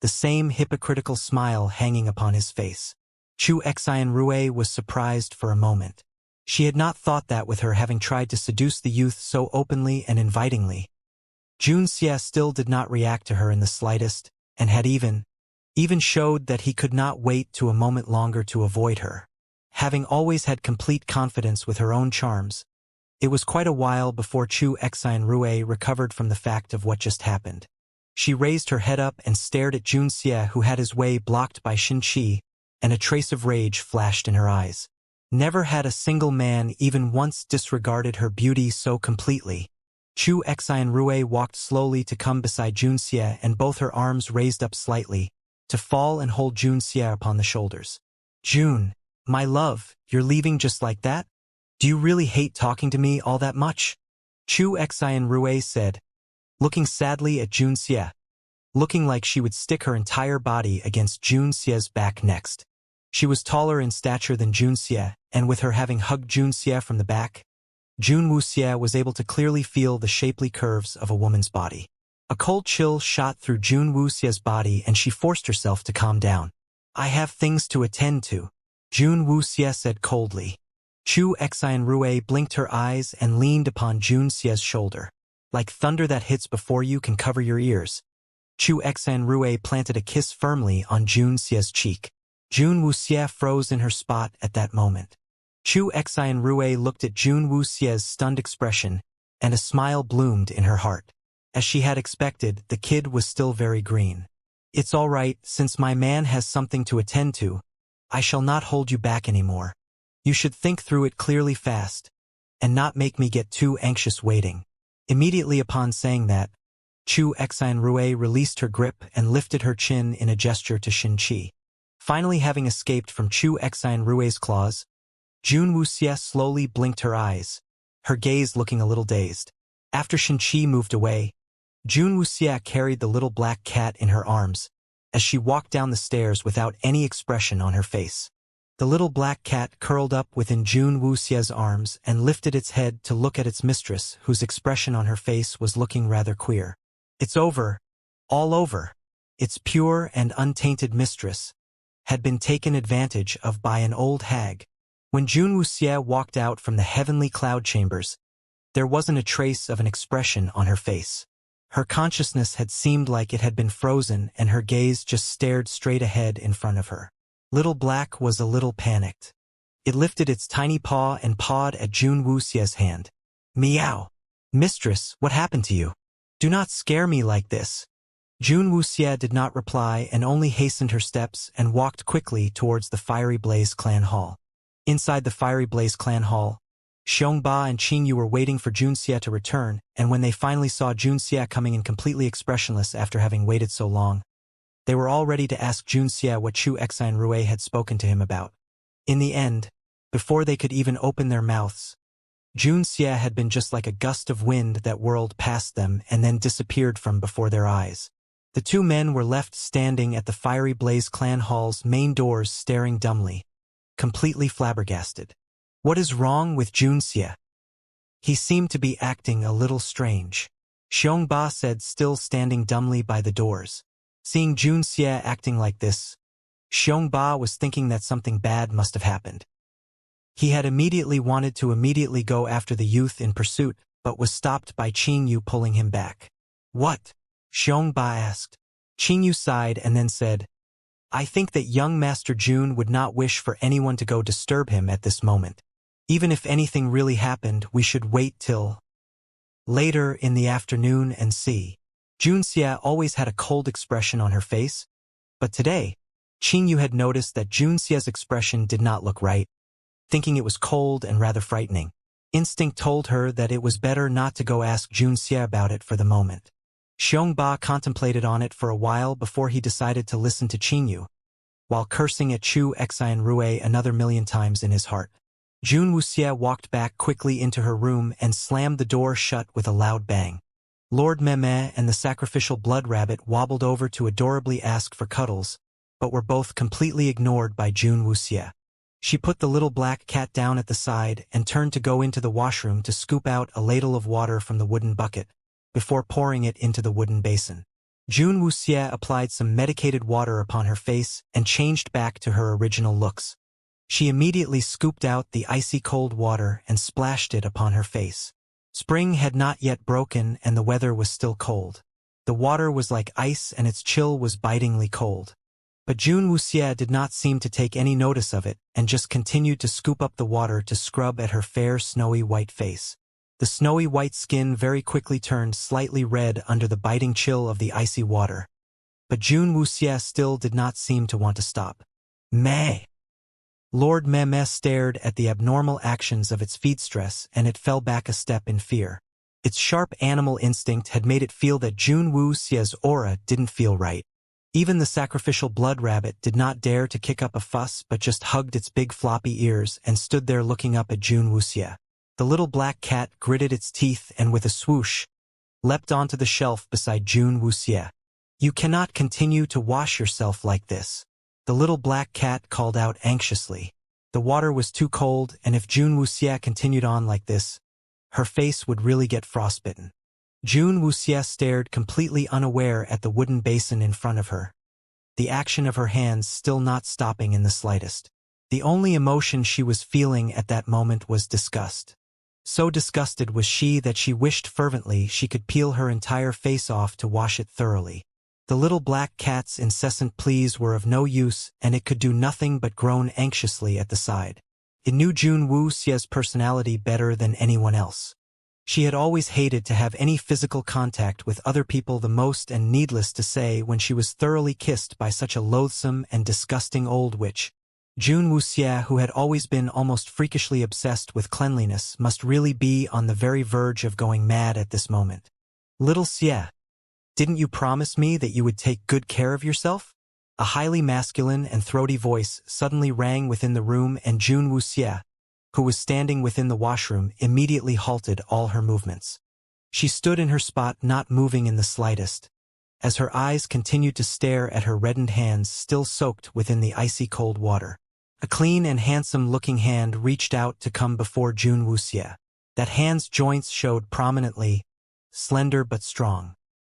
the same hypocritical smile hanging upon his face. Chu Xinrui was surprised for a moment. She had not thought that with her having tried to seduce the youth so openly and invitingly, Jun Xie still did not react to her in the slightest, and had even showed that he could not wait to a moment longer to avoid her. Having always had complete confidence with her own charms, it was quite a while before Chu Xinrui recovered from the fact of what just happened. She raised her head up and stared at Jun Xie, who had his way blocked by Shin Qi, and a trace of rage flashed in her eyes. Never had a single man even once disregarded her beauty so completely. Chu Xinrui walked slowly to come beside Jun Xie, and both her arms raised up slightly, to fall and hold Jun Xie upon the shoulders. "Jun, my love, you're leaving just like that? Do you really hate talking to me all that much?" Chu Xinrui said, looking sadly at Jun Xie, looking like she would stick her entire body against Jun Xie's back next. She was taller in stature than Jun Xie, and with her having hugged Jun Xie from the back, Jun Wuxie was able to clearly feel the shapely curves of a woman's body. A cold chill shot through Jun Wuxie's body, and she forced herself to calm down. "I have things to attend to," Jun Wuxie said coldly. Chu Xinrui blinked her eyes and leaned upon Jun Xie's shoulder. "Like thunder that hits before you can cover your ears." Chu Xinrui planted a kiss firmly on Jun Xie's cheek. Jun Wuxie froze in her spot at that moment. Chu Xinrui looked at Jun Wuxie's stunned expression, and a smile bloomed in her heart. As she had expected, the kid was still very green. "It's all right, since my man has something to attend to. I shall not hold you back anymore. You should think through it clearly fast, and not make me get too anxious waiting." Immediately upon saying that, Chu Xinrui released her grip and lifted her chin in a gesture to Shin Qi. Finally having escaped from Chu Exine Rue's claws, Jun Wuxia slowly blinked her eyes, her gaze looking a little dazed. After Shinchi moved away, Jun Wuxia carried the little black cat in her arms as she walked down the stairs without any expression on her face. The little black cat curled up within Jun Wuxia's arms and lifted its head to look at its mistress, whose expression on her face was looking rather queer. It's over, all over. Its pure and untainted mistress had been taken advantage of by an old hag. When Jun Wuxia walked out from the heavenly cloud chambers, there wasn't a trace of an expression on her face. Her consciousness had seemed like it had been frozen, and her gaze just stared straight ahead in front of her. Little Black was a little panicked. It lifted its tiny paw and pawed at Jun Wuxia's hand. Meow. Mistress, what happened to you? Do not scare me like this. Jun Wuxia did not reply and only hastened her steps and walked quickly towards the Fiery Blaze clan hall. Inside the Fiery Blaze clan hall, Xiongba and Qingyu were waiting for Junxia to return, and when they finally saw Junxia coming in completely expressionless after having waited so long, they were all ready to ask Junxia what Chu Exine Rue had spoken to him about. In the end, before they could even open their mouths, Junxia had been just like a gust of wind that whirled past them and then disappeared from before their eyes. The two men were left standing at the Fiery Blaze clan hall's main doors, staring dumbly, completely flabbergasted. What is wrong with Junxia? He seemed to be acting a little strange, Xiongba said, still standing dumbly by the doors. Seeing Junxia acting like this, Xiongba was thinking that something bad must have happened. He had immediately wanted to go after the youth in pursuit, but was stopped by Qingyu pulling him back. What? Xiongba asked. Qingyu sighed and then said, I think that young Master Jun would not wish for anyone to go disturb him at this moment. Even if anything really happened, we should wait till later in the afternoon and see. Junxia always had a cold expression on her face, but today, Qingyu had noticed that Junxia's expression did not look right, thinking it was cold and rather frightening. Instinct told her that it was better not to go ask Junxia about it for the moment. Xiongba contemplated on it for a while before he decided to listen to Qingyu, while cursing at Chu Exine Rue another million times in his heart. Jun Wuxia walked back quickly into her room and slammed the door shut with a loud bang. Lord Meme and the sacrificial blood rabbit wobbled over to adorably ask for cuddles, but were both completely ignored by Jun Wuxia. She put the little black cat down at the side and turned to go into the washroom to scoop out a ladle of water from the wooden bucket, before pouring it into the wooden basin. Jun Wuxia applied some medicated water upon her face and changed back to her original looks. She immediately scooped out the icy cold water and splashed it upon her face. Spring had not yet broken and the weather was still cold. The water was like ice and its chill was bitingly cold. But Jun Wuxia did not seem to take any notice of it and just continued to scoop up the water to scrub at her fair snowy white face. The snowy white skin very quickly turned slightly red under the biting chill of the icy water. But Jun Wuxia still did not seem to want to stop. Meh! Lord Meme stared at the abnormal actions of its feed stress and it fell back a step in fear. Its sharp animal instinct had made it feel that Jun Wuxia's aura didn't feel right. Even the sacrificial blood rabbit did not dare to kick up a fuss but just hugged its big floppy ears and stood there looking up at Jun Wuxia. The little black cat gritted its teeth and with a swoosh, leapt onto the shelf beside Jun Wuxia. You cannot continue to wash yourself like this. The little black cat called out anxiously. The water was too cold, and if Jun Wuxia continued on like this, her face would really get frostbitten. Jun Wuxia stared completely unaware at the wooden basin in front of her, the action of her hands still not stopping in the slightest. The only emotion she was feeling at that moment was disgust. So disgusted was she that she wished fervently she could peel her entire face off to wash it thoroughly. The little black cat's incessant pleas were of no use, and it could do nothing but groan anxiously at the side. It knew Jun Wuxia's personality better than anyone else. She had always hated to have any physical contact with other people the most, and needless to say, when she was thoroughly kissed by such a loathsome and disgusting old witch, Jun Wuxia, who had always been almost freakishly obsessed with cleanliness, must really be on the very verge of going mad at this moment. Little Xie, didn't you promise me that you would take good care of yourself? A highly masculine and throaty voice suddenly rang within the room, and Jun Wuxie, who was standing within the washroom, immediately halted all her movements. She stood in her spot, not moving in the slightest, as her eyes continued to stare at her reddened hands still soaked within the icy cold water. A clean and handsome-looking hand reached out to come before Jun Wuxie. That hand's joints showed prominently, slender but strong.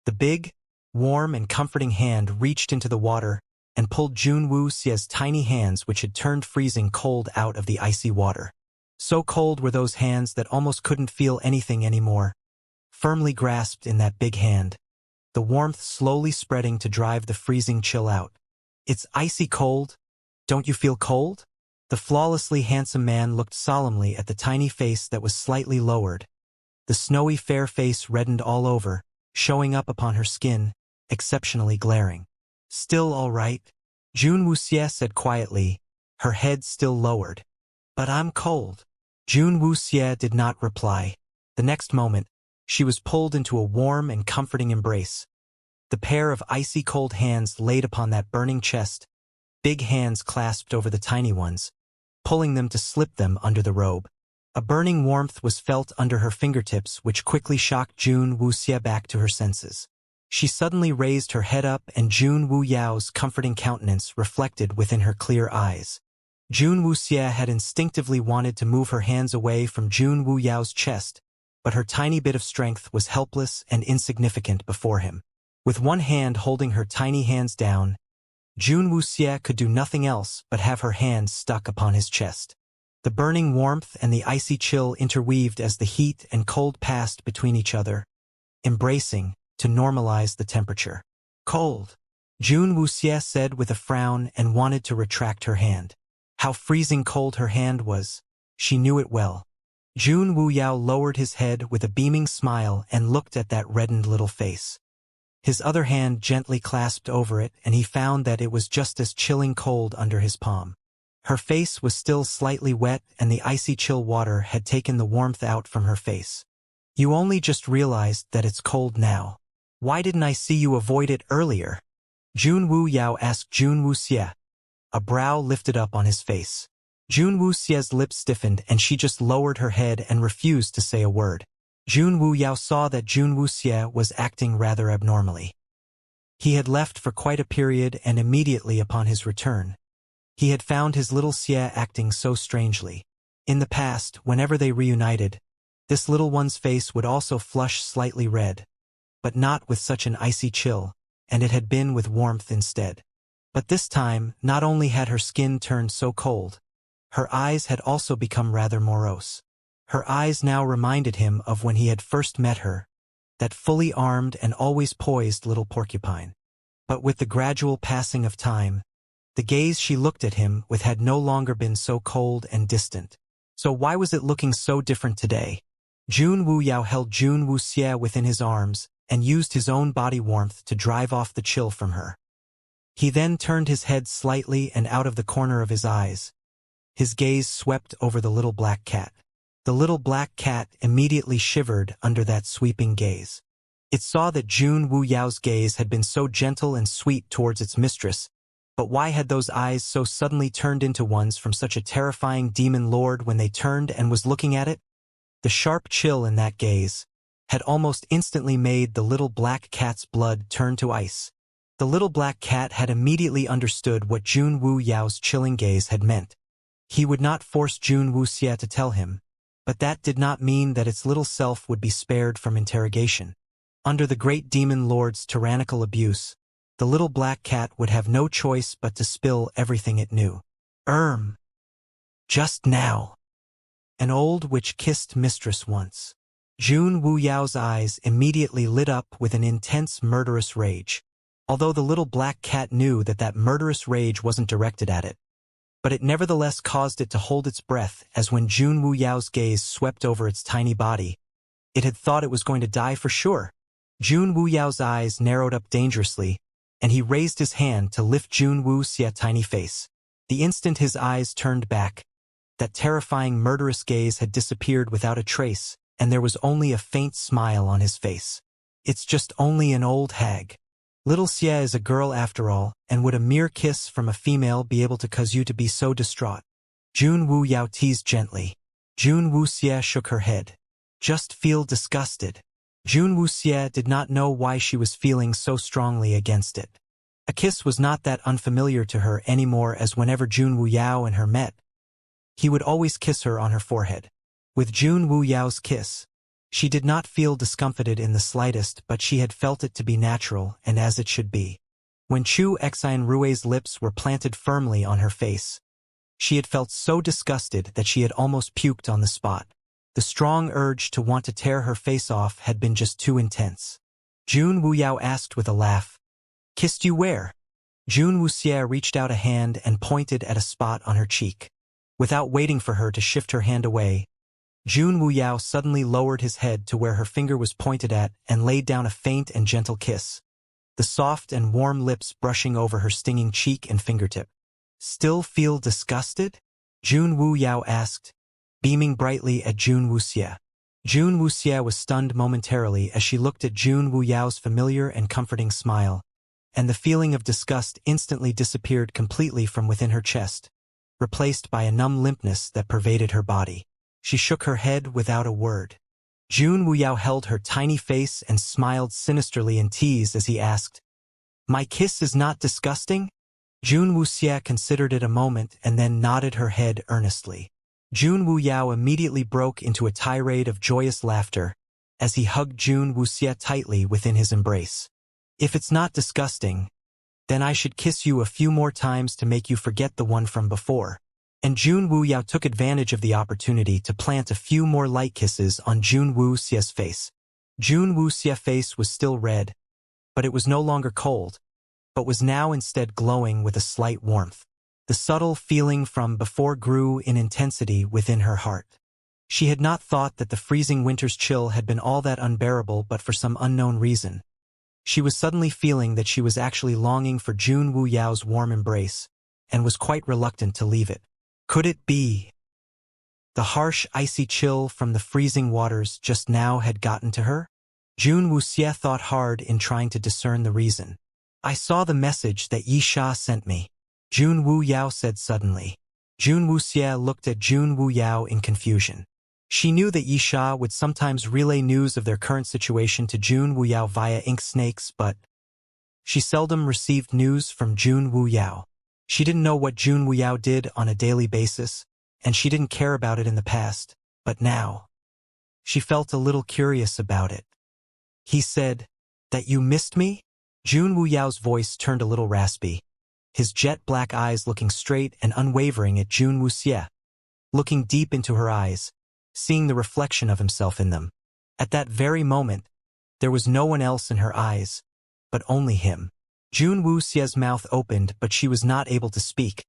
The big, warm and comforting hand reached into the water and pulled Jun Wuxie's tiny hands, which had turned freezing cold, out of the icy water. So cold were those hands that almost couldn't feel anything anymore, firmly grasped in that big hand, the warmth slowly spreading to drive the freezing chill out. "It's icy cold. Don't you feel cold?" The flawlessly handsome man looked solemnly at the tiny face that was slightly lowered. The snowy fair face reddened all over, showing up upon her skin, exceptionally glaring. "Still all right," Jun Wuxie said quietly, her head still lowered. "But I'm cold." Jun Wuxie did not reply. The next moment, she was pulled into a warm and comforting embrace. The pair of icy cold hands laid upon that burning chest, big hands clasped over the tiny ones, pulling them to slip them under the robe. A burning warmth was felt under her fingertips, which quickly shocked Jun Wuxie back to her senses. She suddenly raised her head up, and Jun Wuyao's comforting countenance reflected within her clear eyes. Jun Wuxie had instinctively wanted to move her hands away from Jun Wuyao's chest, but her tiny bit of strength was helpless and insignificant before him. With one hand holding her tiny hands down, Jun Wuxie could do nothing else but have her hands stuck upon his chest. The burning warmth and the icy chill interweaved as the heat and cold passed between each other, embracing to normalize the temperature. "Cold," Jun Wuxie said with a frown, and wanted to retract her hand. How freezing cold her hand was. She knew it well. Jun Wuyao lowered his head with a beaming smile and looked at that reddened little face. His other hand gently clasped over it, and he found that it was just as chilling cold under his palm. Her face was still slightly wet, and the icy chill water had taken the warmth out from her face. "You only just realized that it's cold now. Why didn't I see you avoid it earlier?" Jun Wuyao asked Jun Wuxie, a brow lifted up on his face. Jun Wuxie's lips stiffened, and she just lowered her head and refused to say a word. Jun Wuyao saw that Jun Wuxie was acting rather abnormally. He had left for quite a period, and immediately upon his return, he had found his little Xie acting so strangely. In the past, whenever they reunited, this little one's face would also flush slightly red, but not with such an icy chill, and it had been with warmth instead. But this time, not only had her skin turned so cold, her eyes had also become rather morose. Her eyes now reminded him of when he had first met her, that fully armed and always poised little porcupine. But with the gradual passing of time, the gaze she looked at him with had no longer been so cold and distant. So why was it looking so different today? Jun Wuyao held Jun Wuxie within his arms and used his own body warmth to drive off the chill from her. He then turned his head slightly, and out of the corner of his eyes, his gaze swept over the little black cat. The little black cat immediately shivered under that sweeping gaze. It saw that Jun Wuyao's gaze had been so gentle and sweet towards its mistress, but why had those eyes so suddenly turned into ones from such a terrifying demon lord when they turned and was looking at it? The sharp chill in that gaze had almost instantly made the little black cat's blood turn to ice. The little black cat had immediately understood what Jun Wuyao's chilling gaze had meant. He would not force Jun Wuxie to tell him, but that did not mean that its little self would be spared from interrogation. Under the great demon lord's tyrannical abuse, the little black cat would have no choice but to spill everything it knew. Just now. An old witch kissed mistress once. Jun Wuyao's eyes immediately lit up with an intense murderous rage. Although the little black cat knew that that murderous rage wasn't directed at it, but it nevertheless caused it to hold its breath, as when Jun Wuyao's gaze swept over its tiny body, it had thought it was going to die for sure. Jun Wuyao's eyes narrowed up dangerously, and he raised his hand to lift Jun Wuxie's tiny face. The instant his eyes turned back, that terrifying murderous gaze had disappeared without a trace, and there was only a faint smile on his face. "It's just only an old hag. Little Xie is a girl after all, and would a mere kiss from a female be able to cause you to be so distraught? Jun Wu Yao teased gently. Jun Wu Xie shook her head. Just feel disgusted. Jun Wu Xie did not know why she was feeling so strongly against it. A kiss was not that unfamiliar to her anymore, as whenever Jun Wu Yao and her met, he would always kiss her on her forehead. With Jun Wu Yao's kiss, she did not feel discomfited in the slightest, but she had felt it to be natural and as it should be. When Chu Xian Rui's lips were planted firmly on her face, she had felt so disgusted that she had almost puked on the spot. The strong urge to want to tear her face off had been just too intense. Jun Wu Yao asked with a laugh, "Kissed you where?" Jun Wu Xie reached out a hand and pointed at a spot on her cheek. Without waiting for her to shift her hand away, Jun Wu Yao suddenly lowered his head to where her finger was pointed at and laid down a faint and gentle kiss, the soft and warm lips brushing over her stinging cheek and fingertip. "Still feel disgusted?" Jun Wu Yao asked, beaming brightly at Jun Wu Xie. Jun Wu Xie was stunned momentarily as she looked at Jun Wu Yao's familiar and comforting smile, and the feeling of disgust instantly disappeared completely from within her chest, replaced by a numb limpness that pervaded her body. She shook her head without a word. Jun Wu Yao held her tiny face and smiled sinisterly in tease as he asked, "My kiss is not disgusting?" Jun Wu Xie considered it a moment and then nodded her head earnestly. Jun Wu Yao immediately broke into a tirade of joyous laughter as he hugged Jun Wu Xie tightly within his embrace. "If it's not disgusting, then I should kiss you a few more times to make you forget the one from before." And Jun Wu Yao took advantage of the opportunity to plant a few more light kisses on Jun Wu Xie's face. Jun Wu Xie's face was still red, but it was no longer cold, but was now instead glowing with a slight warmth. The subtle feeling from before grew in intensity within her heart. She had not thought that the freezing winter's chill had been all that unbearable, but for some unknown reason, she was suddenly feeling that she was actually longing for Jun Wu Yao's warm embrace, and was quite reluctant to leave it. Could it be the harsh, icy chill from the freezing waters just now had gotten to her? Jun Wu Xie thought hard in trying to discern the reason. "I saw the message that Yi Sha sent me," Jun Wu Yao said suddenly. Jun Wu Xie looked at Jun Wu Yao in confusion. She knew that Yi Sha would sometimes relay news of their current situation to Jun Wu Yao via ink snakes, but she seldom received news from Jun Wu Yao. She didn't know what Jun Wu Yao did on a daily basis, and she didn't care about it in the past, but now she felt a little curious about it. "He said that you missed me?" Jun Wu Yao's voice turned a little raspy, his jet-black eyes looking straight and unwavering at Jun Wu Xie, looking deep into her eyes, seeing the reflection of himself in them. At that very moment, there was no one else in her eyes, but only him. Jun Wu Xie's mouth opened, but she was not able to speak,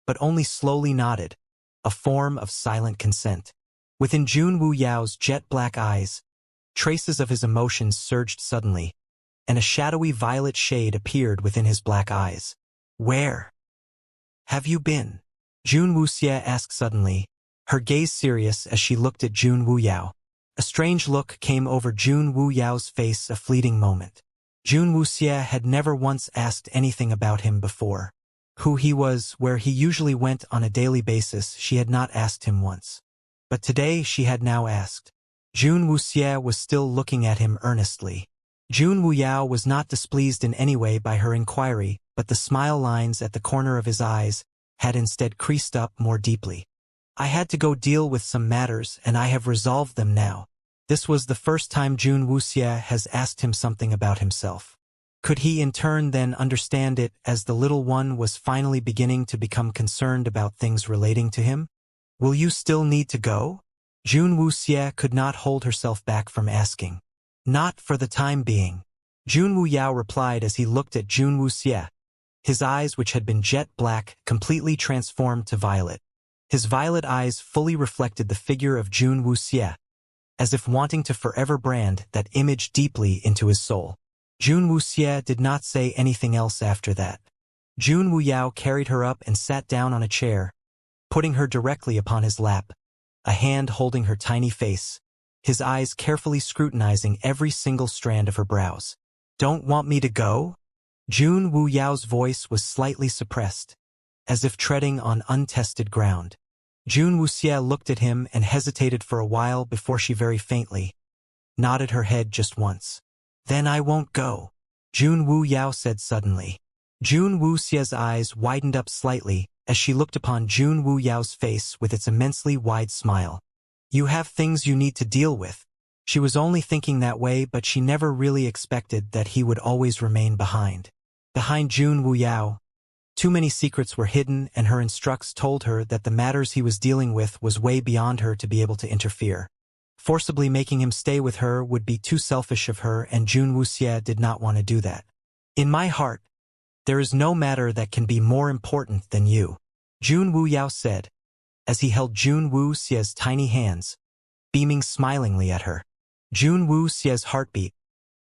but only slowly nodded, a form of silent consent. Within Jun Wu Yao's jet-black eyes, traces of his emotions surged suddenly, and a shadowy violet shade appeared within his black eyes. "Where have you been?" Jun Wu Xie asked suddenly, her gaze serious as she looked at Jun Wu Yao. A strange look came over Jun Wu Yao's face a fleeting moment. Jun Wu Xie had never once asked anything about him before. Who he was, where he usually went on a daily basis, she had not asked him once. But today she had now asked. Jun Wu Xie was still looking at him earnestly. Jun Wu Yao was not displeased in any way by her inquiry, but the smile lines at the corner of his eyes had instead creased up more deeply. "I had to go deal with some matters, and I have resolved them now." This was the first time Jun Wu Xie has asked him something about himself. Could he in turn then understand it as the little one was finally beginning to become concerned about things relating to him? "Will you still need to go?" Jun Wu Xie could not hold herself back from asking. "Not for the time being," Jun Wu Yao replied as he looked at Jun Wu Xie. His eyes, which had been jet black, completely transformed to violet. His violet eyes fully reflected the figure of Jun Wu Xie, as if wanting to forever brand that image deeply into his soul. Jun Wu Xie did not say anything else after that. Jun Wu Yao carried her up and sat down on a chair, putting her directly upon his lap, a hand holding her tiny face, his eyes carefully scrutinizing every single strand of her brows. "Don't want me to go?" Jun Wu Yao's voice was slightly suppressed, as if treading on untested ground. Jun Wuxia looked at him and hesitated for a while before she very faintly nodded her head just once. "Then I won't go," Jun Wu Yao said suddenly. Jun Wuxia's eyes widened up slightly as she looked upon Jun Wu Yao's face with its immensely wide smile. "You have things you need to deal with." She was only thinking that way, but she never really expected that he would always remain behind. Behind Jun Wu Yao, too many secrets were hidden, and her instructs told her that the matters he was dealing with was way beyond her to be able to interfere. Forcibly making him stay with her would be too selfish of her, and Jun Wuxia did not want to do that. "In my heart, there is no matter that can be more important than you," Jun Wu Yao said, as he held Jun Wuxia's tiny hands, beaming smilingly at her. Jun Wuxia's heartbeat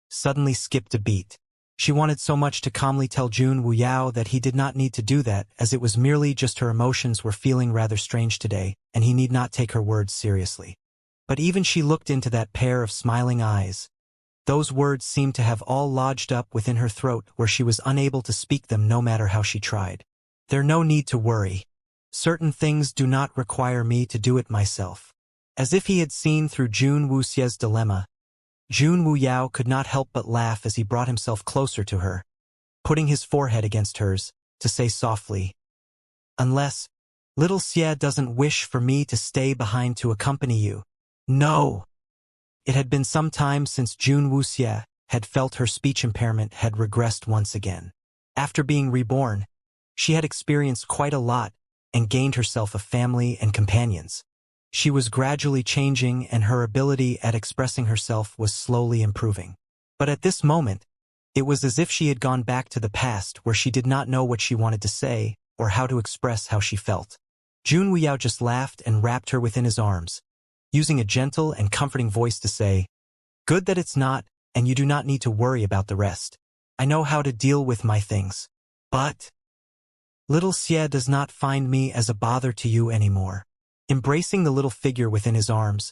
suddenly skipped a beat. She wanted so much to calmly tell Jun Wu Yao that he did not need to do that, as it was merely just her emotions were feeling rather strange today, and he need not take her words seriously. But even she looked into that pair of smiling eyes. Those words seemed to have all lodged up within her throat, where she was unable to speak them no matter how she tried. "There's no need to worry. Certain things do not require me to do it myself." As if he had seen through Jun Wuxia's dilemma, Jun Wu Yao could not help but laugh as he brought himself closer to her, putting his forehead against hers, to say softly, "Unless little Xie doesn't wish for me to stay behind to accompany you." "No!" It had been some time since Jun Wuxia had felt her speech impairment had regressed once again. After being reborn, she had experienced quite a lot and gained herself a family and companions. She was gradually changing, and her ability at expressing herself was slowly improving. But at this moment, it was as if she had gone back to the past, where she did not know what she wanted to say or how to express how she felt. Jun Wu Yao just laughed and wrapped her within his arms, using a gentle and comforting voice to say, "Good that it's not, and you do not need to worry about the rest. I know how to deal with my things. But little Xie does not find me as a bother to you anymore." Embracing the little figure within his arms,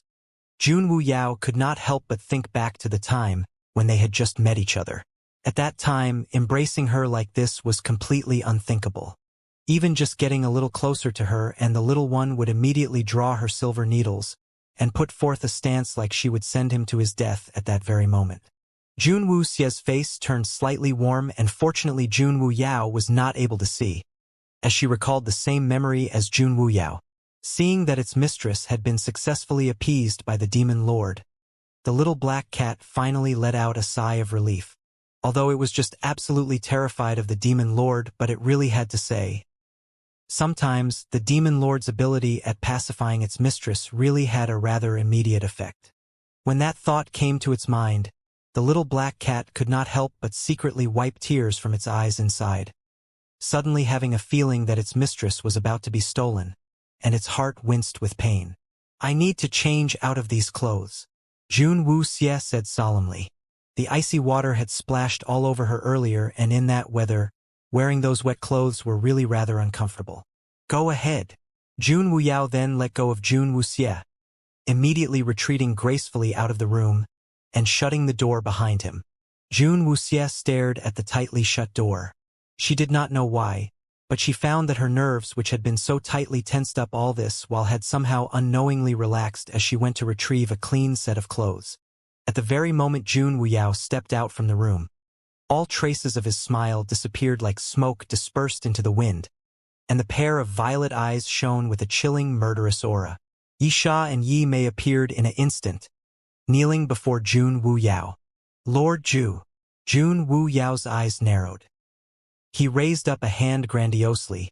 Jun Wu Yao could not help but think back to the time when they had just met each other. At that time, embracing her like this was completely unthinkable. Even just getting a little closer to her, and the little one would immediately draw her silver needles and put forth a stance like she would send him to his death at that very moment. Jun Wuxia's face turned slightly warm, and fortunately Jun Wu Yao was not able to see, as she recalled the same memory as Jun Wu Yao. Seeing that its mistress had been successfully appeased by the demon lord, the little black cat finally let out a sigh of relief. Although it was just absolutely terrified of the demon lord, but it really had to say. Sometimes, the demon lord's ability at pacifying its mistress really had a rather immediate effect. When that thought came to its mind, the little black cat could not help but secretly wipe tears from its eyes inside, suddenly having a feeling that its mistress was about to be stolen, and its heart winced with pain. "I need to change out of these clothes," Jun Wuxia said solemnly. The icy water had splashed all over her earlier, and in that weather, wearing those wet clothes were really rather uncomfortable. "Go ahead." Jun Wu Yao then let go of Jun Wuxia, immediately retreating gracefully out of the room and shutting the door behind him. Jun Wuxia stared at the tightly shut door. She did not know why, but she found that her nerves, which had been so tightly tensed up all this while, had somehow unknowingly relaxed as she went to retrieve a clean set of clothes. At the very moment Jun Wu Yao stepped out from the room, all traces of his smile disappeared like smoke dispersed into the wind, and the pair of violet eyes shone with a chilling, murderous aura. Yi Sha and Yi Mei appeared in an instant, kneeling before Jun Wu Yao. "Lord Ju." Jun Wu Yao's eyes narrowed. He raised up a hand grandiosely,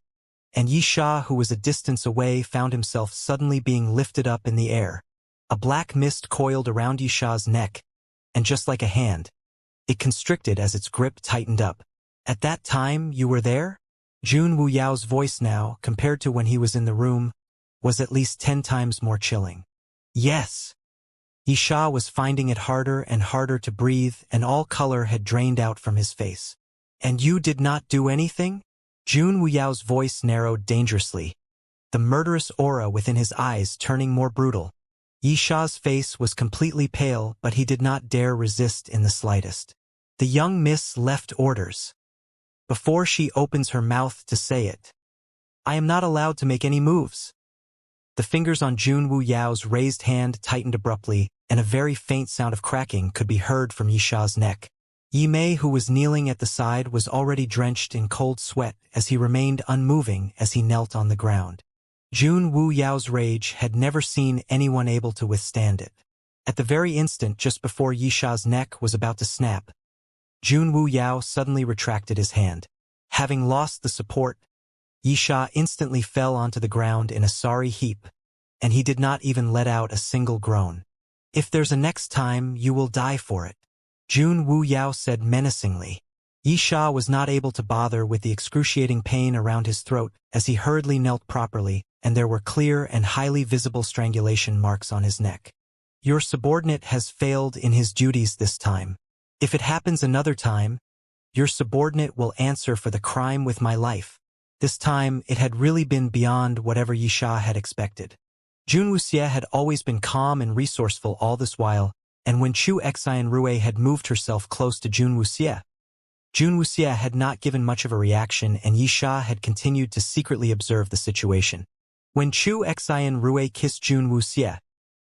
and Yi Sha, who was a distance away, found himself suddenly being lifted up in the air. A black mist coiled around Yi Sha's neck, and just like a hand, it constricted as its grip tightened up. "At that time, you were there?" Jun Wu Yao's voice now, compared to when he was in the room, was at least 10 times more chilling. "Yes." Yi Sha was finding it harder and harder to breathe, and all color had drained out from his face. "And you did not do anything?" Jun Wu Yao's voice narrowed dangerously, the murderous aura within his eyes turning more brutal. Yi Sha's face was completely pale, but he did not dare resist in the slightest. "The young miss left orders," before she opens her mouth to say it. I am not allowed to make any moves. The fingers on Jun Wu Yao's raised hand tightened abruptly, and a very faint sound of cracking could be heard from Yisha's neck. Yi Mei, who was kneeling at the side, was already drenched in cold sweat as he remained unmoving as he knelt on the ground. Jun Wu Yao's rage had never seen anyone able to withstand it. At the very instant just before Yisha's neck was about to snap, Jun Wu Yao suddenly retracted his hand. Having lost the support, Yisha instantly fell onto the ground in a sorry heap, and he did not even let out a single groan. If there's a next time, you will die for it, Jun Wu Yao said menacingly. Yisha was not able to bother with the excruciating pain around his throat as he hurriedly knelt properly, and there were clear and highly visible strangulation marks on his neck. Your subordinate has failed in his duties this time. If it happens another time, your subordinate will answer for the crime with my life. This time, it had really been beyond whatever Yisha had expected. Jun Wuxie had always been calm and resourceful all this while, and when Chu Xian Rui had moved herself close to Jun Wuxie had not given much of a reaction, and Yisha had continued to secretly observe the situation. When Chu Xian Rui kissed Jun Wuxie,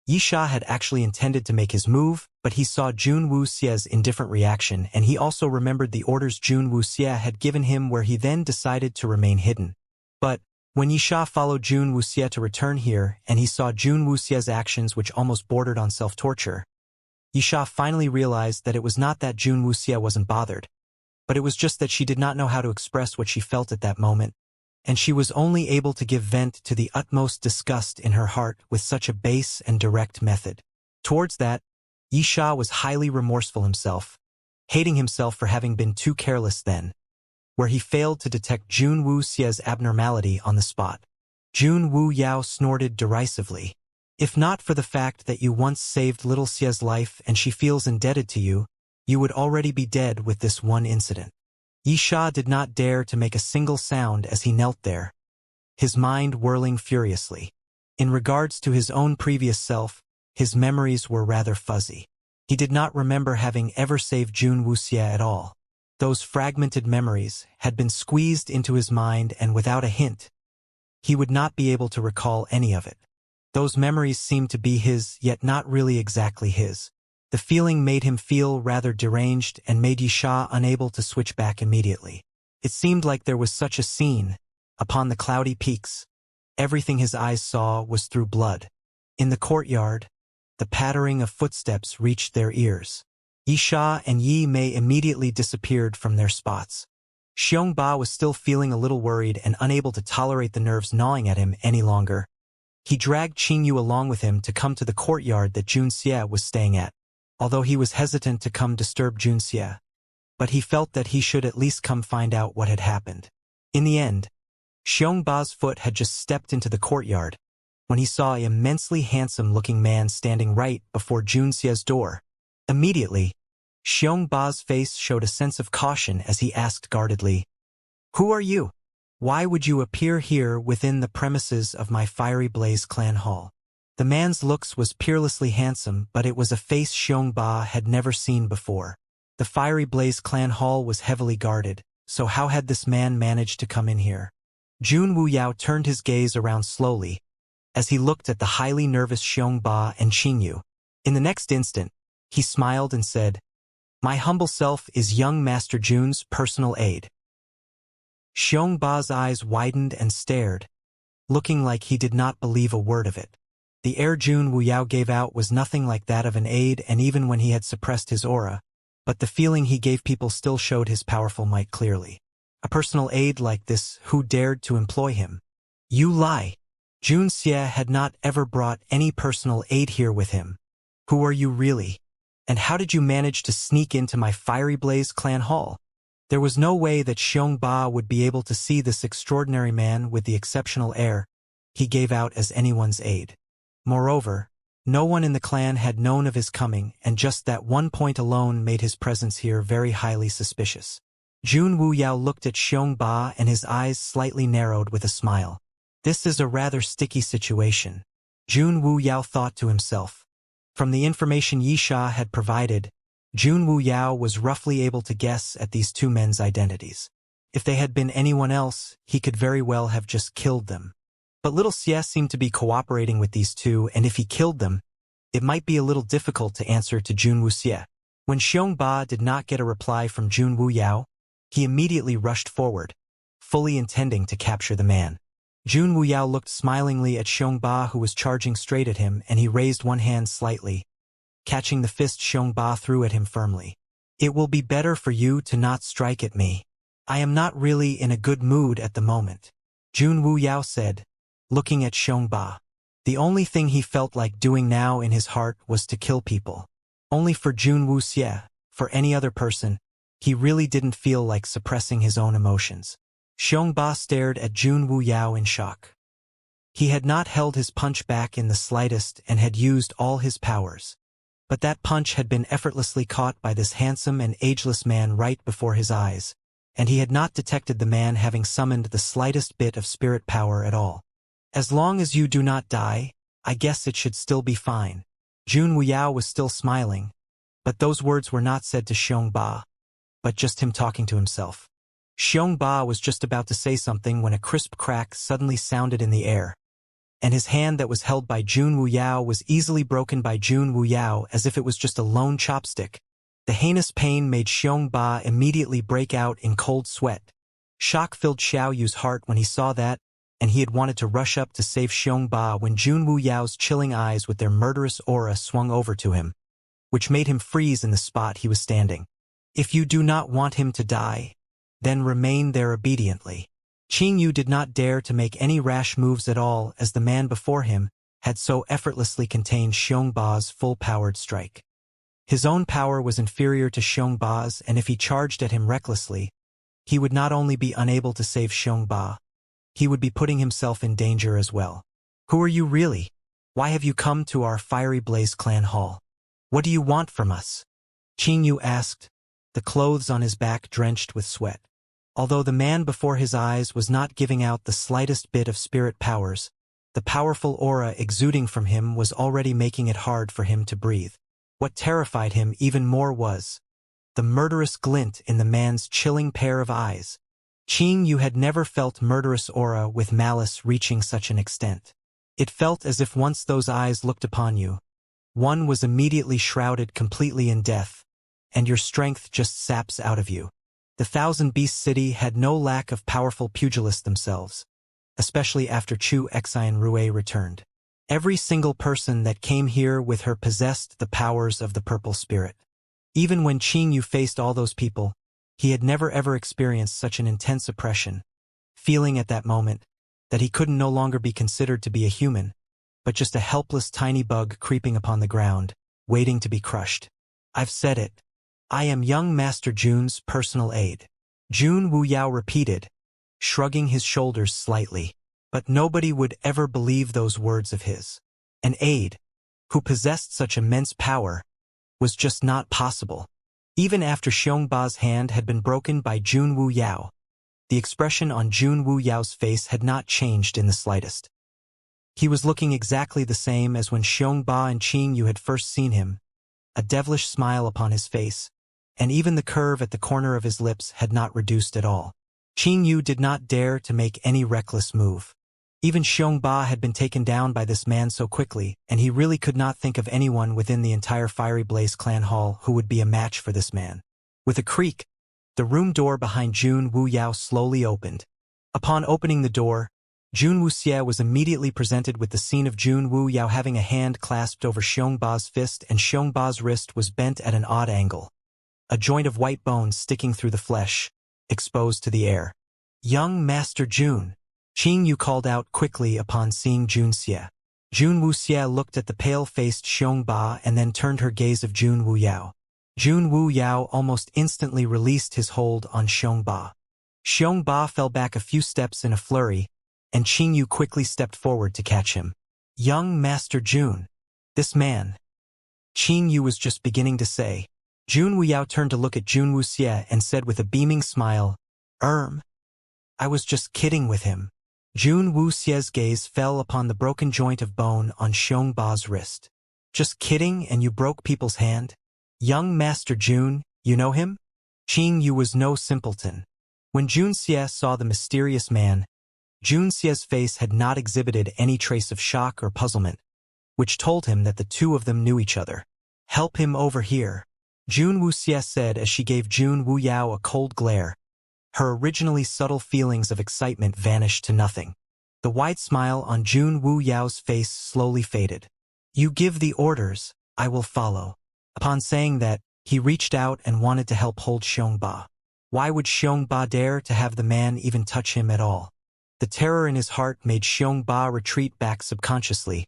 Yisha had actually intended to make his move, but he saw Jun Wuxie's indifferent reaction, and he also remembered the orders Jun Wuxie had given him, where he then decided to remain hidden. But when Yisha followed Jun Wuxie to return here, and he saw Jun Wuxie's actions which almost bordered on self-torture, Yisha finally realized that it was not that Jun Wuxie wasn't bothered, but it was just that she did not know how to express what she felt at that moment, and she was only able to give vent to the utmost disgust in her heart with such a base and direct method. Towards that, Yisha was highly remorseful himself, hating himself for having been too careless then, where he failed to detect Jun Wuxie's abnormality on the spot. Jun Wu Yao snorted derisively. If not for the fact that you once saved little Xie's life and she feels indebted to you, you would already be dead with this one incident. Yisha did not dare to make a single sound as he knelt there, his mind whirling furiously. In regards to his own previous self, his memories were rather fuzzy. He did not remember having ever saved Jun Wuxie at all. Those fragmented memories had been squeezed into his mind, and without a hint, he would not be able to recall any of it. Those memories seemed to be his, yet not really exactly his. The feeling made him feel rather deranged and made Yisha unable to switch back immediately. It seemed like there was such a scene. Upon the cloudy peaks, everything his eyes saw was through blood. In the courtyard, the pattering of footsteps reached their ears. Yisha and Yi Mei immediately disappeared from their spots. Xiongba was still feeling a little worried and unable to tolerate the nerves gnawing at him any longer. He dragged Qingyu along with him to come to the courtyard that Jun Xie was staying at, although he was hesitant to come disturb Jun Xie. But he felt that he should at least come find out what had happened. In the end, Xiongba's foot had just stepped into the courtyard when he saw an immensely handsome-looking man standing right before Jun Xie's door. Immediately, Xiongba's face showed a sense of caution as he asked guardedly, "Who are you? Why would you appear here within the premises of my Fiery Blaze clan hall?" The man's looks was peerlessly handsome, but it was a face Xiongba had never seen before. The Fiery Blaze clan hall was heavily guarded, so how had this man managed to come in here? Jun Wu Yao turned his gaze around slowly as he looked at the highly nervous Xiongba and Qingyu. In the next instant, he smiled and said, "My humble self is young Master Jun's personal aide." Xiongba's eyes widened and stared, looking like he did not believe a word of it. The air Jun Wu Yao gave out was nothing like that of an aide, and even when he had suppressed his aura, but the feeling he gave people still showed his powerful might clearly. A personal aide like this, who dared to employ him? You lie. Jun Xie had not ever brought any personal aide here with him. Who are you really? And how did you manage to sneak into my Fiery Blaze clan hall? There was no way that Xiongba would be able to see this extraordinary man with the exceptional air he gave out as anyone's aide. Moreover, no one in the clan had known of his coming, and just that one point alone made his presence here very highly suspicious. Jun Wu Yao looked at Xiongba, and his eyes slightly narrowed with a smile. This is a rather sticky situation, Jun Wu Yao thought to himself. From the information Yisha had provided, Jun Wu Yao was roughly able to guess at these two men's identities. If they had been anyone else, he could very well have just killed them. But little Xie seemed to be cooperating with these two, and if he killed them, it might be a little difficult to answer to Jun Wuxie. When Xiong Ba did not get a reply from Jun Wu Yao, he immediately rushed forward, fully intending to capture the man. Jun Wu Yao looked smilingly at Xiong Ba, who was charging straight at him, and he raised one hand slightly, catching the fist Xiong Ba threw at him firmly. "It will be better for you to not strike at me. I am not really in a good mood at the moment," Jun Wu Yao said, looking at Xiong Ba. The only thing he felt like doing now in his heart was to kill people. Only for Jun Wuxie, for any other person, he really didn't feel like suppressing his own emotions. Xiong Ba stared at Jun Wu Yao in shock. He had not held his punch back in the slightest and had used all his powers. But that punch had been effortlessly caught by this handsome and ageless man right before his eyes, and he had not detected the man having summoned the slightest bit of spirit power at all. "As long as you do not die, I guess it should still be fine." Jun Wu Yao was still smiling, but those words were not said to Xiong Ba, but just him talking to himself. Xiong Ba was just about to say something when a crisp crack suddenly sounded in the air, and his hand that was held by Jun Wu Yao was easily broken by Jun Wu Yao as if it was just a lone chopstick. The heinous pain made Xiong Ba immediately break out in cold sweat. Shock filled Xiao Yu's heart when he saw that, and he had wanted to rush up to save Xiong Ba when Jun Wu Yao's chilling eyes with their murderous aura swung over to him, which made him freeze in the spot he was standing. "If you do not want him to die, then remain there obediently." Qing Yu did not dare to make any rash moves at all, as the man before him had so effortlessly contained Xiong Ba's full-powered strike. His own power was inferior to Xiong Ba's, and if he charged at him recklessly, he would not only be unable to save Xiong Ba, he would be putting himself in danger as well. "Who are you really? Why have you come to our Fiery Blaze clan hall? What do you want from us?" Qing Yu asked, the clothes on his back drenched with sweat. Although the man before his eyes was not giving out the slightest bit of spirit powers, the powerful aura exuding from him was already making it hard for him to breathe. What terrified him even more was the murderous glint in the man's chilling pair of eyes. Qing Yu had never felt murderous aura with malice reaching such an extent. It felt as if once those eyes looked upon you, one was immediately shrouded completely in death, and your strength just saps out of you. The Thousand Beast City had no lack of powerful pugilists themselves, especially after Chu Xian Rue returned. Every single person that came here with her possessed the powers of the Purple Spirit. Even when Qing Yu faced all those people, he had never ever experienced such an intense oppression, feeling at that moment that he couldn't no longer be considered to be a human, but just a helpless tiny bug creeping upon the ground, waiting to be crushed. "I've said it. I am young Master Jun's personal aide," Jun Wu Yao repeated, shrugging his shoulders slightly. But nobody would ever believe those words of his. An aide, who possessed such immense power, was just not possible. Even after Xiong Ba's hand had been broken by Jun Wu Yao, the expression on Jun Wu Yao's face had not changed in the slightest. He was looking exactly the same as when Xiong Ba and Qing Yu had first seen him, a devilish smile upon his face, and even the curve at the corner of his lips had not reduced at all. Qing Yu did not dare to make any reckless move. Even Xiong Ba had been taken down by this man so quickly, and he really could not think of anyone within the entire Fiery Blaze clan hall who would be a match for this man. With a creak, the room door behind Jun Wu Yao slowly opened. Upon opening the door, Jun Wuxie was immediately presented with the scene of Jun Wu Yao having a hand clasped over Xiong Ba's fist, and Xiong Ba's wrist was bent at an odd angle. A joint of white bone sticking through the flesh, exposed to the air. "Young Master Jun," Qing Yu called out quickly upon seeing Jun Xie. Jun Wuxie looked at the pale-faced Xiong Ba and then turned her gaze of Jun Wu Yao. Jun Wu Yao almost instantly released his hold on Xiong Ba. Xiong Ba fell back a few steps in a flurry, and Qing Yu quickly stepped forward to catch him. "Young Master Jun, this man," Qing Yu was just beginning to say. Jun Wu Yao turned to look at Jun Wuxie and said with a beaming smile, I was just kidding with him." Jun Wuxie's gaze fell upon the broken joint of bone on Xiong Ba's wrist. "Just kidding, and you broke people's hand? Young Master Jun, you know him?" Qing Yu was no simpleton. When Jun Xie saw the mysterious man, Jun Xie's face had not exhibited any trace of shock or puzzlement, which told him that the two of them knew each other. "Help him over here," Jun Wuxie said as she gave Jun Wuyao a cold glare. Her originally subtle feelings of excitement vanished to nothing. The wide smile on Jun Wuyao's face slowly faded. "You give the orders, I will follow." Upon saying that, he reached out and wanted to help hold Xiongba. Why would Xiongba dare to have the man even touch him at all? The terror in his heart made Xiongba retreat back subconsciously,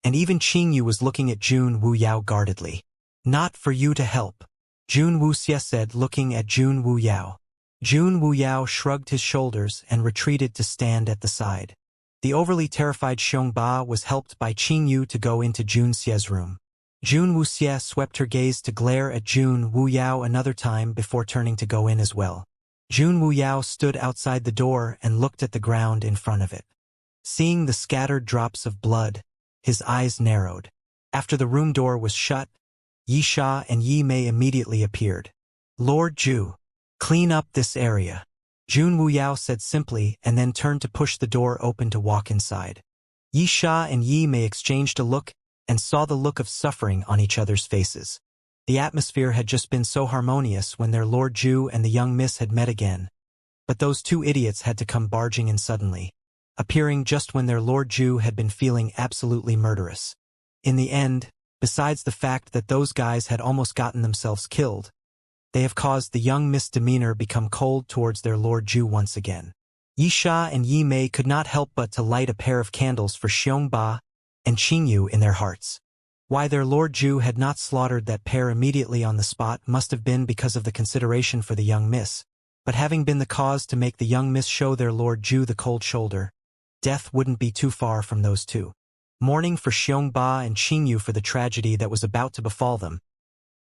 and even Qingyu was looking at Jun Wuyao guardedly. "Not for you to help," Jun Wuxie said, looking at Jun Wuyao. Jun Wuyao shrugged his shoulders and retreated to stand at the side. The overly terrified Xiongba was helped by Qingyu to go into Jun Xie's room. Jun Wuxie swept her gaze to glare at Jun Wuyao another time before turning to go in as well. Jun Wuyao stood outside the door and looked at the ground in front of it. Seeing the scattered drops of blood, his eyes narrowed. After the room door was shut, Yi Sha and Yi Mei immediately appeared. "Lord Zhu, clean up this area," Jun Wuyao said simply and then turned to push the door open to walk inside. Yi Sha and Yi Mei exchanged a look and saw the look of suffering on each other's faces. The atmosphere had just been so harmonious when their Lord Zhu and the young miss had met again, but those two idiots had to come barging in suddenly, appearing just when their Lord Zhu had been feeling absolutely murderous. In the end, besides the fact that those guys had almost gotten themselves killed, they have caused the young miss demeanor become cold towards their Lord Zhu once again. Yi Sha and Yi Mei could not help but to light a pair of candles for Xiongba and Qingyu in their hearts. Why their Lord Zhu had not slaughtered that pair immediately on the spot must have been because of the consideration for the young miss, but having been the cause to make the young miss show their Lord Zhu the cold shoulder, death wouldn't be too far from those two. Mourning for Xiongba and Qingyu for the tragedy that was about to befall them,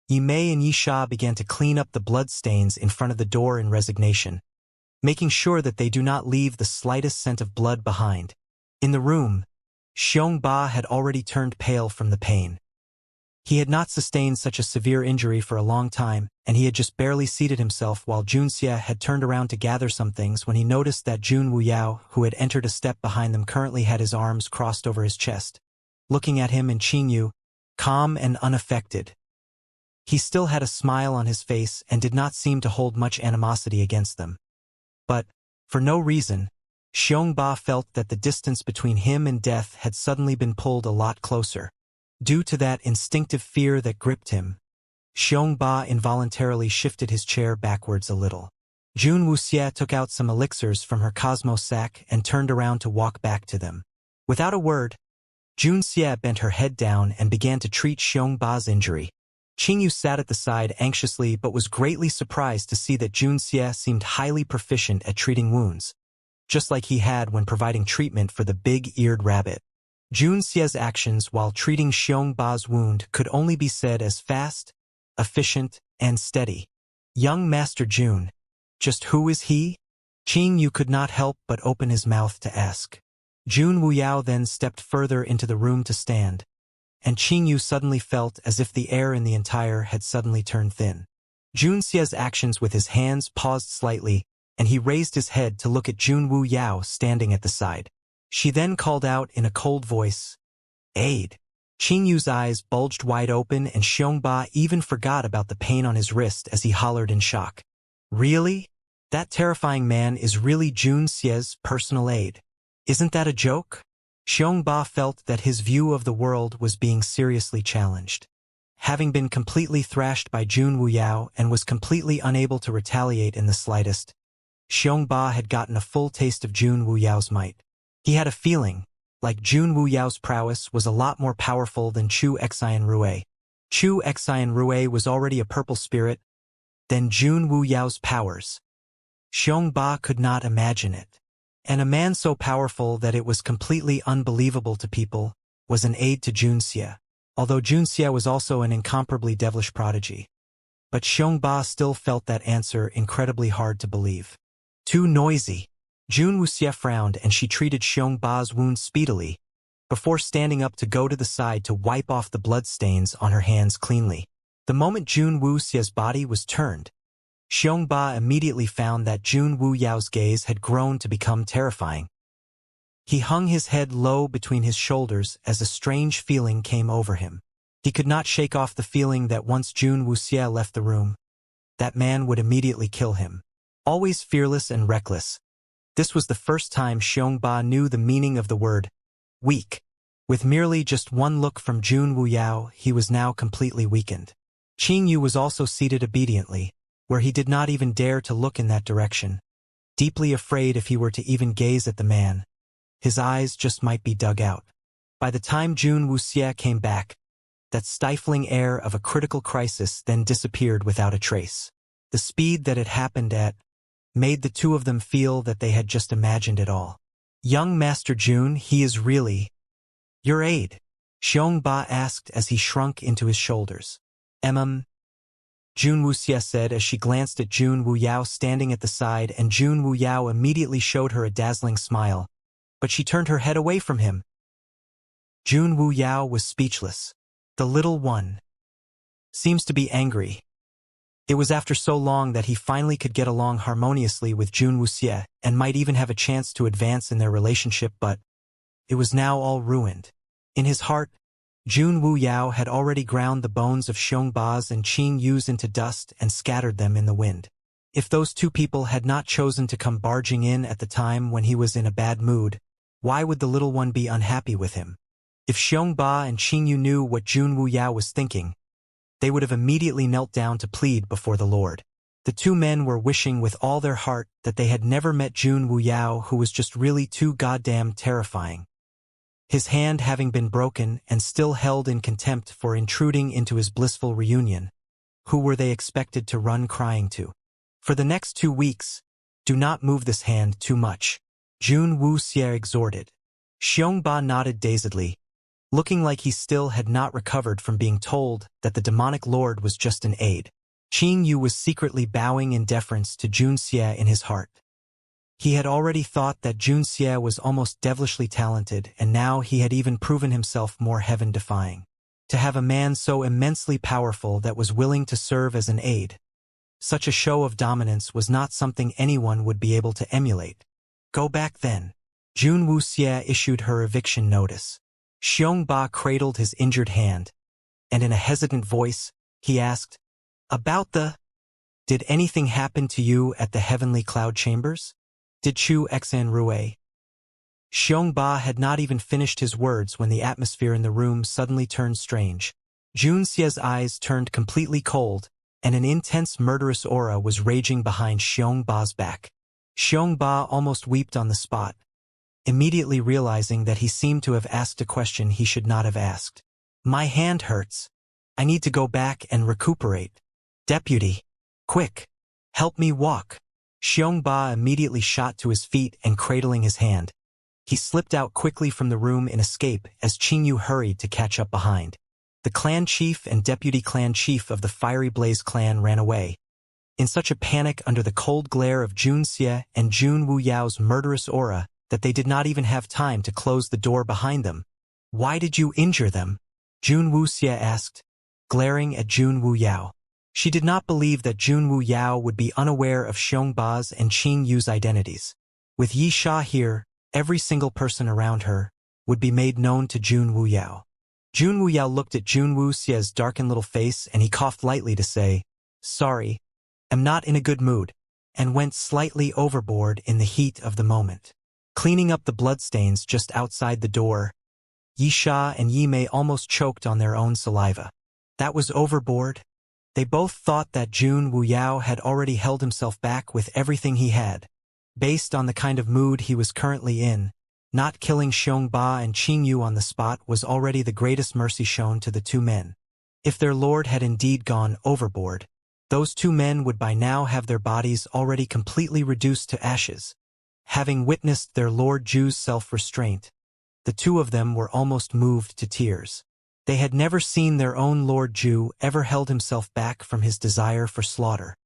Yi Mei and Yi Sha began to clean up the blood stains in front of the door in resignation, making sure that they do not leave the slightest scent of blood behind. In the room, Xiongba had already turned pale from the pain. He had not sustained such a severe injury for a long time, and he had just barely seated himself while Jun Xie had turned around to gather some things when he noticed that Jun Wuyao, who had entered a step behind them, currently had his arms crossed over his chest, looking at him and Qingyu, calm and unaffected. He still had a smile on his face and did not seem to hold much animosity against them. But, for no reason, Xiongba felt that the distance between him and death had suddenly been pulled a lot closer. Due to that instinctive fear that gripped him, Xiongba involuntarily shifted his chair backwards a little. Jun Wuxie took out some elixirs from her Cosmo sack and turned around to walk back to them. Without a word, Jun Xie bent her head down and began to treat Xiongba's injury. Qingyu sat at the side anxiously but was greatly surprised to see that Jun Xie seemed highly proficient at treating wounds, just like he had when providing treatment for the big-eared rabbit. Jun Xie's actions while treating Xiongba's wound could only be said as fast, efficient, and steady. Young Master Jun, just who is he? Qingyu could not help but open his mouth to ask. Jun Wuyao then stepped further into the room to stand, and Qingyu suddenly felt as if the air in the entire had suddenly turned thin. Jun Xie's actions with his hands paused slightly, and he raised his head to look at Jun Wuyao standing at the side. She then called out in a cold voice, "Aid." Qingyu's eyes bulged wide open and Xiongba even forgot about the pain on his wrist as he hollered in shock. Really? That terrifying man is really Jun Xie's personal aide. Isn't that a joke? Xiongba felt that his view of the world was being seriously challenged. Having been completely thrashed by Jun Wuyao and was completely unable to retaliate in the slightest, Xiongba had gotten a full taste of Jun Wuyao's might. He had a feeling, like Jun Wuyao's prowess was a lot more powerful than Chu Xian Rui. Chu Xian Rui was already a purple spirit, then Jun Wuyao's powers. Xiongba could not imagine it. And a man so powerful that it was completely unbelievable to people was an aide to Jun Xie, although Jun Xie was also an incomparably devilish prodigy. But Xiongba still felt that answer incredibly hard to believe. Too noisy. Jun Wuxie frowned and she treated Xiongba's wound speedily, before standing up to go to the side to wipe off the blood stains on her hands cleanly. The moment Jun Wuxie's body was turned, Xiongba immediately found that Jun Wu Yao's gaze had grown to become terrifying. He hung his head low between his shoulders as a strange feeling came over him. He could not shake off the feeling that once Jun Wuxia left the room, that man would immediately kill him. Always fearless and reckless, this was the first time Xiongba knew the meaning of the word weak. With merely just one look from Jun Wuyao, he was now completely weakened. Qing Yu was also seated obediently, where he did not even dare to look in that direction, deeply afraid if he were to even gaze at the man, his eyes just might be dug out. By the time Jun Wuxia came back, that stifling air of a critical crisis then disappeared without a trace. The speed that it happened at made the two of them feel that they had just imagined it all. Young Master Jun, he is really your aide, Xiongba asked as he shrunk into his shoulders. Jun Wuxia said as she glanced at Jun Wuyao standing at the side, and Jun Wuyao immediately showed her a dazzling smile, but she turned her head away from him. Jun Wuyao was speechless. The little one seems to be angry. It was after so long that he finally could get along harmoniously with Jun Wuxia and might even have a chance to advance in their relationship, but it was now all ruined. In his heart, Jun Wuyao had already ground the bones of Xiongba's and Qing Yu's into dust and scattered them in the wind. If those two people had not chosen to come barging in at the time when he was in a bad mood, why would the little one be unhappy with him? If Xiongba and Qing Yu knew what Jun Wuyao was thinking, they would have immediately knelt down to plead before the Lord. The two men were wishing with all their heart that they had never met Jun Wuyao, who was just really too goddamn terrifying. His hand having been broken and still held in contempt for intruding into his blissful reunion, who were they expected to run crying to? For the next 2 weeks, do not move this hand too much, Jun Wuxia exhorted. Xiongba nodded dazedly, looking like he still had not recovered from being told that the demonic lord was just an aide. Qing Yu was secretly bowing in deference to Jun Xie in his heart. He had already thought that Jun Xie was almost devilishly talented, and now he had even proven himself more heaven-defying. To have a man so immensely powerful that was willing to serve as an aide, such a show of dominance was not something anyone would be able to emulate. Go back then. Jun Wuxia issued her eviction notice. Xiongba cradled his injured hand, and in a hesitant voice, he asked, Did anything happen to you at the heavenly cloud chambers? Did Chu Xan Rue? Xiongba had not even finished his words when the atmosphere in the room suddenly turned strange. Jun Xie's eyes turned completely cold, and an intense murderous aura was raging behind Xiongba's back. Xiongba almost wept on the spot, immediately realizing that he seemed to have asked a question he should not have asked. My hand hurts. I need to go back and recuperate. Deputy, quick, help me walk. Xiongba immediately shot to his feet and cradling his hand. He slipped out quickly from the room in escape as Qing Yu hurried to catch up behind. The clan chief and deputy clan chief of the Fiery Blaze clan ran away, in such a panic under the cold glare of Jun Xie and Jun Wuyao's murderous aura that they did not even have time to close the door behind them. Why did you injure them? Jun Wuxia asked, glaring at Jun Wuyao. She did not believe that Jun Wuyao would be unaware of Xiongba's and Qing Yu's identities. With Yi Sha here, every single person around her would be made known to Jun Wuyao. Jun Wuyao looked at Jun Wuxia's darkened little face and he coughed lightly to say, Sorry, I'm not in a good mood, and went slightly overboard in the heat of the moment. Cleaning up the bloodstains just outside the door, Yi Sha and Yi Mei almost choked on their own saliva. That was overboard? They both thought that Jun Wuyao had already held himself back with everything he had. Based on the kind of mood he was currently in, not killing Xiongba and Qing Yu on the spot was already the greatest mercy shown to the two men. If their lord had indeed gone overboard, those two men would by now have their bodies already completely reduced to ashes. Having witnessed their Lord Ju's self-restraint, the two of them were almost moved to tears. They had never seen their own Lord Ju ever held himself back from his desire for slaughter.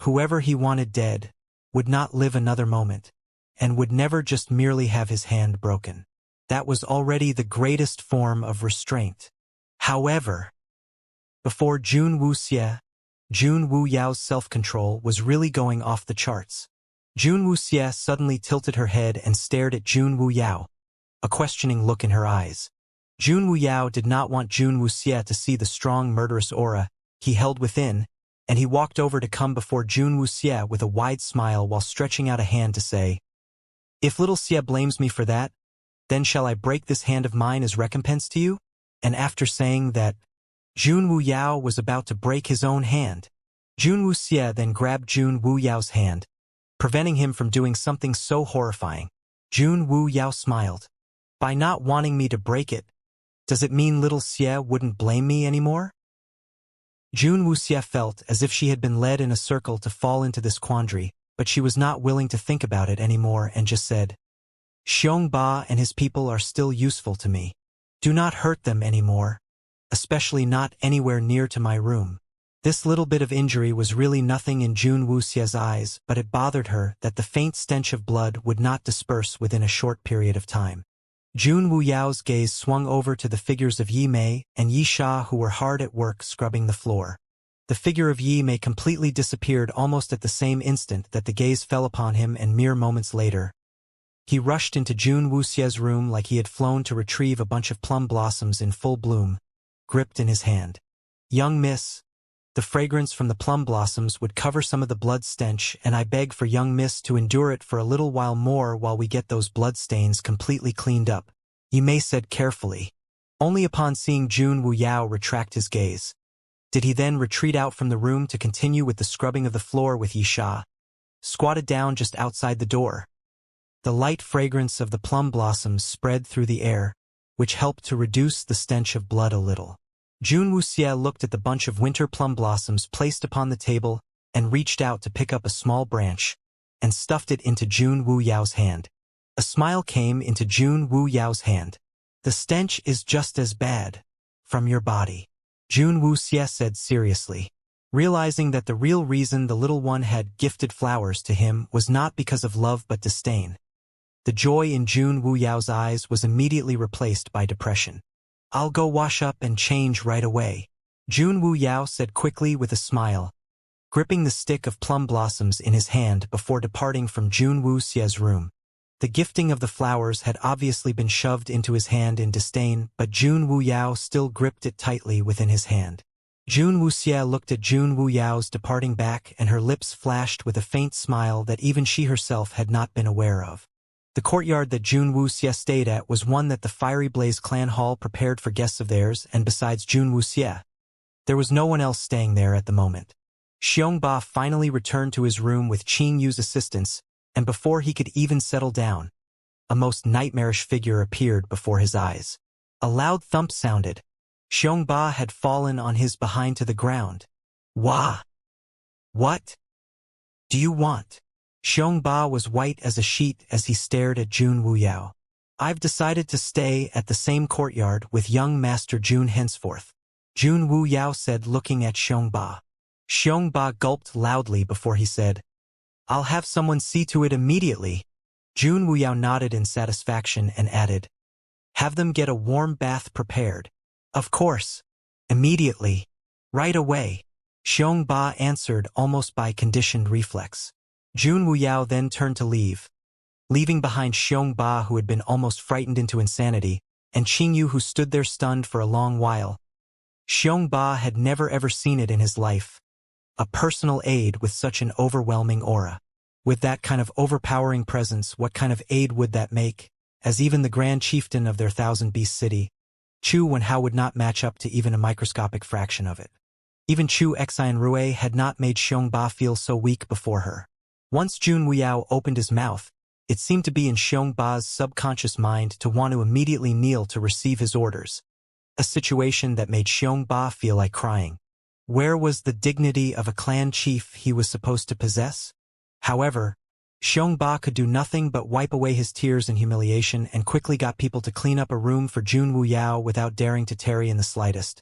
Whoever he wanted dead would not live another moment, and would never just merely have his hand broken. That was already the greatest form of restraint. However, before Jun Wuxia Jun Wu Yao's self-control was really going off the charts. Jun Wu Xie suddenly tilted her head and stared at Jun Wu Yao, a questioning look in her eyes. Jun Wu Yao did not want Jun Wu Xie to see the strong murderous aura he held within, and he walked over to come before Jun Wu Xie with a wide smile while stretching out a hand to say, "If little Xie blames me for that, then shall I break this hand of mine as recompense to you?" And after saying that, Jun Wu Yao was about to break his own hand. Jun Wu Xie then grabbed Jun Wu Yao's hand, preventing him from doing something so horrifying. Jun Wu Yao smiled. "By not wanting me to break it, does it mean little Xie wouldn't blame me anymore?" Jun Wu Xie felt as if she had been led in a circle to fall into this quandary, but she was not willing to think about it anymore and just said, "Xiong Ba and his people are still useful to me. Do not hurt them anymore, especially not anywhere near to my room." This little bit of injury was really nothing in Jun Wu Xie's eyes, but it bothered her that the faint stench of blood would not disperse within a short period of time. Jun Wu Yao's gaze swung over to the figures of Yi Mei and Yi Sha, who were hard at work scrubbing the floor. The figure of Yi Mei completely disappeared almost at the same instant that the gaze fell upon him, and mere moments later, he rushed into Jun Wu Xie's room like he had flown to retrieve a bunch of plum blossoms in full bloom, gripped in his hand. "Young miss, the fragrance from the plum blossoms would cover some of the blood stench, and I beg for young miss to endure it for a little while more while we get those blood stains completely cleaned up," Yi Mei said carefully. Only upon seeing Jun Wu Yao retract his gaze did he then retreat out from the room to continue with the scrubbing of the floor with Yi Sha, squatted down just outside the door. The light fragrance of the plum blossoms spread through the air, which helped to reduce the stench of blood a little. Jun Wu Xie looked at the bunch of winter plum blossoms placed upon the table and reached out to pick up a small branch and stuffed it into Jun Wu Yao's hand. A smile came into Jun Wu Yao's hand. "The stench is just as bad from your body," Jun Wu Xie said seriously, realizing that the real reason the little one had gifted flowers to him was not because of love but disdain. The joy in Jun Wu Yao's eyes was immediately replaced by depression. "I'll go wash up and change right away," Jun Wu Yao said quickly with a smile, gripping the stick of plum blossoms in his hand before departing from Jun Wu Xie's room. The gifting of the flowers had obviously been shoved into his hand in disdain, but Jun Wu Yao still gripped it tightly within his hand. Jun Wu Xie looked at Jun Wu Yao's departing back, and her lips flashed with a faint smile that even she herself had not been aware of. The courtyard that Jun Wu Xie stayed at was one that the Fiery Blaze clan hall prepared for guests of theirs, and besides Jun Wu Xie, there was no one else staying there at the moment. Xiong Ba finally returned to his room with Qing Yu's assistance, and before he could even settle down, a most nightmarish figure appeared before his eyes. A loud thump sounded. Xiong Ba had fallen on his behind to the ground. "Wah! What do you want?" Xiong Ba was white as a sheet as he stared at Jun Wu Yao. "I've decided to stay at the same courtyard with young Master Jun henceforth," Jun Wu Yao said, looking at Xiong Ba. Xiong Ba gulped loudly before he said, "I'll have someone see to it immediately." Jun Wu Yao nodded in satisfaction and added, "Have them get a warm bath prepared." "Of course. Immediately. Right away," Xiong Ba answered almost by conditioned reflex. Jun Wu Yao then turned to leave, leaving behind Xiong Ba, who had been almost frightened into insanity, and Qing Yu, who stood there stunned for a long while. Xiong Ba had never ever seen it in his life. A personal aide with such an overwhelming aura. With that kind of overpowering presence, what kind of aide would that make? As even the grand chieftain of their thousand-beast city, Chu Wenhao, would not match up to even a microscopic fraction of it. Even Chu Xian Rui had not made Xiong Ba feel so weak before her. Once Jun Wu Yao opened his mouth, it seemed to be in Xiong Ba's subconscious mind to want to immediately kneel to receive his orders, a situation that made Xiong Ba feel like crying. Where was the dignity of a clan chief he was supposed to possess? However, Xiong Ba could do nothing but wipe away his tears in humiliation and quickly got people to clean up a room for Jun Wu Yao without daring to tarry in the slightest.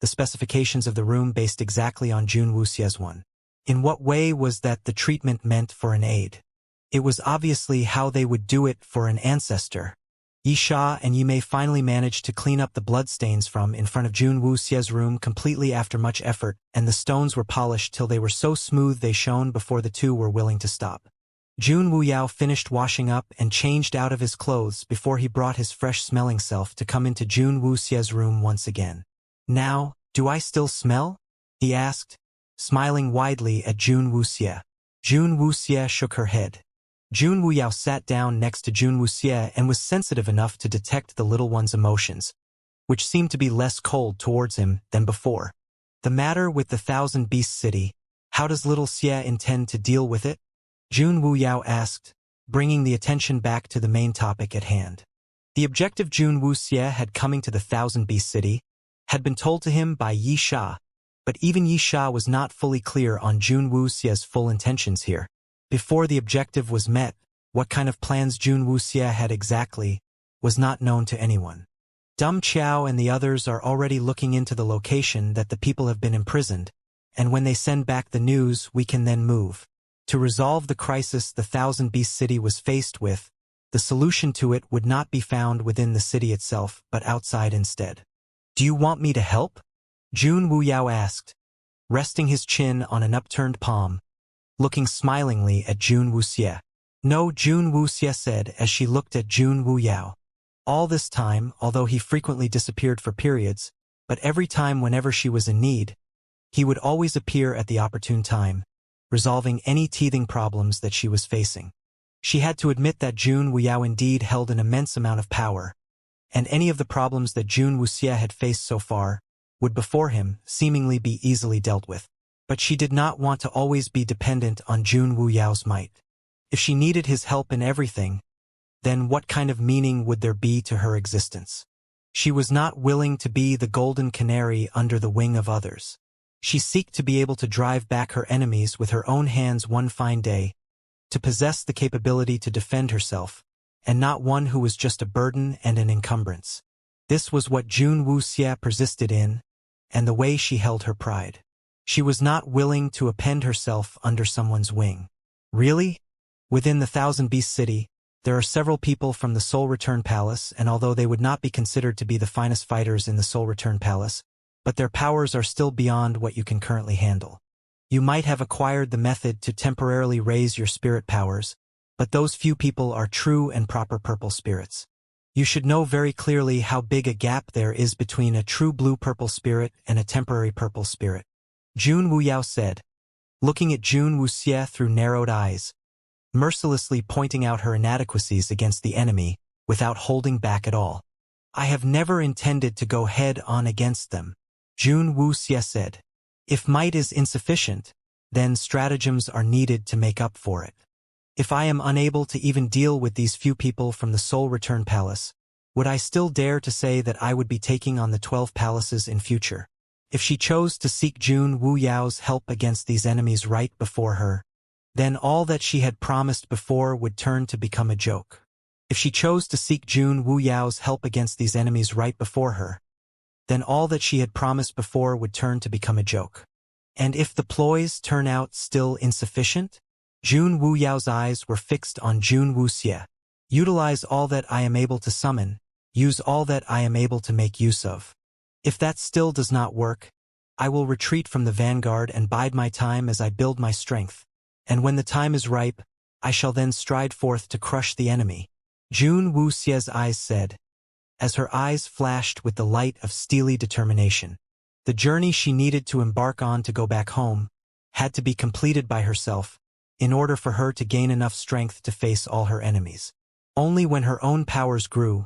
The specifications of the room based exactly on Jun Wu Xie's one. In what way was that the treatment meant for an aide? It was obviously how they would do it for an ancestor. Yi Sha and Yi Mei finally managed to clean up the bloodstains from in front of Jun Wuxie's room completely after much effort, and the stones were polished till they were so smooth they shone before the two were willing to stop. Jun Wuyao finished washing up and changed out of his clothes before he brought his fresh-smelling self to come into Jun Wuxie's room once again. "Now, do I still smell?" he asked, smiling widely at Jun Wuxie. Jun Wuxie shook her head. Jun Wuyao sat down next to Jun Wuxie and was sensitive enough to detect the little one's emotions, which seemed to be less cold towards him than before. "The matter with the Thousand Beast City, how does little Xie intend to deal with it?" Jun Wuyao asked, bringing the attention back to the main topic at hand. The objective Jun Wuxie had coming to the Thousand Beast City had been told to him by Yi Sha, but even Yi Sha was not fully clear on Jun Wuxie's full intentions here. Before the objective was met, what kind of plans Jun Wuxie had exactly was not known to anyone. Dum Qiao and the others are already looking into the location that the people have been imprisoned, and when they send back the news, we can then move. To resolve the crisis the Thousand Beast City was faced with, the solution to it would not be found within the city itself, but outside instead. "Do you want me to help?" Jun Wuyao asked, resting his chin on an upturned palm, looking smilingly at Jun Wuxie. "No," Jun Wuxie said as she looked at Jun Wuyao. All this time, although he frequently disappeared for periods, but every time whenever she was in need, he would always appear at the opportune time, resolving any teething problems that she was facing. She had to admit that Jun Wuyao indeed held an immense amount of power, and any of the problems that Jun Wuxie had faced so far would before him seemingly be easily dealt with. But she did not want to always be dependent on Jun Wuyao's might. If she needed his help in everything, then what kind of meaning would there be to her existence? She was not willing to be the golden canary under the wing of others. She seeked to be able to drive back her enemies with her own hands one fine day, to possess the capability to defend herself, and not one who was just a burden and an encumbrance. This was what Jun Wuxie persisted in, and the way she held her pride. She was not willing to append herself under someone's wing. Really? Within the Thousand Beast City, there are several people from the Soul Return Palace, and although they would not be considered to be the finest fighters in the Soul Return Palace, but their powers are still beyond what you can currently handle. You might have acquired the method to temporarily raise your spirit powers, but those few people are true and proper purple spirits. You should know very clearly how big a gap there is between a true blue-purple spirit and a temporary purple spirit. Jun Wuyao said, looking at Jun Wuxie through narrowed eyes, mercilessly pointing out her inadequacies against the enemy without holding back at all. "I have never intended to go head-on against them," Jun Wuxie said. "If might is insufficient, then stratagems are needed to make up for it. If I am unable to even deal with these few people from the Soul Return Palace, would I still dare to say that I would be taking on the 12 palaces in future?" If she chose to seek Jun Wuyao's help against these enemies right before her, then all that she had promised before would turn to become a joke. If she chose to seek Jun Wuyao's help against these enemies right before her, then all that she had promised before would turn to become a joke. And if the ploys turn out still insufficient? Jun Wuyao's eyes were fixed on Jun Wuxie. "Utilize all that I am able to summon, use all that I am able to make use of. If that still does not work, I will retreat from the vanguard and bide my time as I build my strength, and when the time is ripe, I shall then stride forth to crush the enemy," Jun Wuxie's eyes said, as her eyes flashed with the light of steely determination. The journey she needed to embark on to go back home had to be completed by herself in order for her to gain enough strength to face all her enemies. Only when her own powers grew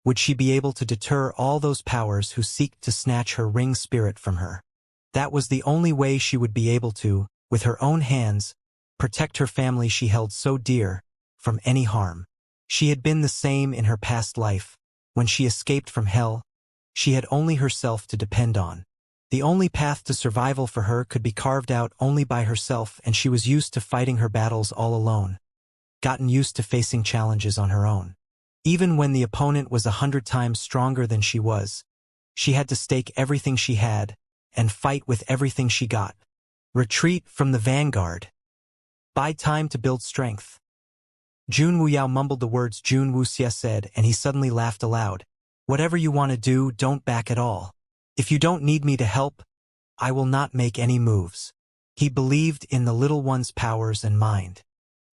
would she be able to deter all those powers who seek to snatch her ring spirit from her. That was the only way she would be able to, with her own hands, protect her family she held so dear from any harm. She had been the same in her past life. When she escaped from hell, she had only herself to depend on. The only path to survival for her could be carved out only by herself, and she was used to fighting her battles all alone, gotten used to facing challenges on her own. Even when the opponent was 100 times stronger than she had to stake everything she had and fight with everything she got. Retreat from the vanguard. Buy time to build strength. Jun Wuyao mumbled the words Jun Wuxia said, and he suddenly laughed aloud. Whatever you want to do, don't back at all. If you don't need me to help, I will not make any moves. He believed in the little one's powers and mind.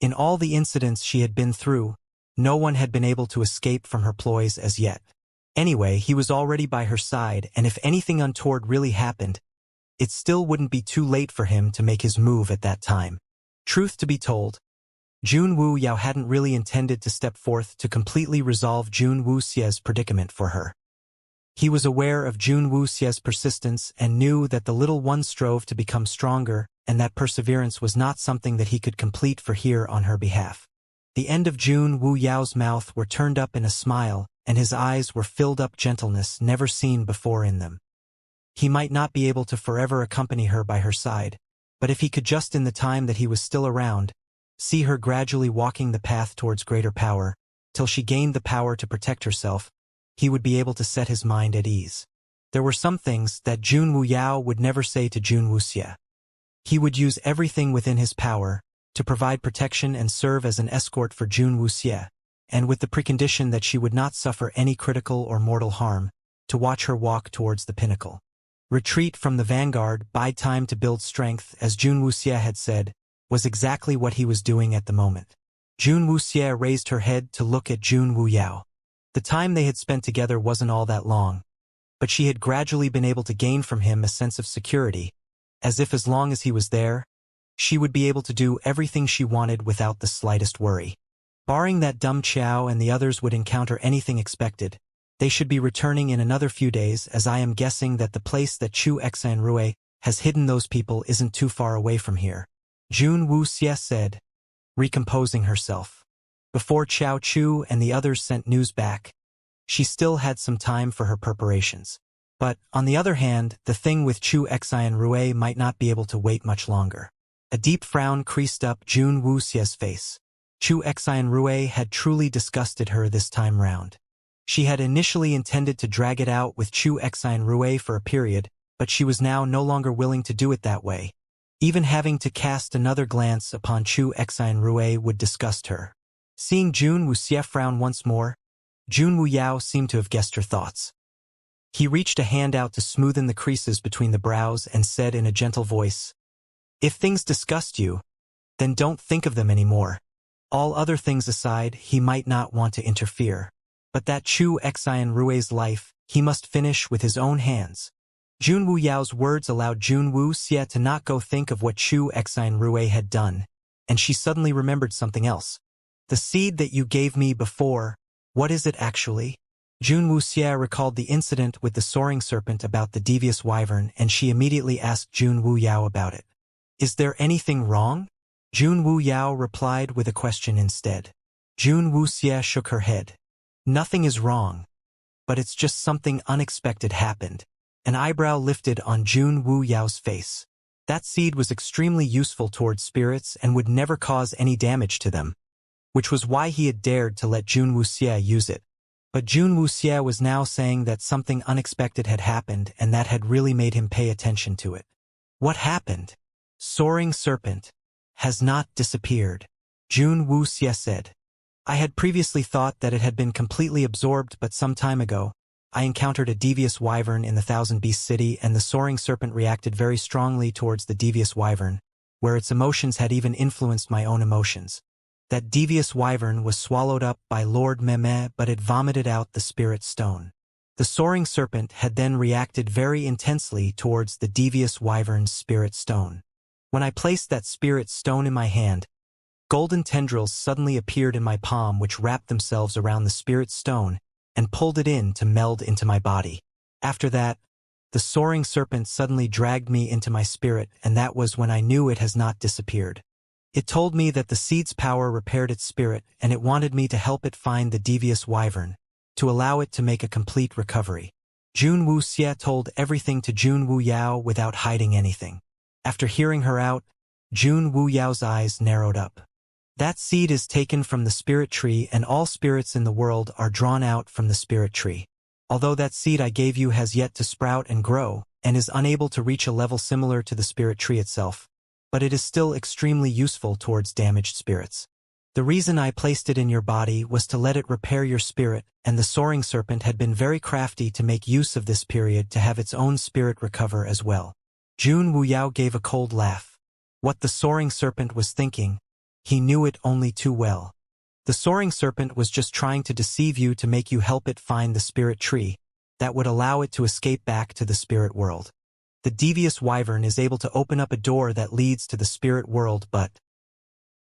In all the incidents she had been through, no one had been able to escape from her ploys as yet. Anyway, he was already by her side, and if anything untoward really happened, it still wouldn't be too late for him to make his move at that time. Truth to be told, Jun Wuyao hadn't really intended to step forth to completely resolve Jun Wuxia's predicament for her. He was aware of Jun Wuxia's persistence and knew that the little one strove to become stronger, and that perseverance was not something that he could complete for her on her behalf. The end of Jun Wuyao's mouth were turned up in a smile, and his eyes were filled up gentleness never seen before in them. He might not be able to forever accompany her by her side, but if he could just in the time that he was still around, see her gradually walking the path towards greater power, till she gained the power to protect herself, he would be able to set his mind at ease. There were some things that Jun Wuyao would never say to Jun Wuxia. He would use everything within his power to provide protection and serve as an escort for Jun Wuxia, and with the precondition that she would not suffer any critical or mortal harm, to watch her walk towards the pinnacle. Retreat from the vanguard, bide time to build strength, as Jun Wuxia had said, was exactly what he was doing at the moment. Jun Wuxia raised her head to look at Jun Wuyao. The time they had spent together wasn't all that long, but she had gradually been able to gain from him a sense of security, as if as long as he was there, she would be able to do everything she wanted without the slightest worry. Barring that dumb Qiao and the others would encounter anything expected, they should be returning in another few days, as I am guessing that the place that Chu Exanrue has hidden those people isn't too far away from here. Jun Wuxia said, recomposing herself. Before Qiao Chu and the others sent news back, she still had some time for her preparations. But, on the other hand, the thing with Chu Exanrue might not be able to wait much longer. A deep frown creased up Jun Wuxia's face. Chu Exanrue had truly disgusted her this time round. She had initially intended to drag it out with Chu Exanrue for a period, but she was now no longer willing to do it that way. Even having to cast another glance upon Chu Exanrue would disgust her. Seeing Jun Wuxia frown once more, Jun Wuyao seemed to have guessed her thoughts. He reached a hand out to smoothen the creases between the brows and said in a gentle voice, "If things disgust you, then don't think of them anymore. All other things aside, he might not want to interfere. But that Chu Exanrue's life, he must finish with his own hands." Jun Wuyao's words allowed Jun Wuxia to not go think of what Chu Exanrue had done, and she suddenly remembered something else. "The seed that you gave me before, what is it actually?" Jun Wuxia recalled the incident with the soaring serpent about the devious wyvern, and she immediately asked Jun Wuyao about it. "Is there anything wrong?" Jun Wuyao replied with a question instead. Jun Wuxia shook her head. "Nothing is wrong, but it's just something unexpected happened." An eyebrow lifted on Jun Wuyao's face. That seed was extremely useful towards spirits and would never cause any damage to them, which was why he had dared to let Jun Wuxia use it. But Jun Wuxia was now saying that something unexpected had happened, and that had really made him pay attention to it. "What happened?" "Soaring serpent has not disappeared," Jun Wuxia said. "I had previously thought that it had been completely absorbed, but some time ago, I encountered a devious wyvern in the Thousand Beast City, and the soaring serpent reacted very strongly towards the devious wyvern, where its emotions had even influenced my own emotions. That devious wyvern was swallowed up by Lord Meme, but it vomited out the spirit stone. The soaring serpent had then reacted very intensely towards the devious wyvern's spirit stone. When I placed that spirit stone in my hand, golden tendrils suddenly appeared in my palm, which wrapped themselves around the spirit stone and pulled it in to meld into my body. After that, the soaring serpent suddenly dragged me into my spirit, and that was when I knew it has not disappeared. It told me that the seed's power repaired its spirit, and it wanted me to help it find the devious wyvern, to allow it to make a complete recovery." Jun Wuxia told everything to Jun Wuyao without hiding anything. After hearing her out, Jun Wuyao's eyes narrowed up. "That seed is taken from the spirit tree, and all spirits in the world are drawn out from the spirit tree. Although that seed I gave you has yet to sprout and grow, and is unable to reach a level similar to the spirit tree itself, but it is still extremely useful towards damaged spirits. The reason I placed it in your body was to let it repair your spirit, and the soaring serpent had been very crafty to make use of this period to have its own spirit recover as well. Jun Wuyao gave a cold laugh. What the soaring serpent was thinking, he knew it only too well. The soaring serpent was just trying to deceive you to make you help it find the spirit tree that would allow it to escape back to the spirit world. The devious wyvern is able to open up a door that leads to the spirit world, but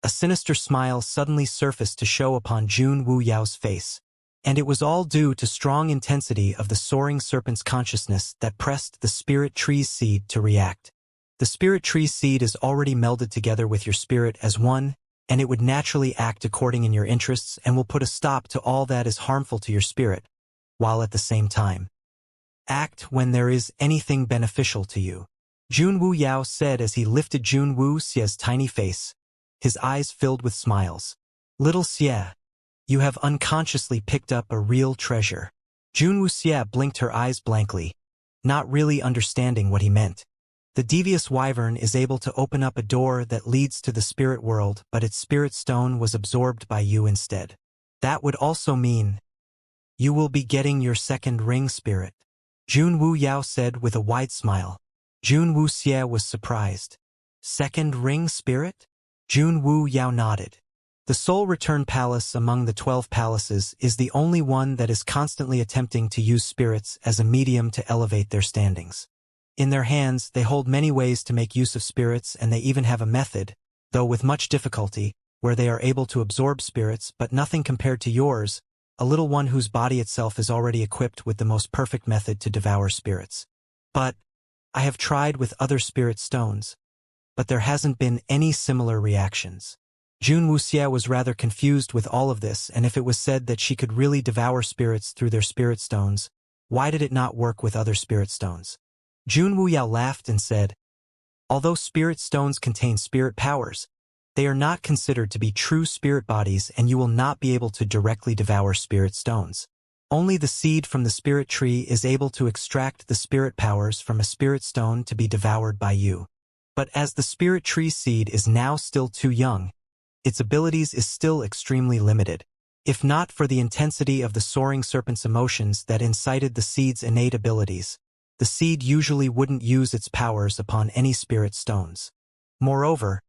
a sinister smile suddenly surfaced to show upon Jun Wuyao's face, and it was all due to strong intensity of the soaring serpent's consciousness that pressed the spirit tree's seed to react. The spirit tree's seed is already melded together with your spirit as one, and it would naturally act according in your interests and will put a stop to all that is harmful to your spirit, while at the same time act when there is anything beneficial to you. Jun Wuyao said as he lifted Jun Wuxia's tiny face, his eyes filled with smiles. Little Xie, you have unconsciously picked up a real treasure. Jun Wuxia blinked her eyes blankly, not really understanding what he meant. The devious wyvern is able to open up a door that leads to the spirit world, but its spirit stone was absorbed by you instead. That would also mean you will be getting your second ring spirit. Jun Wuyao said with a wide smile. Jun Wuxia was surprised. Second ring spirit? Jun Wuyao nodded. The Soul Return Palace among the 12 palaces is the only one that is constantly attempting to use spirits as a medium to elevate their standings. In their hands, they hold many ways to make use of spirits, and they even have a method, though with much difficulty, where they are able to absorb spirits, but nothing compared to yours, a little one whose body itself is already equipped with the most perfect method to devour spirits. But I have tried with other spirit stones, but there hasn't been any similar reactions. Jun Wuxia was rather confused with all of this, and if it was said that she could really devour spirits through their spirit stones, why did it not work with other spirit stones? Jun Wuyao laughed and said, although spirit stones contain spirit powers, they are not considered to be true spirit bodies, and you will not be able to directly devour spirit stones. Only the seed from the spirit tree is able to extract the spirit powers from a spirit stone to be devoured by you. But as the spirit tree seed is now still too young, its abilities is still extremely limited. If not for the intensity of the soaring serpent's emotions that incited the seed's innate abilities, the seed usually wouldn't use its powers upon any spirit stones. Moreover,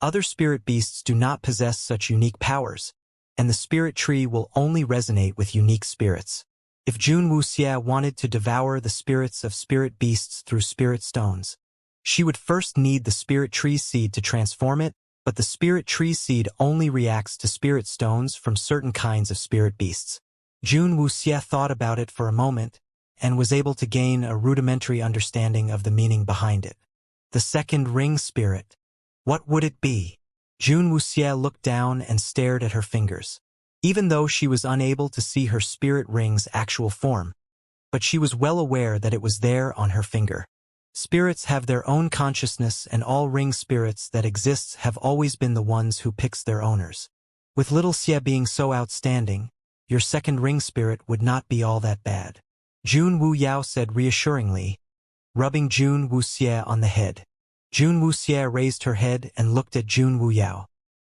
other spirit beasts do not possess such unique powers, and the spirit tree will only resonate with unique spirits. If Jun Wuxia wanted to devour the spirits of spirit beasts through spirit stones, she would first need the spirit tree seed to transform it, but the spirit tree seed only reacts to spirit stones from certain kinds of spirit beasts. Jun Wuxia thought about it for a moment, and was able to gain a rudimentary understanding of the meaning behind it. The second ring spirit. What would it be? Jun Wuxia looked down and stared at her fingers. Even though she was unable to see her spirit ring's actual form, but she was well aware that it was there on her finger. Spirits have their own consciousness, and all ring spirits that exist have always been the ones who picks their owners. With little Xie being so outstanding, your second ring spirit would not be all that bad. Jun Wuyao said reassuringly, rubbing Jun Wuxia on the head. Jun Wuxia raised her head and looked at Jun Wuyao.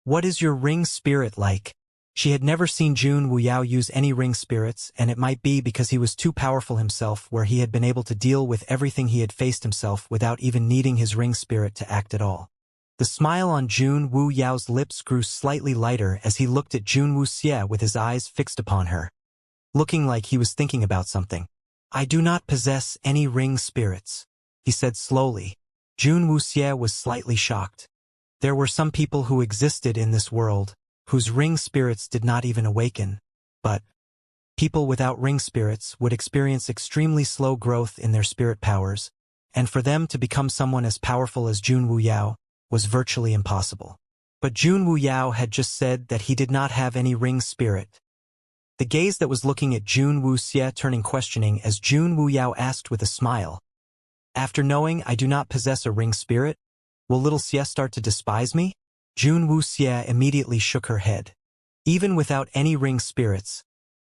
What is your ring spirit like? She had never seen Jun Wuyao use any ring spirits, and it might be because he was too powerful himself, where he had been able to deal with everything he had faced himself without even needing his ring spirit to act at all. The smile on Jun Wuyao's lips grew slightly lighter as he looked at Jun Wuxia with his eyes fixed upon her, looking like he was thinking about something. I do not possess any ring spirits, he said slowly. Jun Wuxia was slightly shocked. There were some people who existed in this world, whose ring spirits did not even awaken, but people without ring spirits would experience extremely slow growth in their spirit powers, and for them to become someone as powerful as Jun Wuyao was virtually impossible. But Jun Wuyao had just said that he did not have any ring spirit. The gaze that was looking at Jun Wuxia turning questioning as Jun Wuyao asked with a smile, after knowing I do not possess a ring spirit, will little Xie start to despise me? Jun Wuxia immediately shook her head. Even without any ring spirits,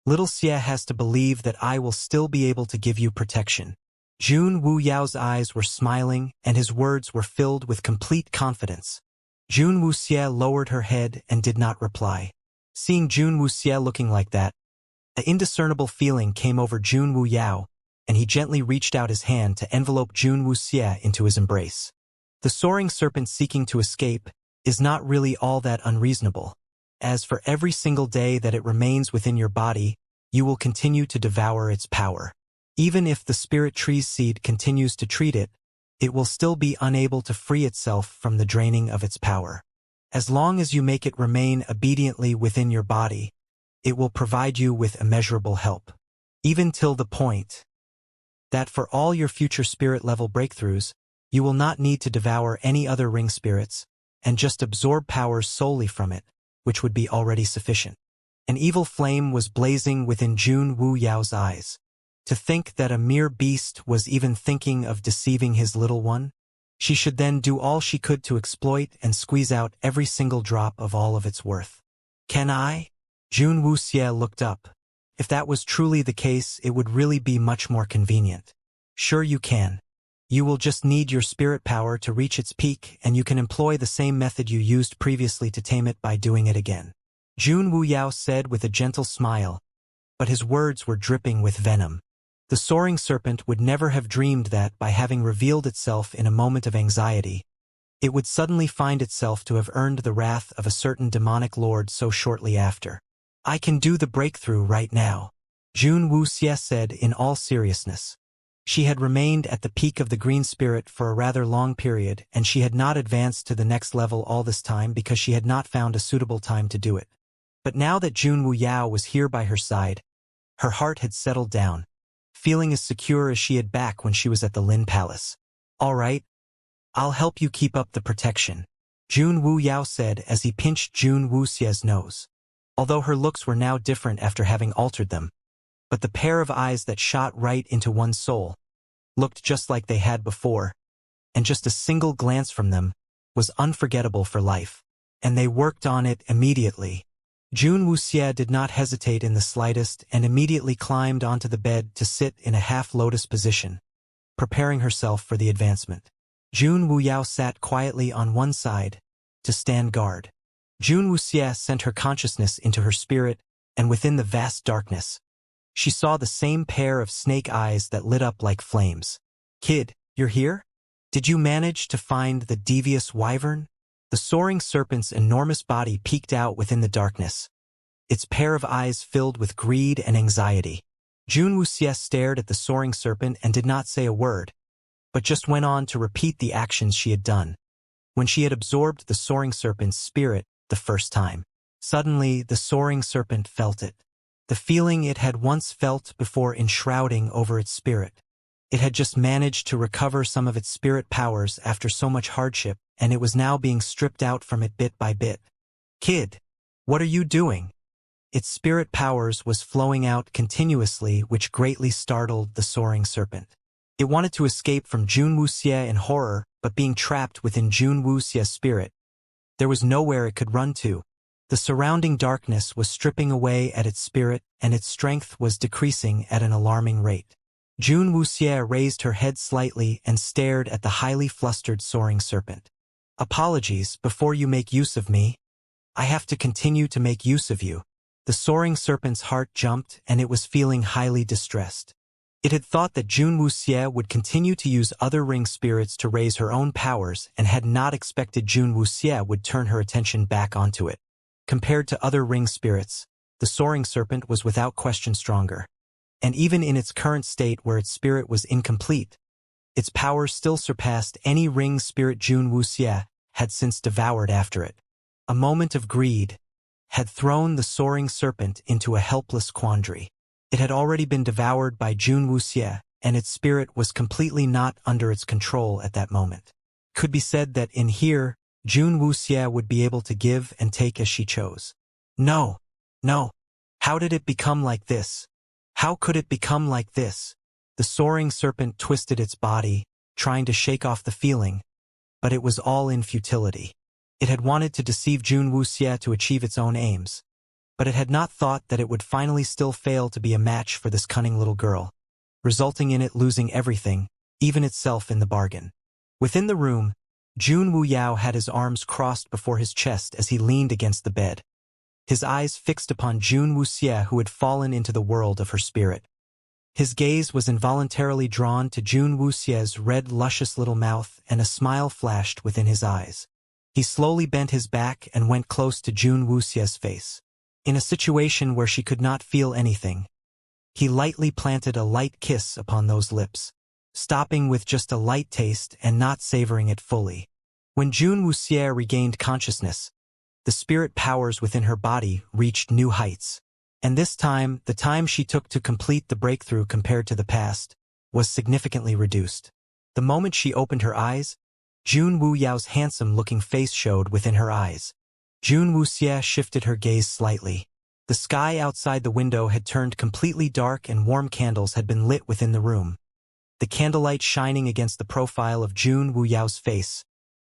little Xie has to believe that I will still be able to give you protection. Jun Wuyao's eyes were smiling, and his words were filled with complete confidence. Jun Wuxie lowered her head and did not reply. Seeing Jun Wuxie looking like that, an indiscernible feeling came over Jun Wu Yao, and he gently reached out his hand to envelope Jun Wuxie into his embrace. The soaring serpent seeking to escape is not really all that unreasonable, as for every single day that it remains within your body, you will continue to devour its power. Even if the spirit tree's seed continues to treat it, it will still be unable to free itself from the draining of its power. As long as you make it remain obediently within your body, it will provide you with immeasurable help. Even till the point that for all your future spirit-level breakthroughs, you will not need to devour any other ring spirits, and just absorb powers solely from it, which would be already sufficient. An evil flame was blazing within Jun Wu Yao's eyes. To think that a mere beast was even thinking of deceiving his little one? She should then do all she could to exploit and squeeze out every single drop of all of its worth. Can I? Jun Wuxie looked up. If that was truly the case, it would really be much more convenient. Sure you can. You will just need your spirit power to reach its peak, and you can employ the same method you used previously to tame it by doing it again. Jun Wu Yao said with a gentle smile, but his words were dripping with venom. The soaring serpent would never have dreamed that by having revealed itself in a moment of anxiety, it would suddenly find itself to have earned the wrath of a certain demonic lord so shortly after. I can do the breakthrough right now, Jun Wuxie said in all seriousness. She had remained at the peak of the green spirit for a rather long period, and she had not advanced to the next level all this time because she had not found a suitable time to do it. But now that Jun Wu Yao was here by her side, her heart had settled down, feeling as secure as she had back when she was at the Lin Palace. All right, I'll help you keep up the protection, Jun Wu Yao said as he pinched Jun Wuxie's nose. Although her looks were now different after having altered them, but the pair of eyes that shot right into one's soul looked just like they had before, and just a single glance from them was unforgettable for life. And they worked on it immediately. Jun Wuxie did not hesitate in the slightest and immediately climbed onto the bed to sit in a half-lotus position, preparing herself for the advancement. Jun Wu Yao sat quietly on one side to stand guard. Jun Wuxie sent her consciousness into her spirit, and within the vast darkness, she saw the same pair of snake eyes that lit up like flames. Kid, you're here? Did you manage to find the devious wyvern? The soaring serpent's enormous body peeked out within the darkness, its pair of eyes filled with greed and anxiety. Jun Wuxie stared at the soaring serpent and did not say a word, but just went on to repeat the actions she had done when she had absorbed the soaring serpent's spirit the first time. Suddenly, the soaring serpent felt it. The feeling it had once felt before enshrouding over its spirit. It had just managed to recover some of its spirit powers after so much hardship, and it was now being stripped out from it bit by bit. Kid, what are you doing? Its spirit powers was flowing out continuously, which greatly startled the soaring serpent. It wanted to escape from Jun Wuxie in horror, but being trapped within Jun Wuxie's spirit, there was nowhere it could run to. The surrounding darkness was stripping away at its spirit, and its strength was decreasing at an alarming rate. Jun Wuxie raised her head slightly and stared at the highly flustered soaring serpent. Apologies, before you make use of me, I have to continue to make use of you. The soaring serpent's heart jumped, and it was feeling highly distressed. It had thought that Jun Wuxie would continue to use other ring spirits to raise her own powers and had not expected Jun Wuxie would turn her attention back onto it. Compared to other ring spirits, the soaring serpent was without question stronger. And even in its current state where its spirit was incomplete, its powers still surpassed any ring spirit Jun Wuxie had since devoured after it. A moment of greed had thrown the soaring serpent into a helpless quandary. It had already been devoured by Jun Wuxie, and its spirit was completely not under its control at that moment. Could be said that in here, Jun Wuxie would be able to give and take as she chose. No. How did it become like this? How could it become like this? The soaring serpent twisted its body, trying to shake off the feeling, but it was all in futility. It had wanted to deceive Jun Wuxie to achieve its own aims, but it had not thought that it would finally still fail to be a match for this cunning little girl, resulting in it losing everything, even itself in the bargain. Within the room, Jun Wu Yao had his arms crossed before his chest as he leaned against the bed, his eyes fixed upon Jun Wu Xie, who had fallen into the world of her spirit. His gaze was involuntarily drawn to Jun Wu Xie's red, luscious little mouth, and a smile flashed within his eyes. He slowly bent his back and went close to Jun Wu Xie's face. In a situation where she could not feel anything, he lightly planted a light kiss upon those lips, stopping with just a light taste and not savoring it fully. When Jun Wu Xie regained consciousness, the spirit powers within her body reached new heights. And this time, the time she took to complete the breakthrough compared to the past, was significantly reduced. The moment she opened her eyes, Jun Wu Yao's handsome-looking face showed within her eyes. Jun Wu Xie shifted her gaze slightly. The sky outside the window had turned completely dark and warm candles had been lit within the room, the candlelight shining against the profile of Jun Wu Yao's face,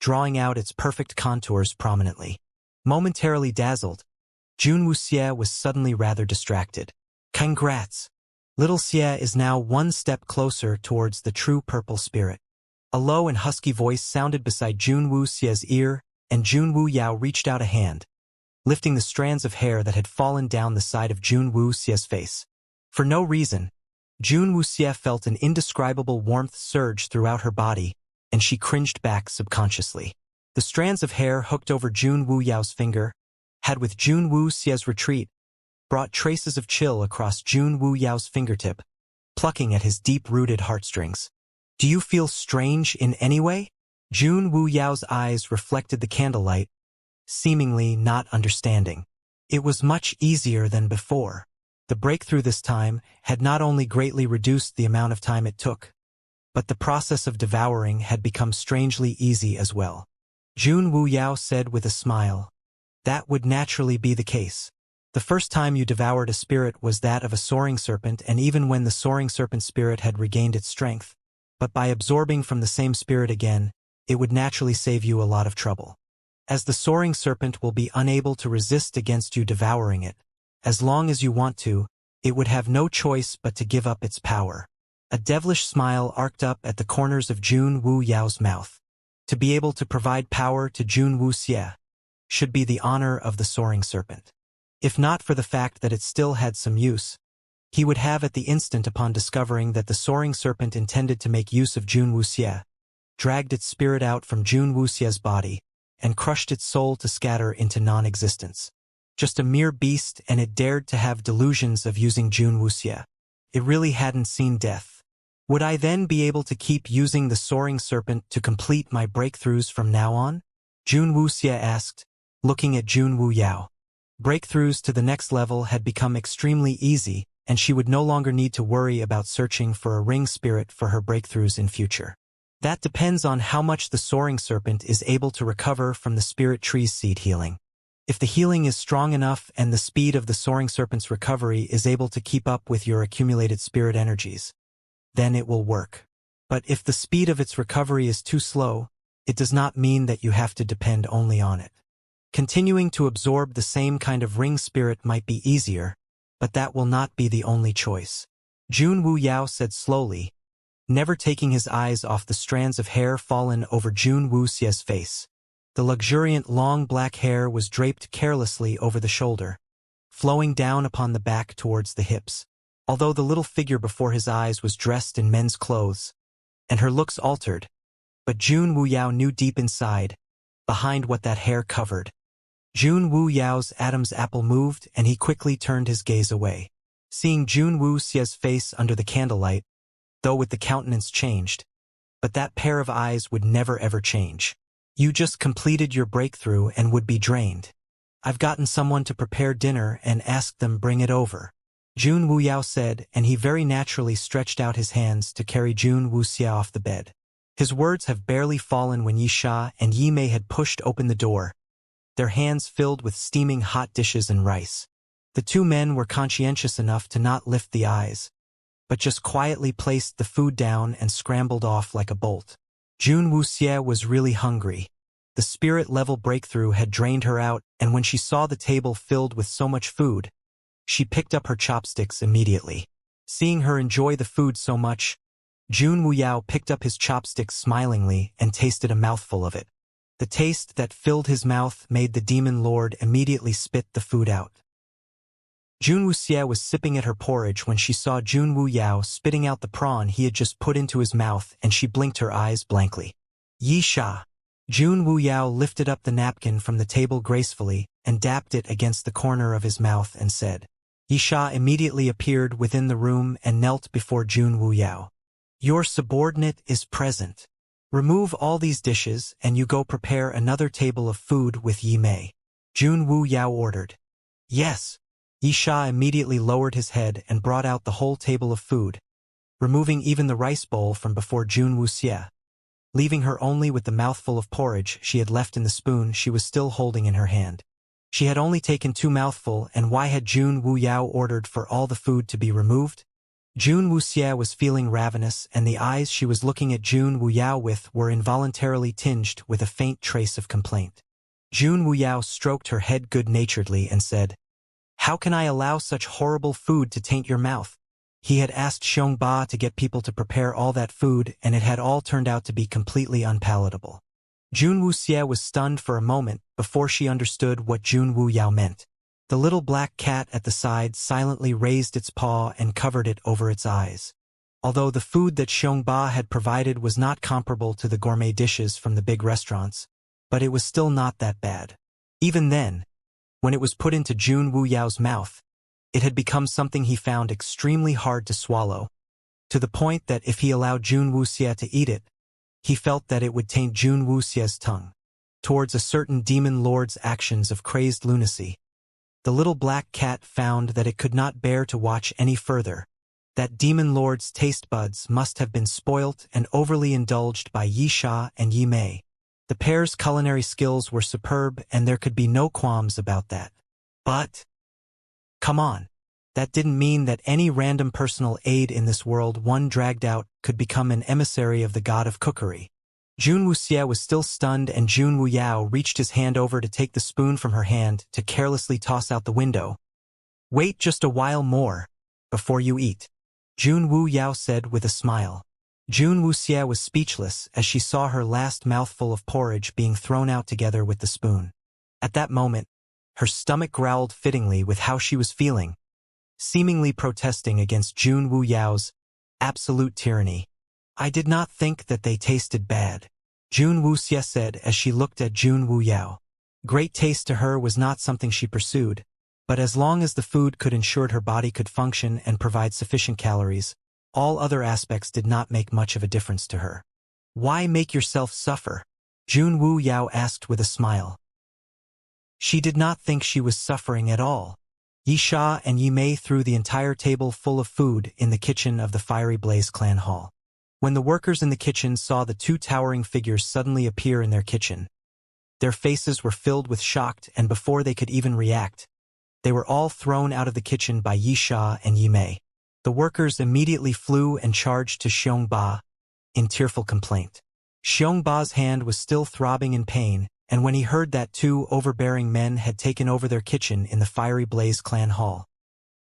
drawing out its perfect contours prominently. Momentarily dazzled, Jun Wu Xie was suddenly rather distracted. Congrats! Little Xie is now one step closer towards the true purple spirit. A low and husky voice sounded beside Jun Wu Xie's ear, and Jun Wu Yao reached out a hand, lifting the strands of hair that had fallen down the side of Jun Wu Xie's face. For no reason, Jun Wu Xie felt an indescribable warmth surge throughout her body, and she cringed back subconsciously. The strands of hair hooked over Jun Wu Yao's finger had, with Jun Wu Xie's retreat, brought traces of chill across Jun Wu Yao's fingertip, plucking at his deep-rooted heartstrings. Do you feel strange in any way? Jun Wu Yao's eyes reflected the candlelight, seemingly not understanding. It was much easier than before. The breakthrough this time had not only greatly reduced the amount of time it took, but the process of devouring had become strangely easy as well. Jun Wu Yao said with a smile, "That would naturally be the case. The first time you devoured a spirit was that of a soaring serpent, and even when the soaring serpent spirit had regained its strength, but by absorbing from the same spirit again, it would naturally save you a lot of trouble. As the soaring serpent will be unable to resist against you devouring it, as long as you want to, it would have no choice but to give up its power." A devilish smile arced up at the corners of Jun Wu Yao's mouth. To be able to provide power to Jun Wu Xie should be the honor of the soaring serpent. If not for the fact that it still had some use, he would have at the instant upon discovering that the soaring serpent intended to make use of Jun Wu Xie, dragged its spirit out from Jun Wu Xie's body, and crushed its soul to scatter into non-existence. Just a mere beast, and it dared to have delusions of using Jun Wu Xie. It really hadn't seen death. Would I then be able to keep using the soaring serpent to complete my breakthroughs from now on? Jun Wu Xie asked, looking at Jun Wu Yao. Breakthroughs to the next level had become extremely easy, and she would no longer need to worry about searching for a ring spirit for her breakthroughs in future. That depends on how much the soaring serpent is able to recover from the spirit tree's seed healing. If the healing is strong enough and the speed of the soaring serpent's recovery is able to keep up with your accumulated spirit energies, then it will work. But if the speed of its recovery is too slow, it does not mean that you have to depend only on it. Continuing to absorb the same kind of ring spirit might be easier, but that will not be the only choice. Jun Wu Yao said slowly, never taking his eyes off the strands of hair fallen over Jun Wu Xie's face. The luxuriant long black hair was draped carelessly over the shoulder, flowing down upon the back towards the hips. Although the little figure before his eyes was dressed in men's clothes, and her looks altered, but Jun Wu Yao knew deep inside, behind what that hair covered. Jun Wu Yao's Adam's apple moved, and he quickly turned his gaze away. Seeing Jun Wu Xie's face under the candlelight, though with the countenance changed, but that pair of eyes would never ever change. You just completed your breakthrough and would be drained. I've gotten someone to prepare dinner and asked them bring it over. Jun Wu Yao said, and he very naturally stretched out his hands to carry Jun Wu Xie off the bed. His words have barely fallen when Yi Sha and Yi Mei had pushed open the door, their hands filled with steaming hot dishes and rice. The two men were conscientious enough to not lift the eyes, but just quietly placed the food down and scrambled off like a bolt. Jun Wu Xie was really hungry. The spirit-level breakthrough had drained her out, and when she saw the table filled with so much food, she picked up her chopsticks immediately. Seeing her enjoy the food so much, Jun Wuyao picked up his chopsticks smilingly and tasted a mouthful of it. The taste that filled his mouth made the demon lord immediately spit the food out. Jun Wuxie was sipping at her porridge when she saw Jun Wuyao spitting out the prawn he had just put into his mouth, and she blinked her eyes blankly. Yi Sha. Jun Wuyao lifted up the napkin from the table gracefully and dapped it against the corner of his mouth and said. Yi Sha immediately appeared within the room and knelt before Jun Wuyao. Your subordinate is present. Remove all these dishes and you go prepare another table of food with Yi Mei. Jun Wuyao ordered. Yes. Yi Sha immediately lowered his head and brought out the whole table of food, removing even the rice bowl from before Jun Wuxie, leaving her only with the mouthful of porridge she had left in the spoon she was still holding in her hand. She had only taken 2 mouthfuls, and why had Jun Wuyao ordered for all the food to be removed? Jun Wuxie was feeling ravenous, and the eyes she was looking at Jun Wuyao with were involuntarily tinged with a faint trace of complaint. Jun Wuyao stroked her head good-naturedly and said, How can I allow such horrible food to taint your mouth? He had asked Xiong Ba to get people to prepare all that food, and it had all turned out to be completely unpalatable. Jun Wuxie was stunned for a moment before she understood what Jun Wuyao meant. The little black cat at the side silently raised its paw and covered it over its eyes. Although the food that Xiong Ba had provided was not comparable to the gourmet dishes from the big restaurants, but it was still not that bad. Even then, when it was put into Jun Wuyao's mouth, it had become something he found extremely hard to swallow, to the point that if he allowed Jun Wuxie to eat it, he felt that it would taint Jun Wuxie's tongue towards a certain demon lord's actions of crazed lunacy. The little black cat found that it could not bear to watch any further. That demon lord's taste buds must have been spoilt and overly indulged by Yi Sha and Yi Mei. The pair's culinary skills were superb, and there could be no qualms about that. But, come on, that didn't mean that any random personal aid in this world one dragged out could become an emissary of the god of cookery. Jun Wuxie was still stunned, and Jun Wuyao reached his hand over to take the spoon from her hand to carelessly toss out the window. Wait just a while more, before you eat, Jun Wuyao said with a smile. Jun Wuxie was speechless as she saw her last mouthful of porridge being thrown out together with the spoon. At that moment, her stomach growled fittingly with how she was feeling, seemingly protesting against Jun Wuyao's absolute tyranny. I did not think that they tasted bad, Jun Wuxie said as she looked at Jun Wuyao. Great taste to her was not something she pursued, but as long as the food could ensure her body could function and provide sufficient calories, all other aspects did not make much of a difference to her. Why make yourself suffer? Jun Wuyao asked with a smile. She did not think she was suffering at all. Yi Sha and Yi Mei threw the entire table full of food in the kitchen of the Fiery Blaze clan hall. When the workers in the kitchen saw the 2 towering figures suddenly appear in their kitchen, their faces were filled with shock, and before they could even react, they were all thrown out of the kitchen by Yi Sha and Yi Mei. The workers immediately flew and charged to Xiong Ba in tearful complaint. Xiong Ba's hand was still throbbing in pain, and when he heard that 2 overbearing men had taken over their kitchen in the Fiery Blaze clan hall,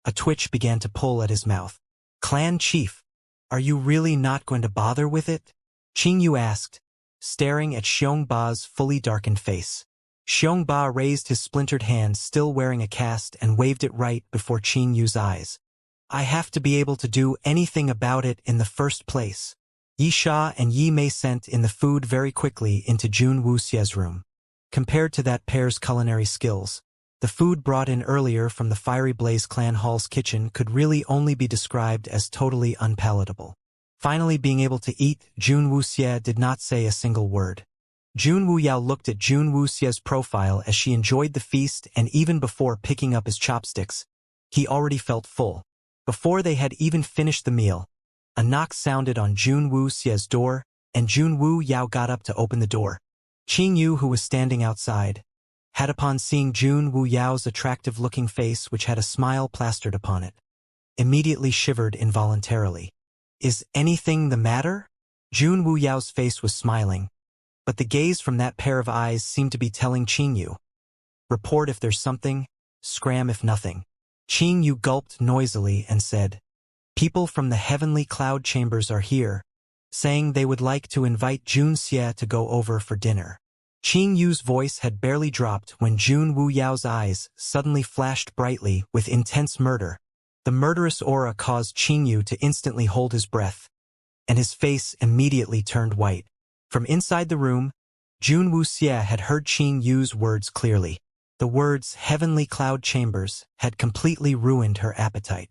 a twitch began to pull at his mouth. Clan chief, are you really not going to bother with it? Qing Yu asked, staring at Xiong Ba's fully darkened face. Xiong Ba raised his splintered hand still wearing a cast and waved it right before Qing Yu's eyes. I have to be able to do anything about it in the first place. Yi Sha and Yi Mei sent in the food very quickly into Jun Wuxie's room. Compared to that pair's culinary skills, the food brought in earlier from the Fiery Blaze clan hall's kitchen could really only be described as totally unpalatable. Finally being able to eat, Jun Wuxie did not say a single word. Jun Wuyao looked at Jun Wuxie's profile as she enjoyed the feast, and even before picking up his chopsticks, he already felt full. Before they had even finished the meal, a knock sounded on Jun Wuxie's door, and Jun Wuyao got up to open the door. Qing Yu, who was standing outside, had upon seeing Jun Wuyao's attractive-looking face which had a smile plastered upon it, immediately shivered involuntarily. Is anything the matter? Jun Wuyao's face was smiling, but the gaze from that pair of eyes seemed to be telling Qing Yu, report if there's something, scram if nothing. Qing Yu gulped noisily and said, people from the heavenly cloud chambers are here, saying they would like to invite Jun Xie to go over for dinner. Qing Yu's voice had barely dropped when Jun Wu Yao's eyes suddenly flashed brightly with intense murder. The murderous aura caused Qing Yu to instantly hold his breath, and his face immediately turned white. From inside the room, Jun Wu Xie had heard Qing Yu's words clearly. The words heavenly cloud chambers had completely ruined her appetite.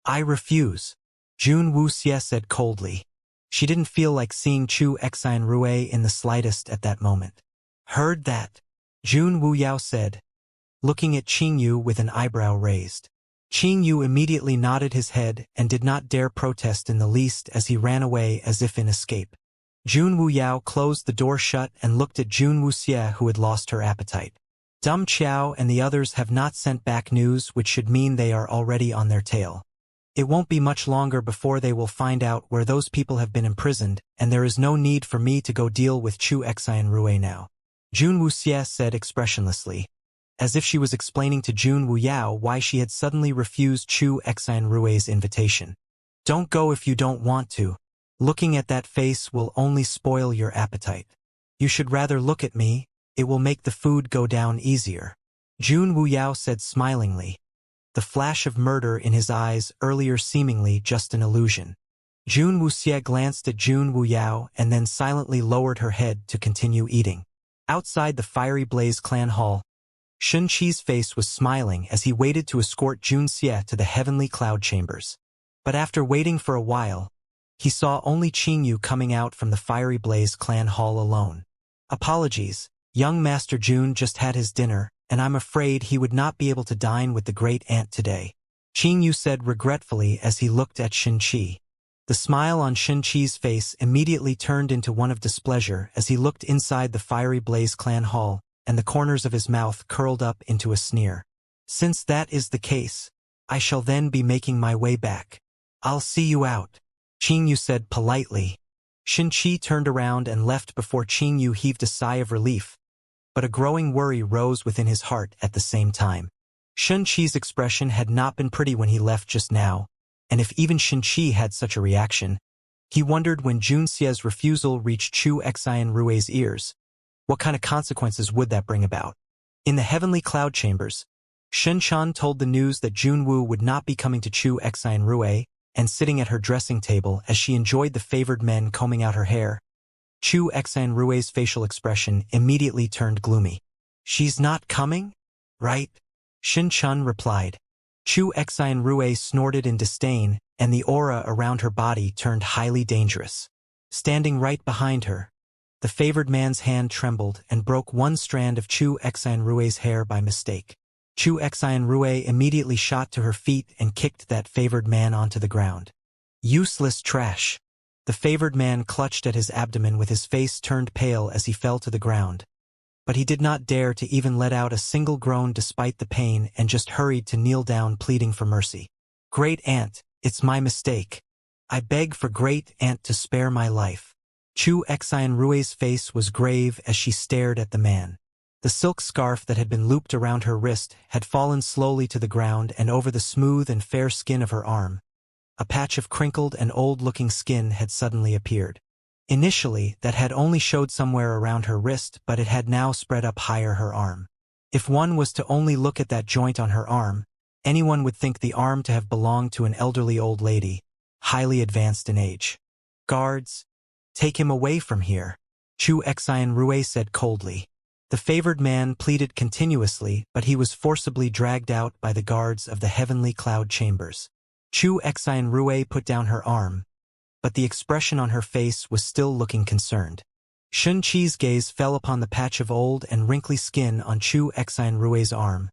I refuse, Jun Wu Xie said coldly. She didn't feel like seeing Chu Xian Rue in the slightest at that moment. Heard that? Jun Wu Yao said, looking at Qing Yu with an eyebrow raised. Qing Yu immediately nodded his head and did not dare protest in the least as he ran away as if in escape. Jun Wu Yao closed the door shut and looked at Jun Wu Xie, who had lost her appetite. Dum Qiao and the others have not sent back news, which should mean they are already on their tail. It won't be much longer before they will find out where those people have been imprisoned, and there is no need for me to go deal with Chu Xian Rue now. Jun Wu Xie said expressionlessly, as if she was explaining to Jun Wu Yao why she had suddenly refused Chu Xian Rue's invitation. Don't go if you don't want to. Looking at that face will only spoil your appetite. You should rather look at me, it will make the food go down easier. Jun Wu Yao said smilingly, the flash of murder in his eyes earlier seemingly just an illusion. Jun Wu Xie glanced at Jun Wu Yao and then silently lowered her head to continue eating. Outside the Fiery Blaze clan hall, Shun Qi's face was smiling as he waited to escort Jun Xie to the heavenly cloud chambers. But after waiting for a while, he saw only Qing Yu coming out from the Fiery Blaze clan hall alone. Apologies, young Master Jun just had his dinner, and I'm afraid he would not be able to dine with the great aunt today, Qing Yu said regretfully as he looked at Shun Qi. The smile on Shun Qi's face immediately turned into one of displeasure as he looked inside the Fiery Blaze clan hall, and the corners of his mouth curled up into a sneer. Since that is the case, I shall then be making my way back. I'll see you out, Qing Yu said politely. Shun Qi turned around and left before Qing Yu heaved a sigh of relief, but a growing worry rose within his heart at the same time. Shun Qi's expression had not been pretty when he left just now, and if even Shun Qi had such a reaction, he wondered when Jun Xie's refusal reached Chu Xian Rue's ears, what kind of consequences would that bring about? In the heavenly cloud chambers, Shen Chan told the news that Jun Wu would not be coming to Chu Xian Rue, and sitting at her dressing table as she enjoyed the favored men combing out her hair, Chu Xian Rue's facial expression immediately turned gloomy. She's not coming? Right? Shin Chun replied. Chu Xian Rue snorted in disdain, and the aura around her body turned highly dangerous. Standing right behind her, the favored man's hand trembled and broke one strand of Chu Xian Rue's hair by mistake. Chu Xian Rue immediately shot to her feet and kicked that favored man onto the ground. Useless trash. The favored man clutched at his abdomen with his face turned pale as he fell to the ground. But he did not dare to even let out a single groan despite the pain and just hurried to kneel down pleading for mercy. Great Aunt, it's my mistake. I beg for Great Aunt to spare my life. Chu Xian Rue's face was grave as she stared at the man. The silk scarf that had been looped around her wrist had fallen slowly to the ground, and over the smooth and fair skin of her arm, a patch of crinkled and old-looking skin had suddenly appeared. Initially, that had only showed somewhere around her wrist, but it had now spread up higher her arm. If one was to only look at that joint on her arm, anyone would think the arm to have belonged to an elderly old lady, highly advanced in age. Guards, take him away from here, Chu Xian Rue said coldly. The favored man pleaded continuously, but he was forcibly dragged out by the guards of the heavenly cloud chambers. Chu Xian Rue put down her arm, but the expression on her face was still looking concerned. Shun Qi's gaze fell upon the patch of old and wrinkly skin on Chu Xian Rue's arm,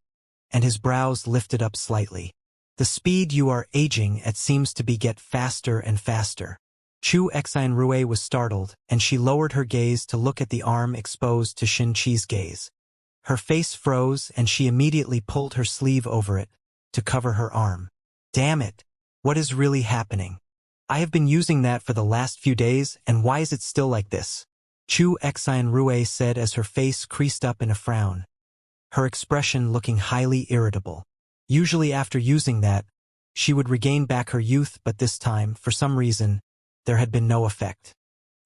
and his brows lifted up slightly. The speed you are aging at seems to be get faster and faster. Chu Xian Rue was startled, and she lowered her gaze to look at the arm exposed to Shun Qi's gaze. Her face froze, and she immediately pulled her sleeve over it to cover her arm. Damn it! What is really happening? I have been using that for the last few days, and why is it still like this? Chu Xian Rue said as her face creased up in a frown, her expression looking highly irritable. Usually after using that, she would regain back her youth, but this time, for some reason, there had been no effect.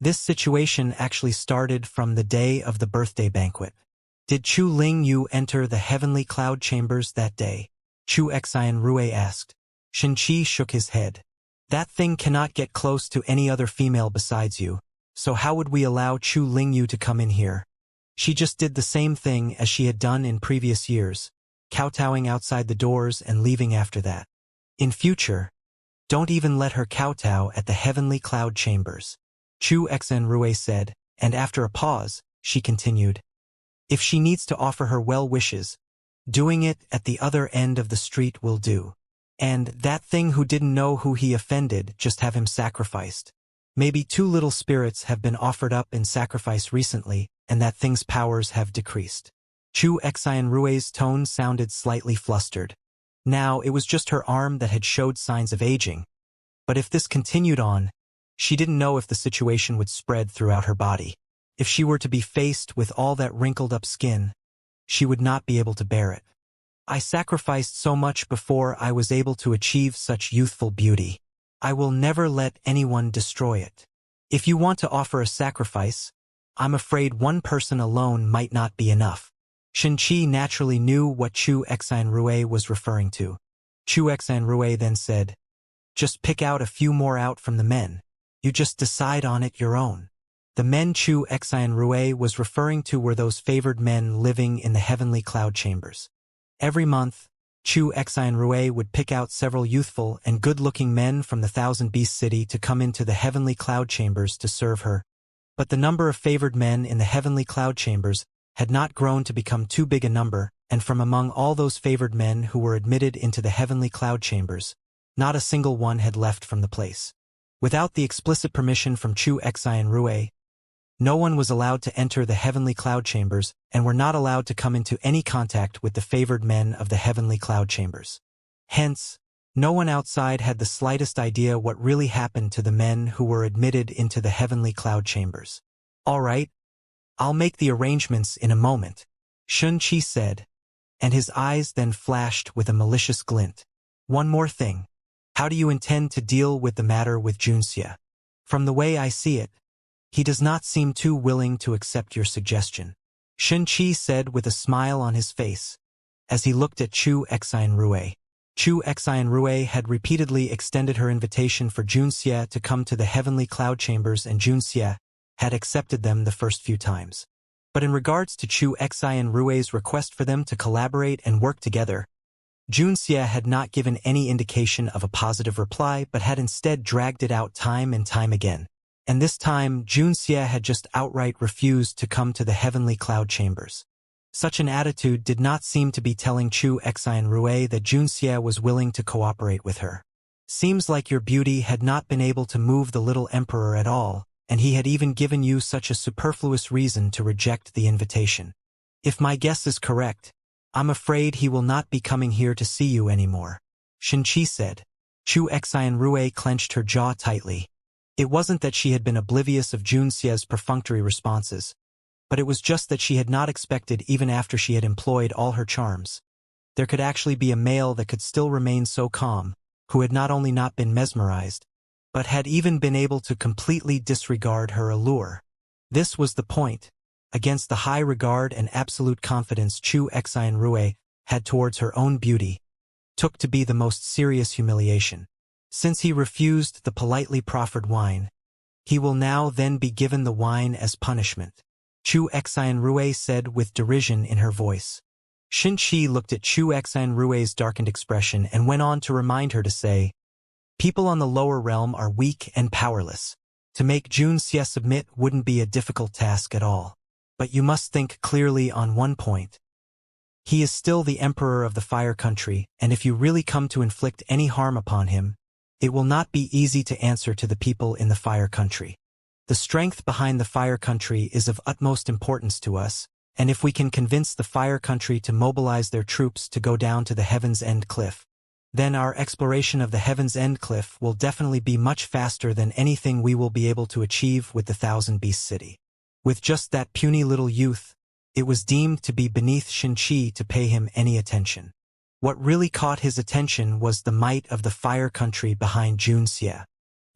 This situation actually started from the day of the birthday banquet. Did Chu Ling Yu enter the heavenly cloud chambers that day? Chu Xian Rui asked. Shin-Chi shook his head. That thing cannot get close to any other female besides you, so how would we allow Chu Ling Yu to come in here? She just did the same thing as she had done in previous years, kowtowing outside the doors and leaving after that. In future, don't even let her kowtow at the heavenly cloud chambers, Chu Xian Rui said, and after a pause, she continued. If she needs to offer her well wishes, doing it at the other end of the street will do. And that thing who didn't know who he offended, just have him sacrificed. Maybe 2 little spirits have been offered up in sacrifice recently, and that thing's powers have decreased. Chu Xian Rui's tone sounded slightly flustered. Now, it was just her arm that had showed signs of aging. But if this continued on, she didn't know if the situation would spread throughout her body. If she were to be faced with all that wrinkled-up skin, she would not be able to bear it. I sacrificed so much before I was able to achieve such youthful beauty. I will never let anyone destroy it. If you want to offer a sacrifice, I'm afraid one person alone might not be enough. Shin-Chi naturally knew what Chu Xian Rui was referring to. Chu Xian Rui then said, just pick out a few more out from the men. You just decide on it your own. The men Chu Xian Rui was referring to were those favored men living in the heavenly cloud chambers. Every month, Chu Xian Rui would pick out several youthful and good-looking men from the Thousand Beast City to come into the heavenly cloud chambers to serve her. But the number of favored men in the heavenly cloud chambers had not grown to become too big a number, and from among all those favored men who were admitted into the heavenly cloud chambers, not a single one had left from the place. Without the explicit permission from Chu Xian Rui, no one was allowed to enter the heavenly cloud chambers and were not allowed to come into any contact with the favored men of the heavenly cloud chambers. Hence, no one outside had the slightest idea what really happened to the men who were admitted into the heavenly cloud chambers. All right, I'll make the arrangements in a moment, Shun-Chi said, and his eyes then flashed with a malicious glint. One more thing. How do you intend to deal with the matter with Junxia? From the way I see it, he does not seem too willing to accept your suggestion, Shun-Chi said with a smile on his face, as he looked at Chu Xian Rui. Chu Xian Rui had repeatedly extended her invitation for Junxia to come to the heavenly cloud chambers, and Junxia had accepted them the first few times. But in regards to Chu Xian Rui's request for them to collaborate and work together, Junxia had not given any indication of a positive reply but had instead dragged it out time and time again. And this time, Junxia had just outright refused to come to the heavenly cloud chambers. Such an attitude did not seem to be telling Chu Xian Rui that Junxia was willing to cooperate with her. Seems like your beauty had not been able to move the little emperor at all, and he had even given you such a superfluous reason to reject the invitation. If my guess is correct, I'm afraid he will not be coming here to see you anymore, Shin-Chi said. Chu Xian Rui clenched her jaw tightly. It wasn't that she had been oblivious of Junxia's perfunctory responses, but it was just that she had not expected, even after she had employed all her charms, there could actually be a male that could still remain so calm, who had not only not been mesmerized, but had even been able to completely disregard her allure. This was the point. Against the high regard and absolute confidence Chu Xian Rui had towards her own beauty, took to be the most serious humiliation. Since he refused the politely proffered wine, he will now then be given the wine as punishment, Chu Xian Rui said with derision in her voice. Shin-Chi looked at Chu Xian Rui's darkened expression and went on to remind her to say, people on the lower realm are weak and powerless. To make Junxia submit wouldn't be a difficult task at all. But you must think clearly on one point. He is still the emperor of the Fire Country, and if you really come to inflict any harm upon him, it will not be easy to answer to the people in the Fire Country. The strength behind the Fire Country is of utmost importance to us, and if we can convince the Fire Country to mobilize their troops to go down to the Heaven's End Cliff, then our exploration of the Heaven's End Cliff will definitely be much faster than anything we will be able to achieve with the Thousand Beast City. With just that puny little youth, it was deemed to be beneath Shin-Chi to pay him any attention. What really caught his attention was the might of the Fire Country behind Junxia.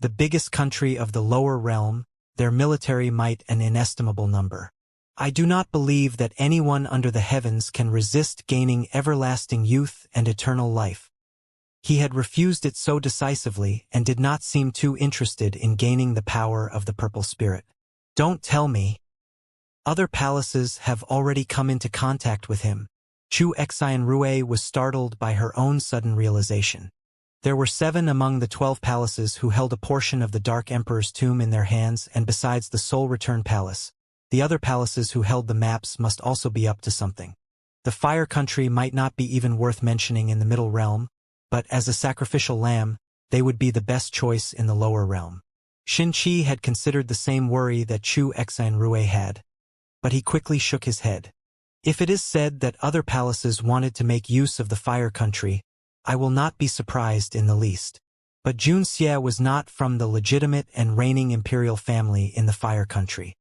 The biggest country of the lower realm, their military might an inestimable number. I do not believe that anyone under the heavens can resist gaining everlasting youth and eternal life. He had refused it so decisively and did not seem too interested in gaining the power of the purple spirit. Don't tell me. Other palaces have already come into contact with him. Chu Xianrui was startled by her own sudden realization. There were 7 among the 12 palaces who held a portion of the Dark Emperor's tomb in their hands, and besides the Soul Return Palace, the other palaces who held the maps must also be up to something. The Fire Country might not be even worth mentioning in the Middle Realm, but as a sacrificial lamb, they would be the best choice in the Lower Realm. Xin-Chi had considered the same worry that Chu Xianrui had, but he quickly shook his head. If it is said that other palaces wanted to make use of the Fire Country, I will not be surprised in the least. But Jun Xie was not from the legitimate and reigning imperial family in the Fire Country.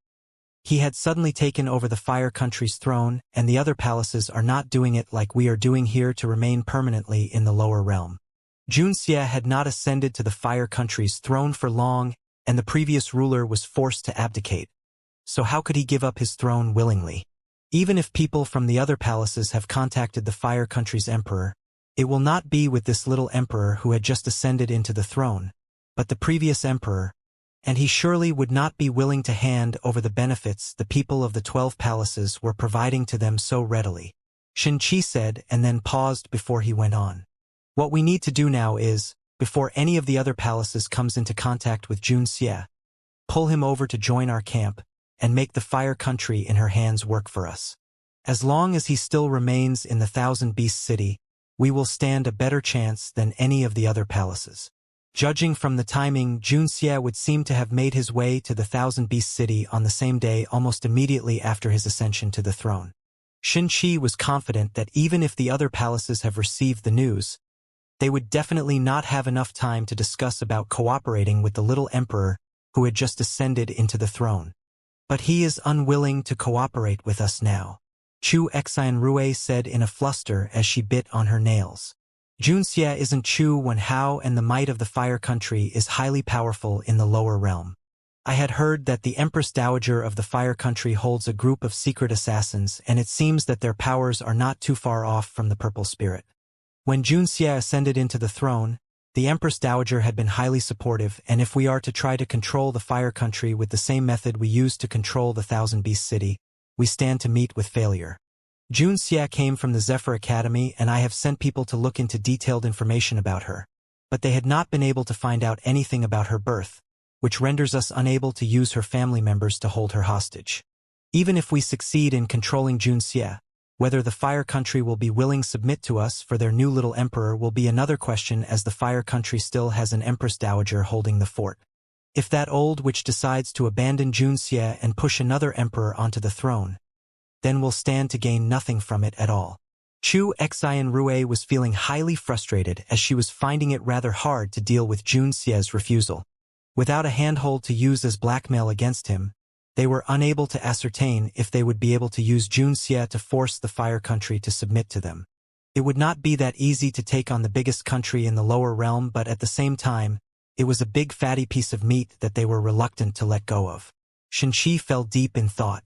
He had suddenly taken over the Fire Country's throne, and the other palaces are not doing it like we are doing here to remain permanently in the Lower Realm. Jun Xie had not ascended to the Fire Country's throne for long, and the previous ruler was forced to abdicate. So how could he give up his throne willingly? Even if people from the other palaces have contacted the Fire Country's emperor, it will not be with this little emperor who had just ascended into the throne, but the previous emperor, and he surely would not be willing to hand over the benefits the people of the 12 palaces were providing to them so readily. Xin-Chi said, and then paused before he went on. What we need to do now is, before any of the other palaces comes into contact with Jun Xie, pull him over to join our camp, and make the Fire Country in her hands work for us. As long as he still remains in the Thousand Beast City, we will stand a better chance than any of the other palaces. Judging from the timing, Jun Xie would seem to have made his way to the Thousand Beast City on the same day, almost immediately after his ascension to the throne. Xin-Chi was confident that even if the other palaces have received the news, they would definitely not have enough time to discuss about cooperating with the little emperor who had just ascended into the throne. But he is unwilling to cooperate with us now, Chu Xianrui said in a fluster as she bit on her nails. Jun Xie isn't Chu Wenhao, and the might of the Fire Country is highly powerful in the Lower Realm. I had heard that the Empress Dowager of the Fire Country holds a group of secret assassins, and it seems that their powers are not too far off from the Purple Spirit. When Jun Xie ascended into the throne, the Empress Dowager had been highly supportive, and if we are to try to control the Fire Country with the same method we used to control the Thousand Beast City, we stand to meet with failure. Jun Xie came from the Zephyr Academy, and I have sent people to look into detailed information about her, but they had not been able to find out anything about her birth, which renders us unable to use her family members to hold her hostage. Even if we succeed in controlling Jun Xie, whether the Fire Country will be willing to submit to us for their new little emperor will be another question, as the Fire Country still has an Empress Dowager holding the fort. If that old witch decides to abandon Jun Xie and push another emperor onto the throne, then we'll stand to gain nothing from it at all. Chu Xianrui was feeling highly frustrated as she was finding it rather hard to deal with Jun Xie's refusal. Without a handhold to use as blackmail against him, they were unable to ascertain if they would be able to use Jun Xie to force the Fire Country to submit to them. It would not be that easy to take on the biggest country in the Lower Realm, but at the same time, it was a big fatty piece of meat that they were reluctant to let go of. Xin-Chi fell deep in thought.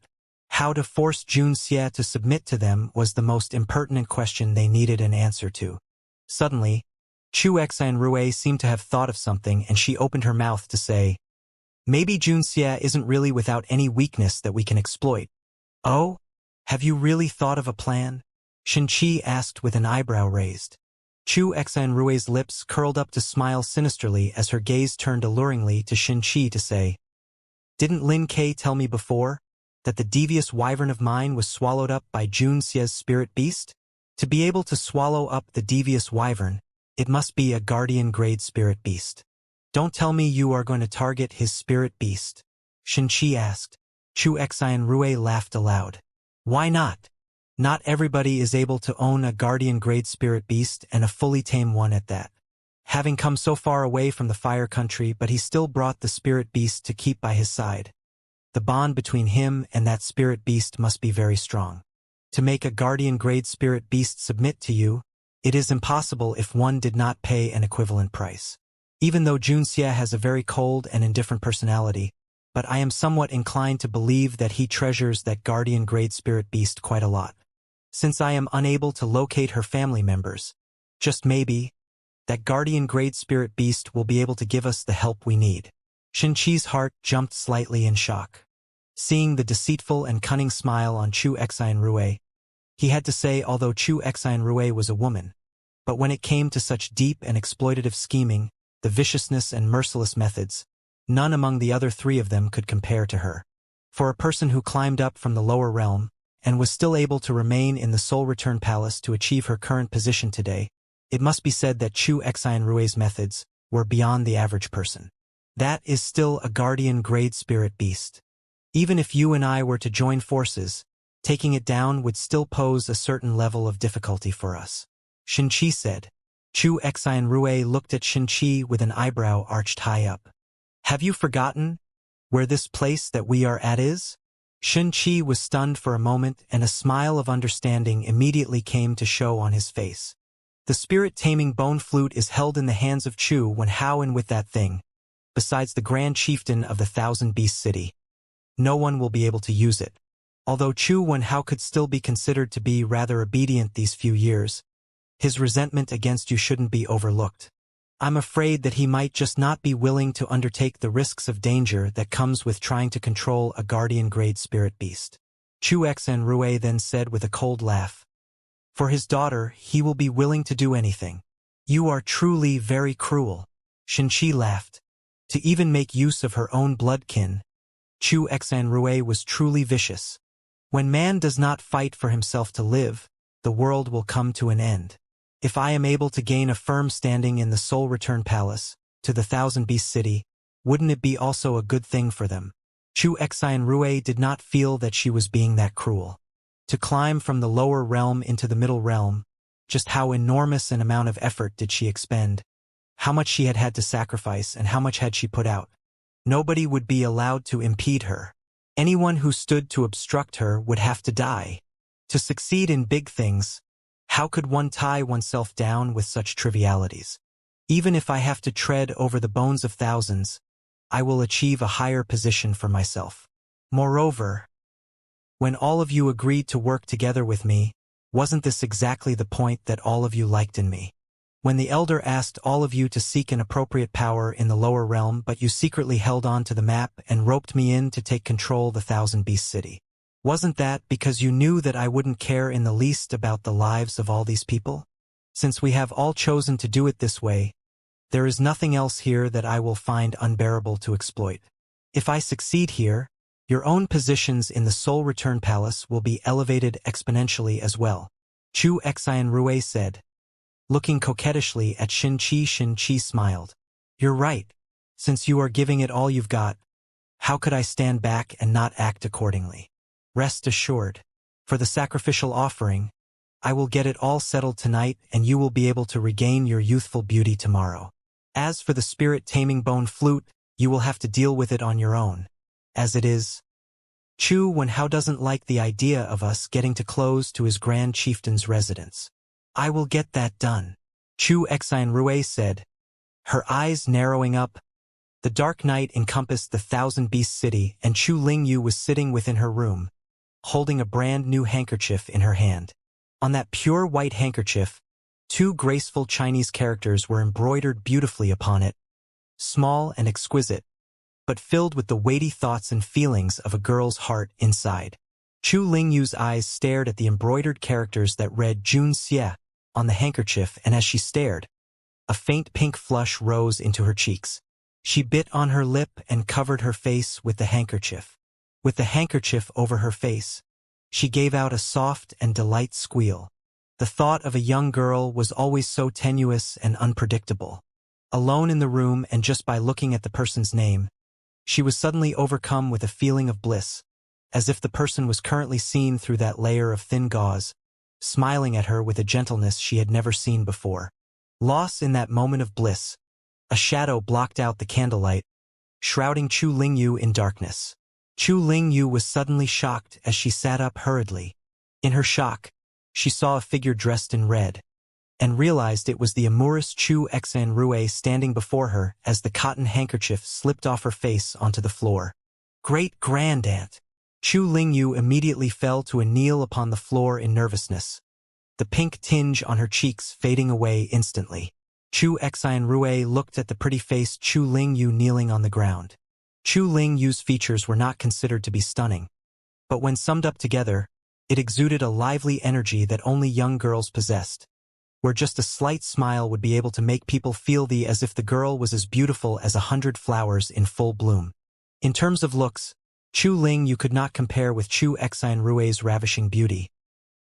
How to force Jun Xie to submit to them was the most impertinent question they needed an answer to. Suddenly, Chu Xianrui seemed to have thought of something, and she opened her mouth to say, "Maybe Jun Xie isn't really without any weakness that we can exploit." "Oh? Have you really thought of a plan?" Xin-Chi asked with an eyebrow raised. Chu Xianrui's lips curled up to smile sinisterly as her gaze turned alluringly to Xin-Chi to say, "Didn't Lin Kei tell me before that the devious wyvern of mine was swallowed up by Jun Xie's spirit beast? To be able to swallow up the devious wyvern, it must be a guardian-grade spirit beast. Don't tell me you are going to target his spirit beast?" Xin-Chi asked. Chu Xianrui laughed aloud. "Why not? Not everybody is able to own a guardian-grade spirit beast, and a fully tame one at that. Having come so far away from the Fire Country, but he still brought the spirit beast to keep by his side. The bond between him and that spirit beast must be very strong. To make a guardian-grade spirit beast submit to you, it is impossible if one did not pay an equivalent price. Even though Jun Xie has a very cold and indifferent personality, but I am somewhat inclined to believe that he treasures that guardian grade spirit beast quite a lot. Since I am unable to locate her family members, just maybe, that guardian grade spirit beast will be able to give us the help we need. Shin-Chi's heart jumped slightly in shock. Seeing the deceitful and cunning smile on Chu Xianrui, he had to say although Chu Xianrui was a woman, but when it came to such deep and exploitative scheming, the viciousness and merciless methods, none among the other three of them could compare to her. For a person who climbed up from the lower realm, and was still able to remain in the Soul Return Palace to achieve her current position today, it must be said that Chu Xianrui's methods were beyond the average person. That is still a guardian grade spirit beast. Even if you and I were to join forces, taking it down would still pose a certain level of difficulty for us. Shin-Chi said. Chu Xianrui looked at Shin-Chi with an eyebrow arched high up. Have you forgotten where this place that we are at is? Shin-Chi was stunned for a moment, and a smile of understanding immediately came to show on his face. The spirit-taming bone flute is held in the hands of Chu Wenhao, and with that thing, besides the Grand Chieftain of the Thousand Beast City, no one will be able to use it. Although Chu Wenhao could still be considered to be rather obedient these few years, his resentment against you shouldn't be overlooked. I'm afraid that he might just not be willing to undertake the risks of danger that comes with trying to control a guardian-grade spirit beast. Chu Xianrui then said with a cold laugh. For his daughter, he will be willing to do anything. You are truly very cruel. Shin-Chi laughed. To even make use of her own bloodkin, Chu Xianrui was truly vicious. When man does not fight for himself to live, the world will come to an end. If I am able to gain a firm standing in the Soul Return Palace, to the Thousand Beast City, wouldn't it be also a good thing for them? Chu Xianrui did not feel that she was being that cruel. To climb from the lower realm into the middle realm, just how enormous an amount of effort did she expend? How much she had to sacrifice and how much had she put out? Nobody would be allowed to impede her. Anyone who stood to obstruct her would have to die. To succeed in big things, how could one tie oneself down with such trivialities? Even if I have to tread over the bones of thousands, I will achieve a higher position for myself. Moreover, when all of you agreed to work together with me, wasn't this exactly the point that all of you liked in me? When the Elder asked all of you to seek an appropriate power in the lower realm, but you secretly held on to the map and roped me in to take control of the Thousand Beast City. Wasn't that because you knew that I wouldn't care in the least about the lives of all these people? Since we have all chosen to do it this way, there is nothing else here that I will find unbearable to exploit. If I succeed here, your own positions in the Soul Return Palace will be elevated exponentially as well. Chu Xianrui said. Looking coquettishly at Shin-Chi, Shin-Chi smiled. You're right. Since you are giving it all you've got, how could I stand back and not act accordingly? Rest assured. For the sacrificial offering, I will get it all settled tonight and you will be able to regain your youthful beauty tomorrow. As for the spirit-taming bone flute, you will have to deal with it on your own. As it is, Chu Wenhao doesn't like the idea of us getting too close to his Grand Chieftain's residence. I will get that done. Chu Xianrui said, her eyes narrowing up. The dark night encompassed the Thousand Beast City, and Chu Lingyu was sitting within her room, holding a brand new handkerchief in her hand. On that pure white handkerchief, two graceful Chinese characters were embroidered beautifully upon it, small and exquisite, but filled with the weighty thoughts and feelings of a girl's heart inside. Chu Lingyu's eyes stared at the embroidered characters that read Jun Xie on the handkerchief, and as she stared, a faint pink flush rose into her cheeks. She bit on her lip and covered her face with the handkerchief. With the handkerchief over her face, she gave out a soft and delight squeal. The thought of a young girl was always so tenuous and unpredictable. Alone in the room and just by looking at the person's name, she was suddenly overcome with a feeling of bliss, as if the person was currently seen through that layer of thin gauze, smiling at her with a gentleness she had never seen before. Lost in that moment of bliss, a shadow blocked out the candlelight, shrouding Chu Lingyu in darkness. Chu Lingyu was suddenly shocked as she sat up hurriedly. In her shock, she saw a figure dressed in red, and realized it was the amorous Chu Xianrui standing before her as the cotton handkerchief slipped off her face onto the floor. Great-grand-aunt. Chu Lingyu immediately fell to a kneel upon the floor in nervousness, the pink tinge on her cheeks fading away instantly. Chu Xianrui looked at the pretty-faced Chu Lingyu kneeling on the ground. Chu Lingyu's features were not considered to be stunning, but when summed up together, it exuded a lively energy that only young girls possessed, where just a slight smile would be able to make people feel as if the girl was as beautiful as 100 flowers in full bloom. In terms of looks, Chu Lingyu could not compare with Chu Xianrui's ravishing beauty,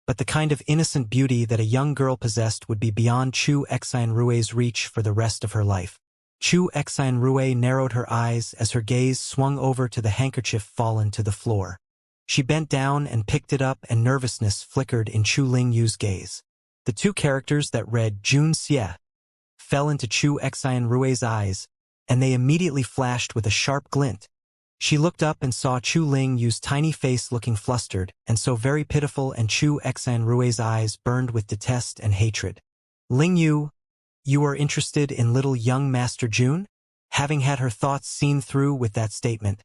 but the kind of innocent beauty that a young girl possessed would be beyond Chu Xianrui's reach for the rest of her life. Chu Xianrui narrowed her eyes as her gaze swung over to the handkerchief fallen to the floor. She bent down and picked it up, and nervousness flickered in Chu Lingyu's gaze. The two characters that read Jun Xie fell into Chu Xianrui's eyes, and they immediately flashed with a sharp glint. She looked up and saw Chu Lingyu's tiny face looking flustered and so very pitiful, and Chu Xianrui's eyes burned with detest and hatred. Lingyu, you are interested in little young Master Jun? Having had her thoughts seen through with that statement,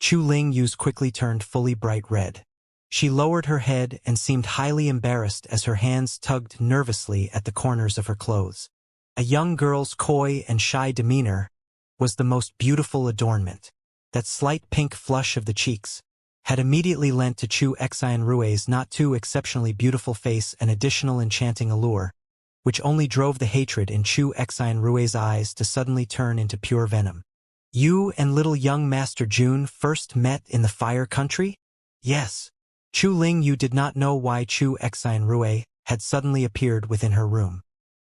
Chu Lingyu's quickly turned fully bright red. She lowered her head and seemed highly embarrassed as her hands tugged nervously at the corners of her clothes. A young girl's coy and shy demeanor was the most beautiful adornment. That slight pink flush of the cheeks had immediately lent to Chu Xianrui's not too exceptionally beautiful face an additional enchanting allure, which only drove the hatred in Chu Xianrui's eyes to suddenly turn into pure venom. You and little young Master Jun first met in the Fire Country? Yes. Chu Lingyu did not know why Chu Xianrui had suddenly appeared within her room.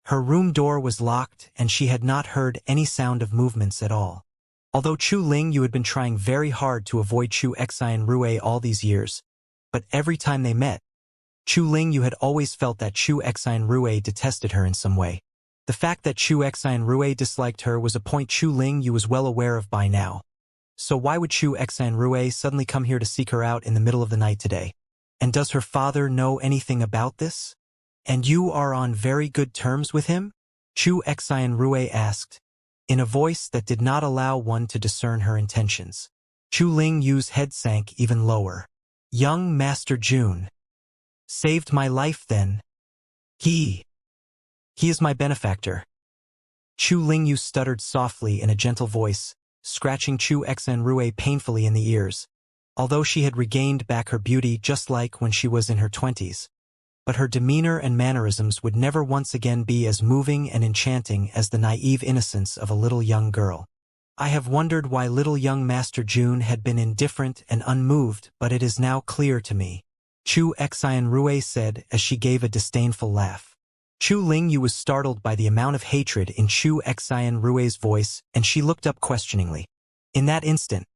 Her room door was locked, and she had not heard any sound of movements at all. Although Chu Lingyu had been trying very hard to avoid Chu Xianrui all these years, but every time they met, Chu Lingyu had always felt that Chu Xianrui detested her in some way. The fact that Chu Xianrui disliked her was a point Chu Lingyu was well aware of by now. So why would Chu Xianrui suddenly come here to seek her out in the middle of the night today? And does her father know anything about this? And you are on very good terms with him? Chu Xianrui asked, in a voice that did not allow one to discern her intentions. Chu Lingyu's head sank even lower. Young Master Jun saved my life then. He is my benefactor. Chu Lingyu stuttered softly in a gentle voice, scratching Chu Xianrui painfully in the ears, although she had regained back her beauty just like when she was in her 20s. But her demeanor and mannerisms would never once again be as moving and enchanting as the naive innocence of a little young girl. I have wondered why little young Master Jun had been indifferent and unmoved, but it is now clear to me, Chu Xianrui said as she gave a disdainful laugh. Chu Lingyu was startled by the amount of hatred in Chu Xianrui's voice, and she looked up questioningly. In that instant,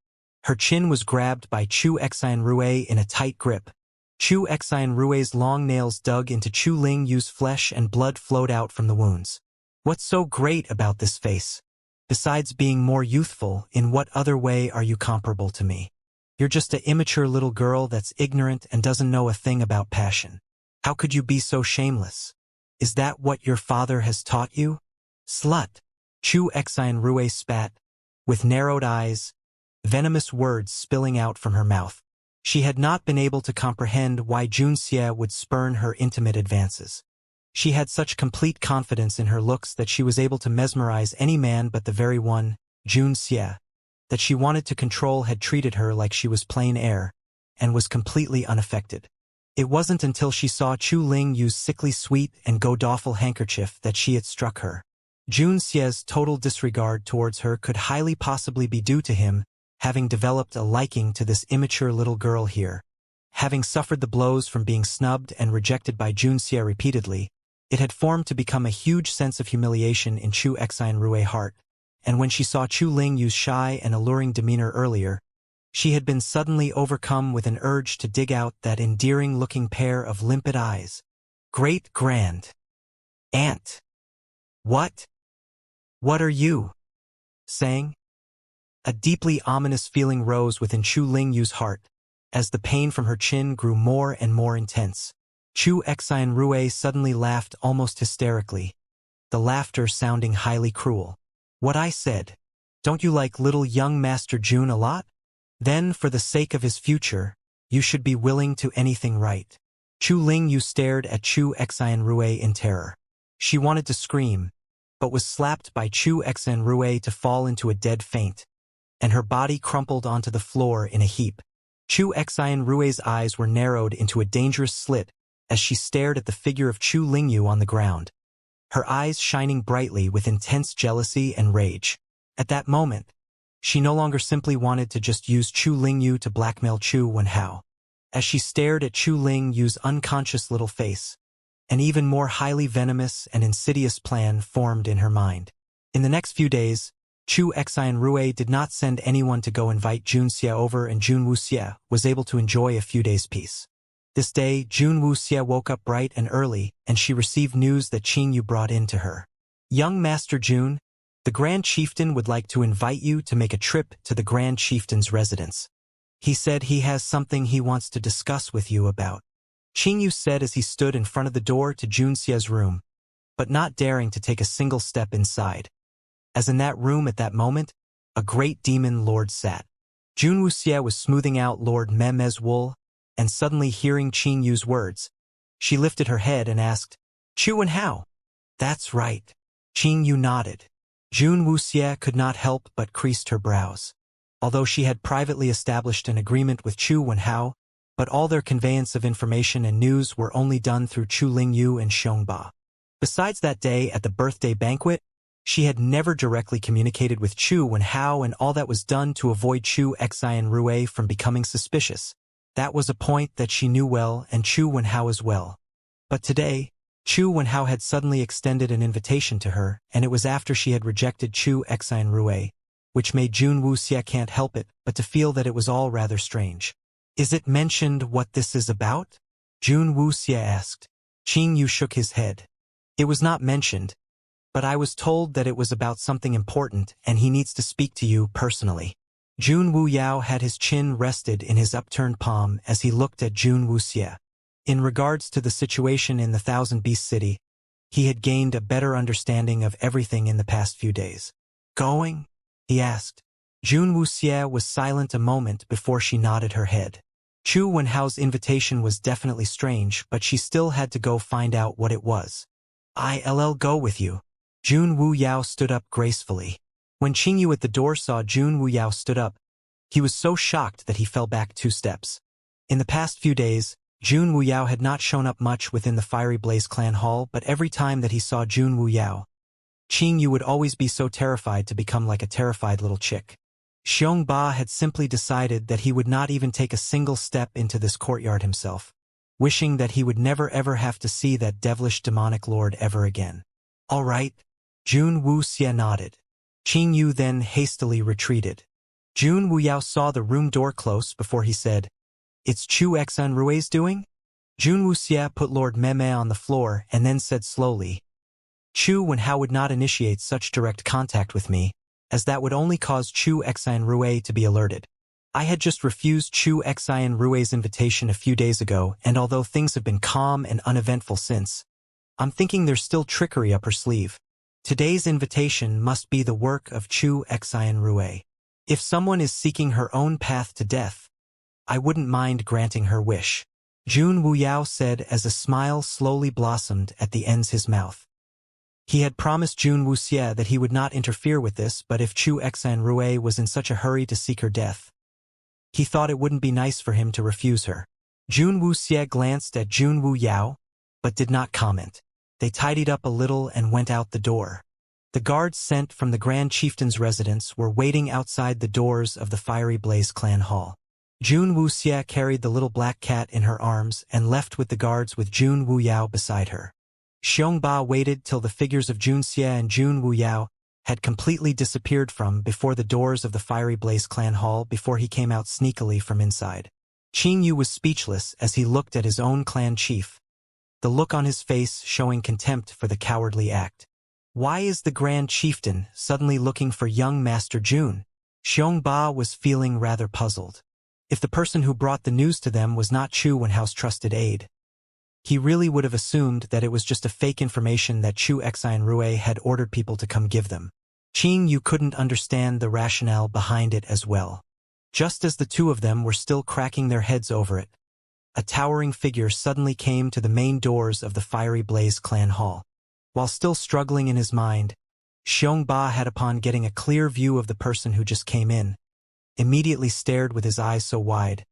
her chin was grabbed by Chu Xianrui in a tight grip. Chu Xianrui's long nails dug into Chu Lingyu's flesh and blood flowed out from the wounds. What's so great about this face? Besides being more youthful, in what other way are you comparable to me? You're just an immature little girl that's ignorant and doesn't know a thing about passion. How could you be so shameless? Is that what your father has taught you? Slut! Chu Xianrui spat, with narrowed eyes, venomous words spilling out from her mouth. She had not been able to comprehend why Jun Xie would spurn her intimate advances. She had such complete confidence in her looks that she was able to mesmerize any man, but the very one, Jun Xie, that she wanted to control had treated her like she was plain air, and was completely unaffected. It wasn't until she saw Chu Lingyu's sickly sweet and god-awful handkerchief that she had struck her. Jun Xie's total disregard towards her could highly possibly be due to him having developed a liking to this immature little girl here. Having suffered the blows from being snubbed and rejected by Jun Xie repeatedly, it had formed to become a huge sense of humiliation in Chu Xianrui's heart, and when she saw Chu Lingyu's shy and alluring demeanor earlier, she had been suddenly overcome with an urge to dig out that endearing-looking pair of limpid eyes. Great-grand aunt. What are you saying? A deeply ominous feeling rose within Chu Lingyu's heart, as the pain from her chin grew more and more intense. Chu Xianrui suddenly laughed almost hysterically, the laughter sounding highly cruel. What I said. Don't you like little young Master Jun a lot? Then, for the sake of his future, you should be willing to anything right. Chu Lingyu stared at Chu Xianrui in terror. She wanted to scream, but was slapped by Chu Xianrui to fall into a dead faint, and her body crumpled onto the floor in a heap. Chu Xianrui's eyes were narrowed into a dangerous slit as she stared at the figure of Chu Lingyu on the ground, her eyes shining brightly with intense jealousy and rage. At that moment, she no longer simply wanted to just use Chu Lingyu to blackmail Chu Wenhao. As she stared at Chu Lingyu's unconscious little face, an even more highly venomous and insidious plan formed in her mind. In the next few days, Chu Xianrui did not send anyone to go invite Jun Xie over, and Jun Wuxie was able to enjoy a few days' peace. This day, Jun Wuxie woke up bright and early, and she received news that Qing Yu brought in to her. Young Master Jun, the Grand Chieftain would like to invite you to make a trip to the Grand Chieftain's residence. He said he has something he wants to discuss with you about. Qing Yu said as he stood in front of the door to Jun Xie's room, but not daring to take a single step inside. As in that room at that moment, a great demon lord sat. Jun Wuxie was smoothing out Lord Mem's wool, and suddenly hearing Qing Yu's words, she lifted her head and asked, "Chu Wenhao?" "That's right." Qing Yu nodded. Jun Wuxie could not help but creased her brows. Although she had privately established an agreement with Chu Wenhao, but all their conveyance of information and news were only done through Chu Lingyu and Xiongba. Besides that day at the birthday banquet, she had never directly communicated with Chu Wenhao, and all that was done to avoid Chu Xianrui from becoming suspicious. That was a point that she knew well, and Chu Wenhao as well. But today, Chu Wenhao had suddenly extended an invitation to her, and it was after she had rejected Chu Xianrui, which made Jun Wuxie can't help it but to feel that it was all rather strange. "Is it mentioned what this is about?" Jun Wuxie asked. Qing Yu shook his head. "It was not mentioned, but I was told that it was about something important and he needs to speak to you personally." Jun Wuyao had his chin rested in his upturned palm as he looked at Jun Wuxie. In regards to the situation in the Thousand Beast City, he had gained a better understanding of everything in the past few days. "Going?" he asked. Jun Wuxie was silent a moment before she nodded her head. Chu Wenhao's invitation was definitely strange, but she still had to go find out what it was. "I'll go with you." Jun Wuyao stood up gracefully. When Qing Yu at the door saw Jun Wuyao stood up, he was so shocked that he fell back 2 steps. In the past few days, Jun Wuyao had not shown up much within the Fiery Blaze clan hall, but every time that he saw Jun Wuyao, Qing Yu would always be so terrified to become like a terrified little chick. Xiongba had simply decided that he would not even take a single step into this courtyard himself, wishing that he would never ever have to see that devilish demonic lord ever again. "All right." Jun Wuxie nodded. Qing Yu then hastily retreated. Jun Wuyao saw the room door close before he said, "It's Chu Xianrui's doing?" Jun Wuxie put Lord Meme on the floor and then said slowly, "Chu Wenhao would not initiate such direct contact with me, as that would only cause Chu Xianrui to be alerted. I had just refused Chu Xianrui's invitation a few days ago, and although things have been calm and uneventful since, I'm thinking there's still trickery up her sleeve. Today's invitation must be the work of Chu Xianrui. If someone is seeking her own path to death, I wouldn't mind granting her wish." Jun Wuyao said as a smile slowly blossomed at the ends of his mouth. He had promised Jun Wuxie that he would not interfere with this, but if Chu Xianrui was in such a hurry to seek her death, he thought it wouldn't be nice for him to refuse her. Jun Wuxie glanced at Jun Wuyao, but did not comment. They tidied up a little and went out the door. The guards sent from the Grand Chieftain's residence were waiting outside the doors of the Fiery Blaze clan hall. Jun Wuxie carried the little black cat in her arms and left with the guards with Jun Wuyao beside her. Xiongba waited till the figures of Jun Xie and Jun Wuyao had completely disappeared from before the doors of the Fiery Blaze clan hall before he came out sneakily from inside. Qing Yu was speechless as he looked at his own clan chief, the look on his face showing contempt for the cowardly act. Why is the Grand Chieftain suddenly looking for young Master Jun? Xiongba was feeling rather puzzled. If the person who brought the news to them was not Chu Wenhao's trusted aide, he really would have assumed that it was just a fake information that Chu Xianrui had ordered people to come give them. Qing Yu couldn't understand the rationale behind it as well. Just as the two of them were still cracking their heads over it, a towering figure suddenly came to the main doors of the Fiery Blaze clan hall. While still struggling in his mind, Xiongba had, upon getting a clear view of the person who just came in, immediately stared with his eyes so wide,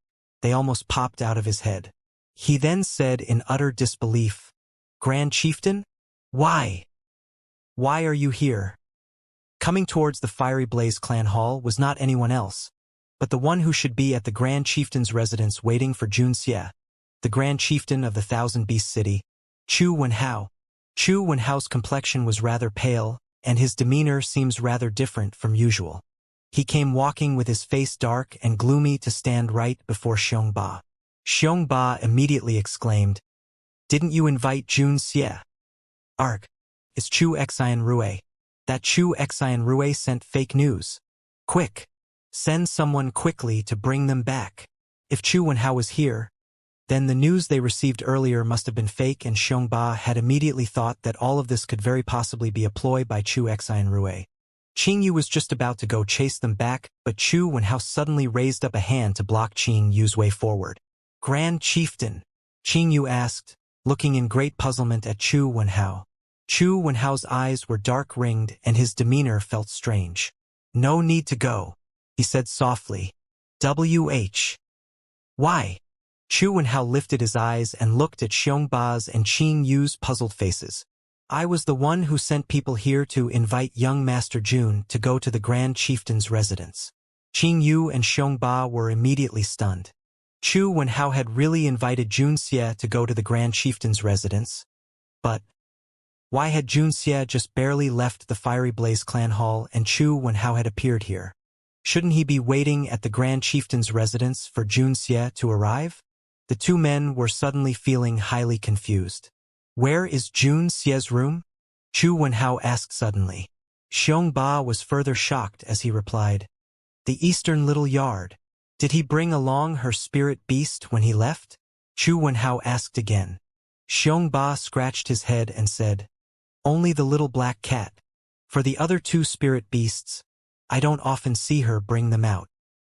they almost popped out of his head. He then said in utter disbelief, "Grand Chieftain? Why? Why are you here?" Coming towards the Fiery Blaze clan hall was not anyone else, but the one who should be at the Grand Chieftain's residence waiting for Junxie, the Grand Chieftain of the Thousand Beast City, Chu Wenhao. Chu Wenhao's complexion was rather pale, and his demeanor seems rather different from usual. He came walking with his face dark and gloomy to stand right before Xiongba. Xiongba immediately exclaimed, "Didn't you invite Junxie?" "Arg, it's Chu Xian Rui. That Chu Xian Rui sent fake news. Quick! Send someone quickly to bring them back." If Chu Wenhao was here, then the news they received earlier must have been fake, and Xiongba had immediately thought that all of this could very possibly be a ploy by Chu Xian Rui. Qing Yu was just about to go chase them back, but Chu Wenhao suddenly raised up a hand to block Qing Yu's way forward. "Grand Chieftain?" Qing Yu asked, looking in great puzzlement at Chu Wenhao. Chu Wenhao's eyes were dark-ringed and his demeanor felt strange. "No need to go," he said softly. "WH. Why?" Chu Wenhao lifted his eyes and looked at Xiongba's and Qing Yu's puzzled faces. "I was the one who sent people here to invite young Master Jun to go to the Grand Chieftain's residence." Qing Yu and Xiongba were immediately stunned. Chu Wenhao had really invited Junxie to go to the Grand Chieftain's residence. But why had Junxie just barely left the Fiery Blaze clan hall and Chu Wenhao had appeared here? Shouldn't he be waiting at the Grand Chieftain's residence for Junxie to arrive? The two men were suddenly feeling highly confused. "Where is Junxie's room?" Chu Wenhao asked suddenly. Xiongba was further shocked as he replied, "The eastern little yard. Did he bring along her spirit beast when he left?" Chu Wenhao asked again. Xiongba scratched his head and said, "Only the little black cat. For the other two spirit beasts, I don't often see her bring them out.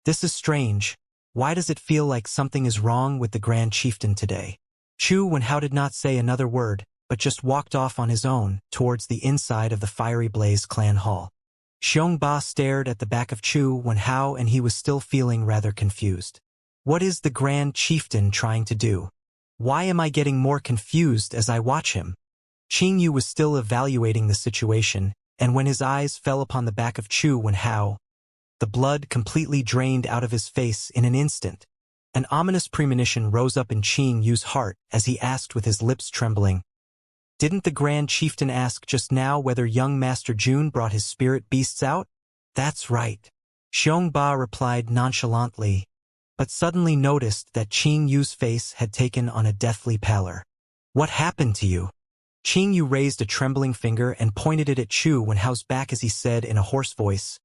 This is strange. Why does it feel like something is wrong with the Grand Chieftain today?" Chu Wenhao did not say another word, but just walked off on his own towards the inside of the Fiery Blaze clan hall. Xiongba stared at the back of Chu Wenhao and he was still feeling rather confused. What is the Grand Chieftain trying to do? Why am I getting more confused as I watch him? Qing Yu was still evaluating the situation, and when his eyes fell upon the back of Chu Wenhao, the blood completely drained out of his face in an instant. An ominous premonition rose up in Qing Yu's heart as he asked with his lips trembling, "Didn't the Grand Chieftain ask just now whether young Master Jun brought his spirit beasts out?" "That's right," Xiongba replied nonchalantly, but suddenly noticed that Qing Yu's face had taken on a deathly pallor. "What happened to you?" Qing Yu raised a trembling finger and pointed it at Chu Wenhao's back as he said in a hoarse voice,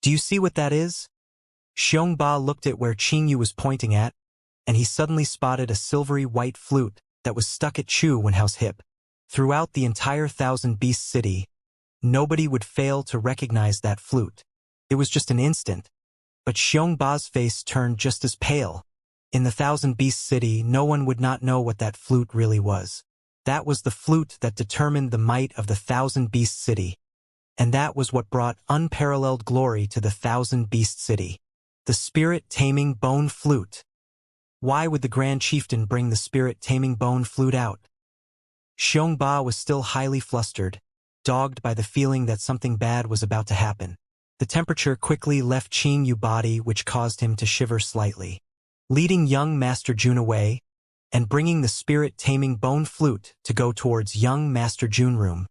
"Do you see what that is?" Xiongba looked at where Qing Yu was pointing at, and he suddenly spotted a silvery white flute that was stuck at Chu Wenhao's hip. Throughout the entire Thousand Beast City, nobody would fail to recognize that flute. It was just an instant, but Xiongba's face turned just as pale. In the Thousand Beast City, no one would not know what that flute really was. That was the flute that determined the might of the Thousand Beast City. And that was what brought unparalleled glory to the Thousand Beast City. The spirit-taming bone flute. Why would the Grand Chieftain bring the spirit-taming bone flute out? Xiongba was still highly flustered, dogged by the feeling that something bad was about to happen. The temperature quickly left Qing Yu's body, which caused him to shiver slightly. Leading young Master Jun away, and bringing the spirit-taming bone flute to go towards young Master Jun's room.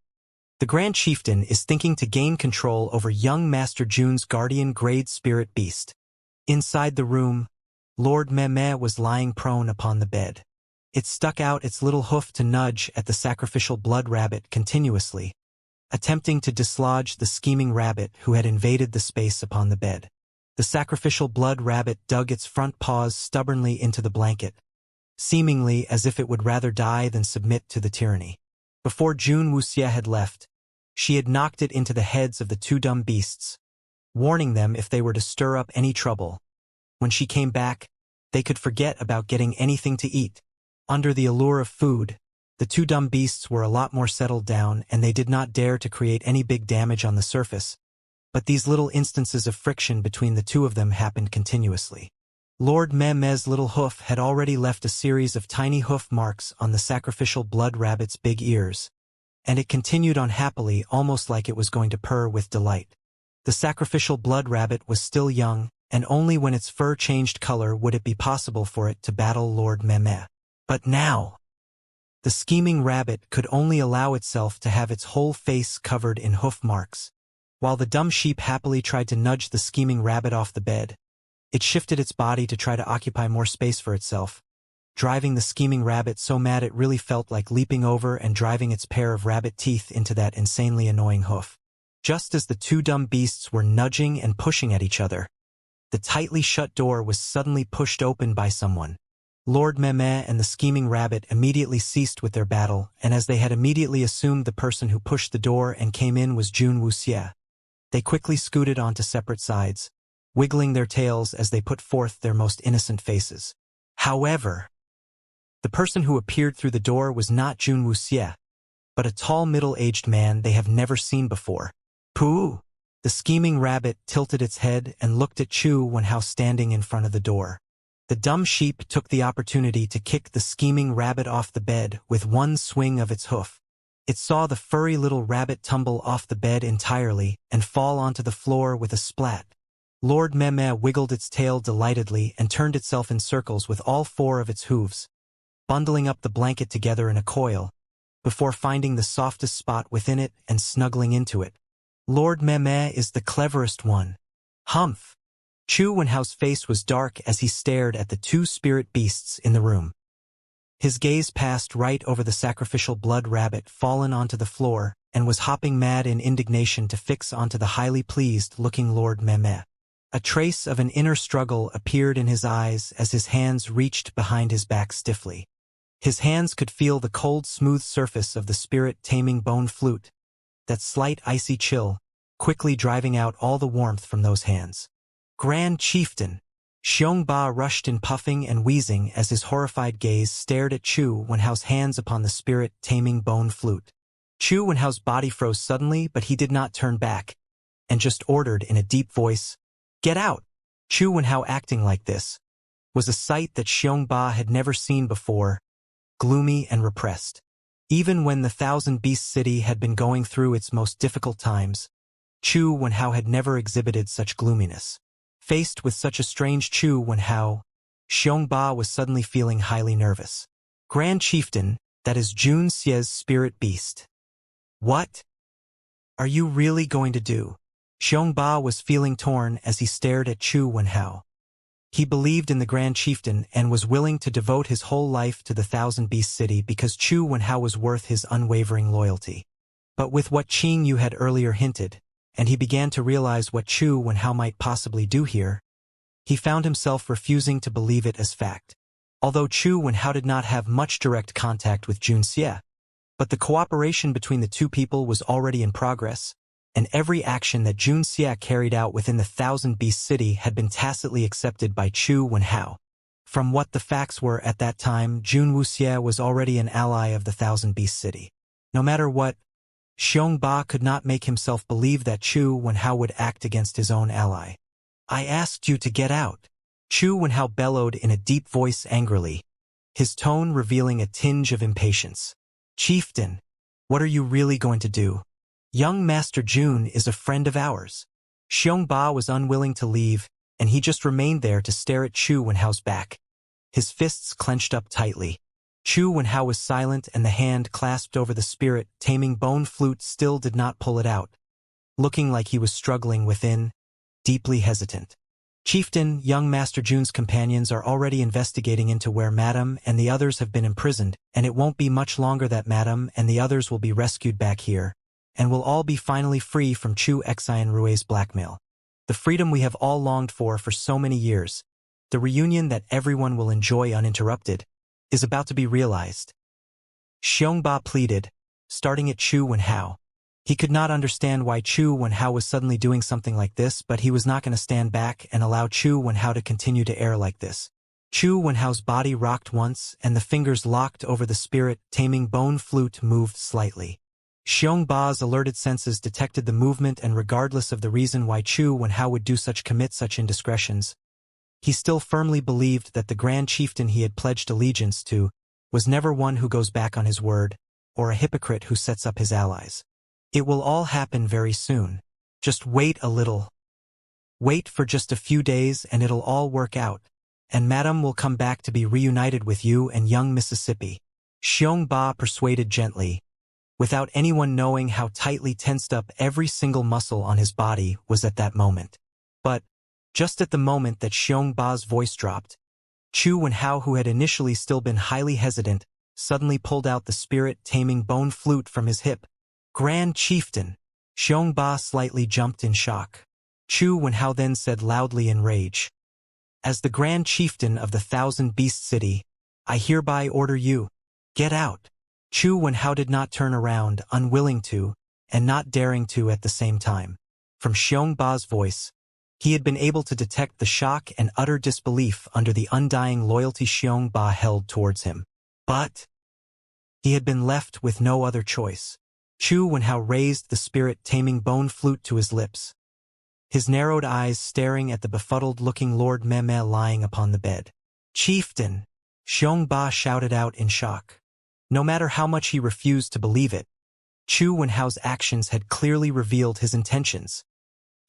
The Grand Chieftain is thinking to gain control over young Master Jun's guardian grade spirit beast. Inside the room, Lord Meme was lying prone upon the bed. It stuck out its little hoof to nudge at the sacrificial blood rabbit continuously, attempting to dislodge the scheming rabbit who had invaded the space upon the bed. The sacrificial blood rabbit dug its front paws stubbornly into the blanket, seemingly as if it would rather die than submit to the tyranny. Before Jun Wuxie had left, she had knocked it into the heads of the two dumb beasts, warning them if they were to stir up any trouble, When she came back, they could forget about getting anything to eat. Under the allure of food, the two dumb beasts were a lot more settled down and they did not dare to create any big damage on the surface. But these little instances of friction between the two of them happened continuously. Lord Mehmed's little hoof had already left a series of tiny hoof marks on the sacrificial blood rabbit's big ears, and it continued on happily, almost like it was going to purr with delight. The sacrificial blood rabbit was still young, and only when its fur changed color would it be possible for it to battle Lord Mehmed. But now, the scheming rabbit could only allow itself to have its whole face covered in hoof marks. While the dumb sheep happily tried to nudge the scheming rabbit off the bed, it shifted its body to try to occupy more space for itself, driving the scheming rabbit so mad it really felt like leaping over and driving its pair of rabbit teeth into that insanely annoying hoof. Just as the two dumb beasts were nudging and pushing at each other, the tightly shut door was suddenly pushed open by someone. Lord Mehmed and the scheming rabbit immediately ceased with their battle, and as they had immediately assumed the person who pushed the door and came in was Jun Wuxie, they quickly scooted onto separate sides, wiggling their tails as they put forth their most innocent faces. However, the person who appeared through the door was not Jun Wuxie, but a tall middle-aged man they have never seen before. Pooh! The scheming rabbit tilted its head and looked at Chu Wenhao standing in front of the door. The dumb sheep took the opportunity to kick the scheming rabbit off the bed with one swing of its hoof. It saw the furry little rabbit tumble off the bed entirely and fall onto the floor with a splat. Lord Mehmed wiggled its tail delightedly and turned itself in circles with all four of its hooves, bundling up the blanket together in a coil, before finding the softest spot within it and snuggling into it. Lord Mehmed is the cleverest one. Humph! Chu Wenhao's face was dark as he stared at the two spirit beasts in the room. His gaze passed right over the sacrificial blood rabbit fallen onto the floor and was hopping mad in indignation to fix onto the highly pleased-looking Lord Mehmed. A trace of an inner struggle appeared in his eyes as his hands reached behind his back stiffly. His hands could feel the cold, smooth surface of the spirit-taming bone flute, that slight icy chill, quickly driving out all the warmth from those hands. Grand Chieftain! Xiongba rushed in puffing and wheezing as his horrified gaze stared at Chu Wenhao's hands upon the spirit-taming bone flute. Chu Wenhao's body froze suddenly, but he did not turn back, and just ordered in a deep voice, "Get out!" Chu Wenhao acting like this was a sight that Xiongba had never seen before, gloomy and repressed. Even when the Thousand Beast City had been going through its most difficult times, Chu Wenhao had never exhibited such gloominess. Faced with such a strange Chu Wenhao, Xiongba was suddenly feeling highly nervous. Grand Chieftain, that is Jun Xie's spirit beast. What are you really going to do? Xiongba was feeling torn as he stared at Chu Wenhao. He believed in the Grand Chieftain and was willing to devote his whole life to the Thousand Beast City because Chu Wenhao was worth his unwavering loyalty. But with what Qing Yu had earlier hinted, and he began to realize what Chu Wenhao might possibly do here, he found himself refusing to believe it as fact. Although Chu Wenhao did not have much direct contact with Jun Xie, but the cooperation between the two people was already in progress, and every action that Jun Xie carried out within the Thousand Beast City had been tacitly accepted by Chu Wenhao. From what the facts were at that time, Jun Wuxie was already an ally of the Thousand Beast City. No matter what, Xiongba could not make himself believe that Chu Wenhao would act against his own ally. "I asked you to get out," Chu Wenhao bellowed in a deep voice angrily, his tone revealing a tinge of impatience. "Chieftain, what are you really going to do? Young Master Jun is a friend of ours." Xiongba was unwilling to leave, and he just remained there to stare at Chu Wenhao's back, his fists clenched up tightly. Chu Wenhao was silent, and the hand clasped over the spirit-taming bone flute still did not pull it out, looking like he was struggling within, deeply hesitant. "Chieftain, young Master Jun's companions are already investigating into where Madame and the others have been imprisoned, and it won't be much longer that Madame and the others will be rescued back here, and will all be finally free from Chu Xian Rui's blackmail. The freedom we have all longed for so many years, the reunion that everyone will enjoy uninterrupted, is about to be realized." Xiongba pleaded, starting at Chu Wenhao. He could not understand why Chu Wenhao was suddenly doing something like this, but he was not going to stand back and allow Chu Wenhao to continue to err like this. Chu Wenhao's body rocked once, and the fingers locked over the spirit-taming bone flute moved slightly. Xiong Ba's alerted senses detected the movement, and regardless of the reason why Chu Wenhao would commit such indiscretions, he still firmly believed that the Grand Chieftain he had pledged allegiance to was never one who goes back on his word, or a hypocrite who sets up his allies. It will all happen very soon. Just wait a little. Wait for just a few days and it'll all work out, and Madam will come back to be reunited with you and young Mississippi. Xiong Ba persuaded gently, without anyone knowing how tightly tensed up every single muscle on his body was at that moment. But, just at the moment that Xiong Ba's voice dropped, Chu Wenhao, who had initially still been highly hesitant, suddenly pulled out the spirit-taming bone flute from his hip. Grand Chieftain! Xiong Ba slightly jumped in shock. Chu Wenhao then said loudly in rage, "As the Grand Chieftain of the Thousand Beast City, I hereby order you, get out." Chu Wenhao did not turn around, unwilling to, and not daring to at the same time. From Xiong Ba's voice, he had been able to detect the shock and utter disbelief under the undying loyalty Xiong Ba held towards him. But he had been left with no other choice. Chu Wenhao raised the spirit-taming bone flute to his lips, his narrowed eyes staring at the befuddled-looking Lord Meme lying upon the bed. "Chieftain!" Xiong Ba shouted out in shock. No matter how much he refused to believe it, Chu Wenhao's actions had clearly revealed his intentions.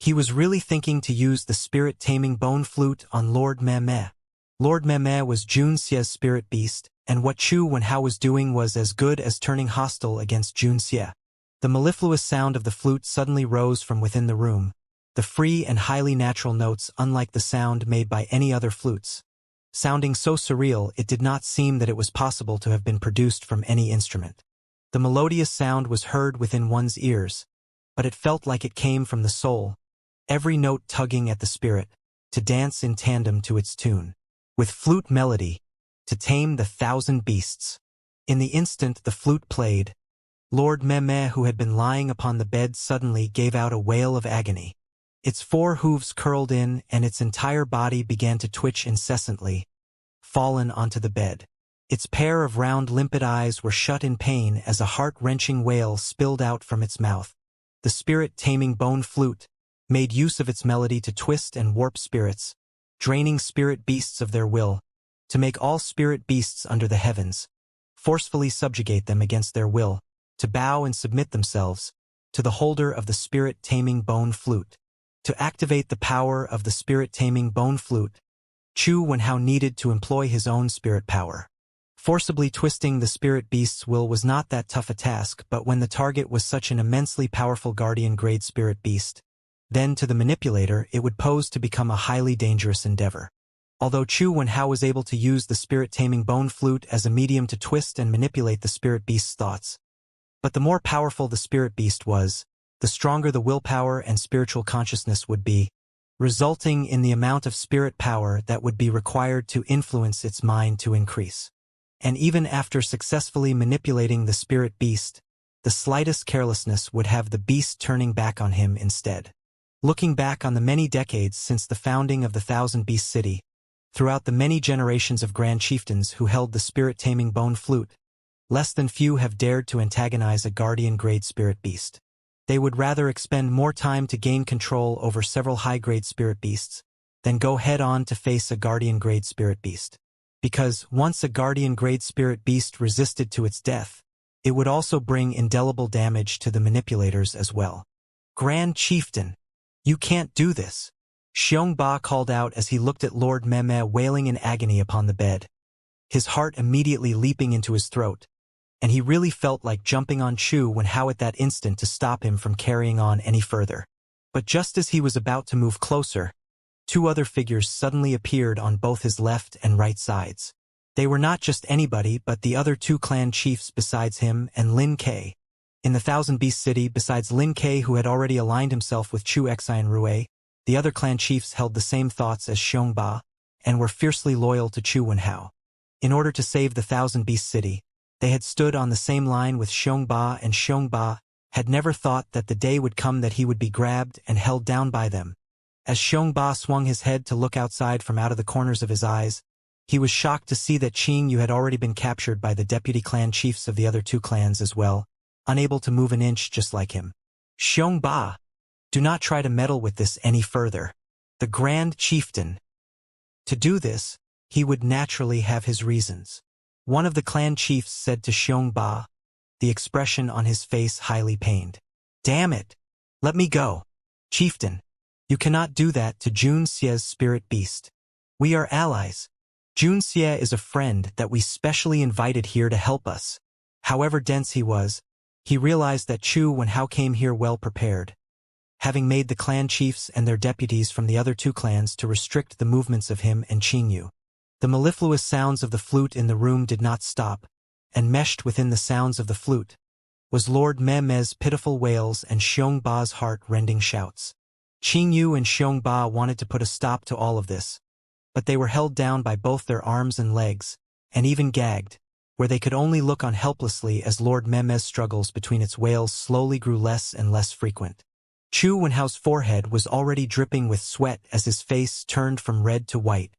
He was really thinking to use the spirit-taming bone flute on Lord Meme. Lord Meme was Jun Xie's spirit beast, and what Chu Wenhao was doing was as good as turning hostile against Jun Xie. The mellifluous sound of the flute suddenly rose from within the room, the free and highly natural notes unlike the sound made by any other flutes. Sounding so surreal, it did not seem that it was possible to have been produced from any instrument. The melodious sound was heard within one's ears, but it felt like it came from the soul, every note tugging at the spirit, to dance in tandem to its tune. With flute melody, to tame the thousand beasts. In the instant the flute played, Lord Meme, who had been lying upon the bed, suddenly gave out a wail of agony. Its 4 hooves curled in, and its entire body began to twitch incessantly, fallen onto the bed. Its pair of round limpid eyes were shut in pain as a heart-wrenching wail spilled out from its mouth. The spirit-taming bone flute made use of its melody to twist and warp spirits, draining spirit beasts of their will, to make all spirit beasts under the heavens, forcefully subjugate them against their will, to bow and submit themselves to the holder of the spirit-taming bone flute. To activate the power of the spirit-taming bone flute, Chu Wenhao needed to employ his own spirit power. Forcibly twisting the spirit beast's will was not that tough a task, but when the target was such an immensely powerful guardian-grade spirit beast, then to the manipulator it would pose to become a highly dangerous endeavor. Although Chu Wenhao was able to use the spirit-taming bone flute as a medium to twist and manipulate the spirit beast's thoughts, but the more powerful the spirit beast was, the stronger the willpower and spiritual consciousness would be, resulting in the amount of spirit power that would be required to influence its mind to increase. And even after successfully manipulating the spirit beast, the slightest carelessness would have the beast turning back on him instead. Looking back on the many decades since the founding of the Thousand Beast City, throughout the many generations of Grand Chieftains who held the spirit-taming bone flute, less than few have dared to antagonize a guardian-grade spirit beast. They would rather expend more time to gain control over several high-grade spirit beasts than go head-on to face a guardian-grade spirit beast. Because once a guardian-grade spirit beast resisted to its death, it would also bring indelible damage to the manipulators as well. "Grand Chieftain, you can't do this," Xiong Ba called out as he looked at Lord Meme wailing in agony upon the bed, his heart immediately leaping into his throat, and he really felt like jumping on Chu Wenhao at that instant to stop him from carrying on any further. But just as he was about to move closer, 2 other figures suddenly appeared on both his left and right sides. They were not just anybody but the other 2 clan chiefs besides him and Lin Ke. In the Thousand Beast City, besides Lin Ke, who had already aligned himself with Chu Xian Rui, the other clan chiefs held the same thoughts as Xiong Ba and were fiercely loyal to Chu Wenhao. In order to save the Thousand Beast City, they had stood on the same line with Xiong Ba, and Xiong Ba had never thought that the day would come that he would be grabbed and held down by them. As Xiongba swung his head to look outside from out of the corners of his eyes, he was shocked to see that Qing Yu had already been captured by the deputy clan chiefs of the other two clans as well, unable to move an inch just like him. Xiongba, do not try to meddle with this any further. The Grand Chieftain. To do this, he would naturally have his reasons. One of the clan chiefs said to Xiongba, the expression on his face highly pained. Damn it! Let me go. Chieftain, you cannot do that to Jun Xie's spirit beast. We are allies. Jun Xie is a friend that we specially invited here to help us. However dense he was, he realized that Chu Wenhao came here well prepared, having made the clan chiefs and their deputies from the other two clans to restrict the movements of him and Qingyu. The mellifluous sounds of the flute in the room did not stop, and meshed within the sounds of the flute was Lord Meme's pitiful wails and Xiongba's heart-rending shouts. Qingyu and Xiongba wanted to put a stop to all of this, but they were held down by both their arms and legs, and even gagged, where they could only look on helplessly as Lord Meme's struggles between its wails slowly grew less and less frequent. Chu Wenhao's forehead was already dripping with sweat as his face turned from red to white.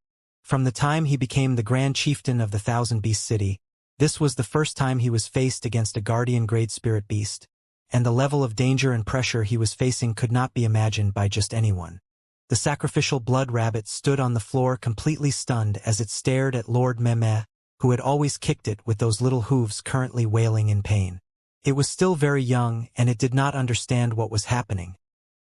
From the time he became the Grand Chieftain of the Thousand Beast City, this was the first time he was faced against a guardian-grade spirit beast, and the level of danger and pressure he was facing could not be imagined by just anyone. The sacrificial blood rabbit stood on the floor completely stunned as it stared at Lord Meme, who had always kicked it with those little hooves currently wailing in pain. It was still very young and it did not understand what was happening,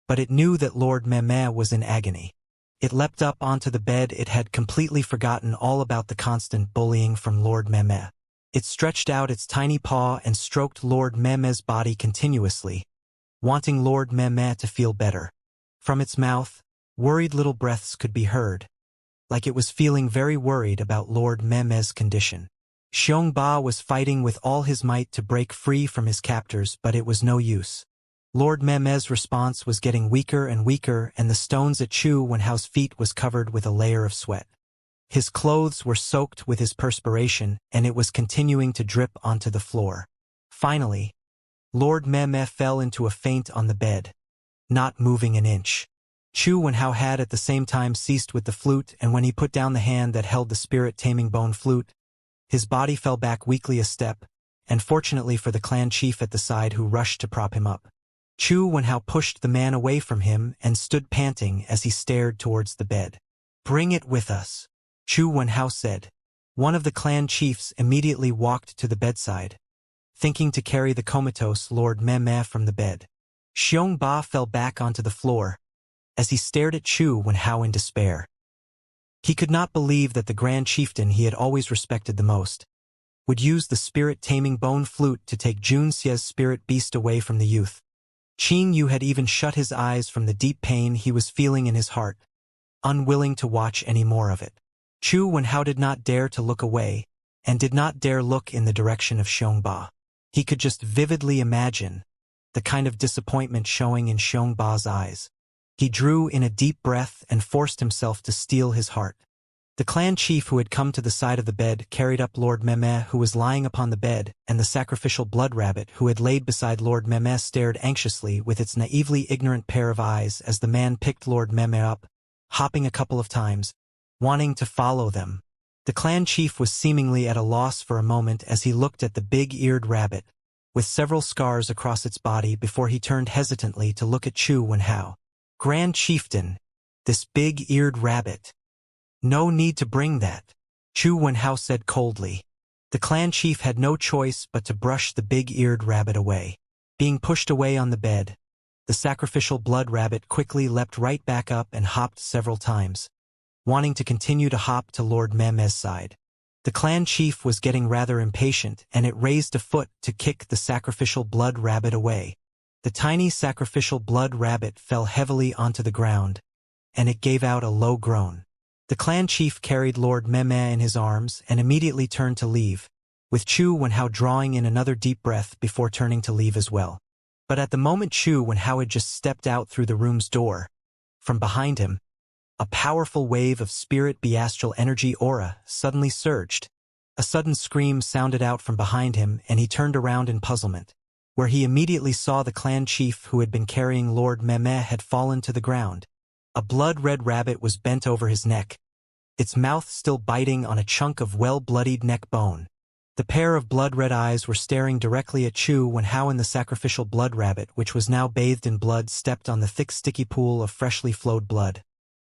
but it knew that Lord Meme was in agony. It leapt up onto the bed. It had completely forgotten all about the constant bullying from Lord Meme. It stretched out its tiny paw and stroked Lord Meme's body continuously, wanting Lord Meme to feel better. From its mouth, worried little breaths could be heard, like it was feeling very worried about Lord Meme's condition. Xiongba was fighting with all his might to break free from his captors, but it was no use. Lord Meme's response was getting weaker and weaker, and the stones at Chu Wenhao's feet was covered with a layer of sweat. His clothes were soaked with his perspiration, and it was continuing to drip onto the floor. Finally, Lord Meme fell into a faint on the bed, not moving an inch. Chu Wenhao had at the same time ceased with the flute, and when he put down the hand that held the spirit-taming bone flute, his body fell back weakly a step, and fortunately for the clan chief at the side who rushed to prop him up. Chu Wenhao pushed the man away from him and stood panting as he stared towards the bed. Bring it with us, Chu Wenhao said. One of the clan chiefs immediately walked to the bedside, thinking to carry the comatose Lord Meme from the bed. Xiongba fell back onto the floor as he stared at Chu Wenhao in despair. He could not believe that the Grand Chieftain he had always respected the most would use the spirit-taming bone flute to take Jun Xie's spirit beast away from the youth. Qing Yu had even shut his eyes from the deep pain he was feeling in his heart, unwilling to watch any more of it. Chu Wenhao did not dare to look away, and did not dare look in the direction of Xiongba. He could just vividly imagine the kind of disappointment showing in Xiongba's eyes. He drew in a deep breath and forced himself to steel his heart. The clan chief who had come to the side of the bed carried up Lord Meme, who was lying upon the bed, and the sacrificial blood rabbit who had laid beside Lord Meme stared anxiously with its naively ignorant pair of eyes as the man picked Lord Meme up, hopping a couple of times, wanting to follow them. The clan chief was seemingly at a loss for a moment as he looked at the big-eared rabbit, with several scars across its body before he turned hesitantly to look at Chu Wenhao. Grand Chieftain, this big-eared rabbit. No need to bring that, Chu Wenhao said coldly. The clan chief had no choice but to brush the big-eared rabbit away. Being pushed away on the bed, the sacrificial blood rabbit quickly leapt right back up and hopped several times, wanting to continue to hop to Lord Meme's side. The clan chief was getting rather impatient, and it raised a foot to kick the sacrificial blood rabbit away. The tiny sacrificial blood rabbit fell heavily onto the ground, and it gave out a low groan. The clan chief carried Lord Meme in his arms and immediately turned to leave, with Chu Wenhao drawing in another deep breath before turning to leave as well. But at the moment Chu Wenhao had just stepped out through the room's door, from behind him, a powerful wave of spirit beastral energy aura suddenly surged. A sudden scream sounded out from behind him, and he turned around in puzzlement. where he immediately saw the clan chief who had been carrying Lord Mehmeh had fallen to the ground. A blood-red rabbit was bent over his neck, its mouth still biting on a chunk of well-bloodied neck bone. The pair of blood-red eyes were staring directly at Chu when Hao and the sacrificial blood rabbit, which was now bathed in blood, stepped on the thick sticky pool of freshly flowed blood.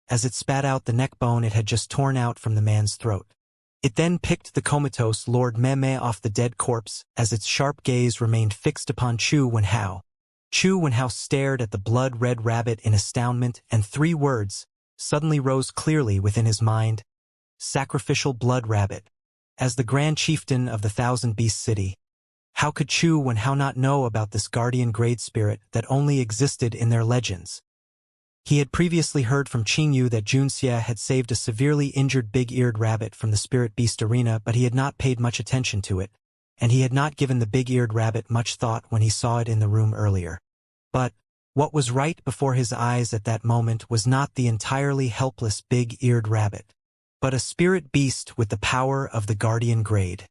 As it spat out the neck bone it had just torn out from the man's throat. It then picked the comatose Lord Mehmeh off the dead corpse, as its sharp gaze remained fixed upon Chu Wenhao. Chu Wenhao stared at the blood-red rabbit in astoundment, and 3 words suddenly rose clearly within his mind: sacrificial blood rabbit. As the Grand Chieftain of the Thousand Beast City, how could Chu Wenhao not know about this guardian grade spirit that only existed in their legends? He had previously heard from Qingyu that Junxie had saved a severely injured big-eared rabbit from the spirit beast arena, but he had not paid much attention to it, and he had not given the big-eared rabbit much thought when he saw it in the room earlier. But what was right before his eyes at that moment was not the entirely helpless big-eared rabbit, but a spirit beast with the power of the guardian grade.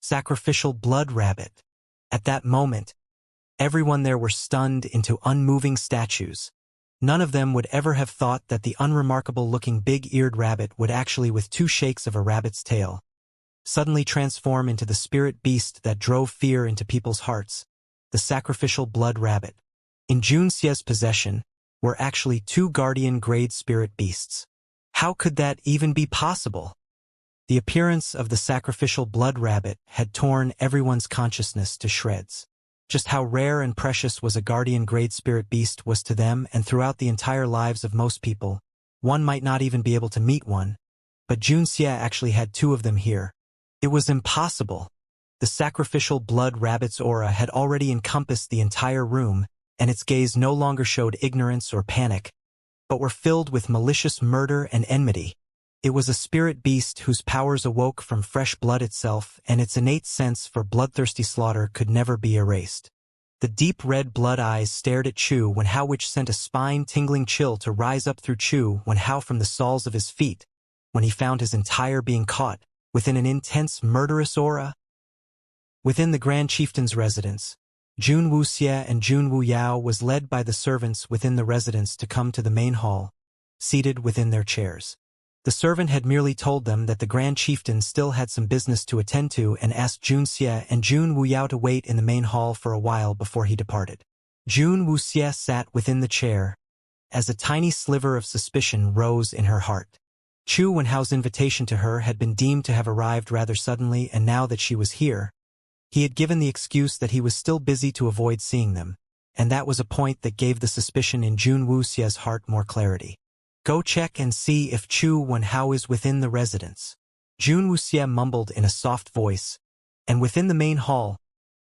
Sacrificial blood rabbit. At that moment, everyone there were stunned into unmoving statues. None of them would ever have thought that the unremarkable-looking big-eared rabbit would actually, with 2 shakes of a rabbit's tail, suddenly transform into the spirit beast that drove fear into people's hearts, the sacrificial blood rabbit. In Junxie's possession were actually 2 guardian-grade spirit beasts. How could that even be possible? The appearance of the sacrificial blood rabbit had torn everyone's consciousness to shreds. Just how rare and precious was a guardian-grade spirit beast was to them, and throughout the entire lives of most people, one might not even be able to meet one. But Junxie actually had 2 of them here. It was impossible. The sacrificial blood rabbit's aura had already encompassed the entire room, and its gaze no longer showed ignorance or panic, but were filled with malicious murder and enmity. It was a spirit beast whose powers awoke from fresh blood itself, and its innate sense for bloodthirsty slaughter could never be erased. The deep red blood eyes stared at Chu Wenhao, which sent a spine-tingling chill to rise up through Chu Wenhao from the soles of his feet when he found his entire being caught within an intense murderous aura. Within the Grand Chieftain's residence, Jun Wuxie and Jun Wuyao was led by the servants within the residence to come to the main hall, seated within their chairs. The servant had merely told them that the Grand Chieftain still had some business to attend to and asked Junxie and Jun Wuyao to wait in the main hall for a while before he departed. Jun Wuxie sat within the chair, as a tiny sliver of suspicion rose in her heart. Chu Wenhao's invitation to her had been deemed to have arrived rather suddenly, and now that she was here, he had given the excuse that he was still busy to avoid seeing them, and that was a point that gave the suspicion in Jun Wuxie's heart more clarity. Go check and see if Chu Wenhao is within the residence. Jun Wuxie mumbled in a soft voice, and within the main hall,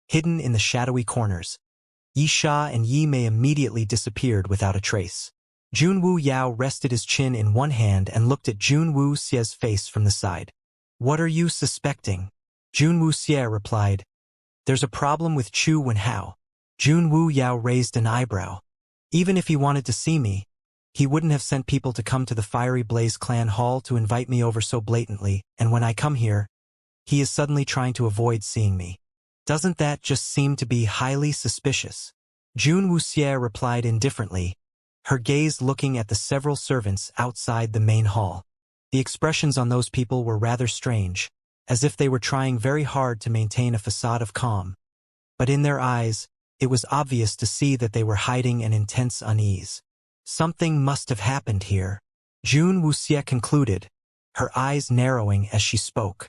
hidden in the shadowy corners, Yi Sha and Yi Mei immediately disappeared without a trace. Jun Wuyao rested his chin in one hand and looked at Jun Wuxie's face from the side. What are you suspecting? Jun Wuxie replied, There's a problem with Chu Wenhao. Jun Wuyao raised an eyebrow. Even if he wanted to see me, he wouldn't have sent people to come to the Fiery Blaze clan hall to invite me over so blatantly, and when I come here, he is suddenly trying to avoid seeing me. Doesn't that just seem to be highly suspicious? Jun Wuxie replied indifferently, her gaze looking at the several servants outside the main hall. The expressions on those people were rather strange, as if they were trying very hard to maintain a facade of calm. But in their eyes, it was obvious to see that they were hiding an intense unease. Something must have happened here, Jun Wuxie concluded, her eyes narrowing as she spoke.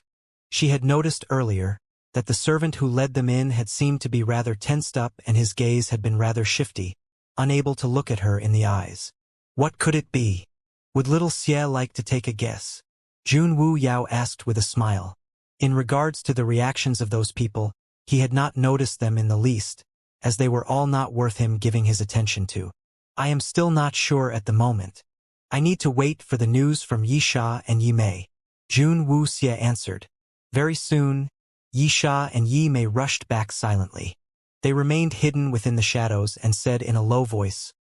She had noticed earlier that the servant who led them in had seemed to be rather tensed up, and his gaze had been rather shifty, unable to look at her in the eyes. What could it be? Would little Xie like to take a guess? Jun Wuyao asked with a smile. In regards to the reactions of those people, he had not noticed them in the least, as they were all not worth him giving his attention to. I am still not sure at the moment. I need to wait for the news from Yi Sha and Yi Mei. Jun Wuxie answered. Very soon, Yi Sha and Yi Mei rushed back silently. They remained hidden within the shadows and said in a low voice,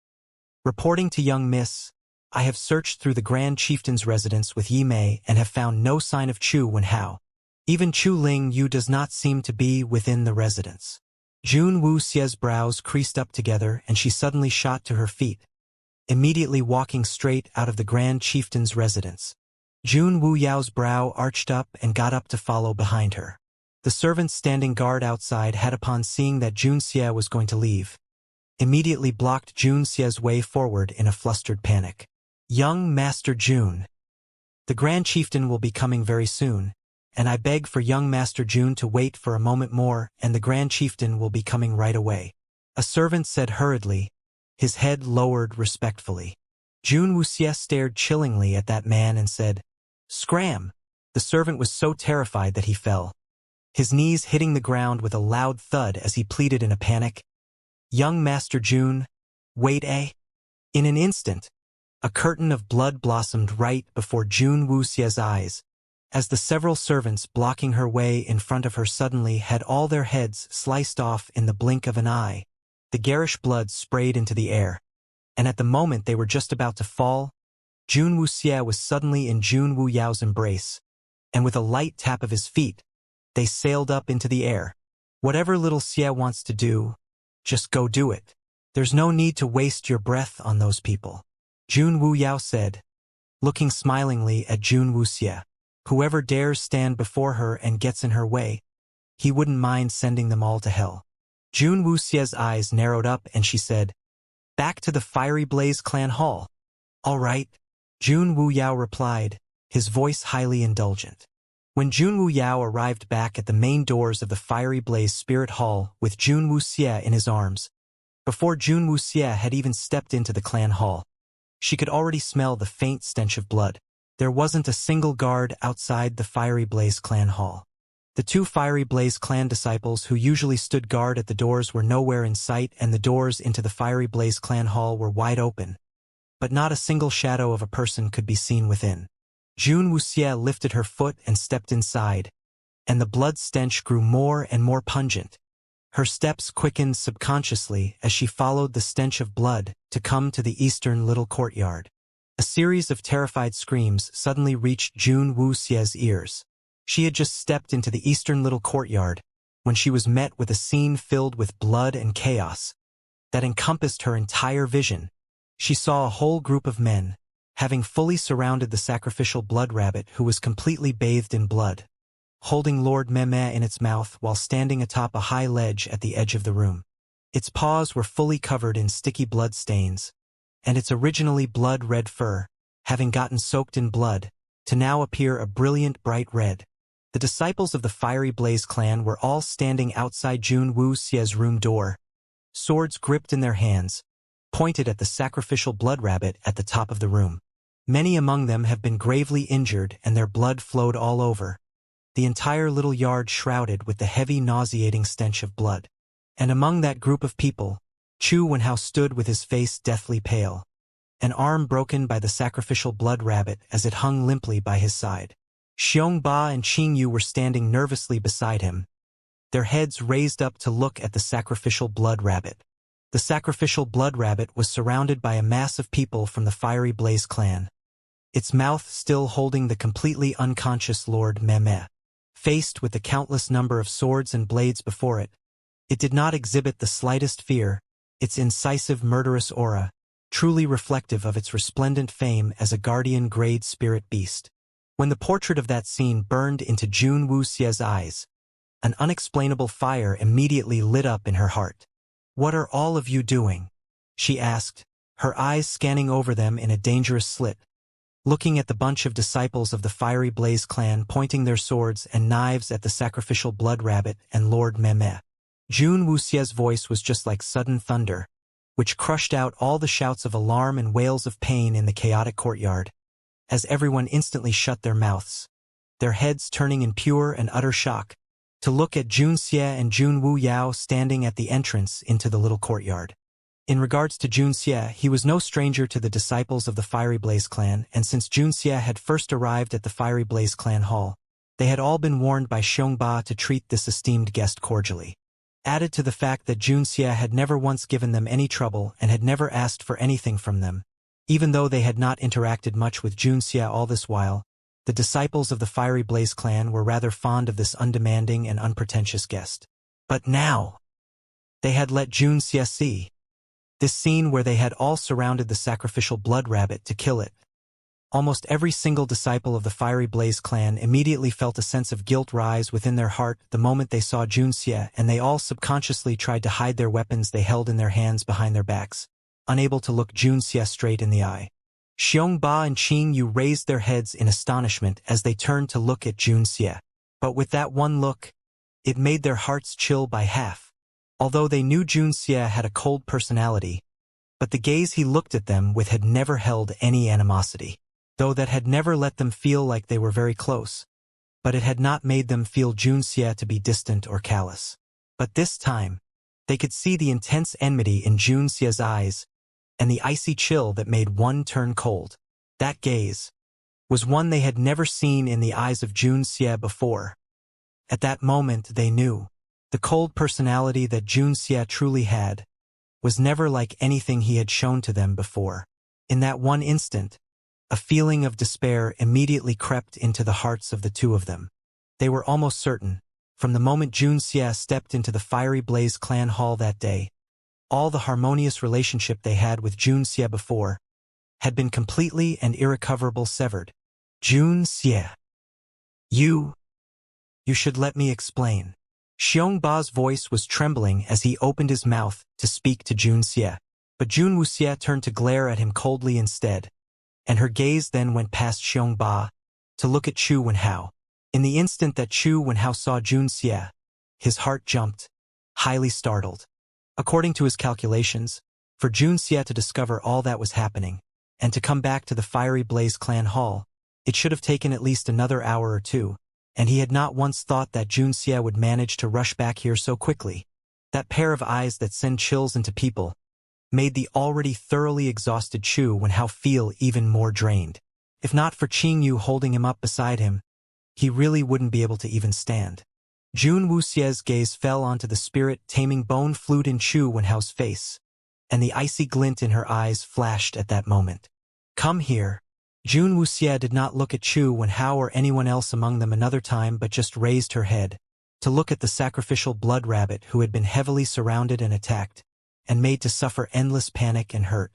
Reporting to young Miss, I have searched through the Grand Chieftain's residence with Yi Mei and have found no sign of Chu Wenhao. Even Chu Ling Yu does not seem to be within the residence. Jun Wu Xie's brows creased up together and she suddenly shot to her feet, immediately walking straight out of the Grand Chieftain's residence. Jun Wu Yao's brow arched up and got up to follow behind her. The servants standing guard outside had, upon seeing that Jun Xie was going to leave, immediately blocked Jun Xie's way forward in a flustered panic. Young Master Jun, the Grand Chieftain will be coming very soon, and I beg for young Master Jun to wait for a moment more, and the Grand Chieftain will be coming right away. A servant said hurriedly, his head lowered respectfully. Jun Wuxie stared chillingly at that man and said, "Scram!" The servant was so terrified that he fell, his knees hitting the ground with a loud thud as he pleaded in a panic, "Young Master Jun, wait In an instant, a curtain of blood blossomed right before Jun Wuxie's eyes, as the several servants blocking her way in front of her suddenly had all their heads sliced off in the blink of an eye. The garish blood sprayed into the air, and at the moment they were just about to fall, Jun Wuxie was suddenly in Jun Wu Yao's embrace, and with a light tap of his feet, they sailed up into the air. "Whatever little Xie wants to do, just go do it. There's no need to waste your breath on those people," Jun Wu Yao said, looking smilingly at Jun Wuxie. "Whoever dares stand before her and gets in her way, he wouldn't mind sending them all to hell." Jun Wuxie's eyes narrowed up and she said, "Back to the Fiery Blaze Clan Hall." "All right," Jun Wu Yao replied, his voice highly indulgent. When Jun Wu Yao arrived back at the main doors of the Fiery Blaze Spirit Hall with Jun Wuxie in his arms, before Jun Wuxie had even stepped into the clan hall, she could already smell the faint stench of blood. There wasn't a single guard outside the Fiery Blaze Clan Hall. The two Fiery Blaze Clan disciples who usually stood guard at the doors were nowhere in sight, and the doors into the Fiery Blaze Clan Hall were wide open, but not a single shadow of a person could be seen within. Jun Wuxie lifted her foot and stepped inside, and the blood stench grew more and more pungent. Her steps quickened subconsciously as she followed the stench of blood to come to the eastern little courtyard. A series of terrified screams suddenly reached Jun Wuxie's ears. She had just stepped into the eastern little courtyard when she was met with a scene filled with blood and chaos that encompassed her entire vision. She saw a whole group of men, having fully surrounded the sacrificial blood rabbit who was completely bathed in blood, holding Lord Meme in its mouth while standing atop a high ledge at the edge of the room. Its paws were fully covered in sticky blood stains, and its originally blood-red fur, having gotten soaked in blood, to now appear a brilliant bright red. The disciples of the Fiery Blaze clan were all standing outside Jun Wuxie's room door, swords gripped in their hands, pointed at the sacrificial blood rabbit at the top of the room. Many among them have been gravely injured and their blood flowed all over, the entire little yard shrouded with the heavy nauseating stench of blood. And among that group of people, Chu Wenhao stood with his face deathly pale, an arm broken by the sacrificial blood rabbit as it hung limply by his side. Xiong Ba and Qing Yu were standing nervously beside him, their heads raised up to look at the sacrificial blood rabbit. The sacrificial blood rabbit was surrounded by a mass of people from the Fiery Blaze clan, its mouth still holding the completely unconscious Lord Meme. Faced with the countless number of swords and blades before it, it did not exhibit the slightest fear, its incisive murderous aura, truly reflective of its resplendent fame as a guardian-grade spirit beast. When the portrait of that scene burned into Jun Wuxie's eyes, an unexplainable fire immediately lit up in her heart. "What are all of you doing?" she asked, her eyes scanning over them in a dangerous slit, looking at the bunch of disciples of the Fiery Blaze clan pointing their swords and knives at the sacrificial blood rabbit and Lord Meme. Jun Wuxie's voice was just like sudden thunder, which crushed out all the shouts of alarm and wails of pain in the chaotic courtyard, as everyone instantly shut their mouths, their heads turning in pure and utter shock, to look at Jun Xie and Jun Wu Yao standing at the entrance into the little courtyard. In regards to Jun Xie, he was no stranger to the disciples of the Fiery Blaze clan, and since Jun Xie had first arrived at the Fiery Blaze clan hall, they had all been warned by Xiong Ba to treat this esteemed guest cordially. Added to the fact that Jun Xie had never once given them any trouble and had never asked for anything from them, even though they had not interacted much with Jun Xie all this while, the disciples of the Fiery Blaze clan were rather fond of this undemanding and unpretentious guest. But now, They had let Jun Xie see this scene where they had all surrounded the sacrificial blood rabbit to kill it. Almost every single disciple of the Fiery Blaze clan immediately felt a sense of guilt rise within their heart the moment they saw Jun Xie, and they all subconsciously tried to hide their weapons they held in their hands behind their backs, unable to look Jun Xie straight in the eye. Xiong Ba and Qing Yu raised their heads in astonishment as they turned to look at Jun Xie. But with that one look, it made their hearts chill by half. Although they knew Jun Xie had a cold personality, but the gaze he looked at them with had never held any animosity. Though that had never let them feel like they were very close, but it had not made them feel Jun Xie to be distant or callous. But this time, they could see the intense enmity in Jun Xie's eyes and the icy chill that made one turn cold. That gaze was one they had never seen in the eyes of Jun Xie before. At that moment they knew the cold personality that Jun Xie truly had was never like anything he had shown to them before. In that one instant, a feeling of despair immediately crept into the hearts of the two of them. They were almost certain, from the moment Jun Xie stepped into the Fiery Blaze clan hall that day, all the harmonious relationship they had with Jun Xie before had been completely and irrecoverably severed. Jun Xie. You should let me explain. Xiong Ba's voice was trembling as he opened his mouth to speak to Jun Xie, but Jun Wuxie turned to glare at him coldly instead, and her gaze then went past Xiong Ba to look at Chu Wenhao. In the instant that Chu Wenhao saw Jun Xie, his heart jumped, highly startled. According to his calculations, for Jun Xie to discover all that was happening, and to come back to the Fiery Blaze clan hall, it should have taken at least another hour or two, and he had not once thought that Jun Xie would manage to rush back here so quickly. That pair of eyes that send chills into people made the already thoroughly exhausted Chu Wenhao feel even more drained. If not for Qing Yu holding him up beside him, he really wouldn't be able to even stand. Jun Wuxie's gaze fell onto the spirit-taming bone flute in Chu Wenhao's face, and the icy glint in her eyes flashed at that moment. Come here. Jun Wuxie did not look at Chu Wenhao or anyone else among them another time but just raised her head to look at the sacrificial blood rabbit who had been heavily surrounded and attacked, and made to suffer endless panic and hurt.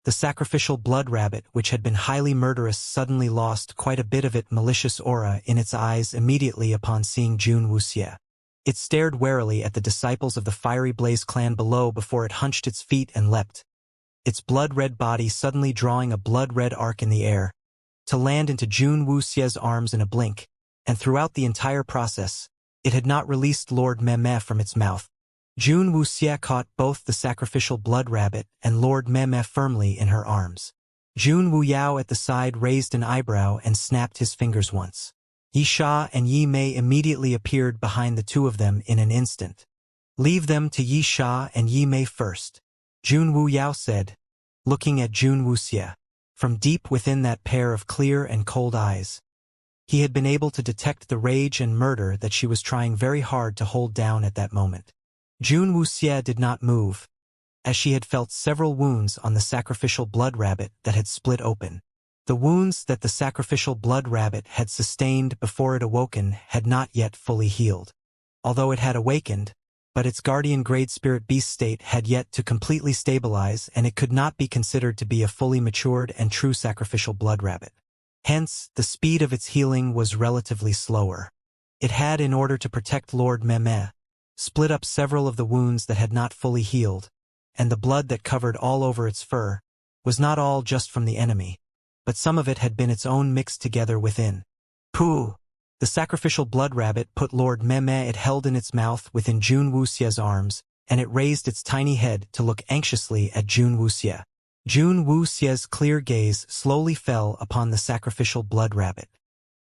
The sacrificial blood rabbit, which had been highly murderous, suddenly lost quite a bit of its malicious aura in its eyes immediately upon seeing Jun Wuxie. It stared warily at the disciples of the Fiery Blaze clan below before it hunched its feet and leapt, its blood-red body suddenly drawing a blood-red arc in the air, to land into Jun Wuxie's arms in a blink, and throughout the entire process, it had not released Lord Meme from its mouth. Jun Wuxie caught both the sacrificial blood rabbit and Lord Meme firmly in her arms. Jun Wuyao at the side raised an eyebrow and snapped his fingers once. Yi Sha and Yi Mei immediately appeared behind the two of them in an instant. Leave them to Yi Sha and Yi Mei first, Jun Wuyao said, looking at Jun Wuxie. From deep within that pair of clear and cold eyes, he had been able to detect the rage and murder that she was trying very hard to hold down at that moment. Jun Wuxie did not move, as she had felt several wounds on the sacrificial blood rabbit that had split open. The wounds that the sacrificial blood rabbit had sustained before it awoken had not yet fully healed. Although it had awakened, but its guardian-grade spirit beast state had yet to completely stabilize, and it could not be considered to be a fully matured and true sacrificial blood rabbit. Hence, the speed of its healing was relatively slower. It had, in order to protect Lord Meme, split up several of the wounds that had not fully healed, and the blood that covered all over its fur was not all just from the enemy, but some of it had been its own mixed together within. Pooh! The sacrificial blood rabbit put Lord Meme it held in its mouth within Jun Wuxie's arms, and it raised its tiny head to look anxiously at Jun Wuxie. Jun Wuxie's clear gaze slowly fell upon the sacrificial blood rabbit.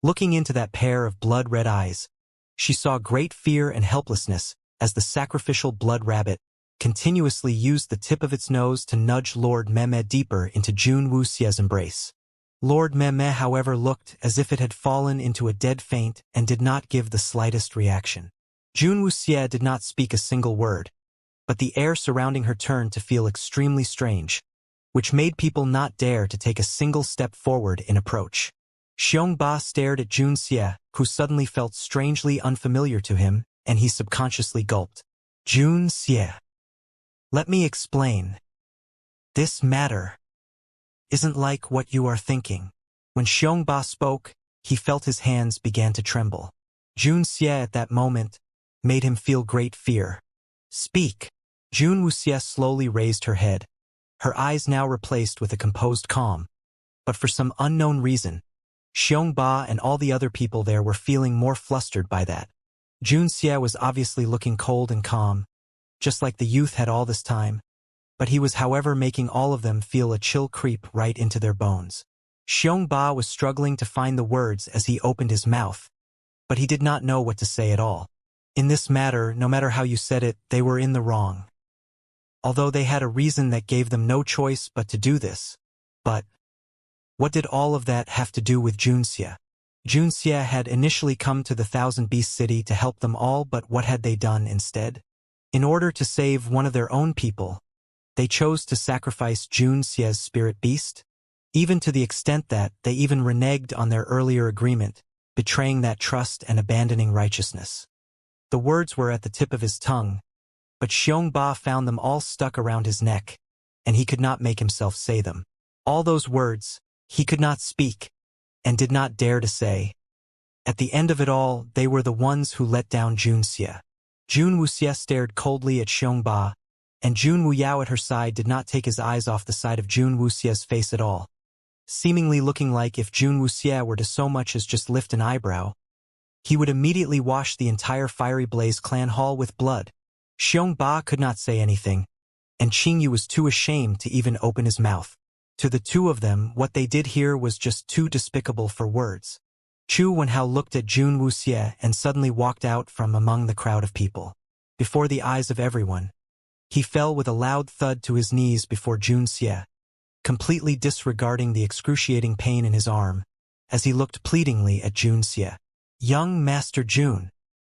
Looking into that pair of blood-red eyes, she saw great fear and helplessness as the sacrificial blood rabbit continuously used the tip of its nose to nudge Lord Meme deeper into Jun Wuxie's embrace. Lord Meme, however, looked as if it had fallen into a dead faint and did not give the slightest reaction. Jun Wuxie did not speak a single word, but the air surrounding her turned to feel extremely strange, which made people not dare to take a single step forward in approach. Xiong Ba stared at Jun Xie, who suddenly felt strangely unfamiliar to him, and he subconsciously gulped. Jun Xie. Let me explain. This matter isn't like what you are thinking. When Xiongba spoke, he felt his hands began to tremble. Jun Xie at that moment made him feel great fear. Speak. Jun Wuxie slowly raised her head, her eyes now replaced with a composed calm. But for some unknown reason, Xiongba and all the other people there were feeling more flustered by that. Jun Xie was obviously looking cold and calm, just like the youth had all this time, but he was however making all of them feel a chill creep right into their bones. Xiongba was struggling to find the words as he opened his mouth, but he did not know what to say at all. In this matter, no matter how you said it, they were in the wrong. Although they had a reason that gave them no choice but to do this. But what did all of that have to do with Junxie? Junxie had initially come to the Thousand Beast City to help them all, but what had they done instead? In order to save one of their own people, they chose to sacrifice Junxie's spirit beast, even to the extent that they even reneged on their earlier agreement, betraying that trust and abandoning righteousness. The words were at the tip of his tongue, but Xiongba found them all stuck around his neck, and he could not make himself say them. All those words, he could not speak, and did not dare to say. At the end of it all, they were the ones who let down Junxie. Jun Wuxie stared coldly at Xiongba, and Jun Wuyao at her side did not take his eyes off the side of Jun Wuxie's face at all, seemingly looking like if Jun Wuxie were to so much as just lift an eyebrow, he would immediately wash the entire Fiery Blaze clan hall with blood. Xiongba could not say anything, and Qingyu was too ashamed to even open his mouth. To the two of them, what they did here was just too despicable for words. Chu Wenhao looked at Jun Wuxie and suddenly walked out from among the crowd of people. Before the eyes of everyone, he fell with a loud thud to his knees before Jun Xie, completely disregarding the excruciating pain in his arm, as he looked pleadingly at Jun Xie. Young Master Jun,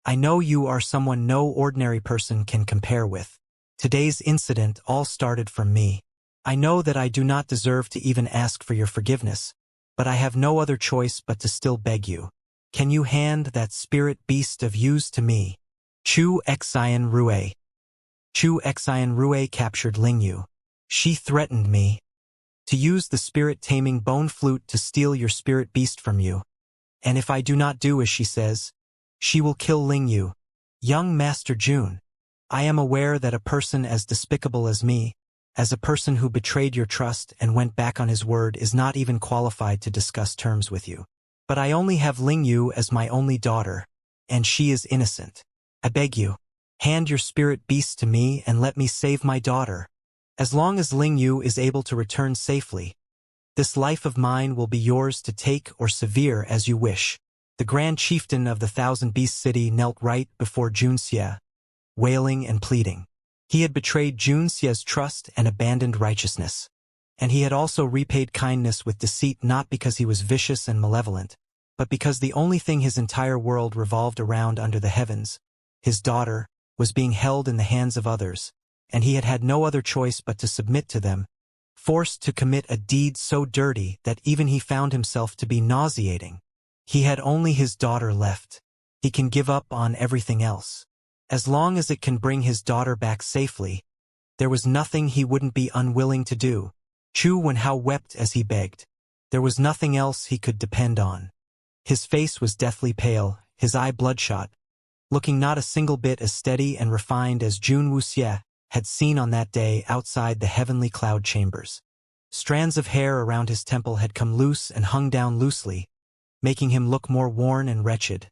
I know you are someone no ordinary person can compare with. Today's incident all started from me. I know that I do not deserve to even ask for your forgiveness, but I have no other choice but to still beg you. Can you hand that spirit beast of yours to me? Chu Xian Rue. Chu Xian Rue captured Lingyu. She threatened me to use the spirit-taming bone flute to steal your spirit beast from you. And if I do not do as she says, she will kill Lingyu. Young Master Jun, I am aware that a person as despicable as me, as a person who betrayed your trust and went back on his word, is not even qualified to discuss terms with you. But I only have Lingyu as my only daughter, and she is innocent. I beg you, hand your spirit beast to me and let me save my daughter. As long as Lingyu is able to return safely, this life of mine will be yours to take or sever as you wish. The Grand Chieftain of the Thousand Beast City knelt right before Jun Xie, wailing and pleading. He had betrayed Jun Xie's trust and abandoned righteousness. And he had also repaid kindness with deceit, not because he was vicious and malevolent, but because the only thing his entire world revolved around under the heavens, his daughter, was being held in the hands of others, and he had had no other choice but to submit to them, forced to commit a deed so dirty that even he found himself to be nauseating. He had only his daughter left. He can give up on everything else. As long as it can bring his daughter back safely, there was nothing he wouldn't be unwilling to do. Chu Wenhao wept as he begged. There was nothing else he could depend on. His face was deathly pale, his eye bloodshot, looking not a single bit as steady and refined as Jun Wuxie had seen on that day outside the heavenly cloud chambers. Strands of hair around his temple had come loose and hung down loosely, making him look more worn and wretched.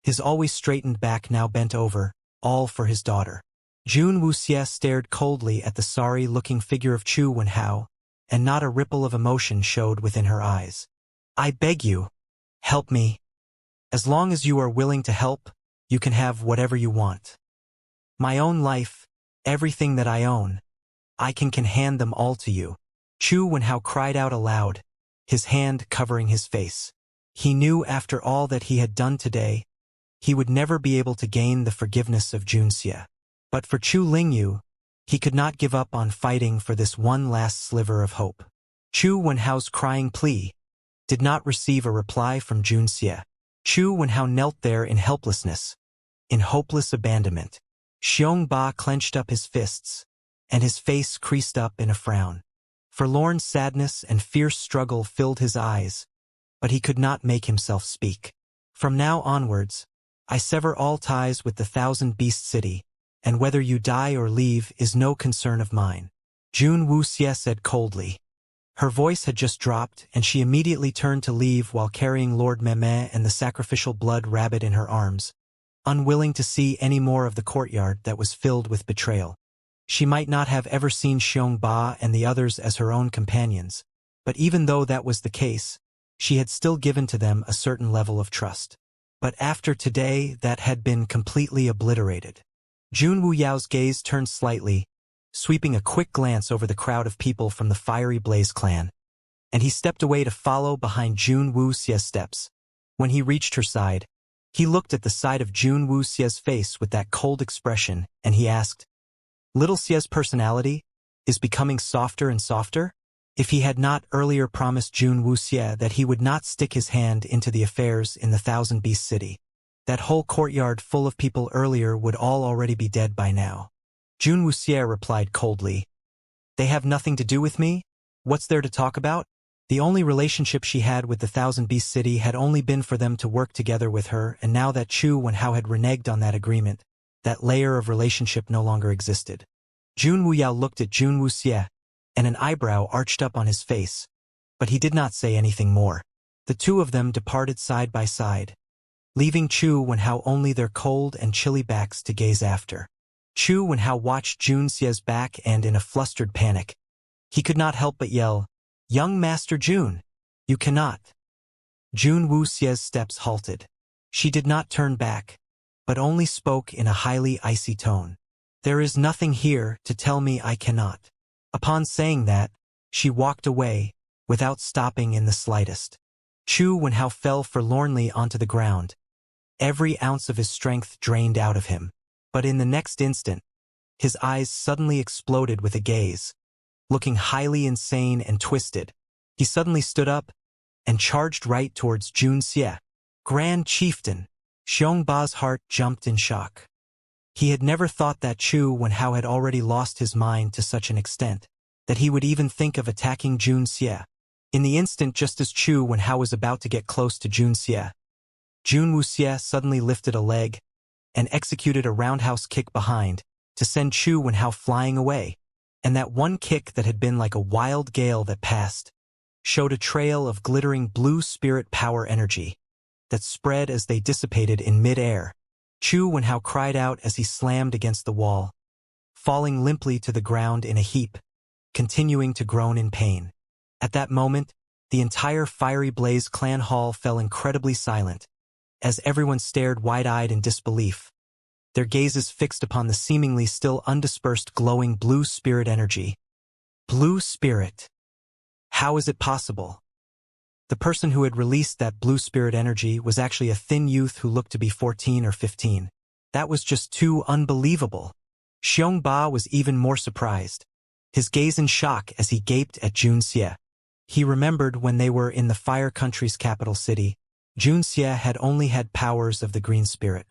His always straightened back now bent over, all for his daughter. Jun Wuxie stared coldly at the sorry-looking figure of Chu Wenhao, and not a ripple of emotion showed within her eyes. I beg you, help me. As long as you are willing to help, you can have whatever you want. My own life, everything that I own, I can hand them all to you. Chu Wenhao cried out aloud, his hand covering his face. He knew after all that he had done today, he would never be able to gain the forgiveness of Jun Xie. But for Chu Lingyu, he could not give up on fighting for this one last sliver of hope. Chu Wenhao's crying plea did not receive a reply from Jun Xie. Chu Wenhao knelt there in helplessness, in hopeless abandonment. Xiongba clenched up his fists, and his face creased up in a frown. Forlorn sadness and fierce struggle filled his eyes, but he could not make himself speak. From now onwards, I sever all ties with the Thousand Beast City, and whether you die or leave is no concern of mine. Jun Wuxie said coldly. Her voice had just dropped, and she immediately turned to leave while carrying Lord Meme and the sacrificial blood rabbit in her arms, unwilling to see any more of the courtyard that was filled with betrayal. She might not have ever seen Xiong Ba and the others as her own companions, but even though that was the case, she had still given to them a certain level of trust. But after today, that had been completely obliterated. Jun Wuyao's gaze turned slightly, sweeping a quick glance over the crowd of people from the Fiery Blaze clan, and he stepped away to follow behind Jun Wuxie's steps. When he reached her side, he looked at the side of Jun Wuxie's face with that cold expression, and he asked, Little Xie's personality is becoming softer and softer? If he had not earlier promised Jun Wuxie that he would not stick his hand into the affairs in the Thousand Beast City, that whole courtyard full of people earlier would all already be dead by now. Jun Wuxie replied coldly, They have nothing to do with me? What's there to talk about? The only relationship she had with the Thousand Beast City had only been for them to work together with her, and now that Chu Wenhao had reneged on that agreement, that layer of relationship no longer existed. Jun Wuyao looked at Jun Wuxie, and an eyebrow arched up on his face, but he did not say anything more. The two of them departed side by side, leaving Chu Wenhao only their cold and chilly backs to gaze after. Chu Wenhao watched Jun Xie's back and in a flustered panic, he could not help but yell, Young Master Jun, you cannot. Jun Wuxie's steps halted. She did not turn back, but only spoke in a highly icy tone. There is nothing here to tell me I cannot. Upon saying that, she walked away, without stopping in the slightest. Chu Wenhao fell forlornly onto the ground. Every ounce of his strength drained out of him. But in the next instant, his eyes suddenly exploded with a gaze. Looking highly insane and twisted, he suddenly stood up and charged right towards Jun Xie. Grand Chieftain! Xiong Ba's heart jumped in shock. He had never thought that Chu Wenhao had already lost his mind to such an extent that he would even think of attacking Jun Xie. In the instant just as Chu Wenhao was about to get close to Jun Xie, Jun Wuxie suddenly lifted a leg and executed a roundhouse kick behind to send Chu Wenhao flying away, and that one kick that had been like a wild gale that passed showed a trail of glittering blue spirit power energy that spread as they dissipated in mid-air. Chu Wenhao cried out as he slammed against the wall, falling limply to the ground in a heap, continuing to groan in pain. At that moment, the entire Fiery Blaze clan hall fell incredibly silent, as everyone stared wide-eyed in disbelief, their gazes fixed upon the seemingly still undispersed glowing blue spirit energy. Blue spirit. How is it possible? The person who had released that blue spirit energy was actually a thin youth who looked to be 14 or 15. That was just too unbelievable. Xiong Ba was even more surprised, his gaze in shock as he gaped at Jun Xie. He remembered when they were in the Fire Country's capital city, Jun Xie had only had powers of the green spirit.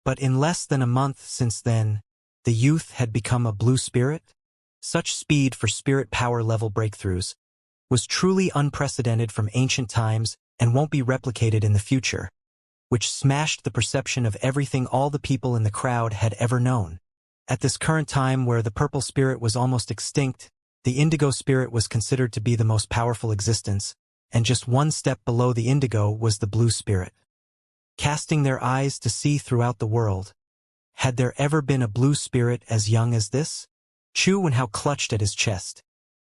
But in less than a month since then, the youth had become a blue spirit? Such speed for spirit power level breakthroughs was truly unprecedented from ancient times and won't be replicated in the future, which smashed the perception of everything all the people in the crowd had ever known. At this current time where the purple spirit was almost extinct, the indigo spirit was considered to be the most powerful existence, and just one step below the indigo was the blue spirit. Casting their eyes to see throughout the world, had there ever been a blue spirit as young as this? Chu Wenhao clutched at his chest,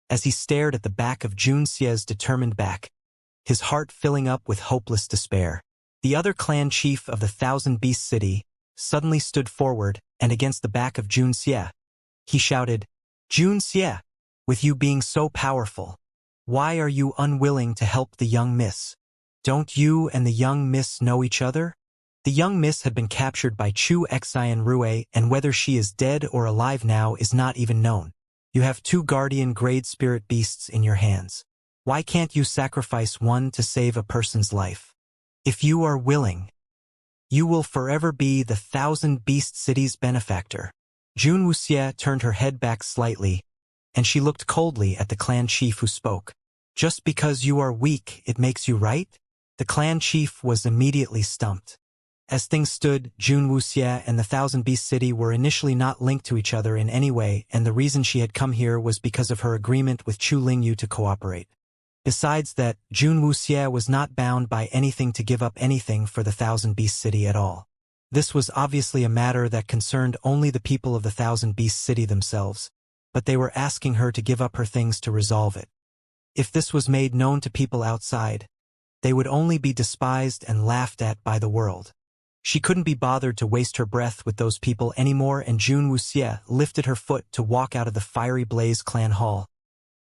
as he stared at the back of Jun Xie's determined back, his heart filling up with hopeless despair. The other clan chief of the Thousand Beast City suddenly stood forward and against the back of Jun Xie. He shouted, Jun Xie, with you being so powerful, why are you unwilling to help the young miss? Don't you and the young miss know each other? The young miss had been captured by Chu Xian Rue, and whether she is dead or alive now is not even known. You have 2 guardian grade spirit beasts in your hands. Why can't you sacrifice one to save a person's life? If you are willing, you will forever be the Thousand Beast City's benefactor. Jun Wuxie turned her head back slightly, and she looked coldly at the clan chief who spoke. Just because you are weak, it makes you right? The clan chief was immediately stumped. As things stood, Jun Wuxie and the Thousand Beast City were initially not linked to each other in any way, and the reason she had come here was because of her agreement with Chu Lingyu to cooperate. Besides that, Jun Wuxie was not bound by anything to give up anything for the Thousand Beast City at all. This was obviously a matter that concerned only the people of the Thousand Beast City themselves, but they were asking her to give up her things to resolve it. If this was made known to people outside, they would only be despised and laughed at by the world. She couldn't be bothered to waste her breath with those people anymore, and Jun Wuxie lifted her foot to walk out of the Fiery Blaze clan hall.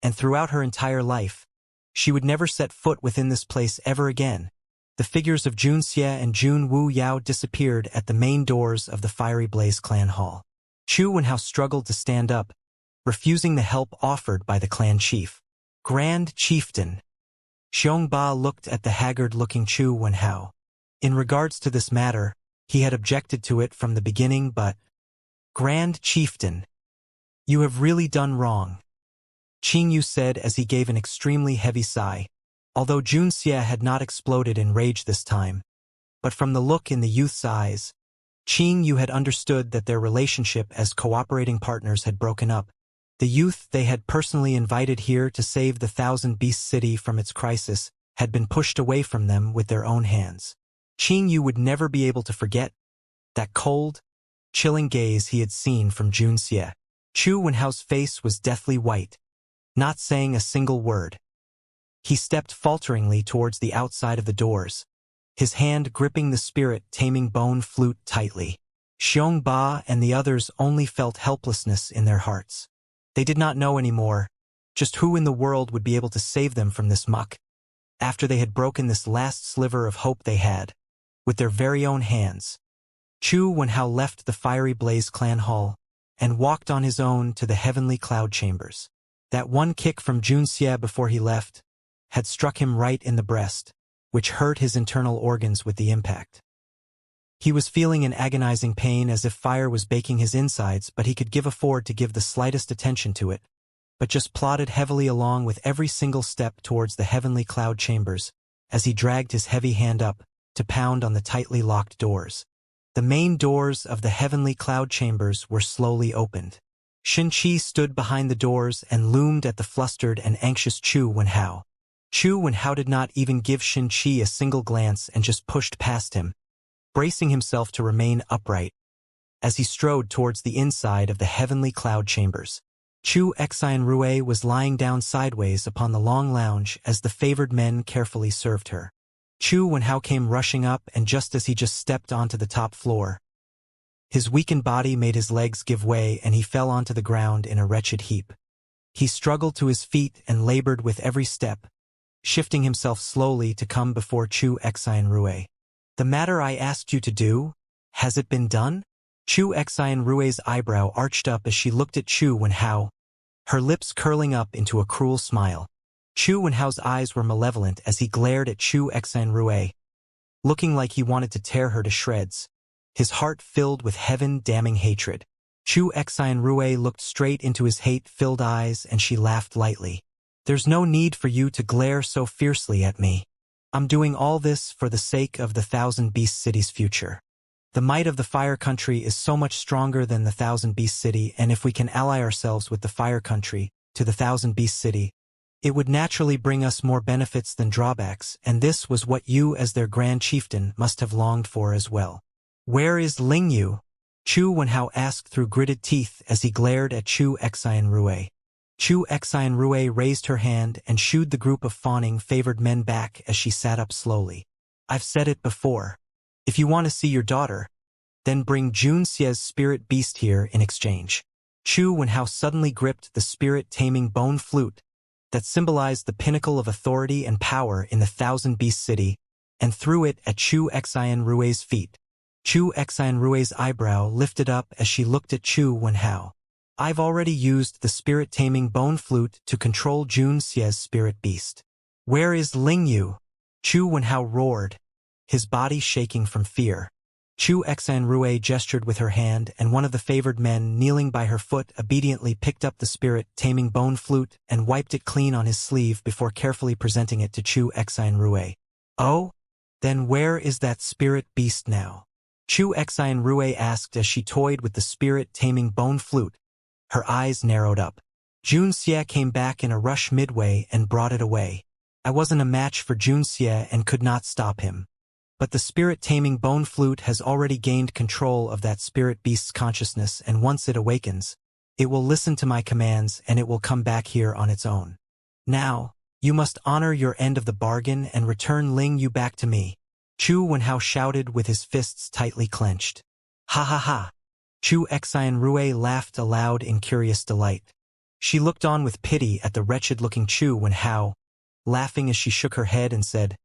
And throughout her entire life, she would never set foot within this place ever again. The figures of Jun Xie and Jun Wu Yao disappeared at the main doors of the Fiery Blaze clan hall. Chu Wenhao struggled to stand up, refusing the help offered by the clan chief. Grand Chieftain. Xiong Ba looked at the haggard-looking Chu Wenhao. In regards to this matter, he had objected to it from the beginning, but... Grand Chieftain, you have really done wrong, Qing Yu said as he gave an extremely heavy sigh. Although Jun Xie had not exploded in rage this time, but from the look in the youth's eyes, Qing Yu had understood that their relationship as cooperating partners had broken up. The youth they had personally invited here to save the Thousand Beast City from its crisis had been pushed away from them with their own hands. Qing Yu would never be able to forget that cold, chilling gaze he had seen from Jun Xie. Chu Wenhao's face was deathly white, not saying a single word. He stepped falteringly towards the outside of the doors, his hand gripping the spirit-taming bone flute tightly. Xiong Ba and the others only felt helplessness in their hearts. They did not know anymore just who in the world would be able to save them from this muck, after they had broken this last sliver of hope they had, with their very own hands. Chu Wenhao left the Fiery Blaze clan hall and walked on his own to the heavenly cloud chambers. That one kick from Jun Xie before he left had struck him right in the breast, which hurt his internal organs with the impact. He was feeling an agonizing pain as if fire was baking his insides, but he could afford to give the slightest attention to it, but just plodded heavily along with every single step towards the heavenly cloud chambers as he dragged his heavy hand up to pound on the tightly locked doors. The main doors of the heavenly cloud chambers were slowly opened. Shin Qi stood behind the doors and loomed at the flustered and anxious Chu Wenhao. Chu Wenhao did not even give Shin Qi a single glance and just pushed past him, bracing himself to remain upright as he strode towards the inside of the heavenly cloud chambers. Chu Xianrui was lying down sideways upon the long lounge as the favored men carefully served her. Chu Wenhao came rushing up, and just as he stepped onto the top floor, his weakened body made his legs give way and he fell onto the ground in a wretched heap. He struggled to his feet and labored with every step, shifting himself slowly to come before Chu Xianrui. The matter I asked you to do, has it been done? Chu Xianrui's eyebrow arched up as she looked at Chu Wenhao, her lips curling up into a cruel smile. Chu Wenhao's eyes were malevolent as he glared at Chu Xianrui, looking like he wanted to tear her to shreds, his heart filled with heaven-damning hatred. Chu Xianrui looked straight into his hate-filled eyes and she laughed lightly. There's no need for you to glare so fiercely at me. I'm doing all this for the sake of the Thousand Beast City's future. The might of the Fire Country is so much stronger than the Thousand Beast City, and if we can ally ourselves with the Fire Country to the Thousand Beast City, it would naturally bring us more benefits than drawbacks, and this was what you as their Grand Chieftain must have longed for as well. Where is Lingyu? Chu Wenhao asked through gritted teeth as he glared at Chu Xianrui. Chu Xianrui raised her hand and shooed the group of fawning favored men back as she sat up slowly. I've said it before. If you want to see your daughter, then bring Jun Xie's spirit beast here in exchange. Chu Wenhao suddenly gripped the spirit-taming bone flute that symbolized the pinnacle of authority and power in the Thousand Beast City and threw it at Chu Xianrui's feet. Chu Xianrui's eyebrow lifted up as she looked at Chu Wenhao. I've already used the spirit-taming bone flute to control Jun Xie's spirit beast. Where is Lingyu? Chu Wenhao roared, his body shaking from fear. Chu Exanrue gestured with her hand, and one of the favored men kneeling by her foot obediently picked up the spirit-taming bone flute and wiped it clean on his sleeve before carefully presenting it to Chu Exanrue. "Oh? Then where is that spirit beast now?" Chu Exanrue asked as she toyed with the spirit-taming bone flute. Her eyes narrowed up. Jun Xie came back in a rush midway and brought it away. I wasn't a match for Jun Xie and could not stop him. But the spirit-taming bone flute has already gained control of that spirit beast's consciousness, and once it awakens, it will listen to my commands and it will come back here on its own. Now, you must honor your end of the bargain and return Ling Yu back to me. Chu Wenhao shouted with his fists tightly clenched. Ha ha ha! Chu Exanrue laughed aloud in curious delight. She looked on with pity at the wretched-looking Chu Wenhao, laughing as she shook her head and said,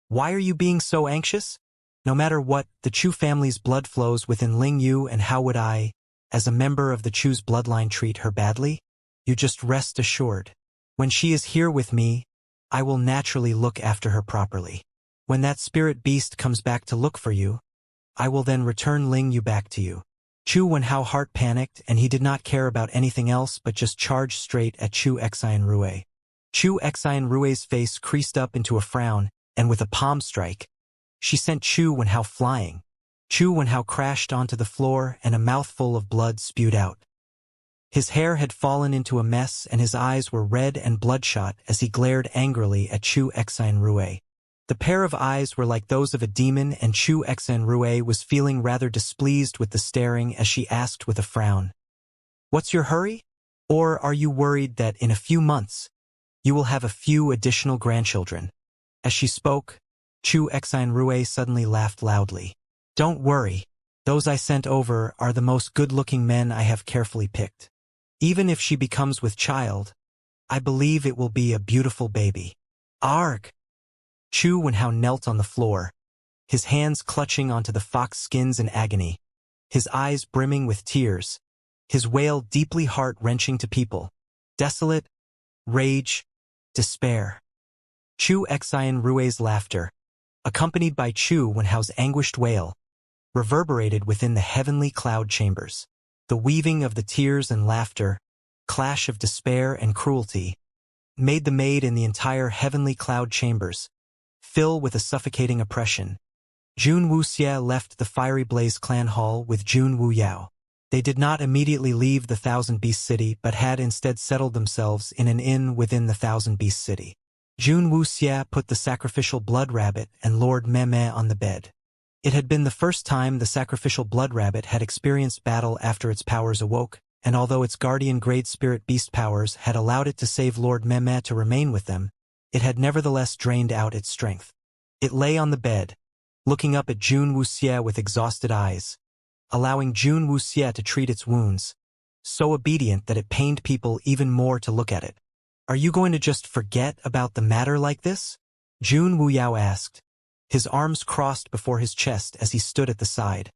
"Why are you being so anxious? No matter what, the Chu family's blood flows within Ling Yu, and how would I, as a member of the Chu's bloodline, treat her badly? You just rest assured. When she is here with me, I will naturally look after her properly. When that spirit beast comes back to look for you, I will then return Ling Yu back to you." Chu Wenhao heart panicked, and he did not care about anything else but just charged straight at Chu Exanrue. Chu Exanrue's face creased up into a frown, and with a palm strike, she sent Chu Wenhao flying. Chu Wenhao crashed onto the floor, and a mouthful of blood spewed out. His hair had fallen into a mess, and his eyes were red and bloodshot as he glared angrily at Chu Exanrue. The pair of eyes were like those of a demon, and Chu Exanrue was feeling rather displeased with the staring as she asked with a frown, "What's your hurry? Or are you worried that in a few months, you will have a few additional grandchildren?" As she spoke, Chu Exanrue suddenly laughed loudly. "Don't worry. Those I sent over are the most good-looking men I have carefully picked. Even if she becomes with child, I believe it will be a beautiful baby." "Arg!" Chu Wenhao knelt on the floor, his hands clutching onto the fox skins in agony, his eyes brimming with tears, his wail deeply heart-wrenching to people. Desolate, rage, despair. Chu Exanrue's laughter, accompanied by Chu Wenhao's anguished wail, reverberated within the heavenly cloud chambers. The weaving of the tears and laughter, clash of despair and cruelty, made the maid in the entire heavenly cloud chambers fill with a suffocating oppression. Jun Wuxie left the Fiery Blaze clan hall with Jun Wuyao. They did not immediately leave the Thousand Beast City, but had instead settled themselves in an inn within the Thousand Beast City. Jun Wuxie put the sacrificial blood rabbit and Lord Meme on the bed. It had been the first time the sacrificial blood rabbit had experienced battle after its powers awoke, and although its guardian grade spirit beast powers had allowed it to save Lord Meme to remain with them, it had nevertheless drained out its strength. It lay on the bed, looking up at Jun Wuxie with exhausted eyes, allowing Jun Wuxie to treat its wounds, so obedient that it pained people even more to look at it. "Are you going to just forget about the matter like this?" Jun Wuyao asked, his arms crossed before his chest as he stood at the side,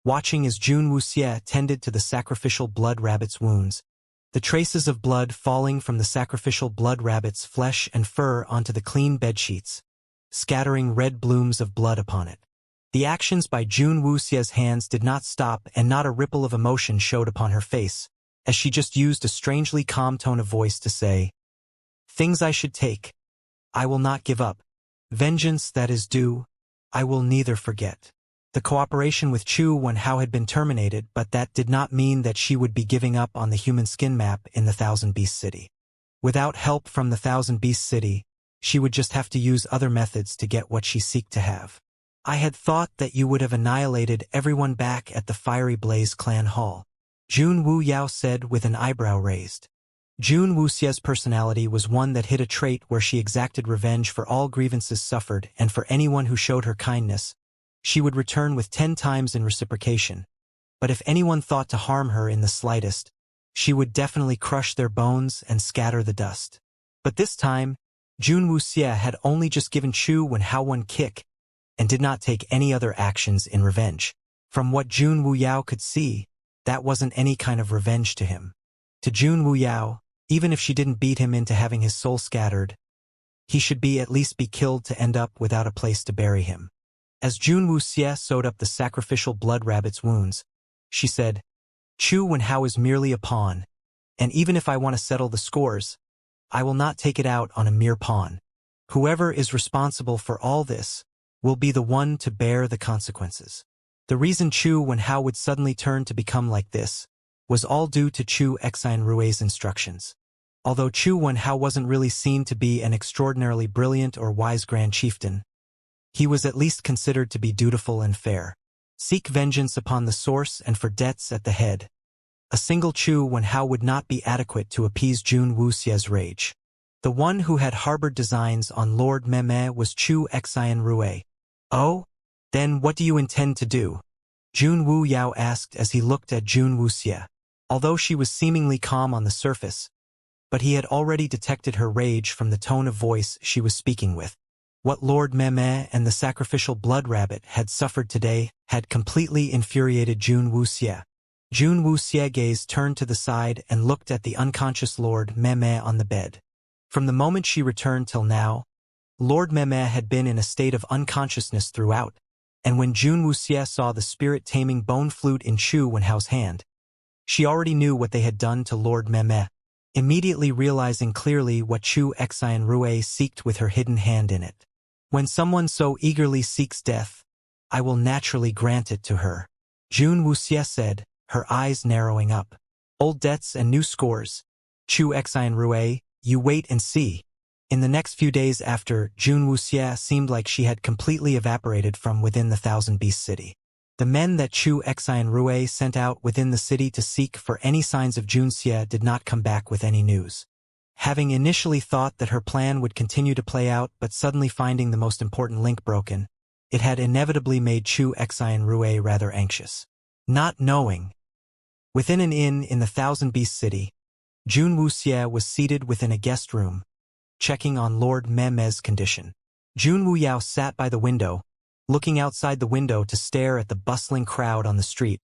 watching as Jun Wuxie tended to the sacrificial blood rabbit's wounds, the traces of blood falling from the sacrificial blood rabbit's flesh and fur onto the clean bedsheets, scattering red blooms of blood upon it. The actions by Jun Wuxie's hands did not stop, and not a ripple of emotion showed upon her face, as she just used a strangely calm tone of voice to say, "Things I should take. I will not give up. Vengeance that is due. I will neither forget." The cooperation with Chu Wenhao had been terminated, but that did not mean that she would be giving up on the human skin map in the Thousand Beast City. Without help from the Thousand Beast City, she would just have to use other methods to get what she seek to have. "I had thought that you would have annihilated everyone back at the Fiery Blaze clan hall," Jun Wuyao said with an eyebrow raised. Jun Wuxie's personality was one that hid a trait where she exacted revenge for all grievances suffered, and for anyone who showed her kindness, she would return with 10 times in reciprocation. But if anyone thought to harm her in the slightest, she would definitely crush their bones and scatter the dust. But this time, Jun Wuxie had only just given Chu Wenhao one kick, and did not take any other actions in revenge. From what Jun Wuyao could see, that wasn't any kind of revenge to him. To Jun Wuyao, even if she didn't beat him into having his soul scattered, he should at least be killed to end up without a place to bury him. As Jun Wuxie sewed up the sacrificial blood rabbit's wounds, she said, Chu Wenhao is merely a pawn, and even if I want to settle the scores, I will not take it out on a mere pawn. Whoever is responsible for all this will be the one to bear the consequences. The reason Chu Wenhao would suddenly turn to become like this was all due to Chu Xianrui's instructions. Although Chu Wenhao wasn't really seen to be an extraordinarily brilliant or wise grand chieftain, he was at least considered to be dutiful and fair. Seek vengeance upon the source and for debts at the head. A single Chu Wenhao would not be adequate to appease Jun Wuxie's rage. The one who had harbored designs on Lord Meme was Chu Xianrui. Oh? Then what do you intend to do? Jun Wuyao asked as he looked at Jun Wuxie. Although she was seemingly calm on the surface, but he had already detected her rage from the tone of voice she was speaking with. What Lord Meme and the sacrificial blood rabbit had suffered today had completely infuriated Jun Wuxie. Jun Wuxie's gaze turned to the side and looked at the unconscious Lord Meme on the bed. From the moment she returned till now, Lord Meme had been in a state of unconsciousness throughout, and when Jun Wuxie saw the spirit-taming bone flute in Chu Wenhao's hand, she already knew what they had done to Lord Meme. Immediately realizing clearly what Chu Xianrui seeked with her hidden hand in it. When someone so eagerly seeks death, I will naturally grant it to her. Jun Wuxie said, her eyes narrowing up. Old debts and new scores. Chu Xianrui, you wait and see. In the next few days after, Jun Wuxie seemed like she had completely evaporated from within the Thousand Beast City. The men that Chu Xianrui sent out within the city to seek for any signs of Jun Xie did not come back with any news. Having initially thought that her plan would continue to play out but suddenly finding the most important link broken, it had inevitably made Chu Xianrui rather anxious. Not knowing. Within an inn in the Thousand Beast City, Jun Wuxie was seated within a guest room, checking on Lord Meme's condition. Jun Wuyao sat by the window, looking outside the window to stare at the bustling crowd on the street,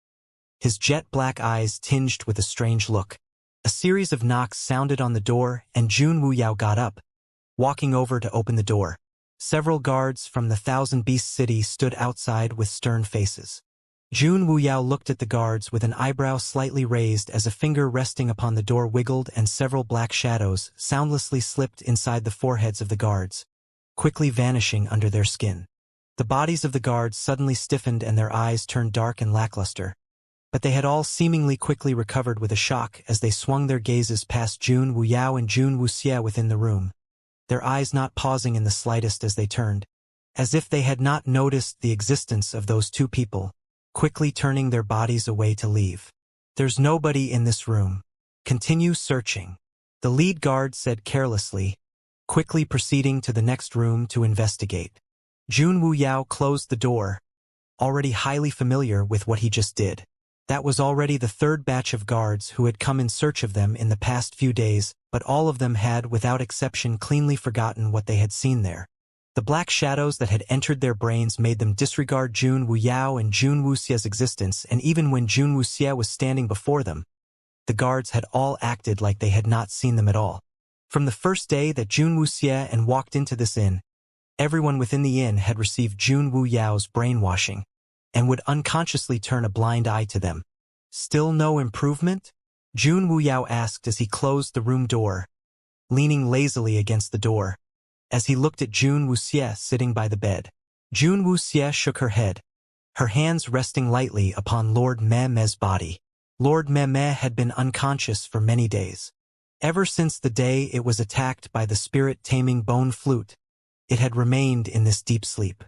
his jet-black eyes tinged with a strange look. A series of knocks sounded on the door and Jun Wuyao got up, walking over to open the door. Several guards from the Thousand Beast City stood outside with stern faces. Jun Wuyao looked at the guards with an eyebrow slightly raised as a finger resting upon the door wiggled and several black shadows soundlessly slipped inside the foreheads of the guards, quickly vanishing under their skin. The bodies of the guards suddenly stiffened and their eyes turned dark and lackluster, but they had all seemingly quickly recovered with a shock as they swung their gazes past Jun Wuyao and Jun Wuxie within the room, their eyes not pausing in the slightest as they turned, as if they had not noticed the existence of those two people, quickly turning their bodies away to leave. There's nobody in this room. Continue searching, the lead guard said carelessly, quickly proceeding to the next room to investigate. Jun Wuyao closed the door, already highly familiar with what he just did. That was already the third batch of guards who had come in search of them in the past few days, but all of them had without exception cleanly forgotten what they had seen there. The black shadows that had entered their brains made them disregard Jun Wuyao and Jun Wuxie's existence, and even when Jun Wuxie was standing before them, the guards had all acted like they had not seen them at all. From the first day that Jun Wuxie and walked into this inn, everyone within the inn had received Jun Wuyao's brainwashing, and would unconsciously turn a blind eye to them. Still no improvement? Jun Wuyao asked as he closed the room door, leaning lazily against the door, as he looked at Jun Wuxie sitting by the bed. Jun Wuxie shook her head, her hands resting lightly upon Lord Meme's body. Lord Meme had been unconscious for many days. Ever since the day it was attacked by the spirit-taming bone flute, it had remained in this deep sleep.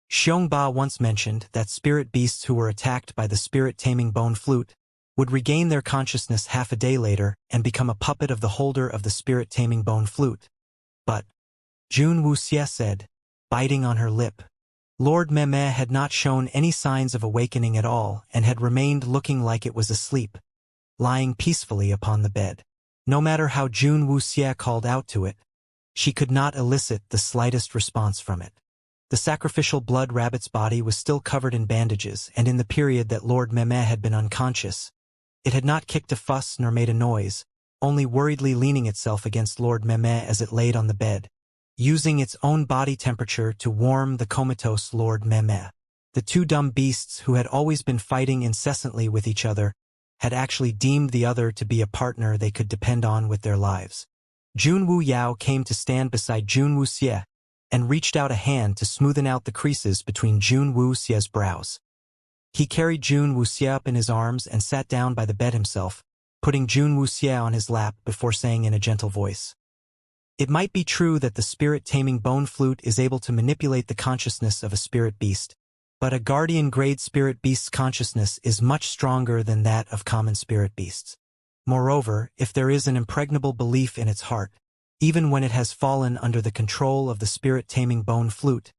Xiongba once mentioned that spirit beasts who were attacked by the spirit-taming bone flute would regain their consciousness half a day later and become a puppet of the holder of the spirit-taming bone flute. But, Jun Wuxie said, biting on her lip, Lord Meme had not shown any signs of awakening at all and had remained looking like it was asleep, lying peacefully upon the bed. No matter how Jun Wuxie called out to it, she could not elicit the slightest response from it. The sacrificial blood rabbit's body was still covered in bandages, and in the period that Lord Meme had been unconscious, it had not kicked a fuss nor made a noise, only worriedly leaning itself against Lord Meme as it laid on the bed, using its own body temperature to warm the comatose Lord Meme. The two dumb beasts who had always been fighting incessantly with each other had actually deemed the other to be a partner they could depend on with their lives. Junwu Yao came to stand beside Junwu Xie and reached out a hand to smoothen out the creases between Junwu Xie's brows. He carried Junwu Xie up in his arms and sat down by the bed himself, putting Junwu Xie on his lap before saying in a gentle voice, "It might be true that the spirit-taming bone flute is able to manipulate the consciousness of a spirit beast, but a guardian-grade spirit beast's consciousness is much stronger than that of common spirit beasts. Moreover, if there is an impregnable belief in its heart, even when it has fallen under the control of the spirit-taming bone flute,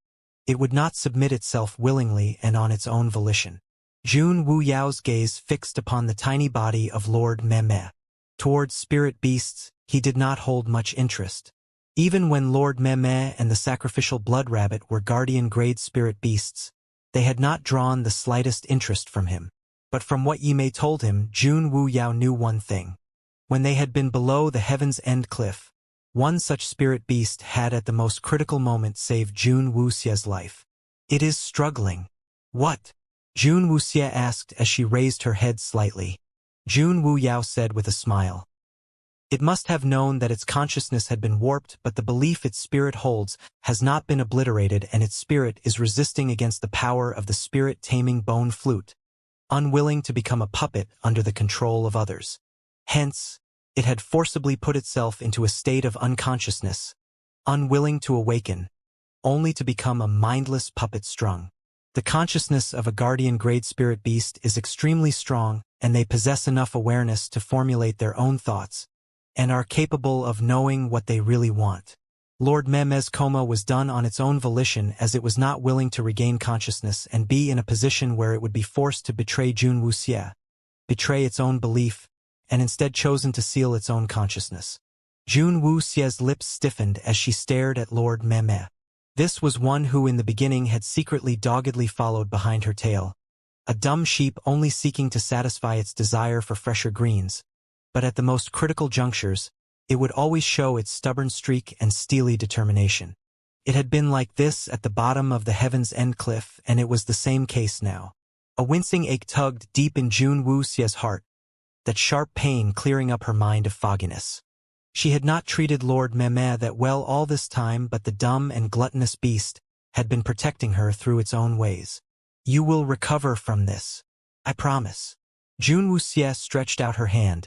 it would not submit itself willingly and on its own volition." Jun Wu Yao's gaze fixed upon the tiny body of Lord Meme. Towards spirit beasts, he did not hold much interest. Even when Lord Meme and the sacrificial blood rabbit were guardian-grade spirit beasts, they had not drawn the slightest interest from him. But from what Yi Mei told him, Jun Wu Yao knew one thing. When they had been below the Heaven's End cliff, one such spirit beast had at the most critical moment saved Jun Wu Xie's life. "It is struggling." "What?" Jun Wu Xie asked as she raised her head slightly. Jun Wu Yao said with a smile, "It must have known that its consciousness had been warped, but the belief its spirit holds has not been obliterated, and its spirit is resisting against the power of the spirit-taming bone flute, unwilling to become a puppet under the control of others. Hence, it had forcibly put itself into a state of unconsciousness, unwilling to awaken, only to become a mindless puppet strung. The consciousness of a guardian-grade spirit beast is extremely strong, and they possess enough awareness to formulate their own thoughts, and are capable of knowing what they really want. Lord Meme's coma was done on its own volition, as it was not willing to regain consciousness and be in a position where it would be forced to betray Jun Wu Xie, betray its own belief, and instead chosen to seal its own consciousness. Jun Wu Xie's lips stiffened as she stared at Lord Meme. This was one who in the beginning had secretly doggedly followed behind her tail, a dumb sheep only seeking to satisfy its desire for fresher greens, but at the most critical junctures, it would always show its stubborn streak and steely determination. It had been like this at the bottom of the Heaven's End cliff, and it was the same case now. A wincing ache tugged deep in Jun Wu Xie's heart, that sharp pain clearing up her mind of fogginess. She had not treated Lord Meme that well all this time, but the dumb and gluttonous beast had been protecting her through its own ways. "You will recover from this. I promise." Jun Wu Xie stretched out her hand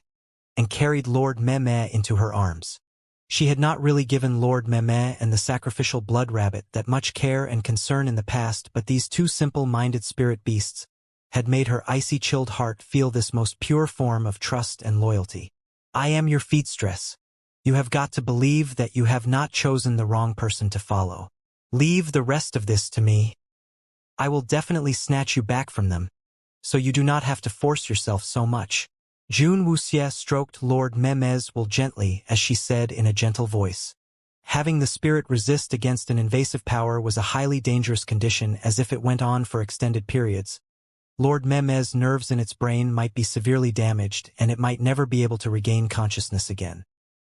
and carried Lord Meme into her arms. She had not really given Lord Meme and the sacrificial blood rabbit that much care and concern in the past, but these two simple-minded spirit beasts had made her icy-chilled heart feel this most pure form of trust and loyalty. "I am your feedstress. You have got to believe that you have not chosen the wrong person to follow. Leave the rest of this to me. I will definitely snatch you back from them, so you do not have to force yourself so much." Jun Wu Xie stroked Lord Meme's wool gently as she said in a gentle voice. Having the spirit resist against an invasive power was a highly dangerous condition, as if it went on for extended periods. Lord Meme's nerves in its brain might be severely damaged, and it might never be able to regain consciousness again.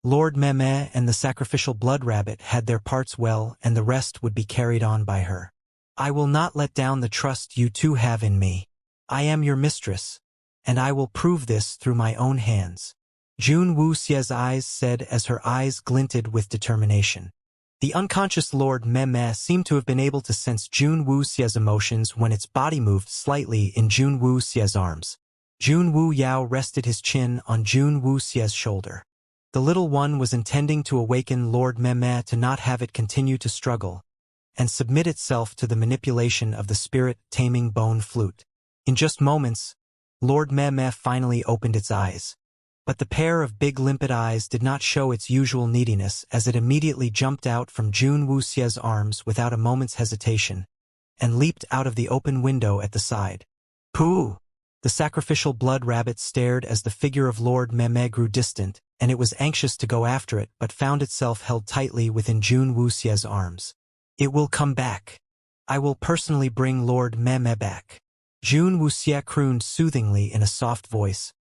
Lord Meme and the sacrificial blood rabbit had their parts well, and the rest would be carried on by her. "I will not let down the trust you two have in me. I am your mistress, and I will prove this through my own hands," Jun Wu Xie's eyes said as her eyes glinted with determination. The unconscious Lord Meme seemed to have been able to sense Jun Wu Xie's emotions when its body moved slightly in Jun Wu Xie's arms. Jun Wu Yao rested his chin on Jun Wu Xie's shoulder. The little one was intending to awaken Lord Meme to not have it continue to struggle and submit itself to the manipulation of the spirit-taming bone flute. In just moments, Lord Meme finally opened its eyes. But the pair of big limpid eyes did not show its usual neediness, as it immediately jumped out from Jun Wu Xie's arms without a moment's hesitation and leaped out of the open window at the side. "Pooh!" The sacrificial blood rabbit stared as the figure of Lord Meme grew distant, and it was anxious to go after it, but found itself held tightly within Jun Wu Xie's arms. "It will come back. I will personally bring Lord Meme back," Jun Wu Xie crooned soothingly in a soft voice,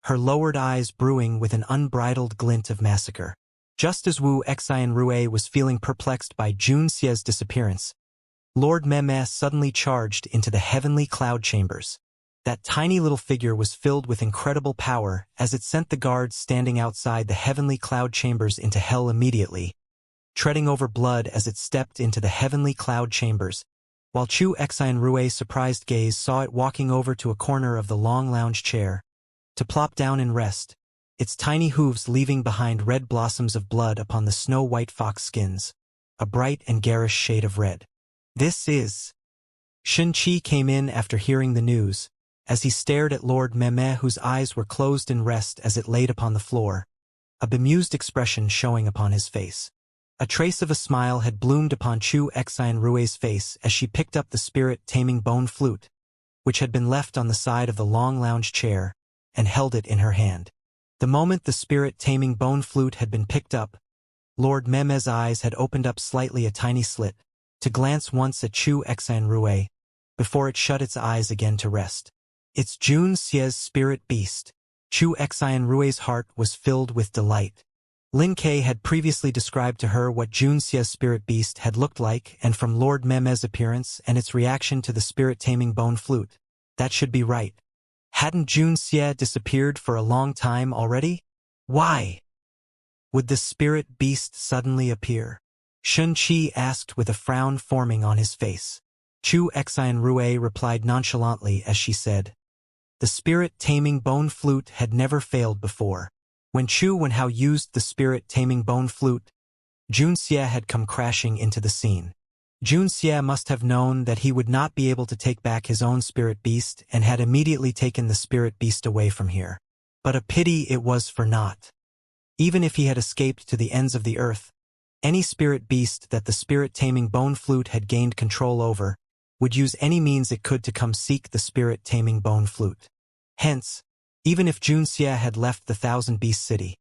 her lowered eyes brewing with an unbridled glint of massacre. Just as Wu Xian Rue was feeling perplexed by Jun Xie's disappearance, Lord Meme suddenly charged into the heavenly cloud chambers. That tiny little figure was filled with incredible power as it sent the guards standing outside the heavenly cloud chambers into hell immediately, treading over blood as it stepped into the heavenly cloud chambers, while Chu Xian Rue's surprised gaze saw it walking over to a corner of the long lounge chair, to plop down and rest, its tiny hooves leaving behind red blossoms of blood upon the snow-white fox skins, a bright and garish shade of red. This is... Shun Qi came in after hearing the news, as he stared at Lord Meme whose eyes were closed in rest as it laid upon the floor, a bemused expression showing upon his face. A trace of a smile had bloomed upon Chu Xian Rue's face as she picked up the spirit-taming bone flute, which had been left on the side of the long lounge chair, and held it in her hand. The moment the spirit-taming bone flute had been picked up, Lord Meme's eyes had opened up slightly a tiny slit, to glance once at Chu Xian Rue, before it shut its eyes again to rest. It's Jun Xie's spirit beast. Chu Xian Rue's heart was filled with delight. Lin Ke had previously described to her what Jun Xie's spirit beast had looked like, and from Lord Meme's appearance and its reaction to the spirit-taming bone flute, that should be right. Hadn't Jun Xie disappeared for a long time already? Why would the spirit beast suddenly appear? Shun Qi asked with a frown forming on his face. Chu Xian Rue replied nonchalantly as she said, "The spirit-taming bone flute had never failed before. When Chu Wenhao used the spirit-taming bone flute, Jun Xie had come crashing into the scene. Jun Xie must have known that he would not be able to take back his own spirit beast and had immediately taken the spirit beast away from here. But a pity it was for naught. Even if he had escaped to the ends of the earth, any spirit beast that the spirit-taming bone flute had gained control over would use any means it could to come seek the spirit-taming bone flute. Hence, even if Jun Xie had left the Thousand Beast City,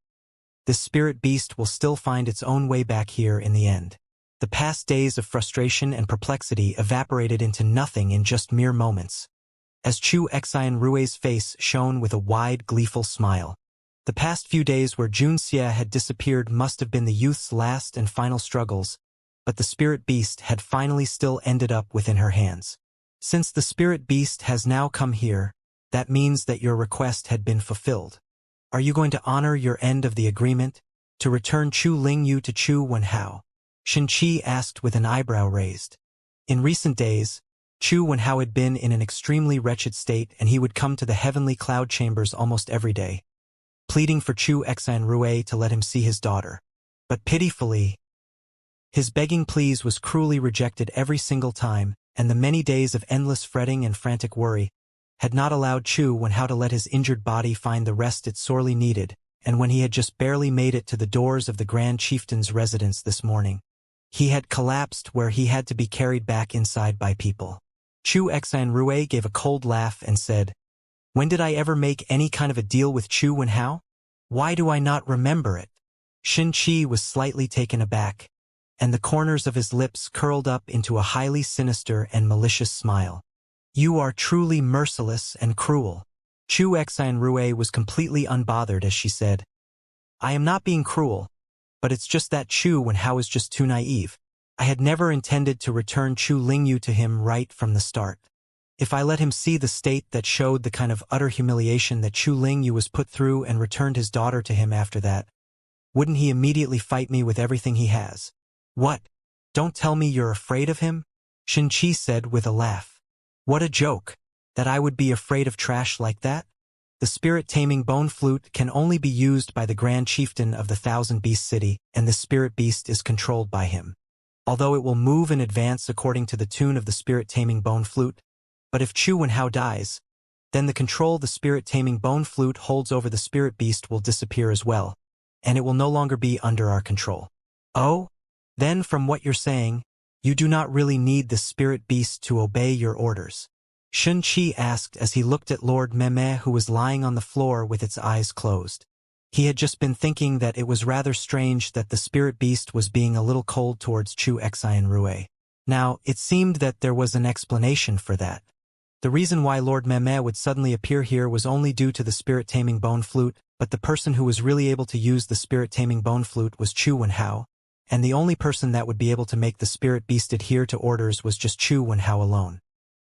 this spirit beast will still find its own way back here in the end." The past days of frustration and perplexity evaporated into nothing in just mere moments, as Chu Xian Rue's face shone with a wide, gleeful smile. The past few days where Jun Xie had disappeared must have been the youth's last and final struggles, but the spirit beast had finally still ended up within her hands. Since the spirit beast has now come here, that means that your request had been fulfilled. Are you going to honor your end of the agreement, to return Chu Lingyu to Chu Wenhao? Shun Qi asked with an eyebrow raised. In recent days, Chu Wenhao had been in an extremely wretched state, and he would come to the heavenly cloud chambers almost every day, pleading for Chu Xian Rue to let him see his daughter. But pitifully, his begging pleas was cruelly rejected every single time, and the many days of endless fretting and frantic worry had not allowed Chu Wenhao to let his injured body find the rest it sorely needed, and when he had just barely made it to the doors of the Grand Chieftain's residence this morning, he had collapsed where he had to be carried back inside by people. Chu Xian Rue gave a cold laugh and said, "When did I ever make any kind of a deal with Chu Wenhao? Why do I not remember it?" Shun Qi was slightly taken aback, and the corners of his lips curled up into a highly sinister and malicious smile. "You are truly merciless and cruel." Chu Xian Rue was completely unbothered as she said, "I am not being cruel, but it's just that Chu Wenhao is just too naive. I had never intended to return Chu Lingyu to him right from the start. If I let him see the state that showed the kind of utter humiliation that Chu Lingyu was put through and returned his daughter to him after that, wouldn't he immediately fight me with everything he has?" "What? Don't tell me you're afraid of him?" Shun Qi said with a laugh. "What a joke, that I would be afraid of trash like that? The spirit-taming bone flute can only be used by the Grand Chieftain of the Thousand Beast City, and the spirit beast is controlled by him. Although it will move and advance according to the tune of the spirit-taming bone flute, but if Chu Wenhao dies, then the control the spirit-taming bone flute holds over the spirit beast will disappear as well, and it will no longer be under our control." "Oh? Then from what you're saying, you do not really need the spirit beast to obey your orders?" Shun Qi asked as he looked at Lord Meme who was lying on the floor with its eyes closed. He had just been thinking that it was rather strange that the spirit beast was being a little cold towards Chu Xian Rue. Now, it seemed that there was an explanation for that. The reason why Lord Meme would suddenly appear here was only due to the spirit-taming bone flute, but the person who was really able to use the spirit-taming bone flute was Chu Wenhao, and the only person that would be able to make the spirit beast adhere to orders was just Chu Wenhao alone.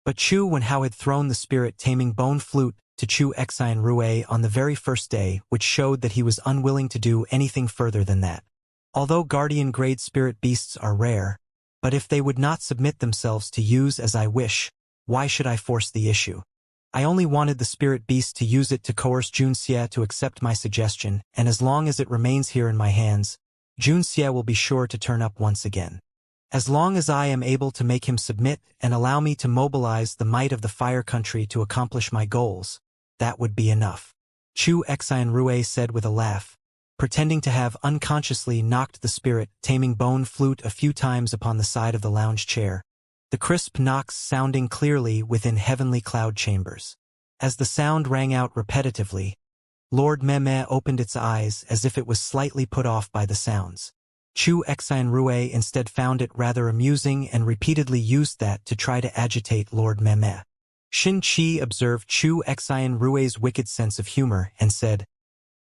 But Chu Wenhao had thrown the spirit-taming bone flute to Chu Xian Rui on the very first day, which showed that he was unwilling to do anything further than that. Although guardian-grade spirit beasts are rare, but if they would not submit themselves to use as I wish, why should I force the issue? I only wanted the spirit beast to use it to coerce Junxie to accept my suggestion, and as long as it remains here in my hands, Junxie will be sure to turn up once again. As long as I am able to make him submit and allow me to mobilize the might of the Fire Country to accomplish my goals, that would be enough. Chu Xian Rui said with a laugh, pretending to have unconsciously knocked the spirit-taming bone flute a few times upon the side of the lounge chair, the crisp knocks sounding clearly within heavenly cloud chambers. As the sound rang out repetitively, Lord Meme opened its eyes as if it was slightly put off by the sounds. Chu Xian Rui instead found it rather amusing and repeatedly used that to try to agitate Lord Meme. Xin Qi observed Chu Xian Rui's wicked sense of humor and said,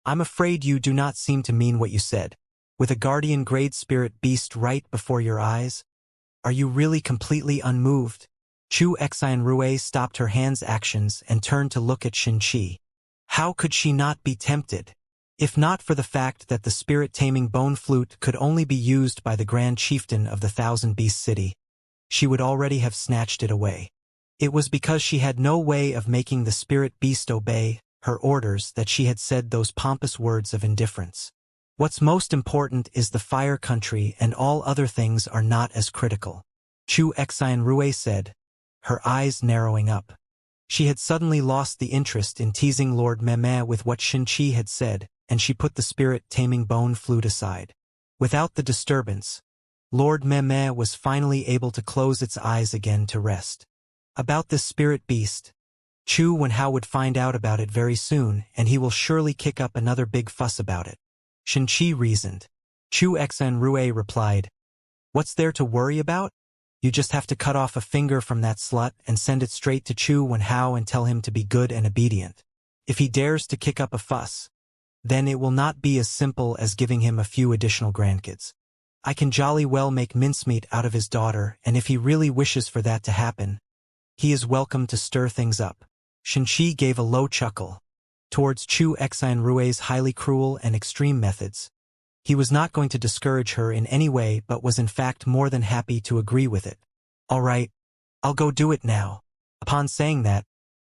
I'm afraid you do not seem to mean what you said. With a guardian-grade spirit beast right before your eyes? Are you really completely unmoved? Chu Xian Rui stopped her hand's actions and turned to look at Xin Qi. How could she not be tempted? If not for the fact that the spirit-taming bone flute could only be used by the Grand Chieftain of the Thousand Beast City, she would already have snatched it away. It was because she had no way of making the spirit beast obey her orders that she had said those pompous words of indifference. What's most important is the Fire Country, and all other things are not as critical. Chu Xian Rui said, her eyes narrowing up. She had suddenly lost the interest in teasing Lord Meme with what Xin Qi had said, and she put the spirit-taming bone flute aside. Without the disturbance, Lord Meme was finally able to close its eyes again to rest. About this spirit beast, Chu Wenhao would find out about it very soon, and he will surely kick up another big fuss about it. Xin Qi reasoned. Chu Xian Rui replied, what's there to worry about? You just have to cut off a finger from that slut and send it straight to Chu Wenhao and tell him to be good and obedient. If he dares to kick up a fuss, then it will not be as simple as giving him a few additional grandkids. I can jolly well make mincemeat out of his daughter, and if he really wishes for that to happen, he is welcome to stir things up. Xin Qi gave a low chuckle. Towards Chu Xian Rui's highly cruel and extreme methods, he was not going to discourage her in any way but was in fact more than happy to agree with it. All right, I'll go do it now. Upon saying that,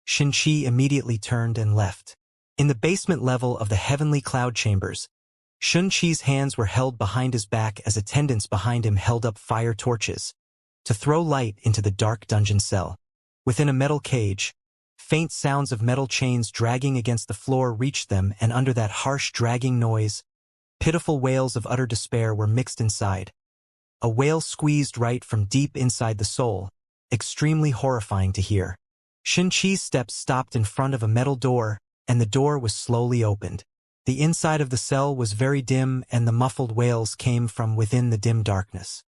Xin Qi immediately turned and left. In the basement level of the heavenly cloud chambers, Xin Qi's hands were held behind his back as attendants behind him held up fire torches to throw light into the dark dungeon cell. Within a metal cage, faint sounds of metal chains dragging against the floor reached them, and under that harsh dragging noise, pitiful wails of utter despair were mixed inside. A wail squeezed right from deep inside the soul, extremely horrifying to hear. Xin Qi's steps stopped in front of a metal door, and the door was slowly opened. The inside of the cell was very dim, and the muffled wails came from within the dim darkness.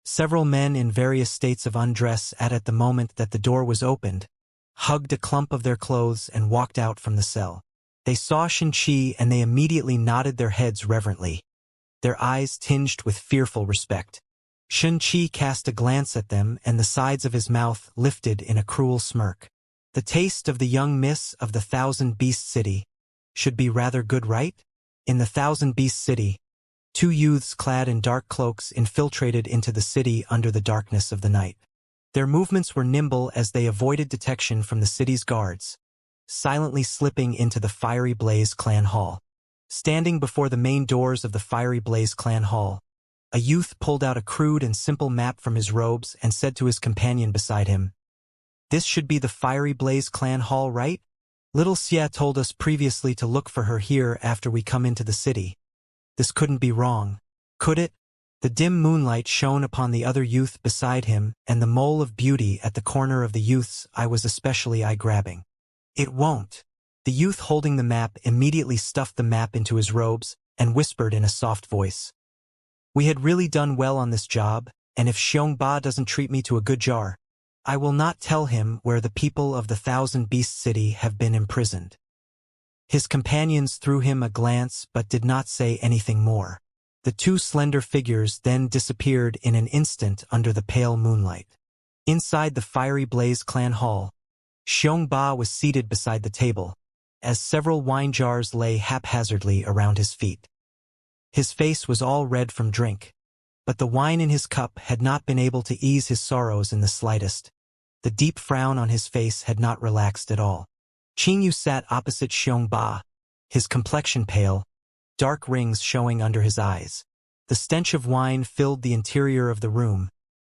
Several men in various states of undress at the moment that the door was opened, hugged a clump of their clothes and walked out from the cell. They saw Xin Qi and they immediately nodded their heads reverently, their eyes tinged with fearful respect. Xin Qi cast a glance at them, and the sides of his mouth lifted in a cruel smirk. The taste of the young miss of the Thousand Beast City should be rather good, right? In the Thousand Beast City, two youths clad in dark cloaks infiltrated into the city under the darkness of the night. Their movements were nimble as they avoided detection from the city's guards, silently slipping into the Fiery Blaze Clan Hall. Standing before the main doors of the Fiery Blaze Clan Hall, a youth pulled out a crude and simple map from his robes and said to his companion beside him, "This should be the Fiery Blaze Clan Hall, right? Little Xia told us previously to look for her here after we come into the city. This couldn't be wrong, could it?" The dim moonlight shone upon the other youth beside him, and the mole of beauty at the corner of the youth's eye was especially eye-grabbing. "It won't." The youth holding the map immediately stuffed the map into his robes and whispered in a soft voice, "We had really done well on this job, and if Xiongba doesn't treat me to a good jar, I will not tell him where the people of the Thousand Beast City have been imprisoned." His companions threw him a glance but did not say anything more. The two slender figures then disappeared in an instant under the pale moonlight. Inside the Fiery Blaze clan hall, Xiongba was seated beside the table, as several wine jars lay haphazardly around his feet. His face was all red from drink, but the wine in his cup had not been able to ease his sorrows in the slightest. The deep frown on his face had not relaxed at all. Qingyu sat opposite Xiongba, his complexion pale, dark rings showing under his eyes. The stench of wine filled the interior of the room,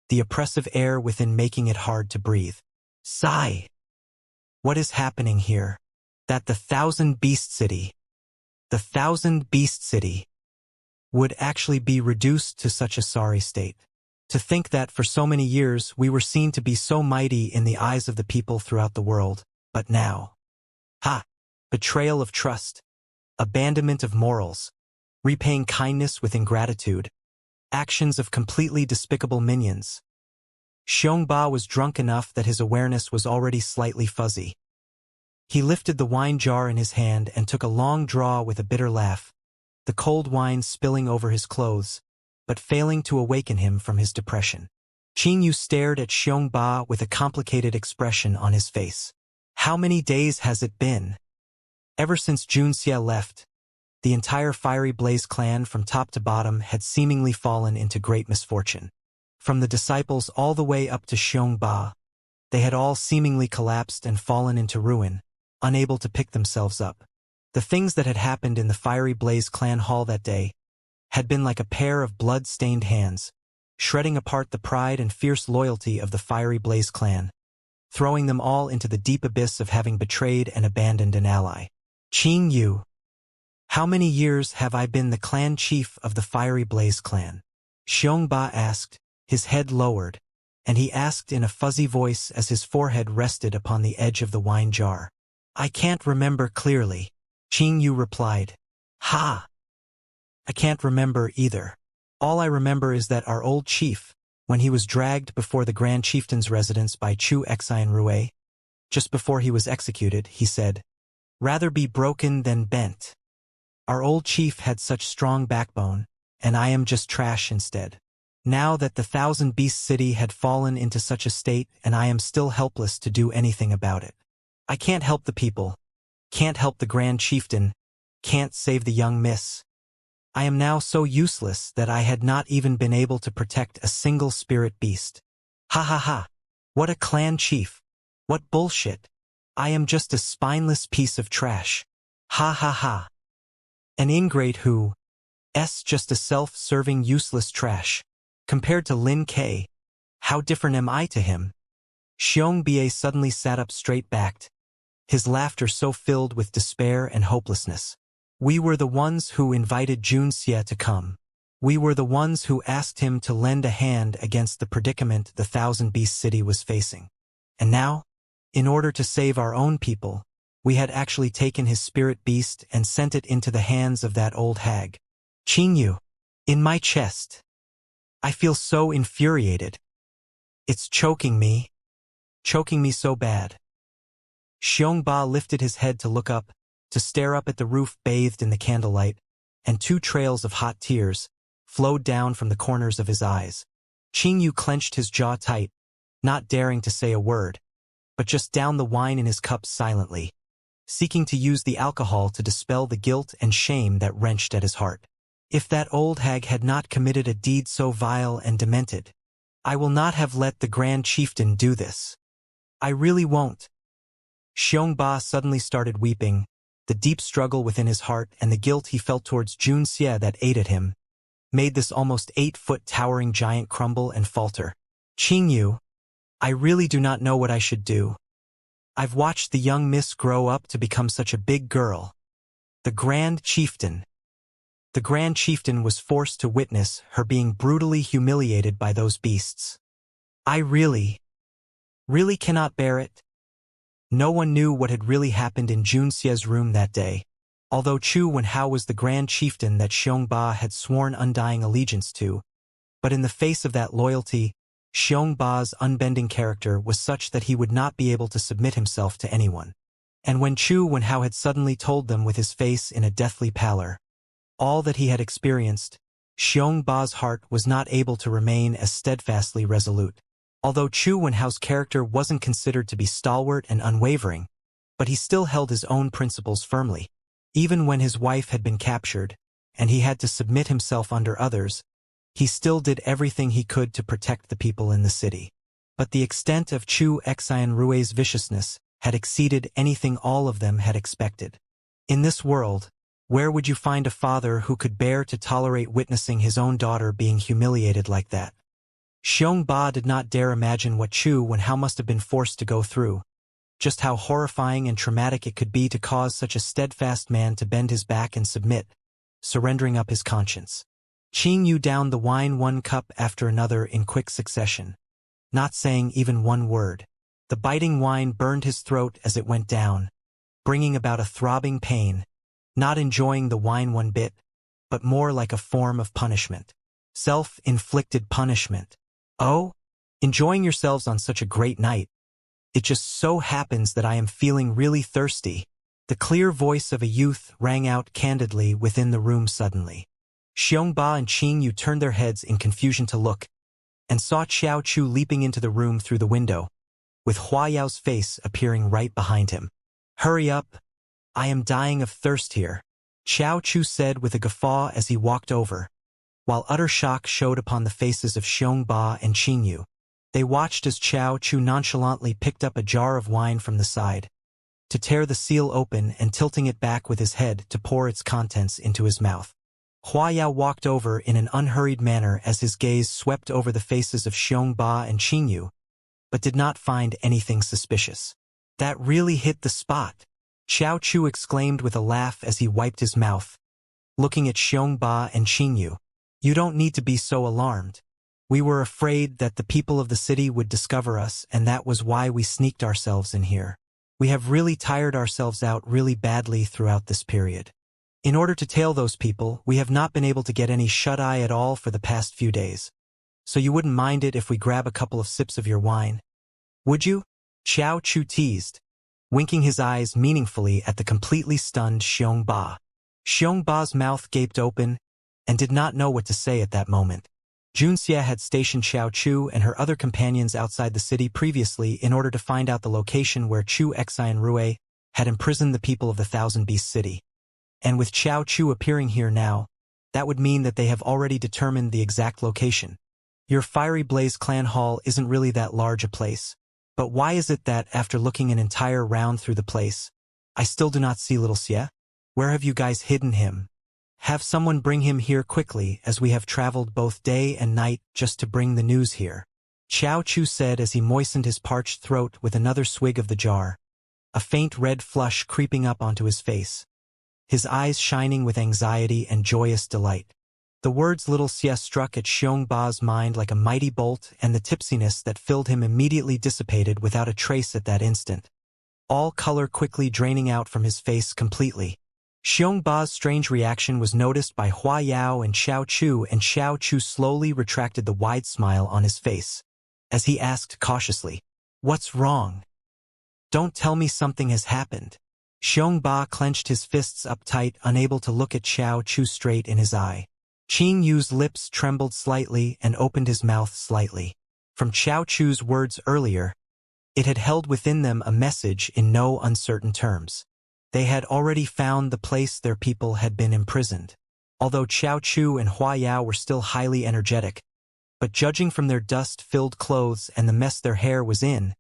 the oppressive air within making it hard to breathe. Sigh! What is happening here? That the Thousand Beast City, would actually be reduced to such a sorry state. To think that for so many years we were seen to be so mighty in the eyes of the people throughout the world, but now. Betrayal of trust, abandonment of morals, repaying kindness with ingratitude, actions of completely despicable minions. Xiongba was drunk enough that his awareness was already slightly fuzzy. He lifted the wine jar in his hand and took a long draw with a bitter laugh, the cold wine spilling over his clothes, but failing to awaken him from his depression. Qingyu stared at Xiongba with a complicated expression on his face. How many days has it been? Ever since Junxie left, the entire Fiery Blaze clan from top to bottom had seemingly fallen into great misfortune. From the disciples all the way up to Xiongba, they had all seemingly collapsed and fallen into ruin, unable to pick themselves up. The things that had happened in the Fiery Blaze clan hall that day had been like a pair of blood-stained hands, shredding apart the pride and fierce loyalty of the Fiery Blaze clan, throwing them all into the deep abyss of having betrayed and abandoned an ally. Qingyu, how many years have I been the clan chief of the Fiery Blaze clan? Xiongba asked, his head lowered, and he asked in a fuzzy voice as his forehead rested upon the edge of the wine jar. I can't remember clearly, Qingyu replied. I can't remember either. All I remember is that our old chief, when he was dragged before the Grand Chieftain's residence by Chu Xian Rui, just before he was executed, he said, "Rather be broken than bent." Our old chief had such strong backbone, and I am just trash instead. Now that the Thousand Beast City had fallen into such a state and I am still helpless to do anything about it. I can't help the people, can't help the Grand Chieftain, can't save the young miss. I am now so useless that I had not even been able to protect a single spirit beast. What a clan chief. What bullshit. I am just a spineless piece of trash. An ingrate who's just a self-serving useless trash. Compared to Lin Ke, how different am I to him? Xiongba suddenly sat up straight-backed, his laughter so filled with despair and hopelessness. We were the ones who invited Junxie to come. We were the ones who asked him to lend a hand against the predicament the Thousand Beast City was facing. And now, in order to save our own people, we had actually taken his spirit beast and sent it into the hands of that old hag. Qingyu, in my chest. I feel so infuriated. It's choking me so bad. Xiongba lifted his head to look up, to stare up at the roof bathed in the candlelight, and two trails of hot tears flowed down from the corners of his eyes. Qingyu clenched his jaw tight, not daring to say a word, but just downed the wine in his cup silently, seeking to use the alcohol to dispel the guilt and shame that wrenched at his heart. If that old hag had not committed a deed so vile and demented, I will not have let the Grand Chieftain do this. I really won't. Xiongba suddenly started weeping, the deep struggle within his heart and the guilt he felt towards Junxie that ate at him, made this almost 8-foot towering giant crumble and falter. Qingyu, I really do not know what I should do. I've watched the young miss grow up to become such a big girl. The Grand Chieftain was forced to witness her being brutally humiliated by those beasts. I really cannot bear it. No one knew what had really happened in Junxie's room that day, although Chu Wenhao was the Grand Chieftain that Xiongba had sworn undying allegiance to, but in the face of that loyalty, Xiongba's unbending character was such that he would not be able to submit himself to anyone. And when Chu Wenhao had suddenly told them with his face in a deathly pallor all that he had experienced, Xiongba's heart was not able to remain as steadfastly resolute. Although Chu Wenhao's character wasn't considered to be stalwart and unwavering, but he still held his own principles firmly. Even when his wife had been captured, and he had to submit himself under others, he still did everything he could to protect the people in the city. But the extent of Chu Xianrui's viciousness had exceeded anything all of them had expected. In this world, where would you find a father who could bear to tolerate witnessing his own daughter being humiliated like that? Xiongba did not dare imagine what Chu Wenhao must have been forced to go through, just how horrifying and traumatic it could be to cause such a steadfast man to bend his back and submit, surrendering up his conscience. Qing Yu downed the wine one cup after another in quick succession, not saying even one word. The biting wine burned his throat as it went down, bringing about a throbbing pain, not enjoying the wine one bit, but more like a form of punishment. Self-inflicted punishment. Oh, enjoying yourselves on such a great night. It just so happens that I am feeling really thirsty. The clear voice of a youth rang out candidly within the room suddenly. Xiongba and Qing Yu turned their heads in confusion to look, and saw Qiao Chu leaping into the room through the window, with Hua Yao's face appearing right behind him. "Hurry up! I am dying of thirst here," Qiao Chu said with a guffaw as he walked over, while utter shock showed upon the faces of Xiongba and Qing Yu. They watched as Qiao Chu nonchalantly picked up a jar of wine from the side, to tear the seal open and tilting it back with his head to pour its contents into his mouth. Hua Yao walked over in an unhurried manner as his gaze swept over the faces of Xiongba and Qing Yu, but did not find anything suspicious. "That really hit the spot," Qiao Chu exclaimed with a laugh as he wiped his mouth, looking at Xiongba and Qing Yu. "You don't need to be so alarmed. We were afraid that the people of the city would discover us, and that was why we sneaked ourselves in here. We have really tired ourselves out really badly throughout this period. In order to tail those people, we have not been able to get any shut-eye at all for the past few days. So you wouldn't mind it if we grab a couple of sips of your wine, would you?" Qiao Chu teased, winking his eyes meaningfully at the completely stunned Xiongba. Xiongba's mouth gaped open and did not know what to say at that moment. Junxia had stationed Qiao Chu and her other companions outside the city previously in order to find out the location where Chu Xianrui had imprisoned the people of the Thousand Beast City. And with Qiao Chu appearing here now, that would mean that they have already determined the exact location. Your Fiery Blaze clan hall isn't really that large a place. But why is it that, after looking an entire round through the place, I still do not see little Xie? Where have you guys hidden him? Have someone bring him here quickly, as we have traveled both day and night just to bring the news here," Qiao Chu said as he moistened his parched throat with another swig of the jar, a faint red flush creeping up onto his face, his eyes shining with anxiety and joyous delight. The words little Xie struck at Xiongba's mind like a mighty bolt, and the tipsiness that filled him immediately dissipated without a trace at that instant, all color quickly draining out from his face completely. Xiongba's strange reaction was noticed by Hua Yao and Qiao Chu slowly retracted the wide smile on his face, as he asked cautiously, "What's wrong? Don't tell me something has happened." Xiongba clenched his fists up tight, unable to look at Qiao Chu straight in his eye. Qing Yu's lips trembled slightly and opened his mouth slightly. From Qiao Chu's words earlier, it had held within them a message in no uncertain terms. They had already found the place their people had been imprisoned. Although Qiao Chu and Hua Yao were still highly energetic, but judging from their dust-filled clothes and the mess their hair was in,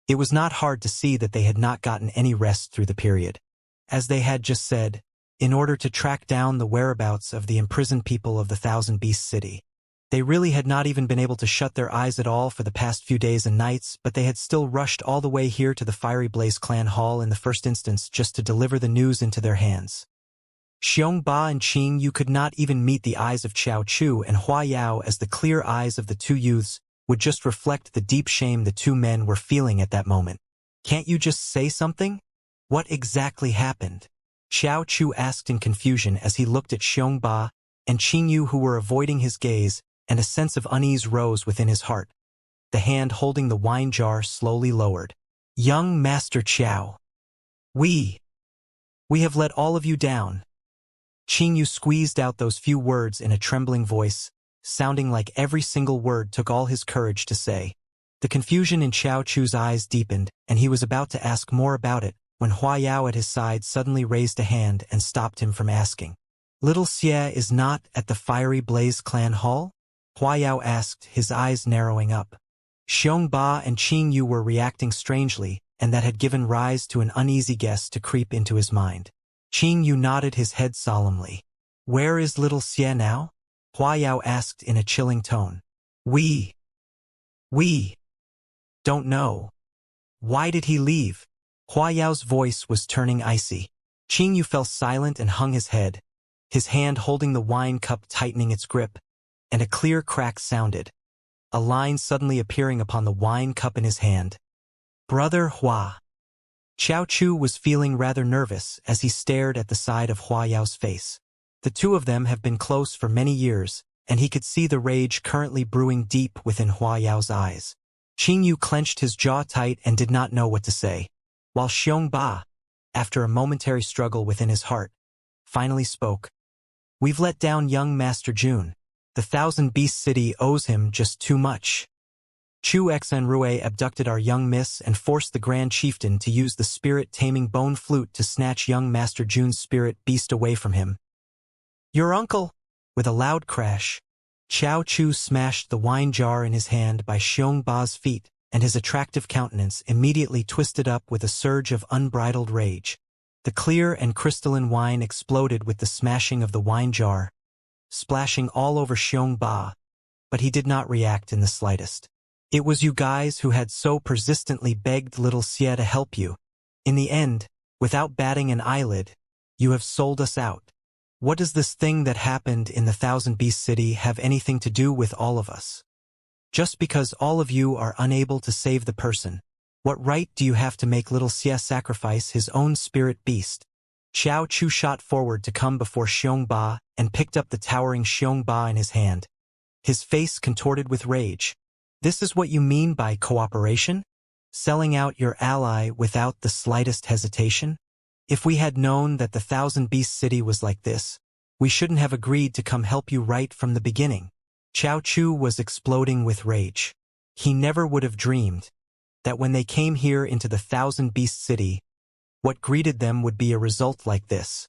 it was not hard to see that they had not gotten any rest through the period. As they had just said, in order to track down the whereabouts of the imprisoned people of the Thousand Beast City. They really had not even been able to shut their eyes at all for the past few days and nights, but they had still rushed all the way here to the Fiery Blaze clan hall in the first instance just to deliver the news into their hands. Xiongba and Qing Yu could not even meet the eyes of Qiao Chu and Hua Yao, as the clear eyes of the two youths would just reflect the deep shame the two men were feeling at that moment. "Can't you just say something? What exactly happened?" Qiao Chu asked in confusion as he looked at Xiongba and Qing Yu, who were avoiding his gaze, and a sense of unease rose within his heart. The hand holding the wine jar slowly lowered. "Young Master Qiao, we have let all of you down. Qing Yu squeezed out those few words in a trembling voice, sounding like every single word took all his courage to say. The confusion in Xiao Chu's eyes deepened, and he was about to ask more about it, when Hua Yao at his side suddenly raised a hand and stopped him from asking. Little Xie is not at the Fiery Blaze clan hall? Hua Yao asked, his eyes narrowing up. Xiong Ba and Qing Yu were reacting strangely, and that had given rise to an uneasy guess to creep into his mind. Qing Yu nodded his head solemnly. Where is little Xie now? Hua Yao asked in a chilling tone. We don't know. Why did he leave? Hua Yao's voice was turning icy. Qing Yu fell silent and hung his head, his hand holding the wine cup tightening its grip, and a clear crack sounded, a line suddenly appearing upon the wine cup in his hand. Brother Hua. Xiao Chu was feeling rather nervous as he stared at the side of Hua Yao's face. The two of them have been close for many years, and he could see the rage currently brewing deep within Hua Yao's eyes. Qing Yu clenched his jaw tight and did not know what to say, while Xiong Ba, after a momentary struggle within his heart, finally spoke. We've let down young Master Jun. The Thousand Beast City owes him just too much. Chu Xanrui abducted our young miss and forced the Grand Chieftain to use the spirit-taming bone flute to snatch young Master Jun's spirit beast away from him. Your uncle! With a loud crash, Xiao Chu smashed the wine jar in his hand by Xiong Ba's feet, and his attractive countenance immediately twisted up with a surge of unbridled rage. The clear and crystalline wine exploded with the smashing of the wine jar, splashing all over Xiong Ba, but he did not react in the slightest. It was you guys who had so persistently begged little Xie to help you. In the end, without batting an eyelid, you have sold us out. What does this thing that happened in the Thousand Beast City have anything to do with all of us? Just because all of you are unable to save the person, what right do you have to make little Xie sacrifice his own spirit beast? Xiao Chu shot forward to come before Xiong Ba and picked up the towering Xiong Ba in his hand, his face contorted with rage. This is what you mean by cooperation? Selling out your ally without the slightest hesitation? If we had known that the Thousand Beast City was like this, we shouldn't have agreed to come help you right from the beginning. Xiao Chu was exploding with rage. He never would have dreamed that when they came here into the Thousand Beast City, what greeted them would be a result like this.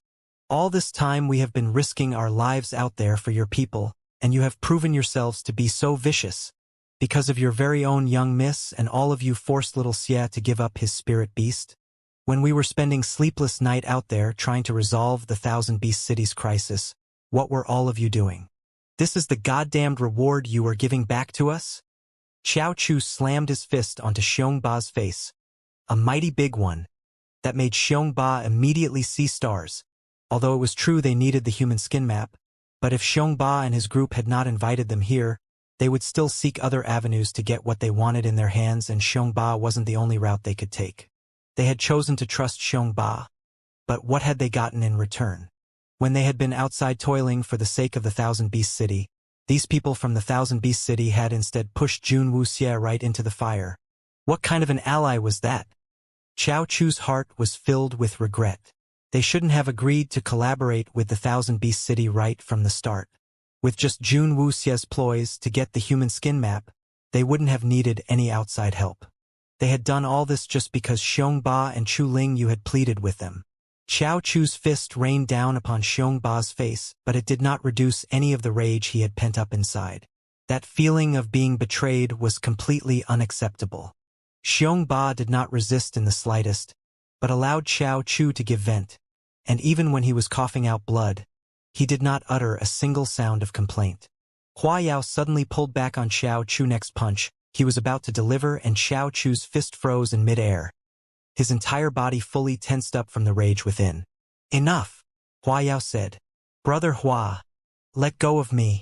All this time we have been risking our lives out there for your people, and you have proven yourselves to be so vicious. Because of your very own young miss and all of you forced little Xie to give up his spirit beast? When we were spending sleepless night out there trying to resolve the Thousand Beast City's crisis, what were all of you doing? This is the goddamned reward you are giving back to us? Xiao Chu slammed his fist onto Xiong Ba's face, a mighty big one, that made Xiong Ba immediately see stars. Although it was true they needed the human skin map, but if Xiong Ba and his group had not invited them here, they would still seek other avenues to get what they wanted in their hands, and Xiong Ba wasn't the only route they could take. They had chosen to trust Xiong Ba, but what had they gotten in return? When they had been outside toiling for the sake of the Thousand Beast City, these people from the Thousand Beast City had instead pushed Jun Wuxie right into the fire. What kind of an ally was that? Xiao Chu's heart was filled with regret. They shouldn't have agreed to collaborate with the Thousand Beast City right from the start. With just Jun Wuxie's ploys to get the human skin map, they wouldn't have needed any outside help. They had done all this just because Xiong Ba and Chu Ling Yu had pleaded with them. Xiao Chu's fist rained down upon Xiong Ba's face, but it did not reduce any of the rage he had pent up inside. That feeling of being betrayed was completely unacceptable. Xiong Ba did not resist in the slightest, but allowed Xiao Chu to give vent, and even when he was coughing out blood, he did not utter a single sound of complaint. Hua Yao suddenly pulled back on Xiao Chu's next punch he was about to deliver, and Xiao Chu's fist froze in midair, his entire body fully tensed up from the rage within. Enough, Hua Yao said. Brother Hua, let go of me.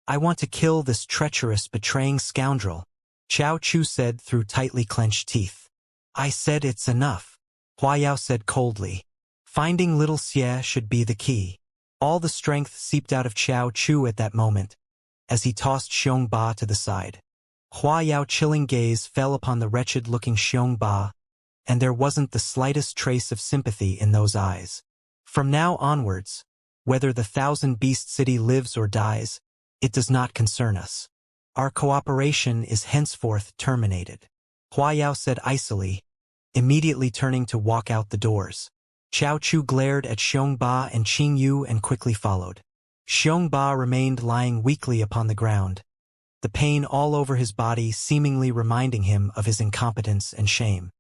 I want to kill this treacherous, betraying scoundrel, Xiao Chu said through tightly clenched teeth. I said it's enough, Hua Yao said coldly. Finding little Xie should be the key. All the strength seeped out of Xiao Chu at that moment, as he tossed Xiong Ba to the side. Hua Yao's chilling gaze fell upon the wretched-looking Xiong Ba, and there wasn't the slightest trace of sympathy in those eyes. From now onwards, Whether the Thousand Beast City lives or dies, it does not concern us. Our cooperation is henceforth terminated. Hua Yao said icily, immediately turning to walk out the doors. Xiao Chu glared at Xiong Ba and Qing Yu and quickly followed. Xiong Ba remained lying weakly upon the ground, the pain all over his body seemingly reminding him of his incompetence and shame.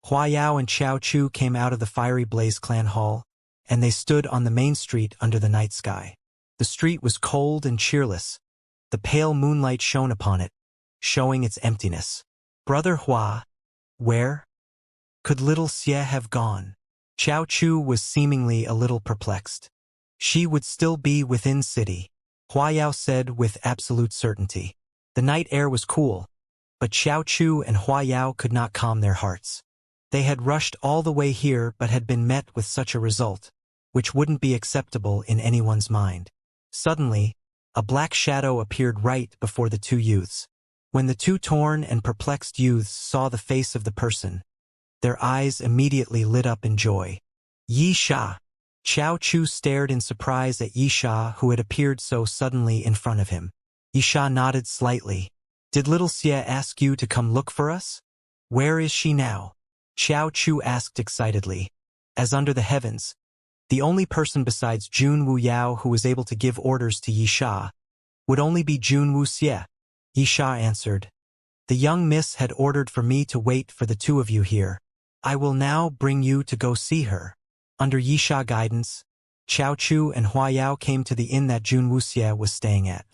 Hua Yao and Xiao Chu came out of the Fiery Blaze clan hall, and they stood on the main street under the night sky. The street was cold and cheerless. The pale moonlight shone upon it, showing its emptiness. Brother Hua, where could little Xie have gone? Xiao Chu was seemingly a little perplexed. She would still be within city, Hua Yao said with absolute certainty. The night air was cool, but Xiao Chu and Hua Yao could not calm their hearts. They had rushed all the way here but had been met with such a result, which wouldn't be acceptable in anyone's mind. Suddenly, a black shadow appeared right before the two youths. When the two torn and perplexed youths saw the face of the person, their eyes immediately lit up in joy. Yi Sha. Xiao Chu stared in surprise at Yi Sha, who had appeared so suddenly in front of him. Yi Sha nodded slightly. Did little Xie ask you to come look for us? Where is she now? Xiao Chu asked excitedly. As under the heavens, the only person besides Jun Wu Yao who was able to give orders to Yi Sha would only be Jun Wu Xie. Yi Sha answered. The young miss had ordered for me to wait for the two of you here. I will now bring you to go see her. Under Yi Sha guidance, Xiao Chu and Hua Yao came to the inn that Jun Wu Xie was staying at.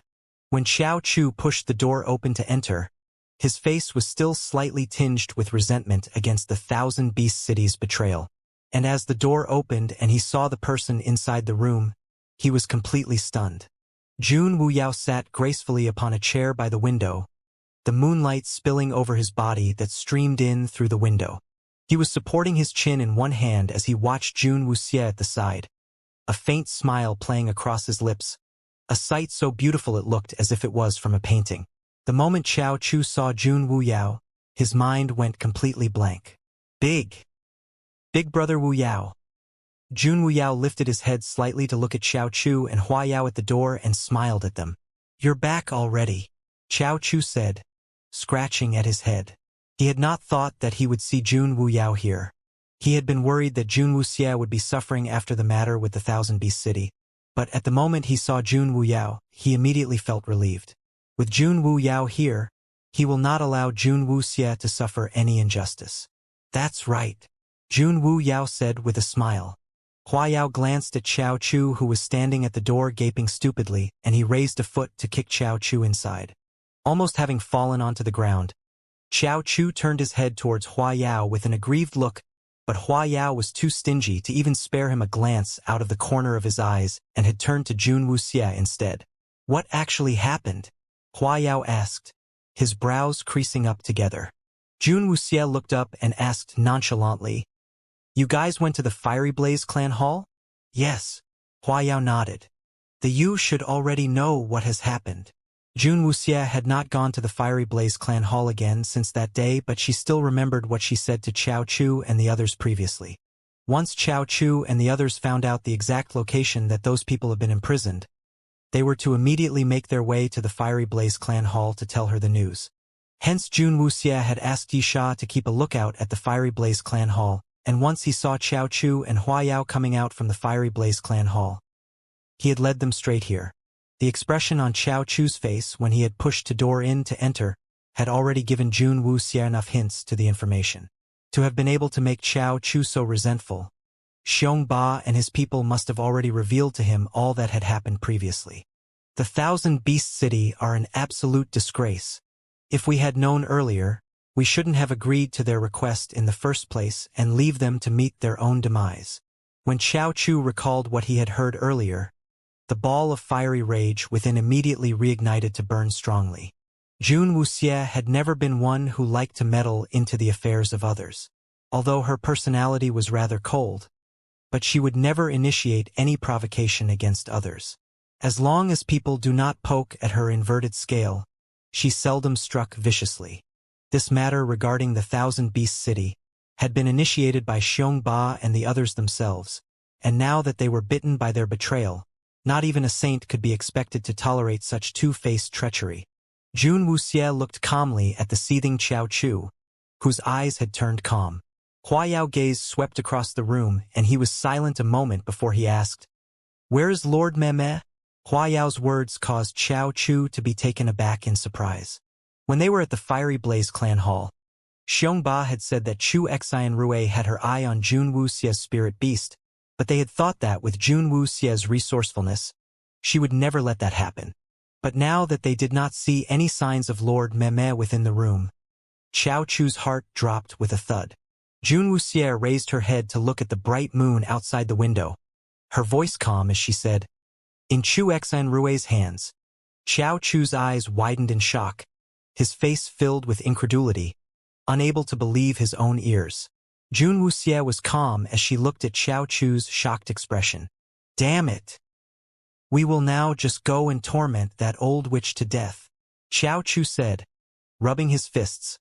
When Xiao Chu pushed the door open to enter, his face was still slightly tinged with resentment against the Thousand Beast City's betrayal. And as the door opened and he saw the person inside the room, he was completely stunned. Jun Wu Yao sat gracefully upon a chair by the window, the moonlight spilling over his body that streamed in through the window. He was supporting his chin in one hand as he watched Jun Wu Xie at the side, a faint smile playing across his lips, a sight so beautiful it looked as if it was from a painting. The moment Xiao Chu saw Jun Wu Yao, his mind went completely blank. Big brother Wu Yao. Jun Wu Yao lifted his head slightly to look at Xiao Chu and Hua Yao at the door and smiled at them. You're back already, Xiao Chu said, scratching at his head. He had not thought that he would see Jun Wu Yao here. He had been worried that Jun Wu Xie would be suffering after the matter with the Thousand Beast City, but at the moment he saw Jun Wu Yao, he immediately felt relieved. With Jun Wu Yao here, he will not allow Jun Wu Xie to suffer any injustice. That's right, Jun Wu Yao said with a smile. Hua Yao glanced at Xiao Chu, who was standing at the door gaping stupidly, and he raised a foot to kick Xiao Chu inside. Almost having fallen onto the ground, Xiao Chu turned his head towards Hua Yao with an aggrieved look, but Hua Yao was too stingy to even spare him a glance out of the corner of his eyes and had turned to Jun Wu Xie instead. What actually happened? Hua Yao asked, his brows creasing up together. Jun Wu Xie looked up and asked nonchalantly, You guys went to the Fiery Blaze clan hall? Yes, Hua Yao nodded. The you should already know what has happened. Jun Wu Xie had not gone to the Fiery Blaze clan hall again since that day, but she still remembered what she said to Xiao Chu and the others previously. Once Xiao Chu and the others found out the exact location that those people have been imprisoned, they were to immediately make their way to the Fiery Blaze clan hall to tell her the news. Hence Jun Wu Xie had asked Yi Sha to keep a lookout at the Fiery Blaze clan hall, and once he saw Xiao Chu and Hua Yao coming out from the Fiery Blaze clan hall, he had led them straight here. The expression on Xiao Chu's face when he had pushed the door in to enter had already given Jun Wu Xie enough hints to the information. To have been able to make Xiao Chu so resentful, Xiong Ba and his people must have already revealed to him all that had happened previously. The Thousand Beast City are an absolute disgrace. If we had known earlier, we shouldn't have agreed to their request in the first place and leave them to meet their own demise. When Xiao Chu recalled what he had heard earlier, the ball of fiery rage within immediately reignited to burn strongly. Jun Wu Xie had never been one who liked to meddle into the affairs of others. Although her personality was rather cold, but she would never initiate any provocation against others. As long as people do not poke at her inverted scale, she seldom struck viciously. This matter regarding the Thousand Beast City had been initiated by Xiong Ba and the others themselves, and now that they were bitten by their betrayal, Not even a saint could be expected to tolerate such two-faced treachery. Jun Wuxie looked calmly at the seething Qiao Chu, whose eyes had turned calm. Hua Yao's gaze swept across the room, and he was silent a moment before he asked, "Where is Lord Meme?" Hua Yao's words caused Qiao Chu to be taken aback in surprise. When they were at the Fiery Blaze clan hall, Xiongba had said that Chu Xian Rui had her eye on Jun Wuxie's spirit beast, but they had thought that with Jun Wuxie's resourcefulness, she would never let that happen. But now that they did not see any signs of Lord Meme within the room, Qiao Chu's heart dropped with a thud. Jun Wuxie raised her head to look at the bright moon outside the window, her voice calm as she said, "In Chu Xian Rui's hands." Qiao Chu's eyes widened in shock, his face filled with incredulity, unable to believe his own ears. Jun Wuxie was calm as she looked at Qiao Chu's shocked expression. "Damn it! We will now just go and torment that old witch to death," Qiao Chu said, rubbing his fists,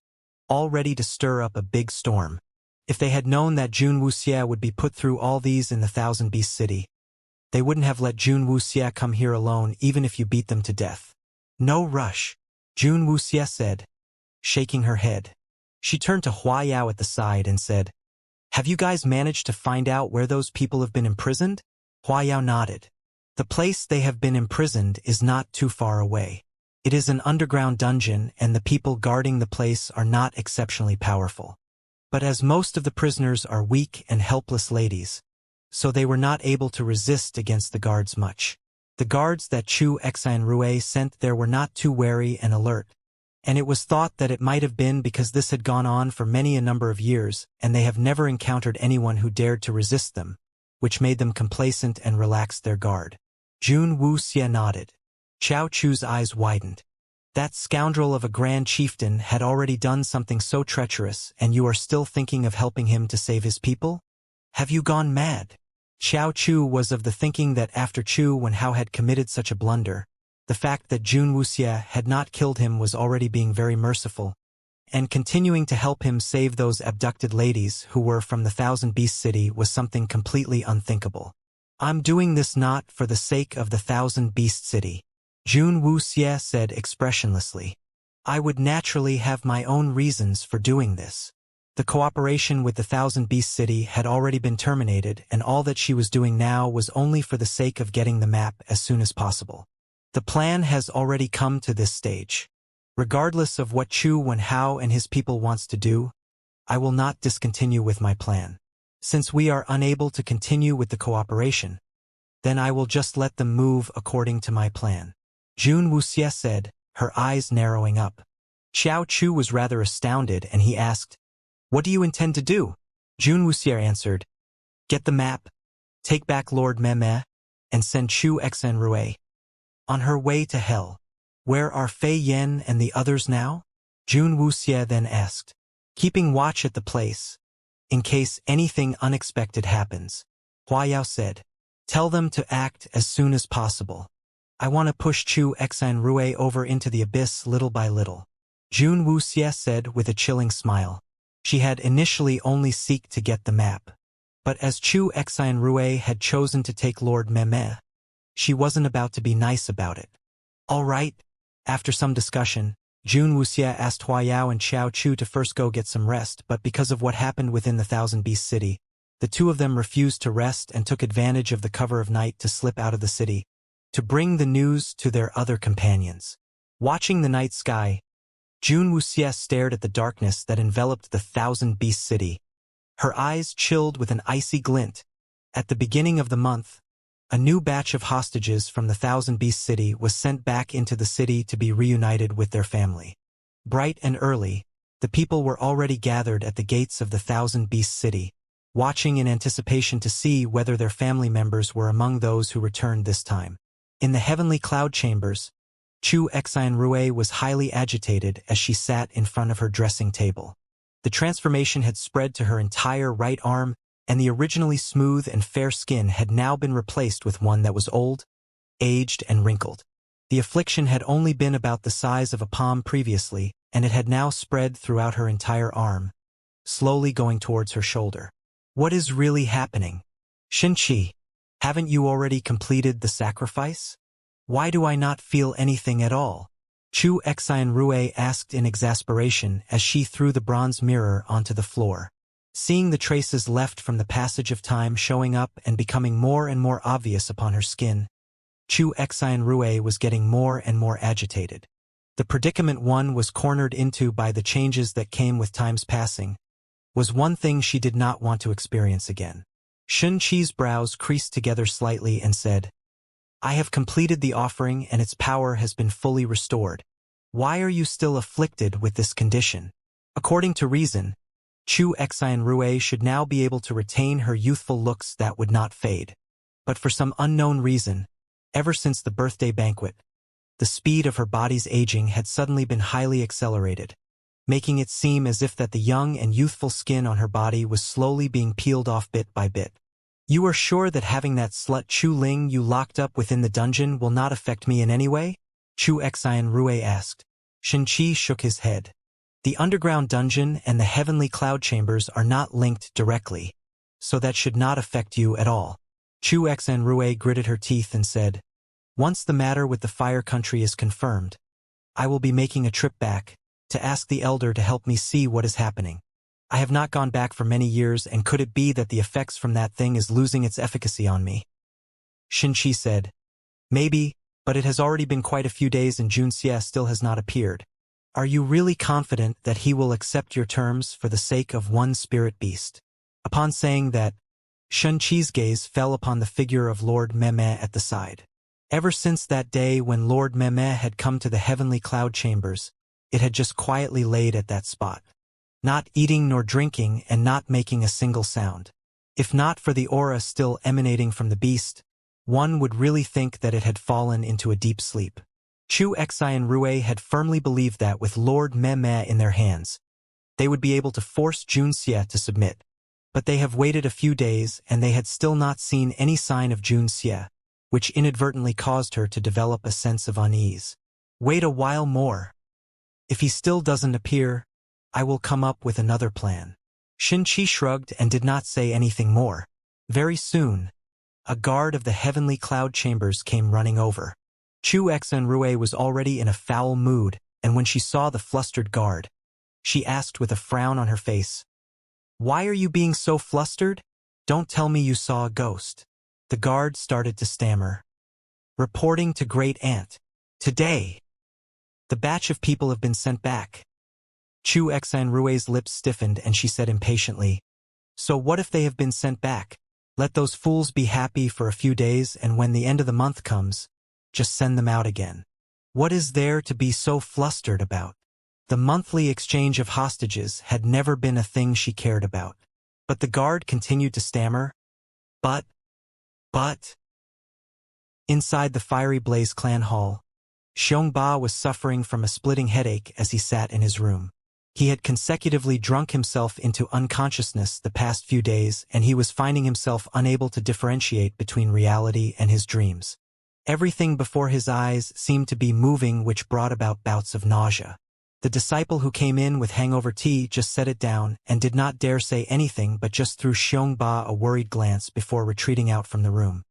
all ready to stir up a big storm. If they had known that Jun Wuxie would be put through all these in the Thousand Beast City, they wouldn't have let Jun Wuxie come here alone even if you beat them to death. "No rush," Jun Wuxie said, shaking her head. She turned to Hua Yao at the side and said, "Have you guys managed to find out where those people have been imprisoned?" Hua Yao nodded. "The place they have been imprisoned is not too far away. It is an underground dungeon, and the people guarding the place are not exceptionally powerful. But as most of the prisoners are weak and helpless ladies, so they were not able to resist against the guards much. The guards that Chu Xian Rui sent there were not too wary and alert, and it was thought that it might have been because this had gone on for many a number of years, and they have never encountered anyone who dared to resist them, which made them complacent and relaxed their guard." Jun Wuxie nodded. Qiao Chu's eyes widened. "That scoundrel of a grand chieftain had already done something so treacherous, and you are still thinking of helping him to save his people? Have you gone mad?" Qiao Chu was of the thinking that after Chu Wenhao had committed such a blunder, the fact that Jun Wuxie had not killed him was already being very merciful, and continuing to help him save those abducted ladies who were from the Thousand Beast City was something completely unthinkable. "I'm doing this not for the sake of the Thousand Beast City," Jun Wuxie said expressionlessly. "I would naturally have my own reasons for doing this." The cooperation with the Thousand Beast City had already been terminated, and all that she was doing now was only for the sake of getting the map as soon as possible. The plan has already come to this stage. Regardless of what Chu Wenhao and his people wants to do, I will not discontinue with my plan. Since we are unable to continue with the cooperation, then I will just let them move according to my plan. Jun Wuxie said, her eyes narrowing up. Qiao Chu was rather astounded, and he asked, "What do you intend to do?" Jun Wuxie answered, "Get the map, take back Lord Meme, and send Chu Xian Rui on her way to hell." "Where are Fei Yan and the others now?" Jun Wuxie then asked. "Keeping watch at the place, in case anything unexpected happens," Hua Yao said. "Tell them to act as soon as possible. I want to push Chu Xian Rui over into the abyss little by little," Jun Wuxie said with a chilling smile. She had initially only sought to get the map, but as Chu Xian Rui had chosen to take Lord Meme, she wasn't about to be nice about it. "All right." After some discussion, Jun Wuxie asked Hua Yao and Qiao Chu to first go get some rest, but because of what happened within the Thousand Beast City, the two of them refused to rest and took advantage of the cover of night to slip out of the city, to bring the news to their other companions. Watching the night sky, Jun Wuxie stared at the darkness that enveloped the Thousand Beast City, her eyes chilled with an icy glint. At the beginning of the month, a new batch of hostages from the Thousand Beast City was sent back into the city to be reunited with their family. Bright and early, the people were already gathered at the gates of the Thousand Beast City, watching in anticipation to see whether their family members were among those who returned this time. In the heavenly cloud chambers, Chu Xian Rui was highly agitated as she sat in front of her dressing table. The transformation had spread to her entire right arm, and the originally smooth and fair skin had now been replaced with one that was old, aged, and wrinkled. The affliction had only been about the size of a palm previously, and it had now spread throughout her entire arm, slowly going towards her shoulder. "What is really happening? Shinchi, Haven't you already completed the sacrifice? Why do I not feel anything at all? Chu Xianrui asked in exasperation as she threw the bronze mirror onto the floor. Seeing the traces left from the passage of time showing up and becoming more and more obvious upon her skin, Chu Xianrui was getting more and more agitated. The predicament one was cornered into by the changes that came with time's passing was one thing she did not want to experience again. Shun Qi's brows creased together slightly and said, I have completed the offering and its power has been fully restored. Why are you still afflicted with this condition? According to reason, Chu Xianrui should now be able to retain her youthful looks that would not fade. But for some unknown reason, ever since the birthday banquet, the speed of her body's aging had suddenly been highly accelerated, making it seem as if that the young and youthful skin on her body was slowly being peeled off bit by bit. You are sure that having that slut Chu Ling you locked up within the dungeon will not affect me in any way? Chu Xianrui asked. Shen Qi shook his head. The underground dungeon and the heavenly cloud chambers are not linked directly, so that should not affect you at all. Chu Xianrui gritted her teeth and said, Once the matter with the fire country is confirmed, I will be making a trip back to ask the elder to help me see what is happening. I have not gone back for many years, and could it be that the effects from that thing is losing its efficacy on me? Shin Qi said, Maybe, but it has already been quite a few days and Jun Xie still has not appeared. Are you really confident that he will accept your terms for the sake of one spirit beast? Upon saying that, Shun Qi's gaze fell upon the figure of Lord Meme at the side. Ever since that day when Lord Meme had come to the heavenly cloud chambers, it had just quietly laid at that spot, not eating nor drinking and not making a single sound. If not for the aura still emanating from the beast, one would really think that it had fallen into a deep sleep. Chu Xianrui had firmly believed that with Lord Meme in their hands, they would be able to force Jun Xie to submit. But they have waited a few days and they had still not seen any sign of Jun Xie, which inadvertently caused her to develop a sense of unease. Wait a while more. If he still doesn't appear, I will come up with another plan. Shin Qi shrugged and did not say anything more. Very soon, a guard of the heavenly cloud chambers came running over. Chu Xianrui was already in a foul mood, and when she saw the flustered guard, she asked with a frown on her face, Why are you being so flustered? Don't tell me you saw a ghost. The guard started to stammer. Reporting to Great Aunt. Today, the batch of people have been sent back. Chu Xianrui's lips stiffened and she said impatiently, So what if they have been sent back? Let those fools be happy for a few days, and when the end of the month comes, just send them out again. What is there to be so flustered about? The monthly exchange of hostages had never been a thing she cared about. But the guard continued to stammer, But. Inside the Fiery Blaze clan hall, Xiongba was suffering from a splitting headache as he sat in his room. He had consecutively drunk himself into unconsciousness the past few days, and he was finding himself unable to differentiate between reality and his dreams. Everything before his eyes seemed to be moving, which brought about bouts of nausea. The disciple who came in with hangover tea just set it down and did not dare say anything but just threw Xiongba a worried glance before retreating out from the room.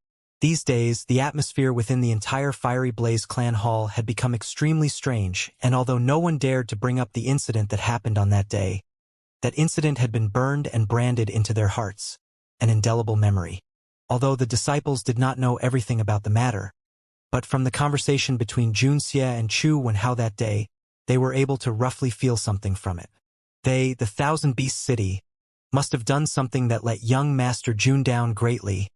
These days, the atmosphere within the entire Fiery Blaze clan hall had become extremely strange, and although no one dared to bring up the incident that happened on that day, that incident had been burned and branded into their hearts, an indelible memory. Although the disciples did not know everything about the matter, but from the conversation between Jun Xie and Chu Wen how that day, they were able to roughly feel something from it. They, the Thousand Beast City, must have done something that let young Master Jun down greatly.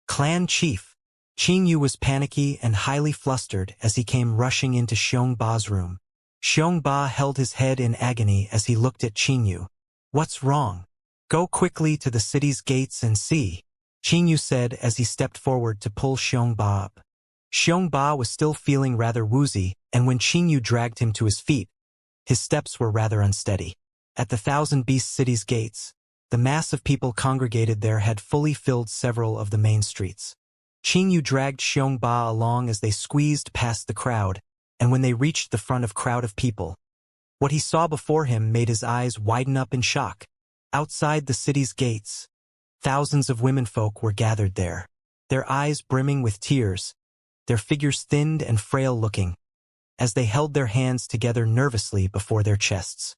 Clan Chief Qing Yu was panicky and highly flustered as he came rushing into Xiongba's room. Xiongba held his head in agony as he looked at Qing Yu. What's wrong? Go quickly to the city's gates and see, Qing Yu said as he stepped forward to pull Xiongba up. Xiongba was still feeling rather woozy, and when Qing Yu dragged him to his feet, his steps were rather unsteady. At the Thousand Beast City's gates, the mass of people congregated there had fully filled several of the main streets. Qing Yu dragged Xiongba along as they squeezed past the crowd, and when they reached the front of crowd of people, what he saw before him made his eyes widen up in shock. Outside the city's gates, thousands of womenfolk were gathered there. their eyes brimming with tears, their figures thinned and frail-looking, as they held their hands together nervously before their chests.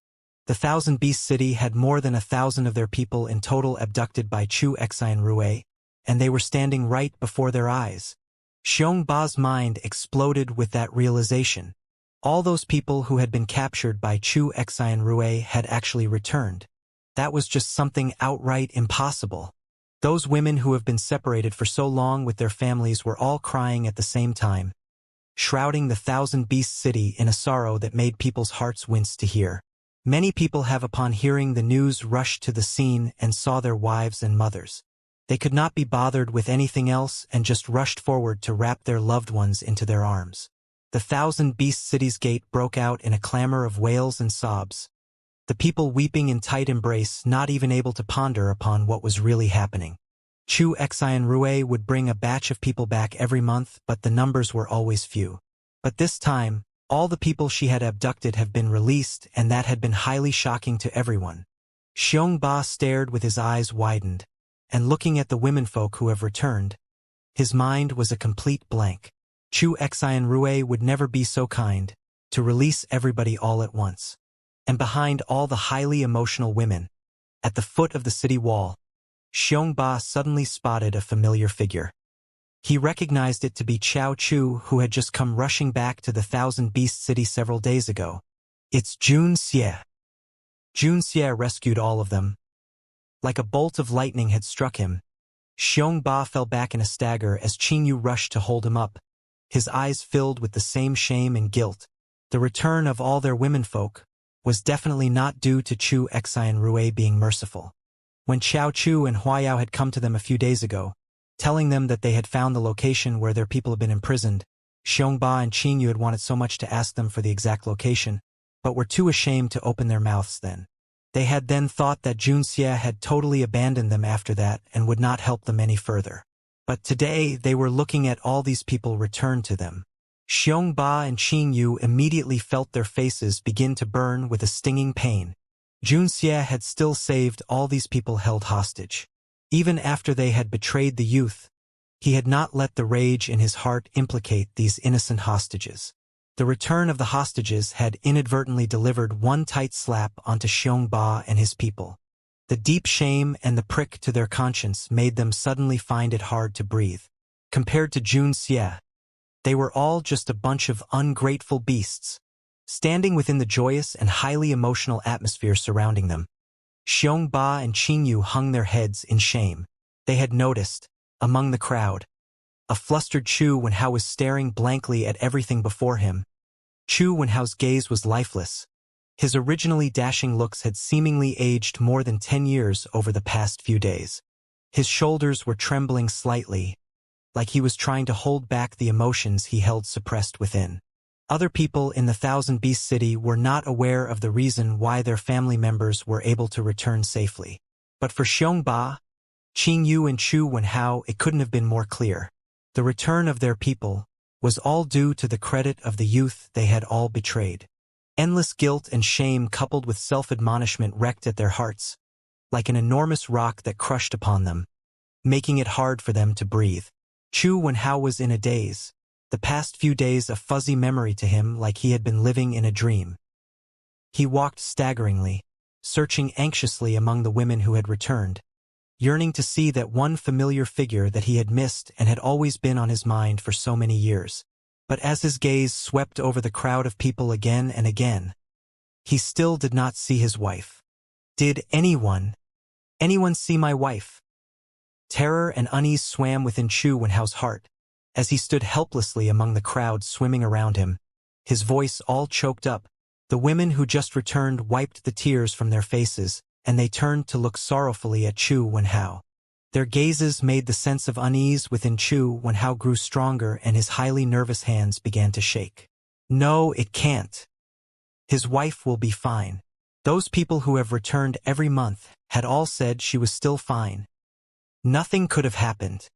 The Thousand Beast City had more than 1,000 of their people in total abducted by Chu Xian Rui, and they were standing right before their eyes. Xiong Ba's mind exploded with that realization. All those people who had been captured by Chu Xian Rui had actually returned. That was just something outright impossible. Those women who have been separated for so long with their families were all crying at the same time, shrouding the Thousand Beast City in a sorrow that made people's hearts wince to hear. Many people have upon hearing the news rushed to the scene and saw their wives and mothers. They could not be bothered with anything else and just rushed forward to wrap their loved ones into their arms. The Thousand Beast City's gate broke out in a clamor of wails and sobs, the people weeping in tight embrace, not even able to ponder upon what was really happening. Chu Xian Rui would bring a batch of people back every month, but the numbers were always few. But this time, all the people she had abducted have been released, and that had been highly shocking to everyone. Xiong Ba stared with his eyes widened, and looking at the womenfolk who have returned, his mind was a complete blank. Chu Xian Rui would never be so kind, to release everybody all at once. And behind all the highly emotional women, at the foot of the city wall, Xiong Ba suddenly spotted a familiar figure. He recognized it to be Chao Chu, who had just come rushing back to the Thousand Beast City several days ago. It's Jun Xie. Jun Xie rescued all of them. Like a bolt of lightning had struck him, Xiong Ba fell back in a stagger as Qing Yu rushed to hold him up, his eyes filled with the same shame and guilt. The return of all their womenfolk was definitely not due to Chu Xian Rui being merciful. When Chao Chu and Huayao had come to them a few days ago, telling them that they had found the location where their people had been imprisoned, Xiong Ba and Qing Yu had wanted so much to ask them for the exact location, but were too ashamed to open their mouths then. They had then thought that Jun Xie had totally abandoned them after that and would not help them any further. But today they were looking at all these people returned to them. Xiong Ba and Qing Yu immediately felt their faces begin to burn with a stinging pain. Jun Xie had still saved all these people held hostage. Even after they had betrayed the youth, he had not let the rage in his heart implicate these innocent hostages. The return of the hostages had inadvertently delivered one tight slap onto Xiong Ba and his people. The deep shame and the prick to their conscience made them suddenly find it hard to breathe. Compared to Jun Xie, they were all just a bunch of ungrateful beasts, standing within the joyous and highly emotional atmosphere surrounding them. Xiong Ba and Qing Yu hung their heads in shame. They had noticed, among the crowd, a flustered Chu Wenhao was staring blankly at everything before him. Chu Wenhao's gaze was lifeless. His originally dashing looks had seemingly aged more than 10 years over the past few days. His shoulders were trembling slightly, like he was trying to hold back the emotions he held suppressed within. Other people in the Thousand Beast City were not aware of the reason why their family members were able to return safely. But for Xiong Ba, Qing Yu and Chu Wenhao, it couldn't have been more clear. The return of their people was all due to the credit of the youth they had all betrayed. Endless guilt and shame coupled with self-admonishment wrecked at their hearts, like an enormous rock that crushed upon them, making it hard for them to breathe. Chu Wenhao was in a daze, the past few days a fuzzy memory to him like he had been living in a dream. He walked staggeringly, searching anxiously among the women who had returned, yearning to see that one familiar figure that he had missed and had always been on his mind for so many years. But as his gaze swept over the crowd of people again and again, he still did not see his wife. Did anyone see my wife? Terror and unease swam within Chu Wenhao's heart, as he stood helplessly among the crowd swimming around him, his voice all choked up. The women who just returned wiped the tears from their faces, and they turned to look sorrowfully at Chu Wenhao. Their gazes made the sense of unease within Chu Wenhao grew stronger and his highly nervous hands began to shake. No, it can't. His wife will be fine. Those people who have returned every month had all said she was still fine. Nothing could have happened.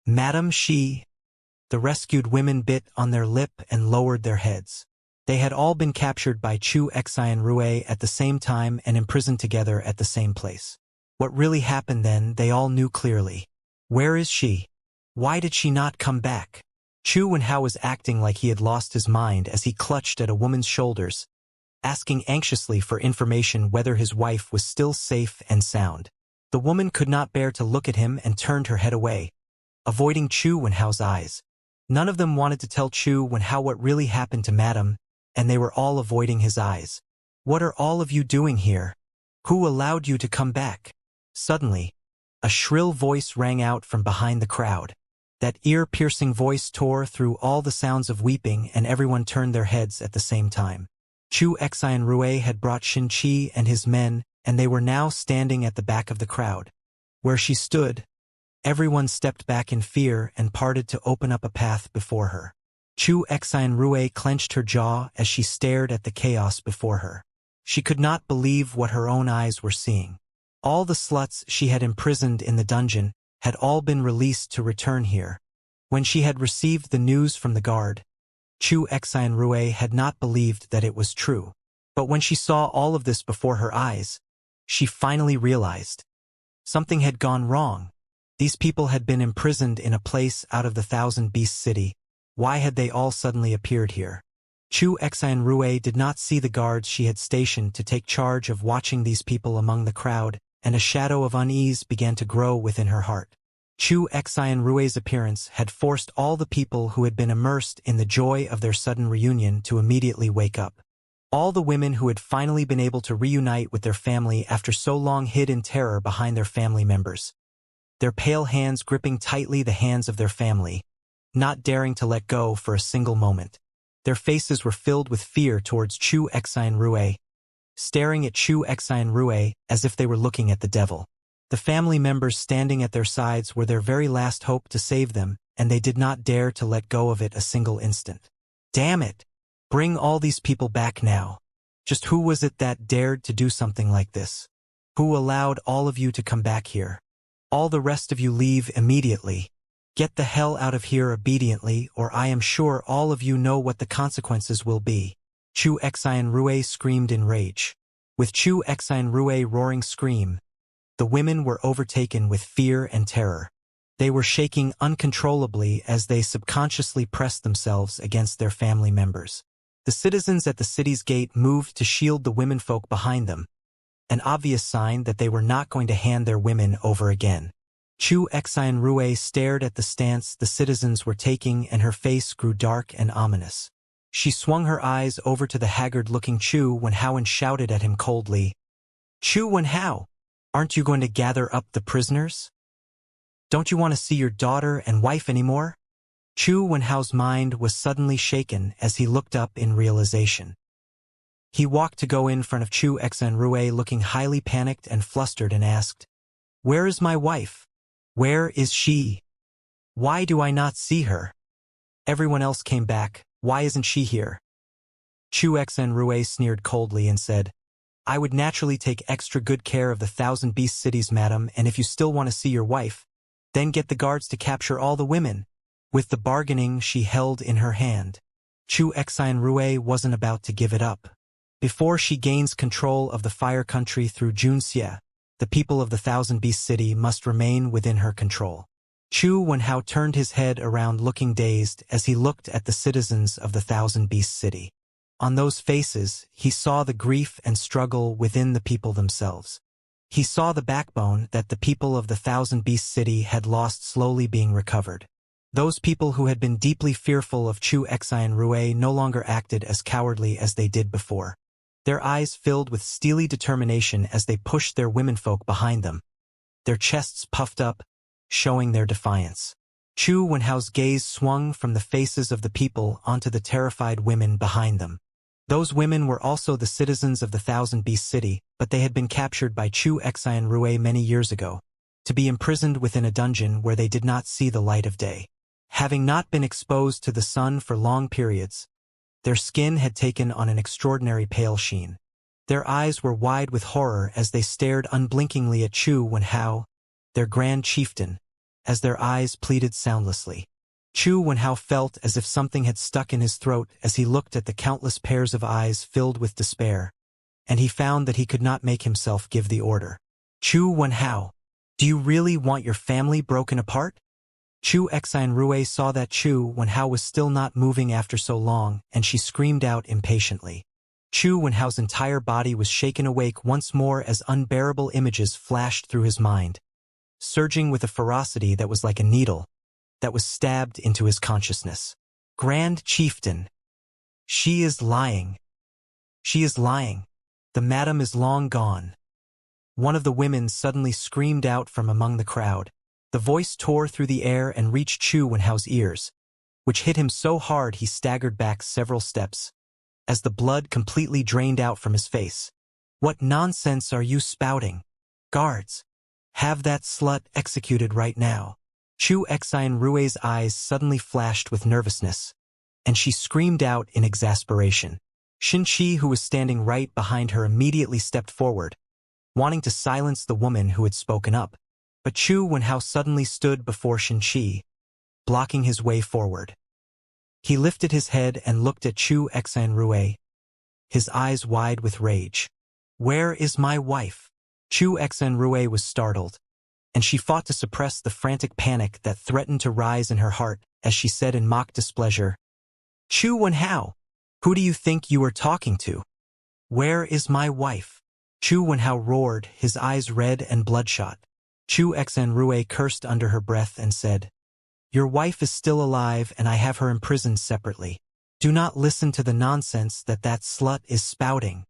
Madam, the rescued women bit on their lip and lowered their heads. They had all been captured by Chu Xian Rui at the same time and imprisoned together at the same place. What really happened then they all knew clearly. Where is she? Why did she not come back? Chu Wenhao was acting like he had lost his mind as he clutched at a woman's shoulders, asking anxiously for information whether his wife was still safe and sound. The woman could not bear to look at him and turned her head away, avoiding Chu Wenhao's eyes. None of them wanted to tell Chu Wenhao what really happened to Madam, and they were all avoiding his eyes. What are all of you doing here? Who allowed you to come back? Suddenly, a shrill voice rang out from behind the crowd. That ear-piercing voice tore through all the sounds of weeping, and everyone turned their heads at the same time. Chu Xianrui had brought Shin Qi and his men, and they were now standing at the back of the crowd. Where she stood, everyone stepped back in fear and parted to open up a path before her. Chu Xianrui clenched her jaw as she stared at the chaos before her. She could not believe what her own eyes were seeing. All the sluts she had imprisoned in the dungeon had all been released to return here. When she had received the news from the guard, Chu Xianrui had not believed that it was true. But when she saw all of this before her eyes, she finally realized. Something had gone wrong. These people had been imprisoned in a place out of the Thousand Beasts city. Why had they all suddenly appeared here? Chu Xianrui did not see the guards she had stationed to take charge of watching these people among the crowd, and a shadow of unease began to grow within her heart. Chu Xianrui's appearance had forced all the people who had been immersed in the joy of their sudden reunion to immediately wake up. All the women who had finally been able to reunite with their family after so long hid in terror behind their family members, their pale hands gripping tightly the hands of their family, not daring to let go for a single moment. Their faces were filled with fear towards Chu Xianrui, staring at Chu Xianrui as if they were looking at the devil. The family members standing at their sides were their very last hope to save them, and they did not dare to let go of it a single instant. Damn it! Bring all these people back now. Just who was it that dared to do something like this? Who allowed all of you to come back here? All the rest of you leave immediately. Get the hell out of here obediently, or I am sure all of you know what the consequences will be. Chu Xianrui screamed in rage. With Chu Xianrui roaring scream, the women were overtaken with fear and terror. They were shaking uncontrollably as they subconsciously pressed themselves against their family members. The citizens at the city's gate moved to shield the womenfolk behind them, an obvious sign that they were not going to hand their women over again. Chu Xianrui stared at the stance the citizens were taking, and her face grew dark and ominous. She swung her eyes over to the haggard-looking Chu Wenhao and shouted at him coldly, "Chu Wenhao, aren't you going to gather up the prisoners? Don't you want to see your daughter and wife anymore?" Chu Wenhao's mind was suddenly shaken as he looked up in realization. He walked to go in front of Chu Xianrui looking highly panicked and flustered and asked, "Where is my wife? Where is she? Why do I not see her? Everyone else came back. Why isn't she here?" Chu Xianrui sneered coldly and said, "I would naturally take extra good care of the Thousand Beast cities, madam, and if you still want to see your wife, then get the guards to capture all the women." With the bargaining she held in her hand, Chu Xianrui wasn't about to give it up. Before she gains control of the Fire Country through Junxia, the people of the Thousand Beast City must remain within her control. Chu Wenhao turned his head around looking dazed as he looked at the citizens of the Thousand Beast City. On those faces, he saw the grief and struggle within the people themselves. He saw the backbone that the people of the Thousand Beast City had lost slowly being recovered. Those people who had been deeply fearful of Chu Xianrui no longer acted as cowardly as they did before. Their eyes filled with steely determination as they pushed their womenfolk behind them, their chests puffed up, showing their defiance. Chu Wenhao's gaze swung from the faces of the people onto the terrified women behind them. Those women were also the citizens of the Thousand Beast City, but they had been captured by Chu Xianrui many years ago, to be imprisoned within a dungeon where they did not see the light of day. Having not been exposed to the sun for long periods, their skin had taken on an extraordinary pale sheen. Their eyes were wide with horror as they stared unblinkingly at Chu Wenhao, their grand chieftain, as their eyes pleaded soundlessly. Chu Wenhao felt as if something had stuck in his throat as he looked at the countless pairs of eyes filled with despair, and he found that he could not make himself give the order. "Chu Wenhao, do you really want your family broken apart? Chu Xianrui saw that Chu Wenhao was still not moving after so long, and she screamed out impatiently. Chu Wenhao's entire body was shaken awake once more as unbearable images flashed through his mind, surging with a ferocity that was like a needle that was stabbed into his consciousness. Grand Chieftain. She is lying. She is lying. The madam is long gone. One of the women suddenly screamed out from among the crowd. The voice tore through the air and reached Chu Wenhao's ears, which hit him so hard he staggered back several steps, as the blood completely drained out from his face. What nonsense are you spouting? Guards, have that slut executed right now. Chu Xianrui's eyes suddenly flashed with nervousness, and she screamed out in exasperation. Xinqi, who was standing right behind her, immediately stepped forward, wanting to silence the woman who had spoken up. But Chu Wenhao suddenly stood before Xinqi, blocking his way forward. He lifted his head and looked at Chu Xianrui, his eyes wide with rage. Where is my wife? Chu Xianrui was startled, and she fought to suppress the frantic panic that threatened to rise in her heart as she said in mock displeasure, Chu Wenhao, who do you think you are talking to? Where is my wife? Chu Wenhao roared, his eyes red and bloodshot. Chu Xianrui cursed under her breath and said, Your wife is still alive and I have her imprisoned separately. Do not listen to the nonsense that slut is spouting.